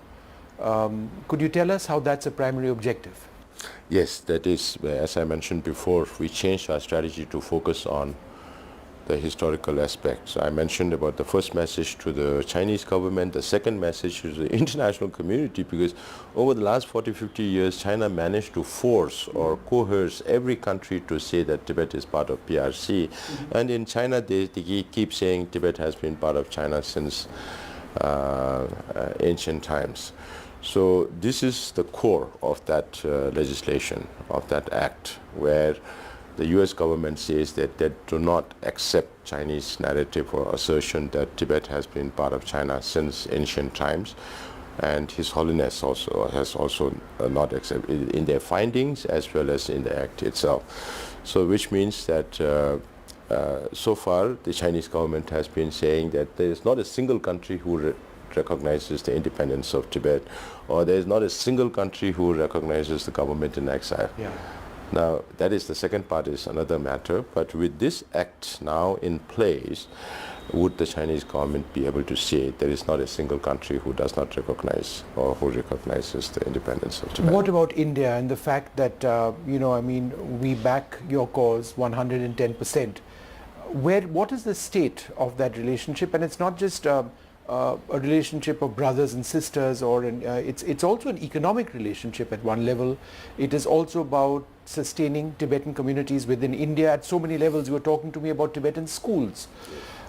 Could you tell us how that's a primary objective? Yes, that is, as I mentioned before, we changed our strategy to focus on the historical aspects. I mentioned about the first message to the Chinese government, the second message to the international community, because over the last 40-50 years, China managed to force or coerce every country to say that Tibet is part of PRC. And in China, they keep saying Tibet has been part of China since ancient times. So this is the core of that legislation, of that act, where the US government says that they do not accept Chinese narrative or assertion that Tibet has been part of China since ancient times. And His Holiness also has not accepted in their findings as well as in the act itself. So which means that so far the Chinese government has been saying that there is not a single country who recognizes the independence of Tibet, or there is not a single country who recognizes the government in exile. Yeah. Now, that is the second part, is another matter, but with this act now in place, would the Chinese government be able to say there is not a single country who does not recognize or who recognizes the independence of Tibet? What about India and the fact that, we back your cause 110%? What is the state of that relationship? And it's not just a relationship of brothers and sisters, or it's also an economic relationship at one level. It is also about sustaining Tibetan communities within India at so many levels. You were talking to me about Tibetan schools.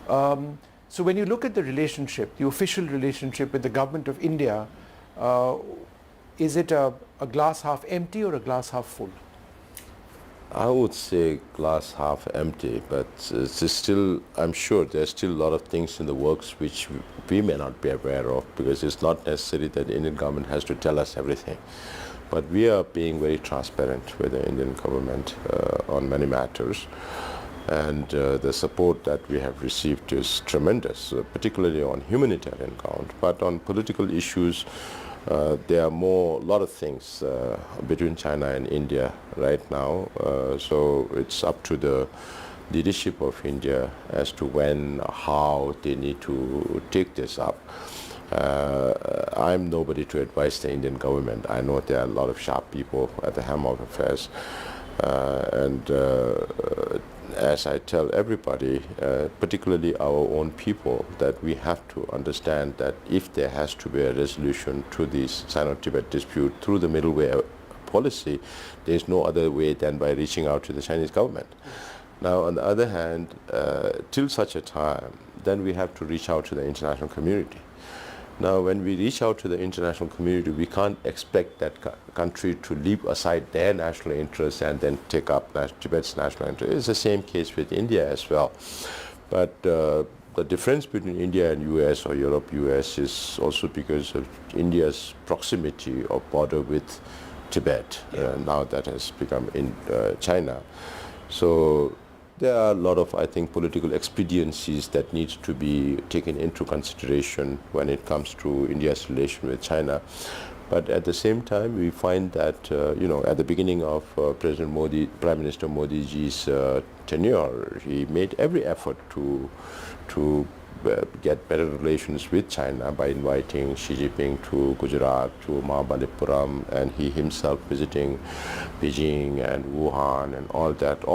So when you look at the relationship, the official relationship with the government of India, is it a glass half empty or a glass half full? I would say glass half empty, but it's still, I'm sure there's still a lot of things in the works which we may not be aware of, because it's not necessary that the Indian government has to tell us everything. But we are being very transparent with the Indian government on many matters. And the support that we have received is tremendous, particularly on humanitarian ground. But on political issues, there are a lot of things between China and India right now. So it's up to the leadership of India as to when, how they need to take this up. I'm nobody to advise the Indian government. I know there are a lot of sharp people at the helm of affairs. As I tell everybody, particularly our own people, that we have to understand that if there has to be a resolution to this Sino-Tibet dispute through the middle way policy, there is no other way than by reaching out to the Chinese government. Now, on the other hand, till such a time, then we have to reach out to the international community. Now, when we reach out to the international community, we can't expect that country to leave aside their national interests and then take up Tibet's national interest. It's the same case with India as well. But the difference between India and US or Europe-US is also because of India's proximity of border with Tibet. Now that has become in China. So there are a lot of, I think, political expediencies that need to be taken into consideration when it comes to India's relation with China. But at the same time, we find that, at the beginning of Prime Minister Modi's tenure, he made every effort to get better relations with China by inviting Xi Jinping to Gujarat, to Mahabalipuram, and he himself visiting Beijing and Wuhan and all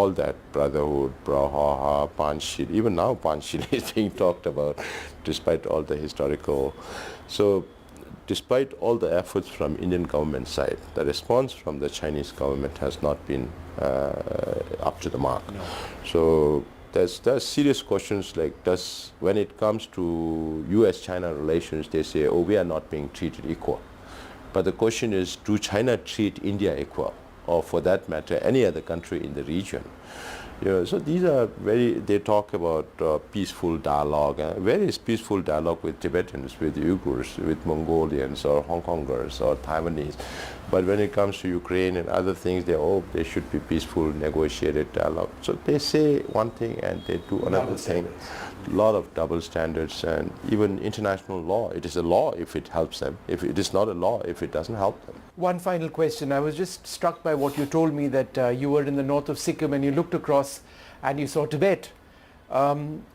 that brotherhood, Brawhaha, Panchshir. Even now Panchshir is being talked about, despite all the historical. So despite all the efforts from Indian government side, the response from the Chinese government has not been up to the mark. No. So there's serious questions like, when it comes to US-China relations, they say, oh, we are not being treated equal. But the question is, do China treat India equal? Or for that matter, any other country in the region? So these are they talk about peaceful dialogue. Where is peaceful dialogue with Tibetans, with Uyghurs, with Mongolians or Hong Kongers or Taiwanese? But when it comes to Ukraine and other things, they should be peaceful, negotiated dialogue. So they say one thing and they do another thing. A lot of double standards, and even international law. It is a law if it helps them. If it is not a law, if it doesn't help them. One final question. I was just struck by what you told me, that you were in the north of Sikkim and you looked across and you saw Tibet.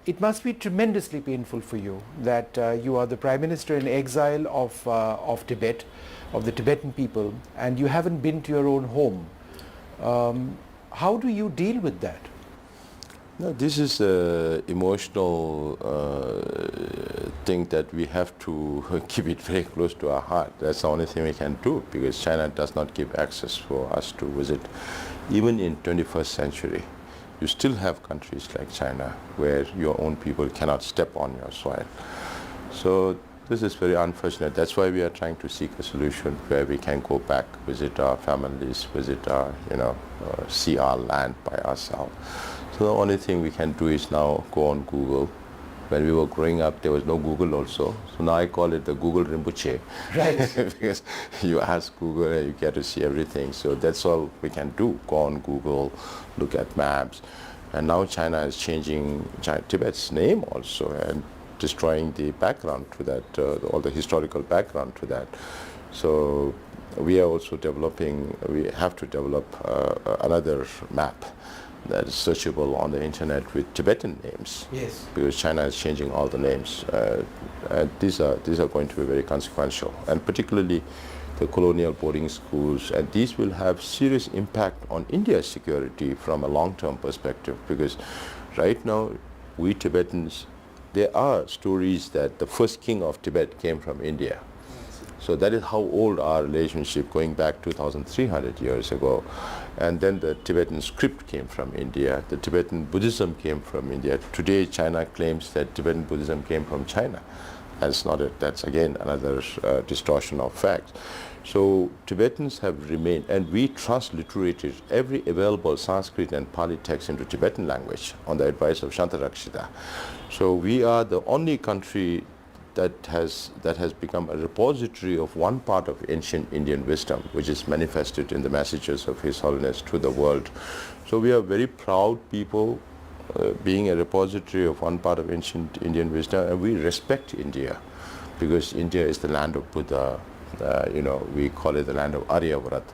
It must be tremendously painful for you that you are the Prime Minister in exile of Tibet, of the Tibetan people, and you haven't been to your own home. How do you deal with that? No, this is an emotional thing that we have to keep it very close to our heart. That's the only thing we can do, because China does not give access for us to visit. Even in 21st century, you still have countries like China where your own people cannot step on your soil. So this is very unfortunate. That's why we are trying to seek a solution where we can go back, visit our families, visit our, see our land by ourselves. So the only thing we can do is now go on Google. When we were growing up, there was no Google also. So now I call it the Google Rinpoche. Right. Because you ask Google and you get to see everything. So that's all we can do. Go on Google, look at maps. And now China is changing Tibet's name also and destroying the background to that, all the historical background to that. So we are also we have to develop another map that is searchable on the internet with Tibetan names. Yes. Because China is changing all the names. And these are going to be very consequential. And particularly the colonial boarding schools. And these will have serious impact on India's security from a long-term perspective. Because right now, we Tibetans, there are stories that the first king of Tibet came from India. So that is how old our relationship, going back 2,300 years ago. And then the Tibetan script came from India. The Tibetan Buddhism came from India. Today, China claims that Tibetan Buddhism came from China. That's again another distortion of facts. So Tibetans have remained, and we transliterated every available Sanskrit and Pali text into Tibetan language on the advice of Shantarakshita. So we are the only country that has become a repository of one part of ancient Indian wisdom, which is manifested in the messages of His Holiness to the world. So we are very proud people, being a repository of one part of ancient Indian wisdom, and we respect India because India is the land of Buddha. We call it the land of Aryavrat.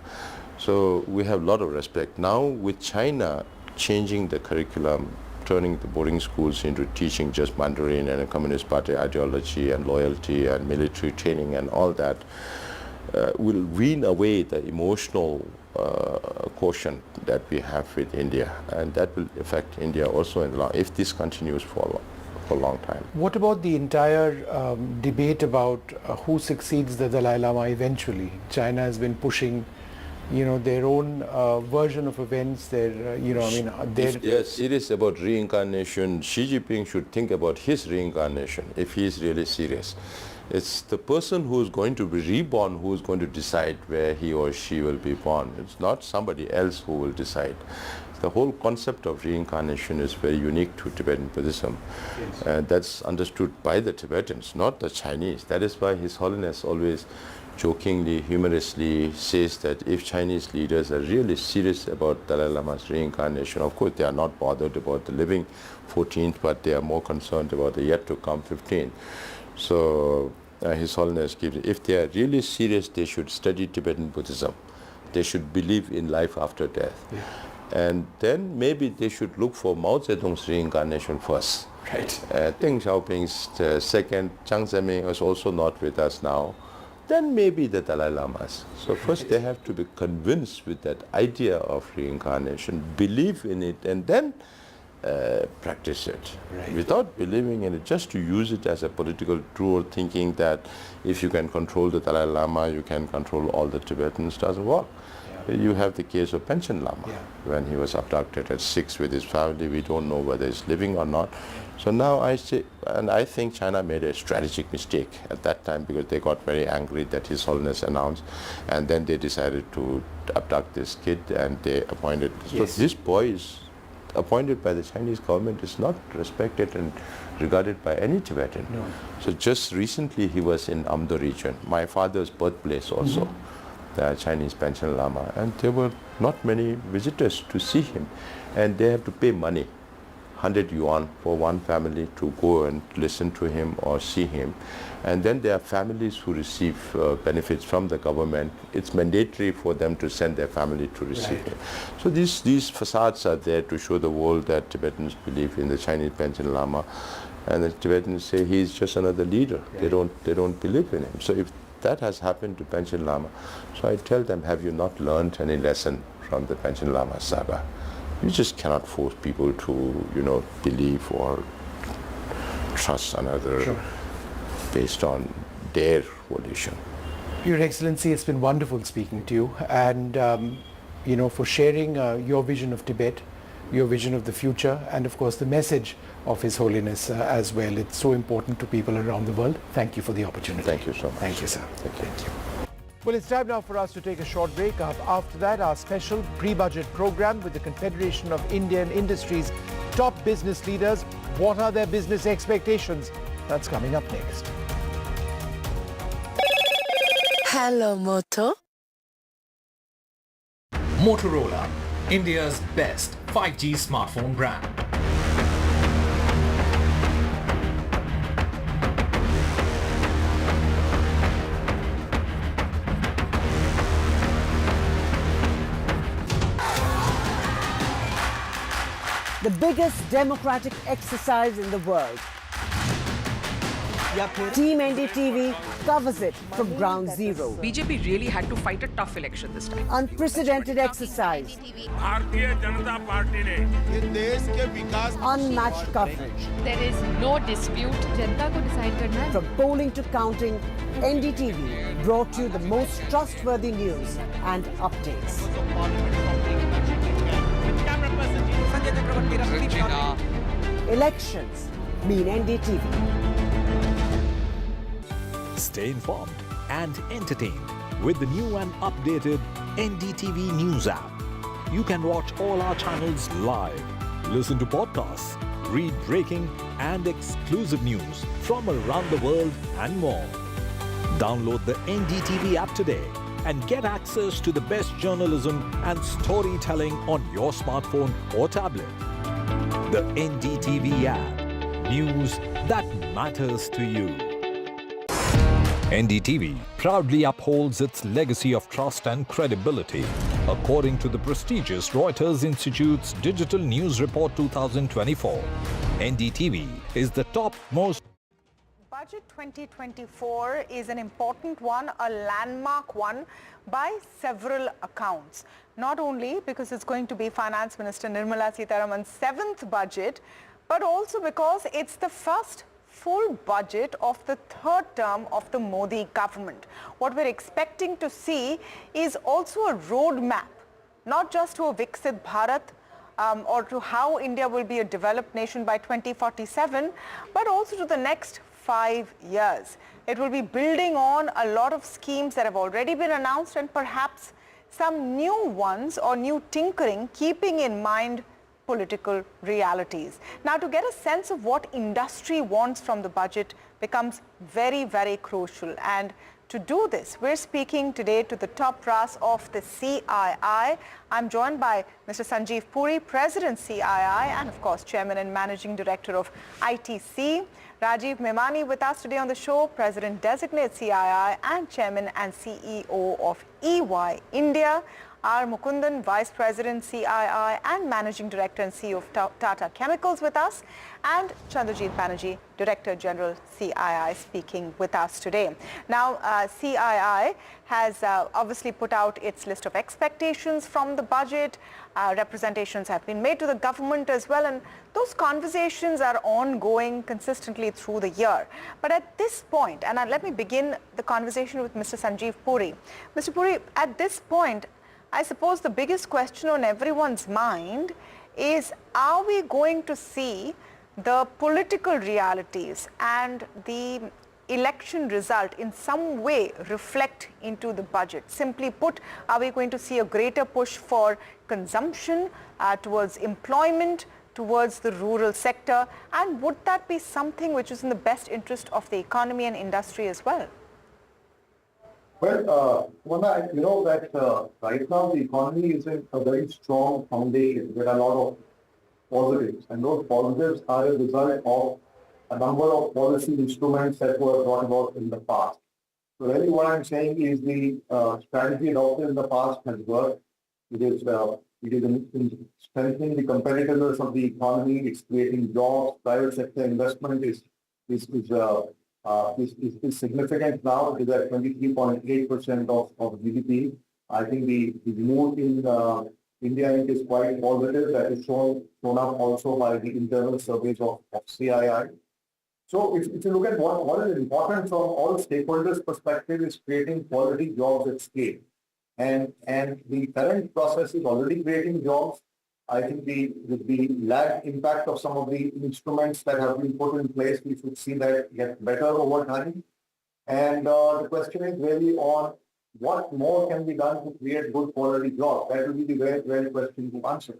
So we have a lot of respect. Now with China changing the curriculum, turning the boarding schools into teaching just Mandarin and a Communist Party ideology and loyalty and military training and all that, will wean away the emotional quotient that we have with India, and that will affect India also in the long, if this continues for a long time. What about the entire debate about who succeeds the Dalai Lama eventually? China has been pushing, their own version of events. If they are serious about reincarnation, Xi Jinping should think about his reincarnation if he is really serious. It's the person who is going to be reborn who is going to decide where he or she will be born. It's not somebody else who will decide. The whole concept of reincarnation is very unique to Tibetan Buddhism. Yes. And that's understood by the Tibetans, not the Chinese. That is why His Holiness always jokingly, humorously says that if Chinese leaders are really serious about Dalai Lama's reincarnation, of course they are not bothered about the living 14th, but they are more concerned about the yet to come 15th. So His Holiness gives, if they are really serious, they should study Tibetan Buddhism. They should believe in life after death. Yeah. And then maybe they should look for Mao Zedong's reincarnation first. Right. Deng Xiaoping's second, Jiang Zemin is also not with us now. Then maybe the Dalai Lamas. So first they have to be convinced with that idea of reincarnation, believe in it, and then practice it. Right. Without believing in it, just to use it as a political tool, thinking that if you can control the Dalai Lama, you can control all the Tibetans, doesn't work. You have the case of Panchen Lama, when he was abducted at 6 with his family. We don't know whether he's living or not. So now I say, and I think China made a strategic mistake at that time because they got very angry that His Holiness announced, and then they decided to abduct this kid and they appointed. Yes. So this boy is appointed by the Chinese government, is not respected and regarded by any Tibetan. No. So just recently he was in Amdo region, my father's birthplace also. The Chinese Panchen Lama, and there were not many visitors to see him, and they have to pay money, 100 yuan for one family to go and listen to him or see him. And then there are families who receive benefits from the government. It's mandatory for them to send their family to receive him. So these facades are there to show the world that Tibetans believe in the Chinese Panchen Lama, and the Tibetans say he's just another leader. They don't believe in him. So if that has happened to Panchen Lama, so I tell them, have you not learned any lesson from the Panchen Lama saga? You just cannot force people to, believe or trust another based on their volition. Your Excellency, it's been wonderful speaking to you, and for sharing your vision of Tibet, your vision of the future, and of course the message of His Holiness as well. It's so important to people around the world. Thank you for the opportunity. Thank you so much. Thank you, sir. Thank you. Well, it's time now for us to take a short break. After that, our special pre-budget program with the Confederation of Indian Industries top business leaders. What are their business expectations? That's coming up next. Hello, Moto. Motorola, India's best 5G smartphone brand. The biggest democratic exercise in the world. Team NDTV covers it from ground zero. BJP really had to fight a tough election this time. Unprecedented exercise. Unmatched coverage. There is no dispute. जनता को decide करना है. From polling to counting, NDTV brought you the most trustworthy news and updates. Elections mean NDTV. Stay informed and entertained with the new and updated NDTV News app. You can watch all our channels live, listen to podcasts, read breaking and exclusive news from around the world and more. Download the NDTV app today and get access to the best journalism and storytelling on your smartphone or tablet. The NDTV app. News that matters to you. NDTV proudly upholds its legacy of trust and credibility, according to the prestigious Reuters Institute's Digital News Report 2024. NDTV is the top-most. Budget 2024 is an important one, a landmark one by several accounts. Not only because it's going to be Finance Minister Nirmala Sitharaman's 7th budget, but also because it's the first full budget of the third term of the Modi government. What we're expecting to see is also a roadmap, not just to a Viksit Bharat or to how India will be a developed nation by 2047, but also to the next 5 years. It will be building on a lot of schemes that have already been announced and perhaps some new ones or new tinkering, keeping in mind political realities. Now, to get a sense of what industry wants from the budget becomes very, very crucial. And to do this, we're speaking today to the top brass of the CII. I'm joined by Mr. Sanjeev Puri, President CII, and of course, Chairman and Managing Director of ITC. Rajiv Memani with us today on the show, President Designate CII and Chairman and CEO of EY India. R. Mukundan, Vice President CII and Managing Director and CEO of Tata Chemicals with us, and Chandrajit Banerjee, Director General CII, speaking with us today. Now, CII has obviously put out its list of expectations from the budget. Representations have been made to the government as well, and those conversations are ongoing consistently through the year. But at this point, and let me begin the conversation with Mr. Sanjeev Puri. Mr. Puri, at this point, I suppose the biggest question on everyone's mind is, are we going to see the political realities and the election result in some way reflect into the budget? Simply put, are we going to see a greater push for consumption, towards employment, towards the rural sector? And would that be something which is in the best interest of the economy and industry as well? Well, Mona, you know that right now the economy is in a very strong foundation. There are a lot of positives, and those positives are a result of a number of policy instruments that were brought about in the past. So really what I'm saying is the strategy adopted in the past has worked. It is in strengthening the competitiveness of the economy. It's creating jobs. Private sector investment is significant now. It is at 23.8% of GDP. I think the mood in India is quite positive. That is shown up also by the internal surveys of CII. So if you look at what is important from all stakeholders' perspective is creating quality jobs at scale. And the current process is already creating jobs. I think with the lag impact of some of the instruments that have been put in place, we should see that get better over time. And the question is really on what more can be done to create good quality jobs. That will be the very question to answer.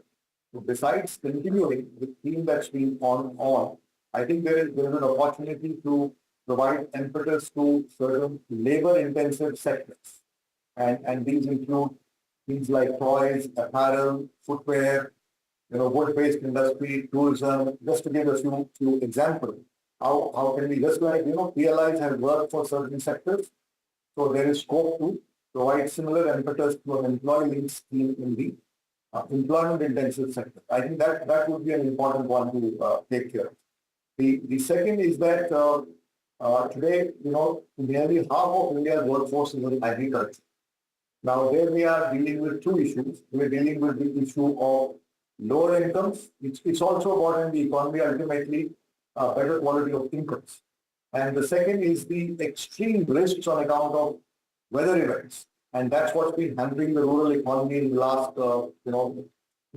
So besides continuing the theme that's been on, I think there is an opportunity to provide impetus to certain labor-intensive sectors. And these include things like toys, apparel, footwear, wood-based industry, tourism, just to give a few examples. How can we, just like, PLIs have worked for certain sectors, so there is scope to provide similar impetus to an employee-linked scheme in the employment-intensive sector. I think that would be an important one to take care of. The second is that today, nearly half of India's workforce is in agriculture. Now, there we are dealing with two issues. We're dealing with the issue of lower incomes. It's also about in the economy ultimately better quality of incomes. And the second is the extreme risks on account of weather events. And that's what's been hampering the rural economy in the last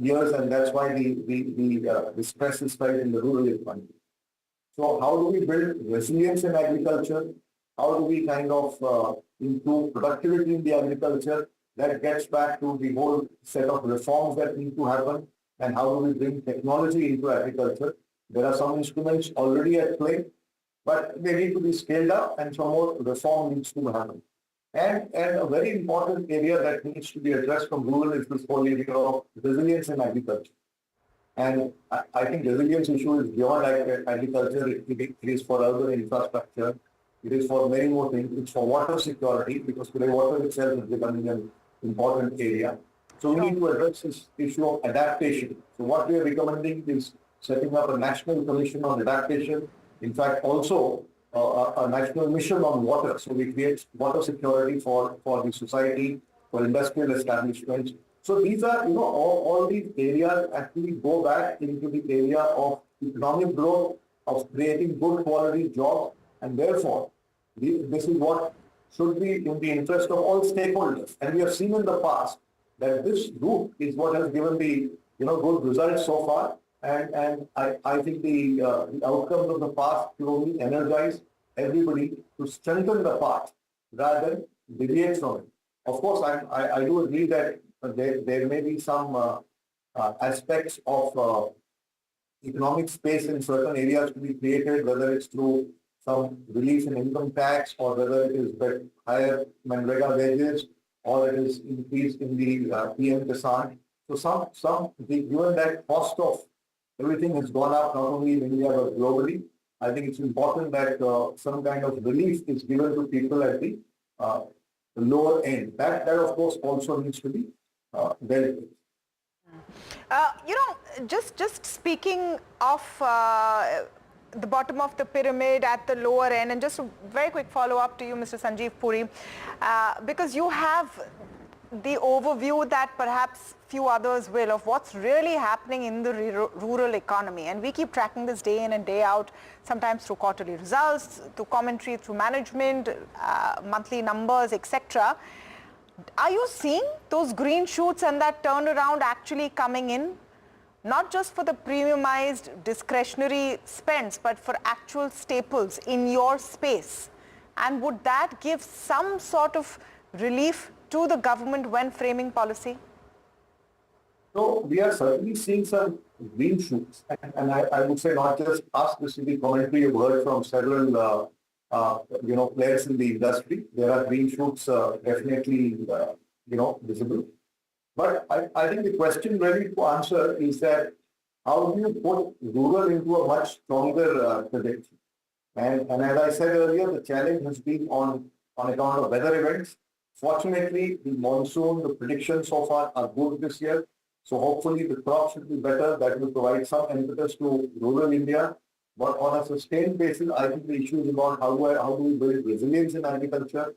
years, and that's why the stress is felt in the rural economy. So how do we build resilience in agriculture? How do we kind of improve productivity in the agriculture? That gets back to the whole set of reforms that need to happen, and how do we bring technology into agriculture? There are some instruments already at play, but they need to be scaled up, and some more reform needs to happen. And a very important area that needs to be addressed from rural is this whole area of resilience in agriculture. And I think resilience issue is beyond agriculture. It is for urban infrastructure. It is for many more things. It's for water security, because today water itself is becoming an important area. So we need to address this issue of adaptation. So what we are recommending is setting up a national commission on adaptation. In fact, also a national mission on water. So we create water security for the society, for industrial establishments. So these are, all these areas actually go back into the area of economic growth, of creating good quality jobs, and therefore, this is what should be in the interest of all stakeholders. And we have seen in the past that this route is what has given the, good results so far. And I think the outcomes of the past will only energize everybody to strengthen the path rather than deviate from it. Of course, I do agree that there may be some aspects of economic space in certain areas to be created, whether it's through some relief in income tax, or whether it is higher Manrega wages, or it is increase in the PM Kisan. So given that cost of everything has gone up, not only in India but globally, I think it's important that some kind of relief is given to people at the lower end. That of course also needs to be dealt with. Just speaking of the bottom of the pyramid at the lower end, and just a very quick follow-up to you, Mr. Sanjeev Puri, because you have the overview that perhaps few others will of what's really happening in the rural economy. And we keep tracking this day in and day out, sometimes through quarterly results, through commentary, through management, monthly numbers, etc. Are you seeing those green shoots and that turnaround actually coming in? Not just for the premiumized discretionary spends, but for actual staples in your space. And would that give some sort of relief to the government when framing policy? So we are certainly seeing some green shoots. And I would say not just us, this is the commentary you've heard from several players in the industry. There are green shoots definitely visible. But I think the question really to answer is that how do you put rural into a much stronger trajectory? And as I said earlier, the challenge has been on account of weather events. Fortunately, the monsoon, the predictions so far are good this year. So hopefully the crop should be better. That will provide some impetus to rural India. But on a sustained basis, I think the issue is about how do we build resilience in agriculture?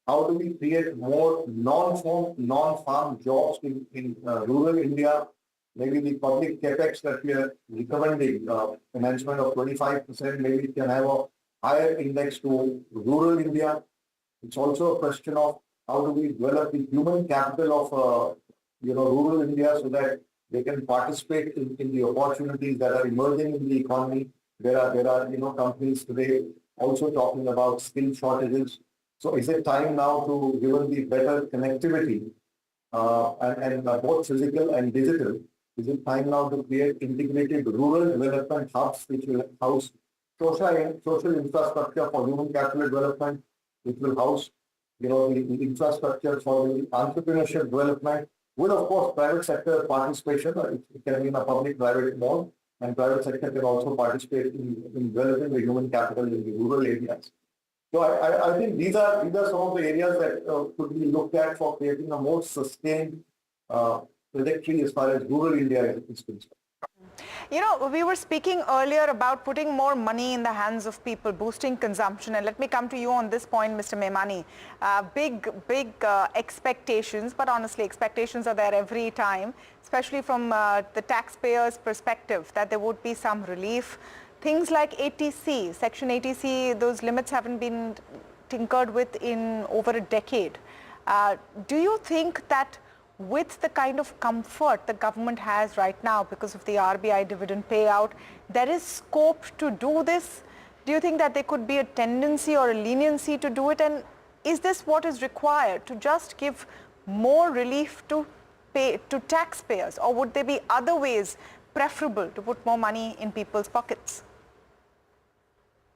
How do we create more non-farm jobs in rural India? Maybe the public capex that we are recommending, enhancement of 25%, maybe can have a higher index to rural India. It's also a question of how do we develop the human capital of rural India so that they can participate in the opportunities that are emerging in the economy. There are companies today also talking about skill shortages. So is it time now to, given the better connectivity and both physical and digital, is it time now to create integrated rural development hubs which will house social infrastructure for human capital development, which will house the infrastructure for the entrepreneurship development, with of course private sector participation. It can be in a public-private mode, and private sector can also participate in developing the human capital in the rural areas. So I think these are some of the areas that could be looked at for creating a more sustained trajectory as far as rural India is concerned. We were speaking earlier about putting more money in the hands of people, boosting consumption. And let me come to you on this point, Mr. Memani. Big expectations, but honestly, expectations are there every time, especially from the taxpayer's perspective, that there would be some relief. Things like ATC, Section ATC, those limits haven't been tinkered with in over a decade. Do you think that with the kind of comfort the government has right now because of the RBI dividend payout, there is scope to do this Do you think that there could be a tendency or a leniency to do it? And is this what is required, to just give more relief to taxpayers, or would there be other ways preferable to put more money in people's pockets?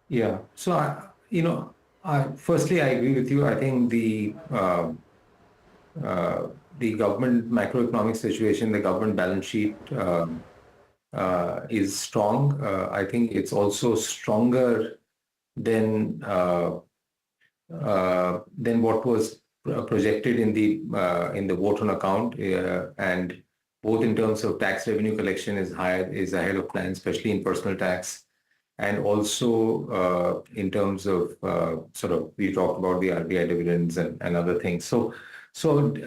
Yeah. So, firstly, I agree with you. I think the government macroeconomic situation, the government balance sheet is strong. I think it's also stronger than what was projected in the vote on account, and both in terms of tax revenue collection is ahead of plan, especially in personal tax, and also in terms of we talked about the RBI dividends and other things. So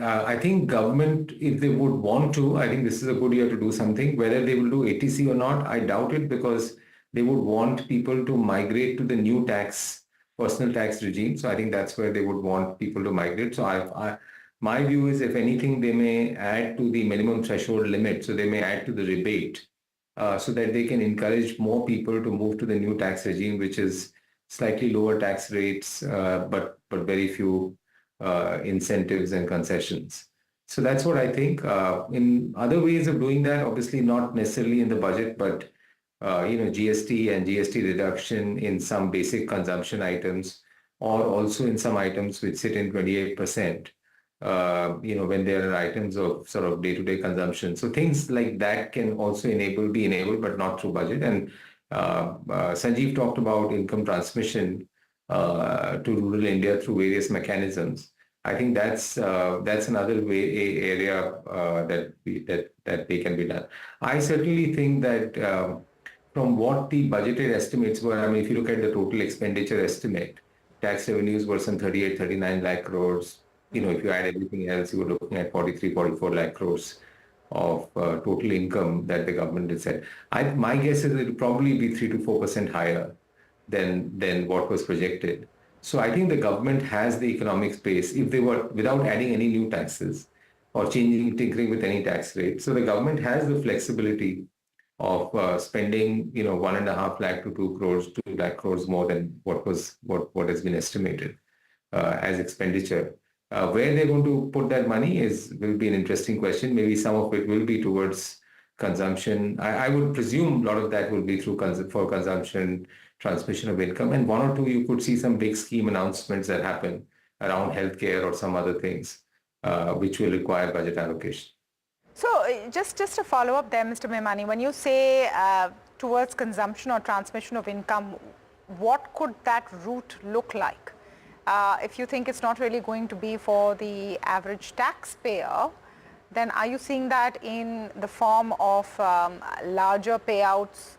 I think government, if they would want to, I think this is a good year to do something. Whether they will do ATC or not, I doubt it, because they would want people to migrate to the new personal tax regime. So I think that's where they would want people to migrate. So my view is, if anything, they may add to the minimum threshold limit. So they may add to the rebate so that they can encourage more people to move to the new tax regime, which is slightly lower tax rates, but very few incentives and concessions. So that's what I think. In other ways of doing that, obviously not necessarily in the budget, but GST and GST reduction in some basic consumption items, or also in some items which sit in 28%, when there are items of sort of day-to-day consumption. So things like that can also be enabled, but not through budget. And Sanjeev talked about income transmission to rural India through various mechanisms. I think that's another area that they can be done. I certainly think that from what the budgeted estimates were, I mean, if you look at the total expenditure estimate, tax revenues were some 38-39 lakh crores. If you add everything else, you were looking at 43-44 lakh crores of total income that the government has said. My guess is it will probably be 3 to 4% higher than what was projected. So I think the government has the economic space, if they were, without adding any new taxes or tinkering with any tax rate. So the government has the flexibility of spending, 1.5 lakh to 2 lakh crores more than what has been estimated as expenditure. Where they're going to put that money will be an interesting question. Maybe some of it will be towards consumption. I would presume a lot of that will be for consumption, transmission of income, and one or two you could see some big scheme announcements that happen around healthcare or some other things which will require budget allocation. So just to follow up there, Mr. Memani, when you say towards consumption or transmission of income, what could that route look like? If you think it's not really going to be for the average taxpayer, then are you seeing that in the form of larger payouts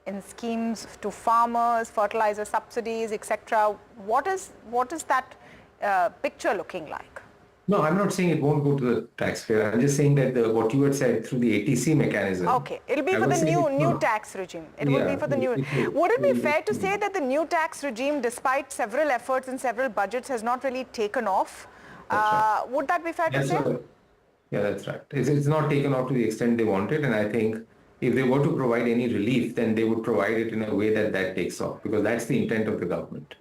in schemes to farmers, fertilizer subsidies, etc.? What is that picture looking like? No, I'm not saying it won't go to the taxpayer. I'm just saying that what you had said through the ATC mechanism. Okay, it'll be for the new tax regime. It will be for the new. Would it be fair to say that the new tax regime, despite several efforts and several budgets, has not really taken off? Right. Would that be fair to say? Yeah, that's right. It's not taken off to the extent they wanted, and I think if they were to provide any relief, then they would provide it in a way that takes off, because that's the intent of the government.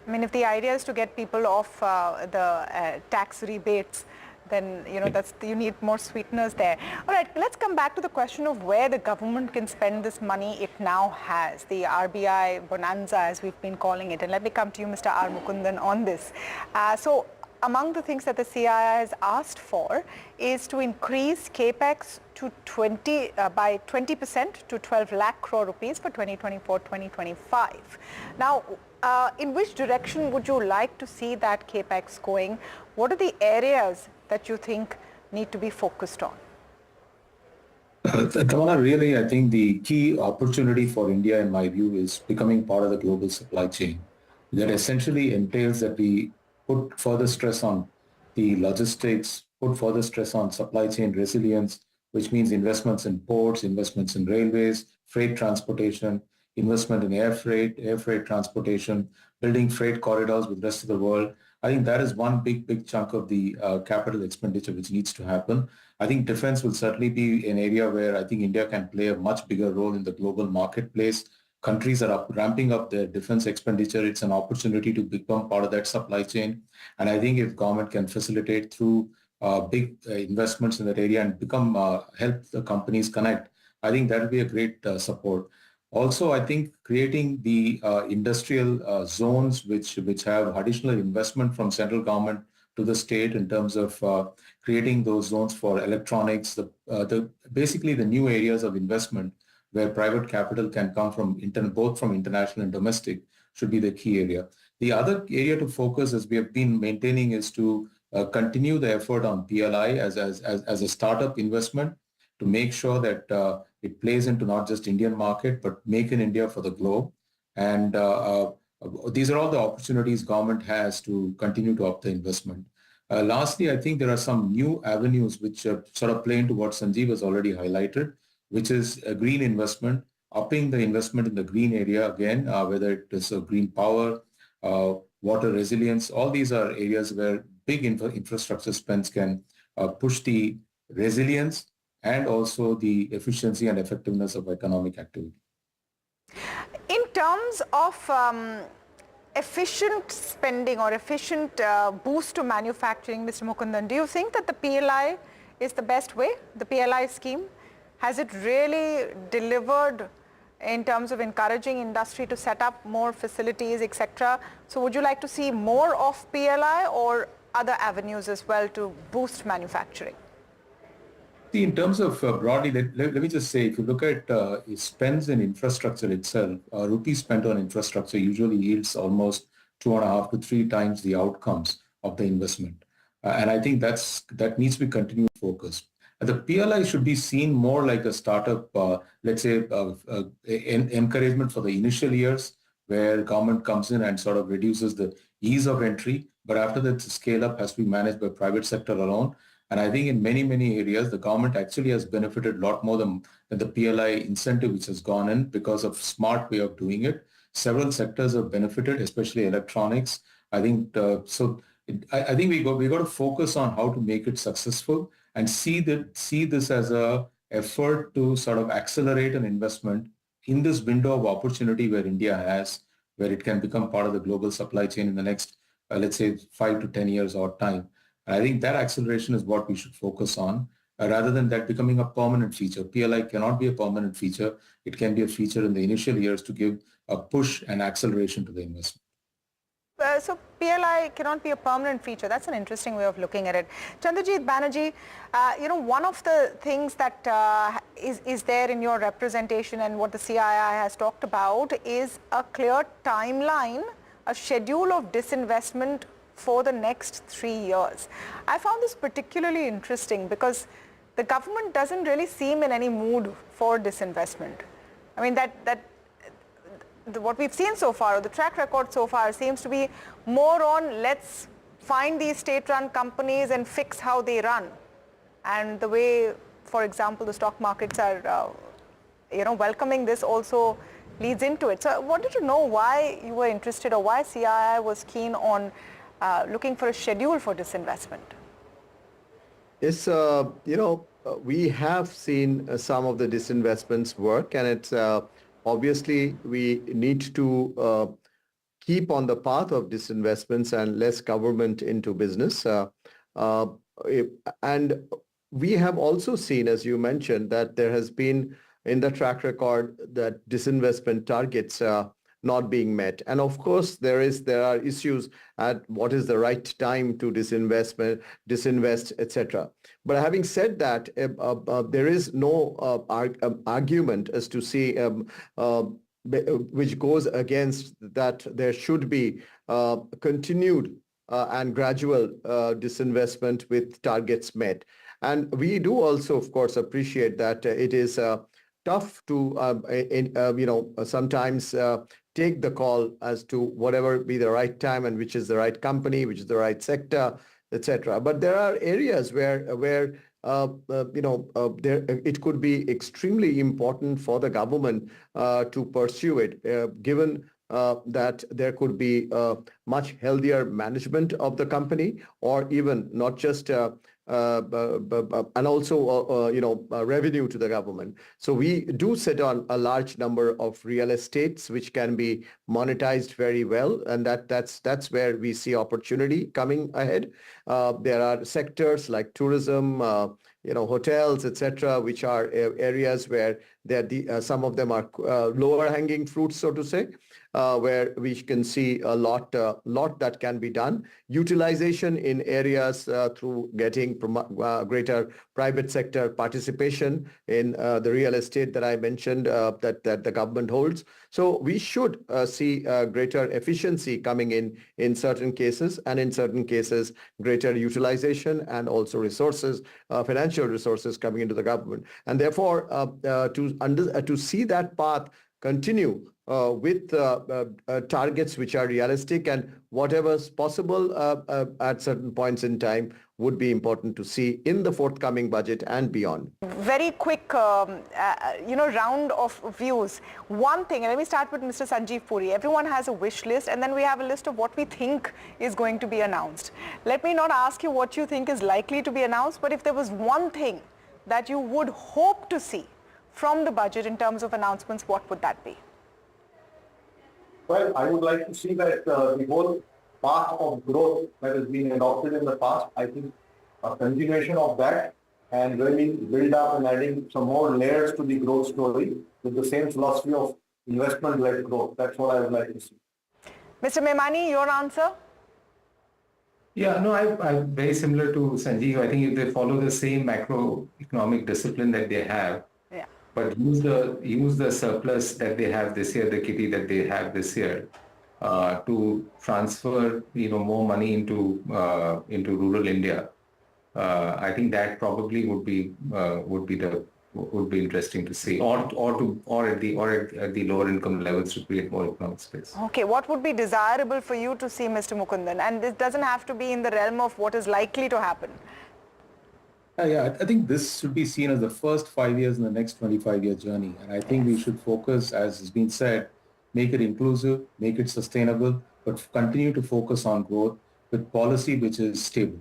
I mean, if the idea is to get people off the tax rebates, then you need more sweeteners there. All right, let's come back to the question of where the government can spend this money it now has, the RBI bonanza, as we've been calling it. And let me come to you, Mr. R. Mukundan, on this. So among the things that the CII has asked for is to increase capex to by 20% to 12 lakh crore rupees for 2024-2025. Now, in which direction would you like to see that capex going? What are the areas that you think need to be focused on? Kamala, really, I think the key opportunity for India, in my view, is becoming part of the global supply chain. That essentially entails that we put further stress on the logistics, put further stress on supply chain resilience, which means investments in ports, investments in railways, freight transportation, investment in air freight transportation, building freight corridors with the rest of the world. I think that is one big chunk of the capital expenditure which needs to happen. I think defense will certainly be an area where I think India can play a much bigger role in the global marketplace. countries are ramping up their defense expenditure. It's an opportunity to become part of that supply chain. And I think if government can facilitate through big investments in that area and help the companies connect, I think that will be a great support. Also, I think creating the industrial zones which have additional investment from central government to the state in terms of creating those zones for electronics, basically the new areas of investment where private capital can come from both from international and domestic should be the key area. The other area to focus, as we have been maintaining, is to continue the effort on PLI as a startup investment to make sure that it plays into not just Indian market, but make in India for the globe. And these are all the opportunities government has to continue to up the investment. Lastly, I think there are some new avenues which sort of play into what Sanjeev has already highlighted, which is a green investment, upping the investment in the green area again, whether it is green power, water resilience. All these are areas where big infrastructure spends can push the resilience and also the efficiency and effectiveness of economic activity. In terms of efficient spending or efficient boost to manufacturing, Mr. Mukundan, do you think that the PLI is the best way, the PLI scheme? Has it really delivered in terms of encouraging industry to set up more facilities, etc.? So would you like to see more of PLI or other avenues as well to boost manufacturing? See, in terms of broadly, let me just say, if you look at spends in infrastructure itself, rupees spent on infrastructure usually yields almost 2.5 to 3 times the outcomes of the investment. And I think that needs to be continued focus. The PLI should be seen more like a startup, let's say, encouragement for the initial years where government comes in and sort of reduces the ease of entry. But after that, the scale up has to be managed by private sector alone. And I think in many, many areas, the government actually has benefited a lot more than the PLI incentive which has gone in because of smart way of doing it. Several sectors have benefited, especially electronics. I think I think we got to focus on how to make it successful and see this as a effort to sort of accelerate an investment in this window of opportunity where India has, where it can become part of the global supply chain in the next, let's say, 5 to 10 years or time. And I think that acceleration is what we should focus on, rather than that becoming a permanent feature. PLI cannot be a permanent feature. It can be a feature in the initial years to give a push and acceleration to the investment. So PLI cannot be a permanent feature. That's an interesting way of looking at it. Chandrajit Banerjee, one of the things that is there in your representation and what the CII has talked about is a clear timeline, a schedule of disinvestment for the next 3 years. I found this particularly interesting because the government doesn't really seem in any mood for disinvestment. I mean, what we've seen so far, or the track record so far, seems to be more on let's find these state-run companies and fix how they run. And the way, for example, the stock markets are, welcoming this also leads into it. So I wanted to know why you were interested or why CII was keen on looking for a schedule for disinvestment. Yes, we have seen some of the disinvestments work, and it's obviously we need to keep on the path of disinvestments and less government into business. And we have also seen, as you mentioned, that there has been in the track record that disinvestment targets not being met. And of course, there are issues at what is the right time to disinvest, etc. But having said that, there is no argument as to see which goes against that there should be continued and gradual disinvestment with targets met. And we do also, of course, appreciate that it is tough to, sometimes take the call as to whatever be the right time and which is the right company, which is the right sector, etc. But there are areas where it could be extremely important for the government to pursue it, given that there could be much healthier management of the company, or even not just and also revenue to the government. So we do sit on a large number of real estates which can be monetized very well, and that's where we see opportunity coming ahead. There are sectors like tourism, hotels, etc., which are areas where some of them are lower hanging fruits, so to say, where we can see a lot that can be done. Utilization in areas through getting greater private sector participation in the real estate that I mentioned that the government holds. So we should see greater efficiency coming in certain cases, and in certain cases greater utilization and also resources, financial resources coming into the government. And therefore, to see that path continue with targets which are realistic and whatever's possible at certain points in time would be important to see in the forthcoming budget and beyond. Very quick, round of views. One thing, and let me start with Mr. Sanjeev Puri. Everyone has a wish list, and then we have a list of what we think is going to be announced. Let me not ask you what you think is likely to be announced, but if there was one thing that you would hope to see from the budget in terms of announcements, what would that be? Well, I would like to see that the whole path of growth that has been adopted in the past, I think a continuation of that and really build up and adding some more layers to the growth story with the same philosophy of investment-led growth. That's what I would like to see. Mr. Memani, your answer? Yeah, no, I'm very similar to Sanjeev. I think if they follow the same macroeconomic discipline that they have, but use the surplus that they have this year, the kitty that they have this year, to transfer more money into rural India. I think that probably would be interesting to see, or at the lower income levels to create more economic space. Okay, what would be desirable for you to see, Mr. Mukundan? And this doesn't have to be in the realm of what is likely to happen. Yeah, I think this should be seen as the first 5 years in the next 25-year journey. And I think we should focus, as has been said, make it inclusive, make it sustainable, but continue to focus on growth with policy which is stable.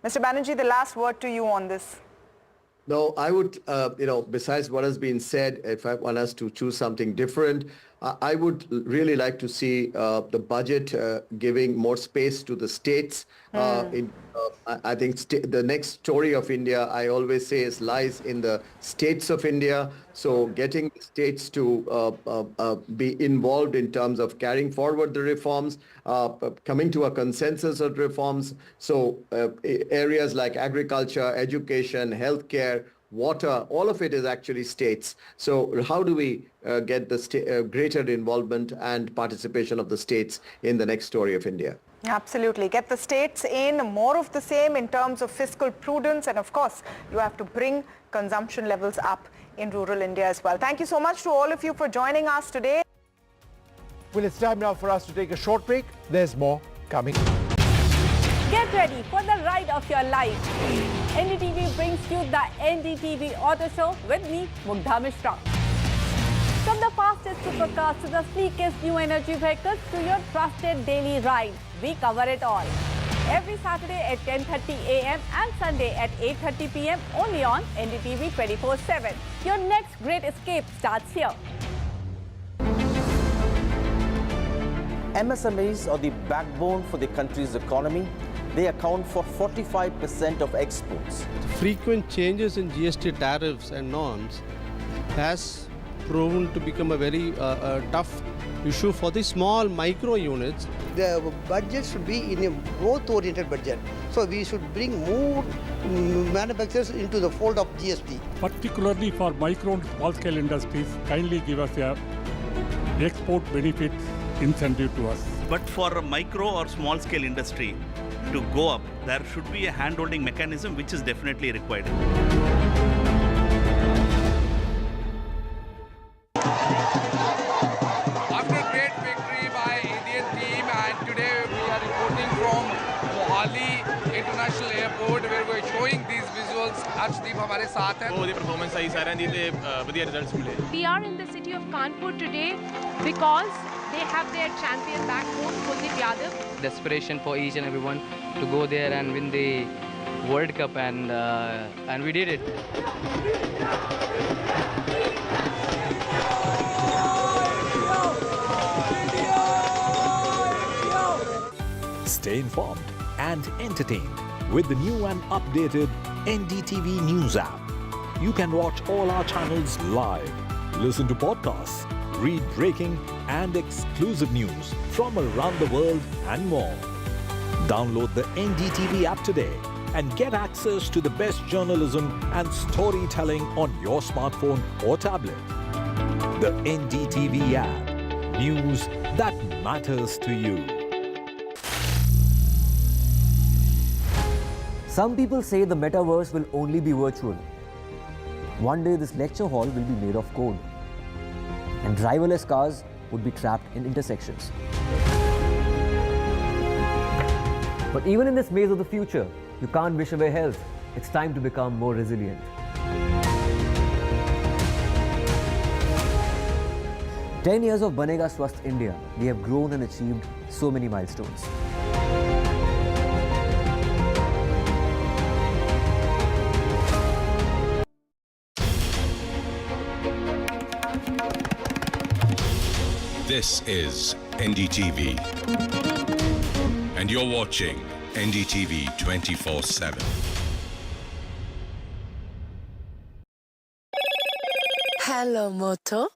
Mr. Banerjee, the last word to you on this. No, I would, besides what has been said, if I want us to choose something different, I would really like to see the budget giving more space to the states. I think the next story of India, I always say, lies in the states of India. So getting states to be involved in terms of carrying forward the reforms, coming to a consensus of reforms. So areas like agriculture, education, healthcare, water, all of it is actually states. So how do we get the greater involvement and participation of the states in the next story of India? Absolutely. Get the states in, more of the same in terms of fiscal prudence, and of course, you have to bring consumption levels up in rural India as well. Thank you so much to all of you for joining us today. Well, it's time now for us to take a short break. There's more coming. Get ready for the ride of your life. NDTV brings you the NDTV Auto Show with me, Mugdha Mishra. From the fastest supercars to the sleekest new energy vehicles to your trusted daily ride, we cover it all. Every Saturday at 10:30 a.m. and Sunday at 8:30 p.m. only on NDTV 24/7. Your next great escape starts here. MSMEs are the backbone for the country's economy. They account for 45% of exports. Frequent changes in GST tariffs and norms has proven to become a very tough issue for the small micro units. The budget should be in a growth-oriented budget. So we should bring more manufacturers into the fold of GST. Particularly for micro and small-scale industries, kindly give us a export benefit incentive to us. But for a micro or small-scale industry to go up, there should be a hand-holding mechanism which is definitely required. After a great victory by Indian team, and today we are reporting from Mohali International Airport where we are showing these visuals. Arshdeep hamare saath hai. बहुत ही performance आई सारे दी ते बढ़िया results मिले. We are in the city of Kanpur today because they have their champion back home, Kuldeep Yadav. Desperation for each and everyone to go there and win the World Cup, and we did it. Stay informed and entertained with the new and updated NDTV News app. You can watch all our channels live, listen to podcasts, read breaking and exclusive news from around the world and more. Download the NDTV app today and get access to the best journalism and storytelling on your smartphone or tablet. The NDTV app. News that matters to you. Some people say the metaverse will only be virtual. One day this lecture hall will be made of code, and driverless cars would be trapped in intersections. But even in this maze of the future, you can't wish away health. It's time to become more resilient. "10 years of Banega Swasth India, we have grown and achieved so many milestones. This is NDTV, and you're watching NDTV 24/7. Hello, Moto.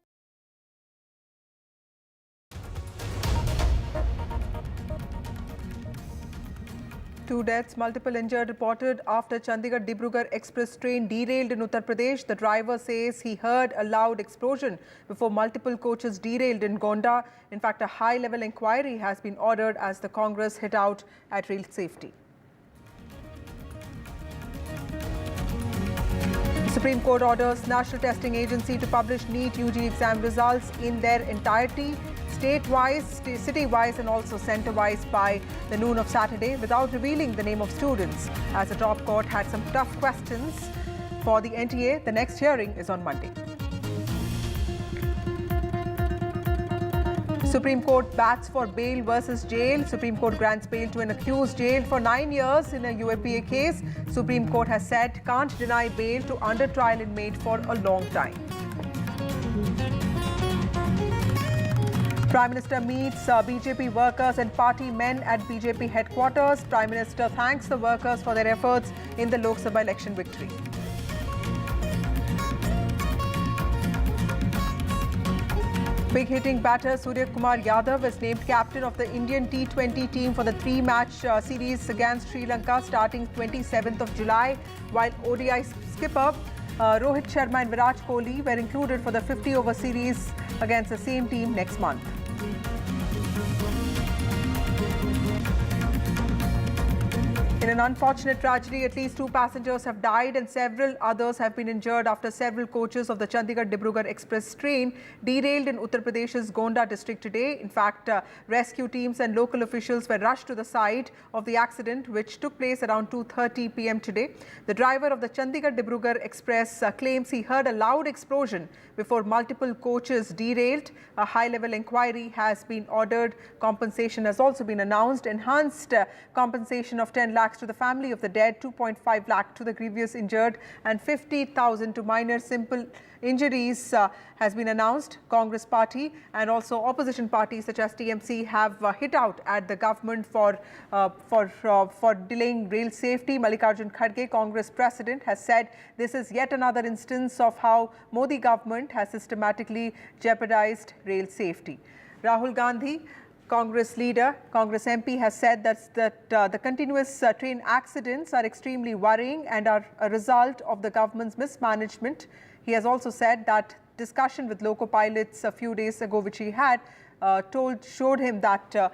Two deaths, multiple injured reported after Chandigarh-Dibrugarh express train derailed in Uttar Pradesh. The driver says he heard a loud explosion before multiple coaches derailed in Gonda. In fact, a high-level inquiry has been ordered as the Congress hit out at rail safety. Supreme Court orders National Testing Agency to publish NEET UG exam results in their entirety, state-wise, city-wise and also centre-wise by the noon of Saturday without revealing the name of students. As the top court had some tough questions for the NTA, the next hearing is on Monday. Supreme Court bats for bail versus jail. Supreme Court grants bail to an accused jailed for 9 years in a UAPA case. Supreme Court has said can't deny bail to under trial inmate for a long time. Prime Minister meets BJP workers and party men at BJP headquarters. Prime Minister thanks the workers for their efforts in the Lok Sabha election victory. Big hitting batter Surya Kumar Yadav is named captain of the Indian T20 team for the 3-match series against Sri Lanka starting 27th of July, while ODI skipper Rohit Sharma and Virat Kohli were included for the 50-over series against the same team next month. In an unfortunate tragedy, at least 2 passengers have died and several others have been injured after several coaches of the Chandigarh-Dibrugarh express train derailed in Uttar Pradesh's Gonda district today. In fact, rescue teams and local officials were rushed to the site of the accident, which took place around 2:30 p.m. today. The driver of the Chandigarh-Dibrugarh express claims he heard a loud explosion before multiple coaches derailed. A high-level inquiry has been ordered. Compensation has also been announced. Enhanced compensation of 10 lakhs to the family of the dead, 2.5 lakh to the grievous injured and 50,000 to minor simple injuries has been announced. Congress party and also opposition parties such as TMC have hit out at the government for delaying rail safety. Mallikarjun Kharge, Congress president, has said this is yet another instance of how Modi government has systematically jeopardized rail safety. Rahul Gandhi, Congress leader, Congress MP, has said that the continuous train accidents are extremely worrying and are a result of the government's mismanagement. He has also said that discussion with loco pilots a few days ago, which he had, showed him that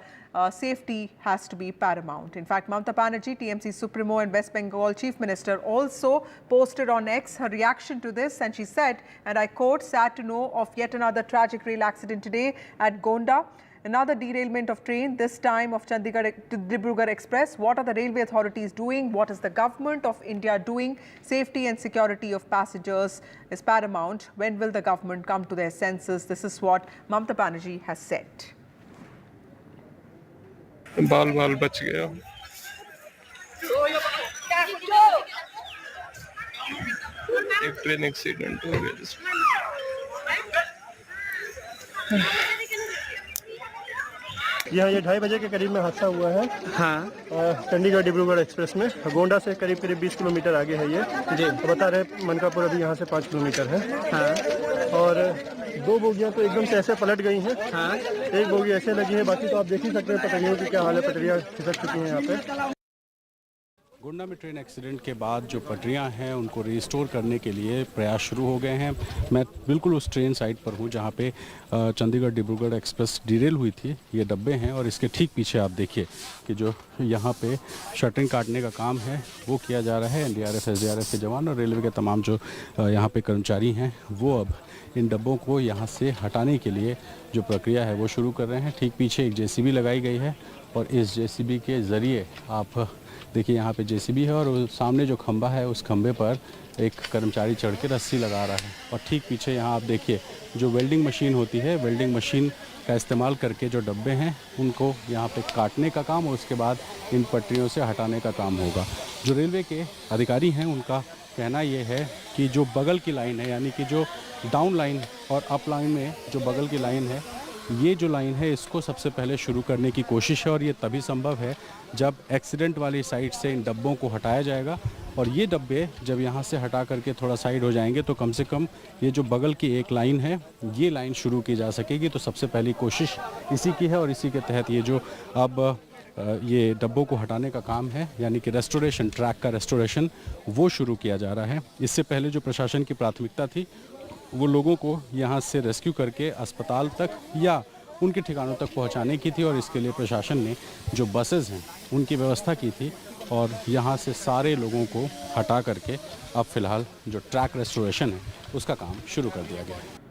safety has to be paramount. In fact, Mamata Banerjee, TMC Supremo and West Bengal Chief Minister, also posted on X her reaction to this, and she said, and I quote, "Sad to know of yet another tragic rail accident today at Gonda. Another derailment of train, this time of Chandigarh-Dibrugarh Express. What are the railway authorities doing? What is the government of India doing? Safety and security of passengers is paramount. When will the government come to their senses?" This is what Mamata Banerjee has said. बाल बाल बच गया एक train accident हो गया जिसमें ये 2:30 बजे के करीब में हादसा हुआ है। हाँ। चंडीगढ़ डिब्रूगढ़ एक्सप्रेस में गोंडा से करीब 20 किलोमीटर आगे है ये जी। तो बता रहे मनकापुर अभी यहाँ से 5 किलोमीटर है। हाँ। और 2 बोगियाँ तो एकदम से ऐसे पलट गई हैं। हाँ। एक बोगी ऐसे लगी है, बाकी तो आप देख ही सकते हैं पटरियों की क्या हाल है, पटरियाँ खिसक चुकी हैं यहाँ पे। गोंडा में ट्रेन एक्सीडेंट के बाद जो पटरियां हैं उनको रिस्टोर करने के लिए प्रयास शुरू हो गए हैं। मैं बिल्कुल उस ट्रेन साइड पर हूं जहां पे चंडीगढ़ डिब्रूगढ़ एक्सप्रेस डिरेल हुई थी। ये डब्बे हैं और इसके ठीक पीछे आप देखिए कि जो यहां पे शटरिंग काटने का काम है वो किया जा रहा है। NDRF SDRF के जवान और रेलवे के तमाम जो यहाँ पे कर्मचारी हैं वो अब इन डब्बों को यहाँ से हटाने के लिए जो प्रक्रिया है वो शुरू कर रहे हैं। ठीक पीछे एक JCB लगाई गई है और इस JCB के ज़रिए आप देखिए यहाँ पे JCB है और सामने जो खंबा है उस खंबे पर एक कर्मचारी चढ़ के रस्सी लगा रहा है। और ठीक पीछे यहाँ आप देखिए जो वेल्डिंग मशीन होती है, वेल्डिंग मशीन का इस्तेमाल करके जो डब्बे हैं उनको यहाँ पे काटने का काम और उसके बाद इन पटरियों से हटाने का काम होगा। जो रेलवे के अधिकारी हैं उनका कहना ये है कि जो बगल की लाइन है, यानी कि जो डाउन लाइन और अप लाइन में जो बगल की लाइन है, ये जो लाइन है इसको सबसे पहले शुरू करने की कोशिश है और ये तभी संभव है जब एक्सीडेंट वाली साइड से इन डब्बों को हटाया जाएगा। और ये डब्बे जब यहाँ से हटा करके थोड़ा साइड हो जाएंगे तो कम से कम ये जो बगल की एक लाइन है ये लाइन शुरू की जा सकेगी। तो सबसे पहली कोशिश इसी की है और इसी के तहत ये जो अब ये डब्बों को हटाने का काम है, यानी कि रेस्टोरेशन, ट्रैक का रेस्टोरेशन, वो शुरू किया जा रहा है। इससे पहले जो प्रशासन की प्राथमिकता थी वो लोगों को यहाँ से रेस्क्यू करके अस्पताल तक या उनके ठिकानों तक पहुँचाने की थी और इसके लिए प्रशासन ने जो बसेस हैं उनकी व्यवस्था की थी और यहाँ से सारे लोगों को हटा करके अब फ़िलहाल जो ट्रैक रेस्टोरेशन है उसका काम शुरू कर दिया गया है।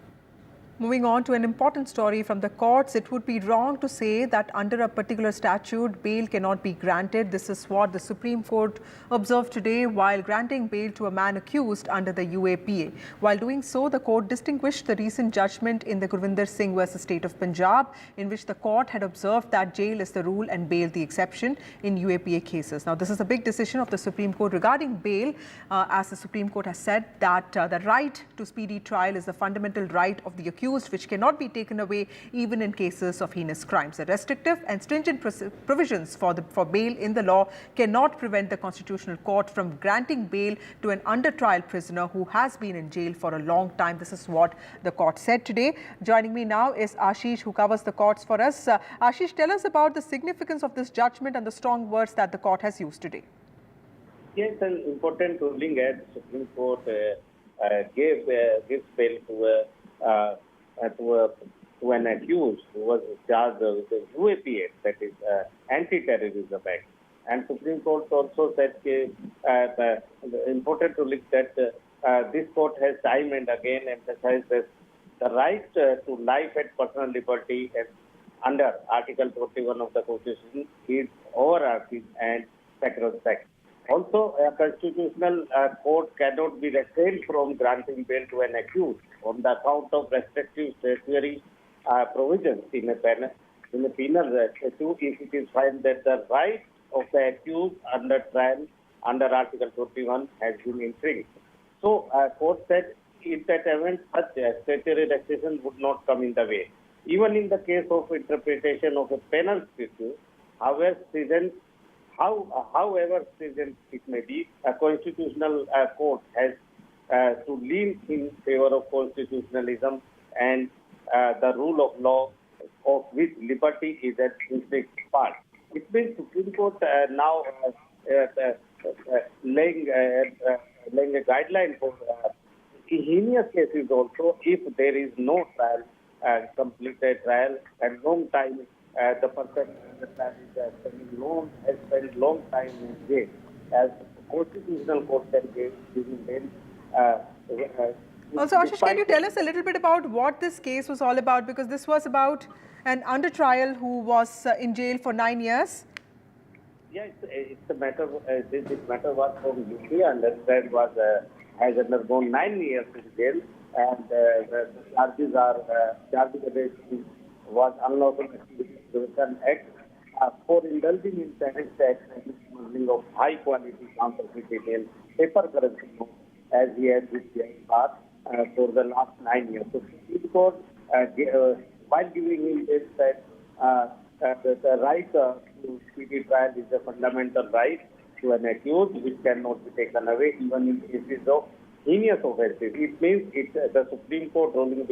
Moving on to an important story from the courts, it would be wrong to say that under a particular statute, bail cannot be granted. This is what the Supreme Court observed today while granting bail to a man accused under the UAPA. While doing so, the court distinguished the recent judgment in the Gurvinder Singh versus State of Punjab, in which the court had observed that jail is the rule and bail the exception in UAPA cases. Now, this is a big decision of the Supreme Court regarding bail, as the Supreme Court has said that the right to speedy trial is the fundamental right of the accused, which cannot be taken away even in cases of heinous crimes. The restrictive and stringent provisions for bail in the law cannot prevent the Constitutional Court from granting bail to an under-trial prisoner who has been in jail for a long time. This is what the court said today. Joining me now is Ashish, who covers the courts for us. Ashish, tell us about the significance of this judgment and the strong words that the court has used today. Yes, an important ruling as Supreme Court gives bail to an accused who was charged with the UAPA, that is Anti-Terrorism Act. And Supreme Court also said important ruling that this court has time and again emphasized that the right to life and personal liberty under Article 21 of the Constitution is overarching and sacrosanct. Also, a constitutional court cannot be restrained from granting bail to an accused on the account of restrictive statutory provisions in a penal statute if it is found that the right of the accused under trial under Article 21 has been infringed. So, court said in that event such statutory restriction would not come in the way. Even in the case of interpretation of a penal statute, however stringent it may be, a constitutional court has to lean in favor of constitutionalism and the rule of law, of which liberty is an intrinsic part. It means Supreme Court now laying a guideline for heinous cases also, if there is no trial, completed trial, and long time the person has spent long time in jail, as constitutional court can give bail. Also, Ashish, can you tell us a little bit about what this case was all about? Because this was about an under trial who was in jail for 9 years. Yeah, it's a matter. This matter was from UP, and that has undergone 9 years in jail, and the charges are against him was unlawful activity prevention act for indulging in terrorist acts and smuggling of high quality counterfeit Indian paper currency notes as he has been doing past for the last 9 years. So Supreme Court, while giving him this, said the right to speedy trial is a fundamental right to an accused, which cannot be taken away even in cases of heinous offences. It means the Supreme Court ruling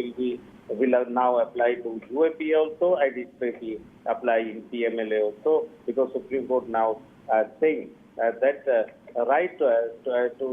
will now apply to UAP also, and it may be apply in PMLA also, because Supreme Court now saying that right to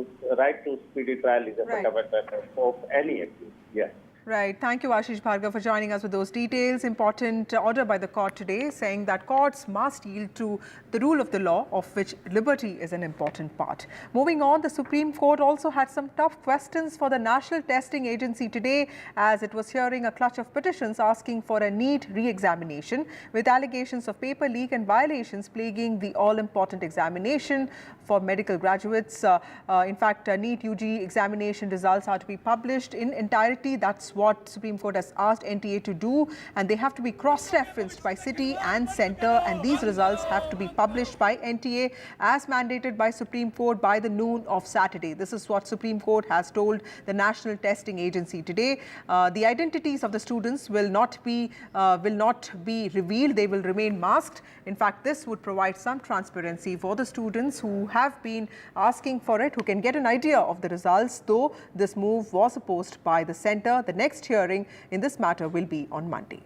speedy trial is a fundamental right of any accused. Yes. Right. Thank you, Ashish Bhargav, for joining us with those details. Important order by the court today saying that courts must yield to the rule of the law, of which liberty is an important part. Moving on, the Supreme Court also had some tough questions for the National Testing Agency today, as it was hearing a clutch of petitions asking for a NEET re-examination, with allegations of paper leak and violations plaguing the all-important examination for medical graduates. In fact, NEET UG examination results are to be published in entirety. That's what Supreme Court has asked NTA to do, and they have to be cross-referenced by city and centre, and these results have to be published by NTA as mandated by Supreme Court by the noon of Saturday. This is what Supreme Court has told the National Testing Agency today. The identities of the students will not be revealed. They will remain masked. In fact, this would provide some transparency for the students who have been asking for it, who can get an idea of the results, though this move was opposed by the centre. The next hearing in this matter will be on Monday.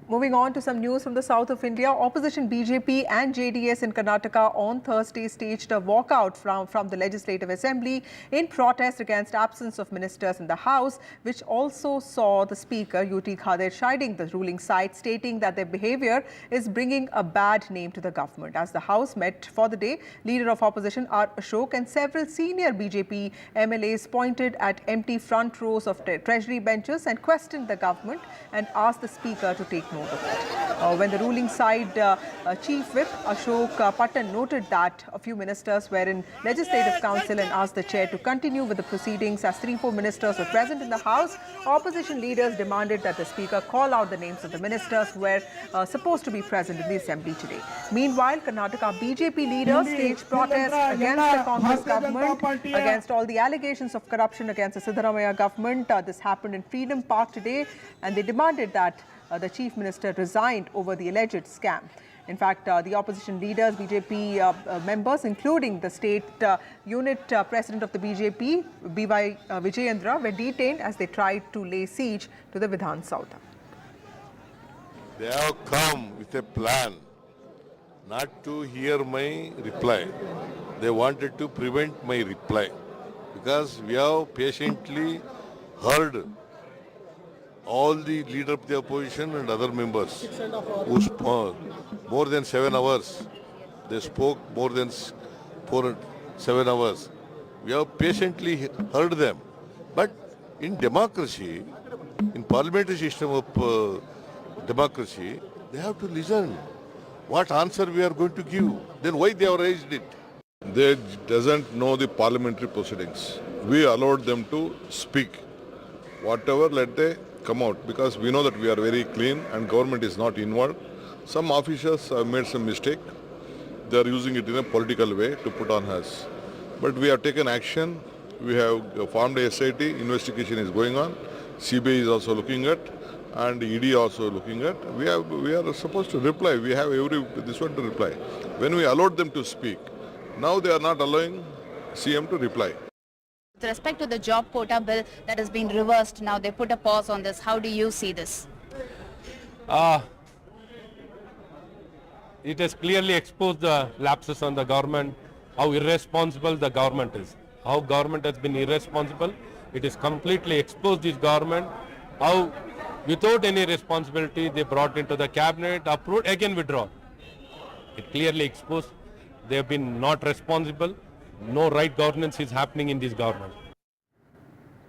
Moving on to some news from the south of India, opposition BJP and JDS in Karnataka on Thursday staged a walkout from the Legislative Assembly in protest against absence of ministers in the House, which also saw the Speaker, UT Khader, chiding the ruling side, stating that their behaviour is bringing a bad name to the government. As the House met for the day, Leader of Opposition R. Ashok and several senior BJP MLAs pointed at empty front rows of Treasury benches and questioned the government and asked the Speaker to take note of it. When the ruling side Chief Whip Ashok Patan noted that a few ministers were in Legislative Council and asked the chair to continue with the proceedings as 3-4 ministers were present in the House, opposition leaders demanded that the Speaker call out the names of the ministers who were supposed to be present in the Assembly today. Meanwhile, Karnataka BJP leaders staged protests against the Congress government, against all the allegations of corruption against the Siddaramaiah government. This happened in Freedom Park today, and they demanded that the Chief Minister resigned over the alleged scam. In fact, the opposition leaders, BJP members, including the state unit president of the BJP, B.Y. Vijayendra, were detained as they tried to lay siege to the Vidhan Saudha. They have come with a plan not to hear my reply. They wanted to prevent my reply because we have patiently heard all the leader of the opposition and other members who spoke more than 7 hours. They spoke more than 7 hours. We have patiently heard them. But in democracy, in parliamentary system of democracy, they have to listen. What answer we are going to give? Then why they have raised it? They doesn't know the parliamentary proceedings. We allowed them to speak. Whatever, let they come out, because we know that we are very clean and government is not involved. Some officials have made some mistake. They are using it in a political way to put on us. But we have taken action. We have formed a SIT. Investigation is going on. CBI is also looking at, and ED also looking at. We are supposed to reply. We have this one to reply. When we allowed them to speak, now they are not allowing CM to reply. With respect to the job quota bill that has been reversed, now they put a pause on this. How do you see this? It has clearly exposed the lapses on the government, how irresponsible the government is. How government has been irresponsible. It has completely exposed this government, how without any responsibility they brought into the cabinet, approved, again withdrawn. It clearly exposed they have been not responsible. No right governance is happening in this government.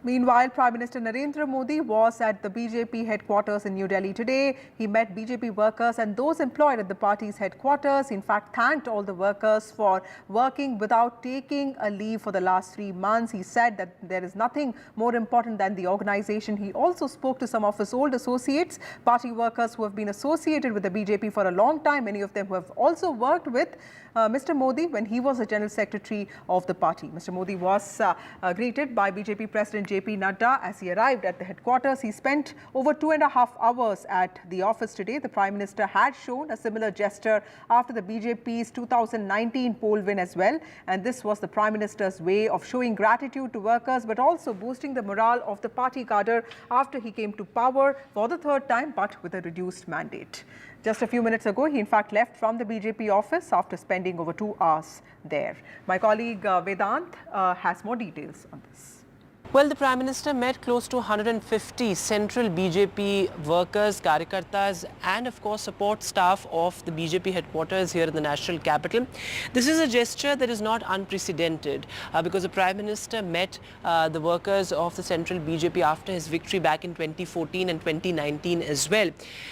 Meanwhile, Prime Minister Narendra Modi was at the BJP headquarters in New Delhi today. He met BJP workers and those employed at the party's headquarters. He in fact thanked all the workers for working without taking a leave for the last 3 months. He said that there is nothing more important than the organization. He also spoke to some of his old associates, party workers who have been associated with the BJP for a long time, many of them who have also worked with Mr. Modi when he was the General Secretary of the party. Mr. Modi was greeted by BJP President JP Nadda as he arrived at the headquarters. He spent over 2.5 hours at the office today. The Prime Minister had shown a similar gesture after the BJP's 2019 poll win as well. And this was the Prime Minister's way of showing gratitude to workers, but also boosting the morale of the party cadre after he came to power for the third time, but with a reduced mandate. Just a few minutes ago, he in fact left from the BJP office after spending over 2 hours there. My colleague Vedant has more details on this. Well, the Prime Minister met close to 150 central BJP workers, karyakartas and of course support staff of the BJP headquarters here in the national capital. This is a gesture that is not unprecedented because the Prime Minister met the workers of the central BJP after his victory back in 2014 and 2019 as well.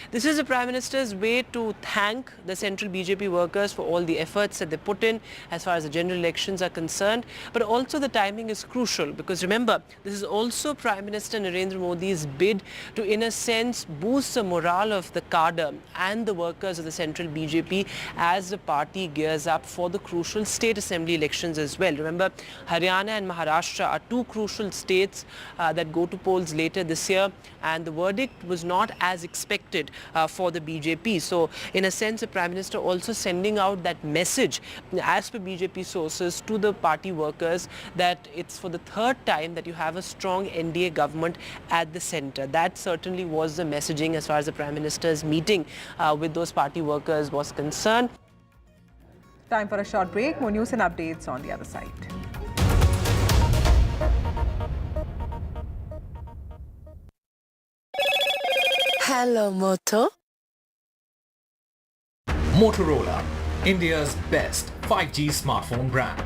This is the Prime Minister's way to thank the central BJP workers for all the efforts that they put in as far as the general elections are concerned. But also the timing is crucial because remember, this is also Prime Minister Narendra Modi's bid to, in a sense, boost the morale of the cadre and the workers of the central BJP as the party gears up for the crucial state assembly elections as well. Remember, Haryana and Maharashtra are two crucial states that go to polls later this year, and the verdict was not as expected for the BJP. So, in a sense, the Prime Minister also sending out that message, as per BJP sources, to the party workers that it's for the third time that you have a strong NDA government at the centre. That certainly was the messaging as far as the Prime Minister's meeting with those party workers was concerned. Time for a short break. More news and updates on the other side. Hello, Moto. Motorola, India's best 5G smartphone brand.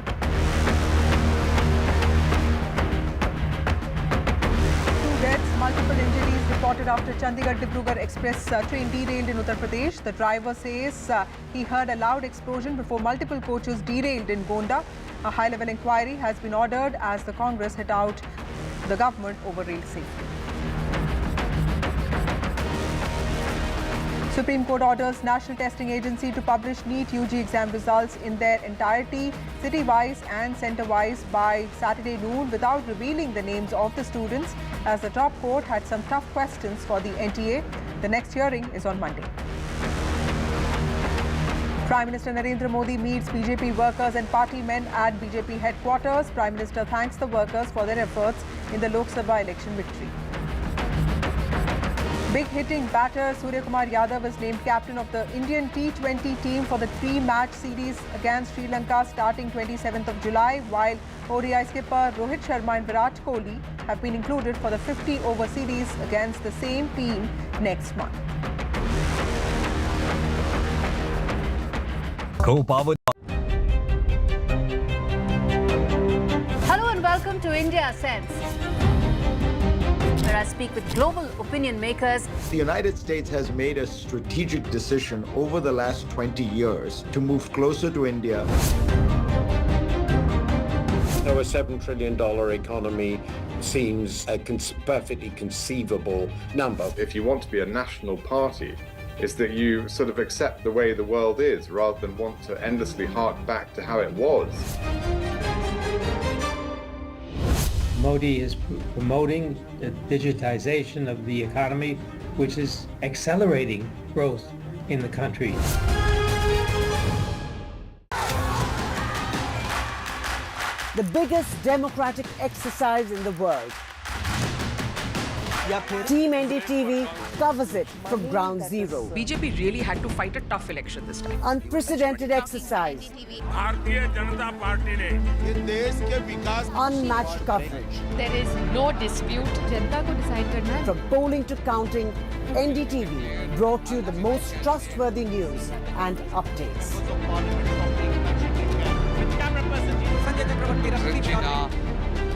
Multiple injuries reported after Chandigarh-Dibrugarh Express train derailed in Uttar Pradesh. The driver says he heard a loud explosion before multiple coaches derailed in Gonda. A high-level inquiry has been ordered as the Congress hit out the government over rail safety. Supreme Court orders National Testing Agency to publish NEET UG exam results in their entirety, city-wise and centre-wise, by Saturday noon without revealing the names of the students, as the top court had some tough questions for the NTA. The next hearing is on Monday. Prime Minister Narendra Modi meets BJP workers and party men at BJP headquarters. Prime Minister thanks the workers for their efforts in the Lok Sabha election victory. Big-hitting batter Surya Kumar Yadav was named captain of the Indian T20 team for the 3-match series against Sri Lanka starting 27th of July, while ODI skipper Rohit Sharma and Virat Kohli have been included for the 50-over series against the same team next month. Co-powered. Hello and welcome to India Sense, where I speak with global opinion makers. The United States has made a strategic decision over the last 20 years to move closer to India. Our $7 trillion economy seems a perfectly conceivable number. If you want to be a national party, it's that you sort of accept the way the world is rather than want to endlessly hark back to how it was. Modi is promoting the digitization of the economy, which is accelerating growth in the country. The biggest democratic exercise in the world. Team NDTV covers it from ground zero. BJP really had to fight a tough election this time. Unprecedented exercise. Unmatched coverage. There is no dispute. जनता को decide करना है. From polling to counting, NDTV brought you the most trustworthy news and updates.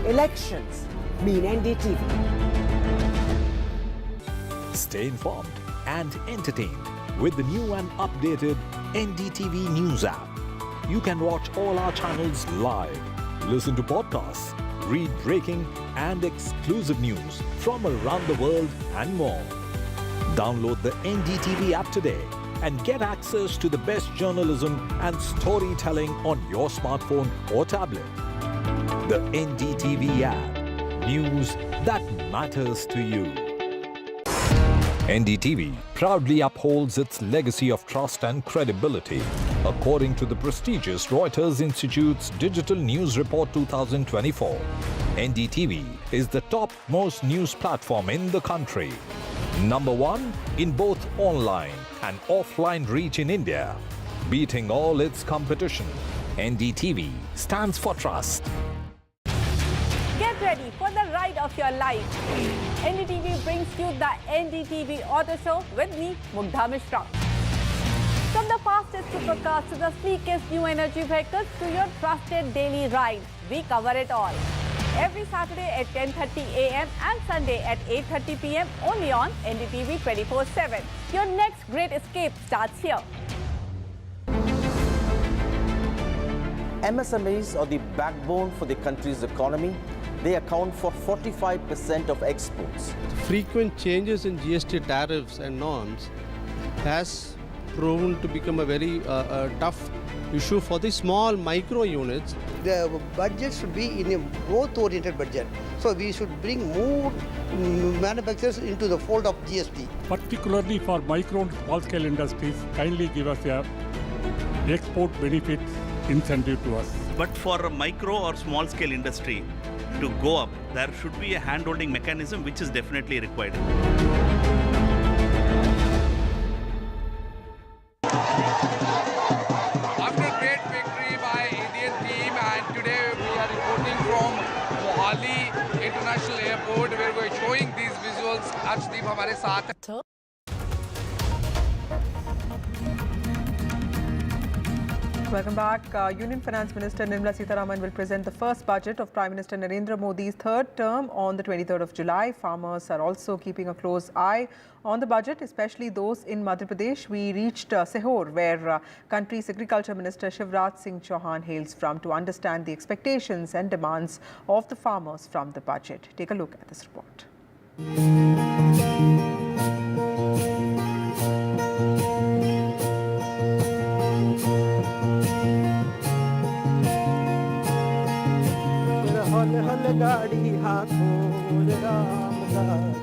Elections, mean NDTV. Stay informed and entertained with the new and updated NDTV News app. You can watch all our channels live, listen to podcasts, read breaking and exclusive news from around the world and more. Download the NDTV app today and get access to the best journalism and storytelling on your smartphone or tablet. The NDTV app. News that matters to you. NDTV proudly upholds its legacy of trust and credibility. According to the prestigious Reuters Institute's Digital News Report 2024, NDTV is the top-most news platform in the country. Number one in both online and offline reach in India. Beating all its competition, NDTV stands for trust. Get ready for the ride of your life. NDTV brings you the NDTV Auto Show with me, Mugdha Mishra. From the fastest supercars to the sleekest new energy vehicles to your trusted daily ride, we cover it all. Every Saturday at 10:30 a.m. and Sunday at 8:30 p.m. only on NDTV 24/7. Your next great escape starts here. MSMEs are the backbone for the country's economy. They account for 45% of exports. Frequent changes in GST tariffs and norms has proven to become a very tough issue for the small micro units. The budget should be in a growth-oriented budget. So we should bring more manufacturers into the fold of GST. Particularly for micro and small-scale industries, kindly give us a export benefit incentive to us. But for a micro or small-scale industry to go up, there should be a hand-holding mechanism which is definitely required. After great victory by Indian team, and today we are reporting from Mohali International Airport where we are showing these visuals. Arshdeep हमारे साथ है. Welcome back. Union Finance Minister Nirmala Sitharaman will present the first budget of Prime Minister Narendra Modi's third term on the 23rd of July. Farmers are also keeping a close eye on the budget, especially those in Madhya Pradesh. We reached Sehor, where country's Agriculture Minister Shivraj Singh Chauhan hails from, to understand the expectations and demands of the farmers from the budget. Take a look at this report.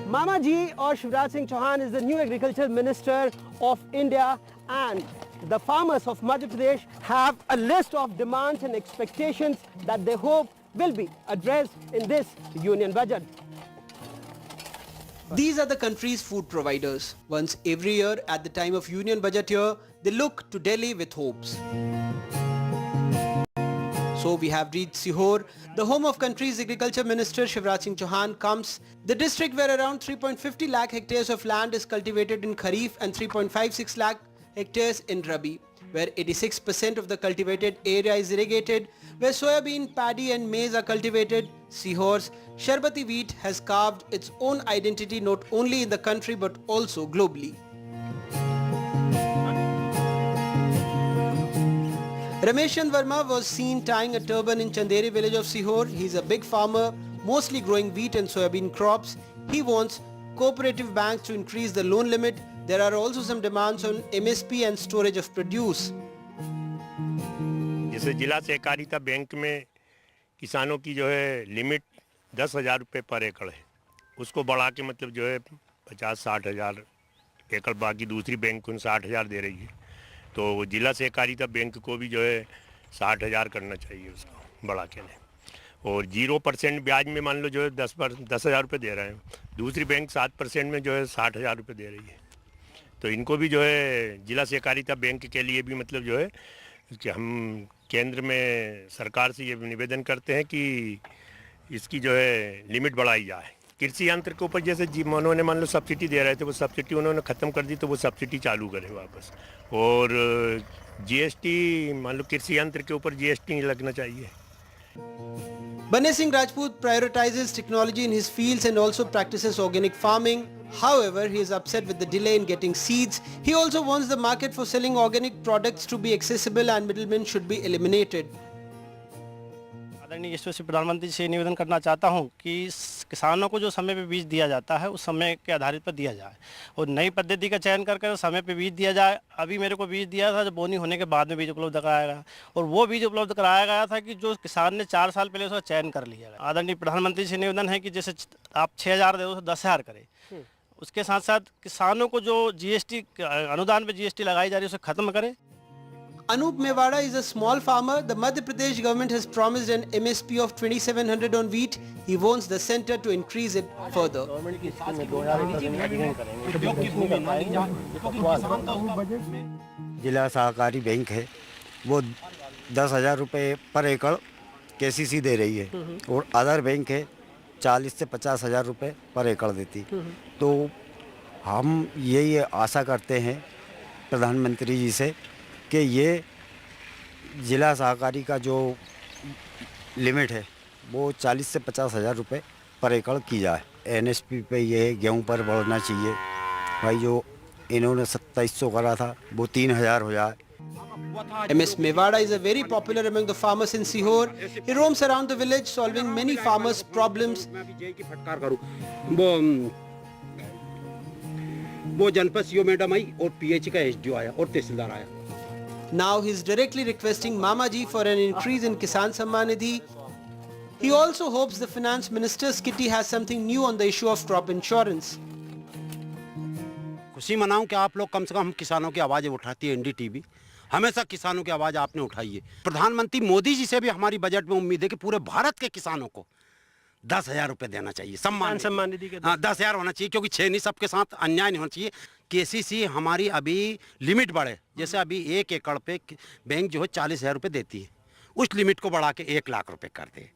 Mama Ji or Shivraj Singh Chauhan is the new Agriculture Minister of India, and the farmers of Madhya Pradesh have a list of demands and expectations that they hope will be addressed in this union budget. These are the country's food providers. Once every year at the time of union budget year, they look to Delhi with hopes. So we have reached Sehor, the home of country's Agriculture Minister Shivraj Singh Chauhan comes. The district where around 3.50 lakh hectares of land is cultivated in Kharif and 3.56 lakh hectares in Rabi, where 86% of the cultivated area is irrigated, where soybean, paddy and maize are cultivated. Sehor's Sharbati wheat has carved its own identity not only in the country but also globally. Rameshan Verma was seen tying a turban in Chanderi village of Sehor. He's a big farmer, mostly growing wheat and soybean crops. He wants cooperative banks to increase the loan limit. There are also some demands on MSP and storage of produce. जैसे जिला सहकारिता bank में किसानों की जो है limit 10,000 रुपये पर एकड़ है, उसको बढ़ा के मतलब जो है 50-60 हज़ार एकड़, बाकी दूसरी बैंक उन 60,000 दे रही है, तो जिला सहकारिता बैंक को भी जो है 60,000 करना चाहिए उसको बढ़ा के ने। और 0% ब्याज में मान लो जो है 10,000 रुपये दे रहे हैं, दूसरी बैंक 7% में जो है 60,000 रुपये दे रही है, तो इनको भी जो है जिला सहकारिता बैंक के लिए भी मतलब जो है कि हम केंद्र में सरकार से ये निवेदन करते हैं कि इसकी जो है लिमिट बढ़ाई जाए। कृषि यंत्र के ऊपर जैसे उन्होंने मान लो सब्सिडी दे रहे थे, वो सब्सिडी उन्होंने ख़त्म कर दी, तो वो सब्सिडी चालू करें वापस। और जीएसटी मान लो कृषि यंत्र के ऊपर जीएसटी नहीं लगना चाहिए। Bane Singh Rajput prioritizes technology in his fields and also practices organic farming. However, he is upset with the delay in getting seeds. He also wants the market for selling organic products to be accessible and middlemen should be eliminated. आदरणीय यशस्वी प्रधानमंत्री से निवेदन करना चाहता हूं कि किसानों को जो समय पे बीज दिया जाता है उस समय के आधारित पर दिया जाए और नई पद्धति का चयन कर समय पे बीज दिया जाए। अभी मेरे को बीज दिया था जो बोनी होने के बाद में बीज उपलब्ध कराया गया और वो बीज उपलब्ध कराया गया था कि जो किसान ने 4 साल पहले उसका चयन कर लिया गया। आदरणीय प्रधानमंत्री से निवेदन है कि जैसे आप 6,000 दे दो 10,000 करें। उसके साथ साथ किसानों को जो GST अनुदान पे GST लगाई जा रही है उसे खत्म करें। Anup Mewada is a small farmer. The Madhya Pradesh government has promised an MSP of 2,700 on wheat. He wants the centre to increase it further. जिला सहकारी बैंक है वो 10,000 रुपये पर एकड़ KCC दे रही है और अदर बैंक है 40 से 50,000 रुपये पर एकड़ देती। तो हम यही आशा करते हैं प्रधानमंत्री जी से कि ये जिला सहकारी का जो लिमिट है वो 40 से 50,000 रुपये पर एकड़ की जाए। NSP पे ये गेहूं पर बढ़ना चाहिए भाई, जो इन्होंने 2700 करा था वो 3,000 हो जाए। MS Mewada is a very popular among the farmers in Sihor. He roams around the village solving many farmers' problems. वो जनपद सीओ मैडम आई और PH का SDO आया और तहसीलदार आया। Now he is directly requesting Mamaji for an increase in Kisan Samman Nidhi. He also hopes the finance minister's kitty has something new on the issue of crop insurance. खुशी मनाऊं कि आप लोग कम से कम किसानों की आवाज़ उठाती है। NDTV हमेशा किसानों की आवाज़ आपने उठाई है। प्रधानमंत्री मोदी जी से भी हमारी बजट में उम्मीद है कि पूरे भारत के किसानों को 10,000 रुपये देना चाहिए। सम्मान निधि के 10,000 होना चाहिए क्योंकि 6 नहीं, सबके साथ अन्याय नहीं होना चाहिए। KCC हमारी अभी लिमिट बढ़े, जैसे अभी 1 एकड़ पे बैंक जो है 40,000 रुपये देती है, उस लिमिट को बढ़ा के 1 लाख रुपये कर दे।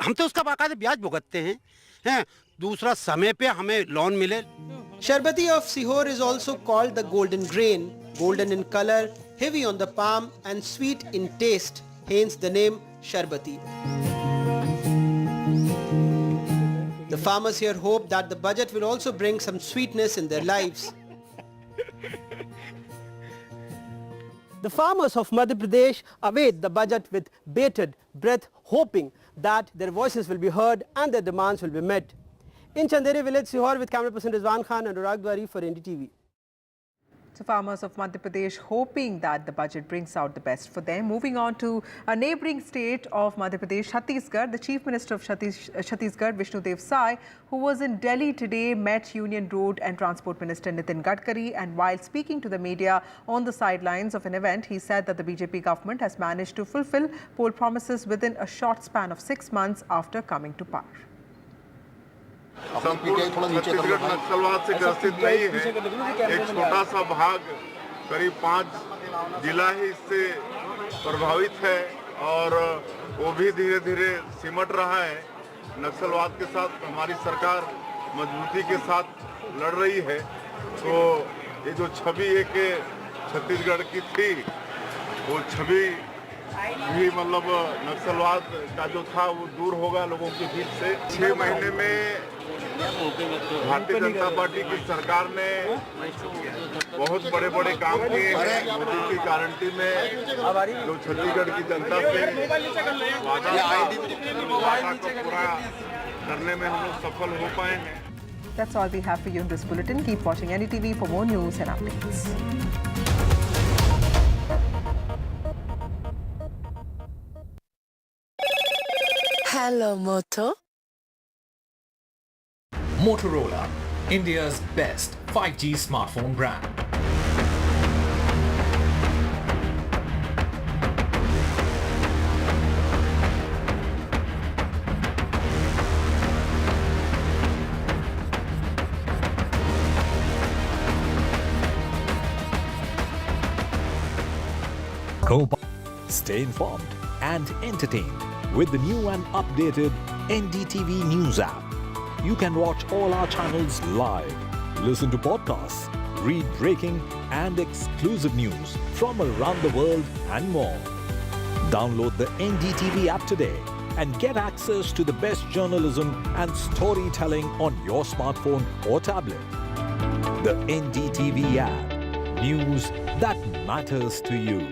हम तो उसका बाकायदा ब्याज भुगतते हैं। दूसरा समय पे हमें लोन मिले। Sharbati of Sihor is also called the golden grain, golden in color, heavy on the palm and sweet in taste, hence the name Sharbati. The farmers here hope that the budget will also bring some sweetness in their lives. The farmers of Madhya Pradesh await the budget with bated breath, hoping that their voices will be heard and their demands will be met. In Chanderi village, Sihor, with camera person Rizwan Khan and Anurag Dwari for NDTV. So farmers of Madhya Pradesh hoping that the budget brings out the best for them. Moving on to a neighbouring state of Madhya Pradesh, Chhattisgarh. The Chief Minister of Chhattisgarh, Vishnudev Sai, who was in Delhi today, met Union Road and Transport Minister Nitin Gadkari, and while speaking to the media on the sidelines of an event, he said that the BJP government has managed to fulfill poll promises within a short span of 6 months after coming to power. संपूर्ण छत्तीसगढ़ नक्सलवाद से ग्रसित नहीं है। एक छोटा सा भाग करीब 5 जिला ही इससे प्रभावित है और वो भी धीरे धीरे सिमट रहा है। नक्सलवाद के साथ हमारी सरकार मजबूती के साथ लड़ रही है। तो ये जो छवि एक छत्तीसगढ़ की थी वो छवि भी मतलब नक्सलवाद का जो था वो दूर होगा लोगों के बीच से। 6 महीने में भारतीय जनता पार्टी की सरकार ने बहुत बड़े बड़े काम किए हैं। मोदी की गारंटी में जो छत्तीसगढ़ की जनता से वादा को पूरा करने में हम लोग सफल हो पाए हैं। That's all we have for you in this bulletin. Keep watching NDTV for more news and updates. Hello, Moto. Motorola, India's best 5G smartphone brand. Stay informed and entertained with the new and updated NDTV News app. You can watch all our channels live, listen to podcasts, read breaking and exclusive news from around the world and more. Download the NDTV app today and get access to the best journalism and storytelling on your smartphone or tablet. The NDTV app. News that matters to you.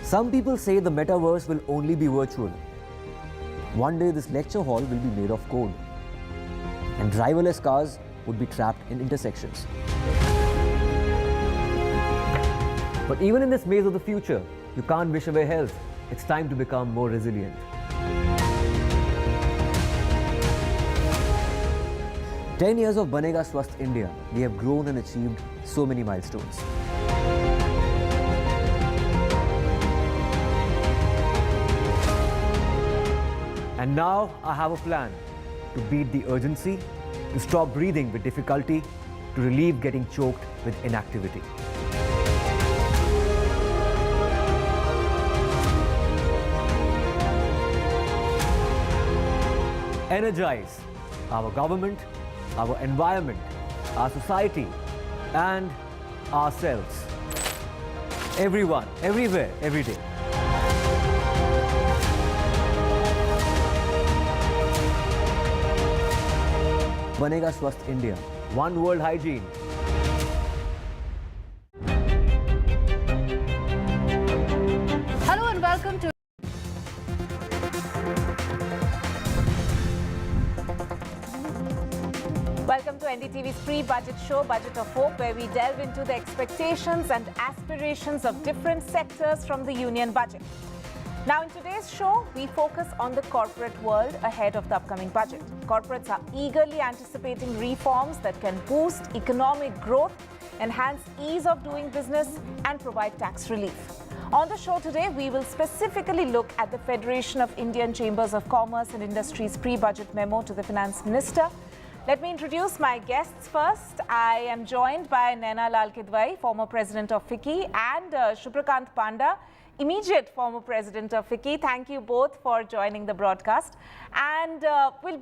Some people say the metaverse will only be virtual. One day this lecture hall will be made of code, and driverless cars would be trapped in intersections. But even in this maze of the future, you can't wish away health. It's time to become more resilient. "10 years of Banega Swasth India, we have grown and achieved so many milestones. And now I have a plan to beat the urgency, to stop breathing with difficulty, to relieve getting choked with inactivity. Energize our government, our environment, our society, and ourselves. Everyone, everywhere, every day. Banega Swasth India. One world hygiene. Hello and welcome to NDTV's pre-budget show, Budget of Hope, where we delve into the expectations and aspirations of different sectors from the union budget. Now, in today's show, we focus on the corporate world ahead of the upcoming budget. Corporates are eagerly anticipating reforms that can boost economic growth, enhance ease of doing business, and provide tax relief. On the show today, we will specifically look at the Federation of Indian Chambers of Commerce and Industry's pre-budget memo to the Finance Minister. Let me introduce my guests first. I am joined by Naina Lal Kidwai, former president of FICCI, and Shubhrakant Panda, immediate former president of FICCI. Thank you both for joining the broadcast. And we'll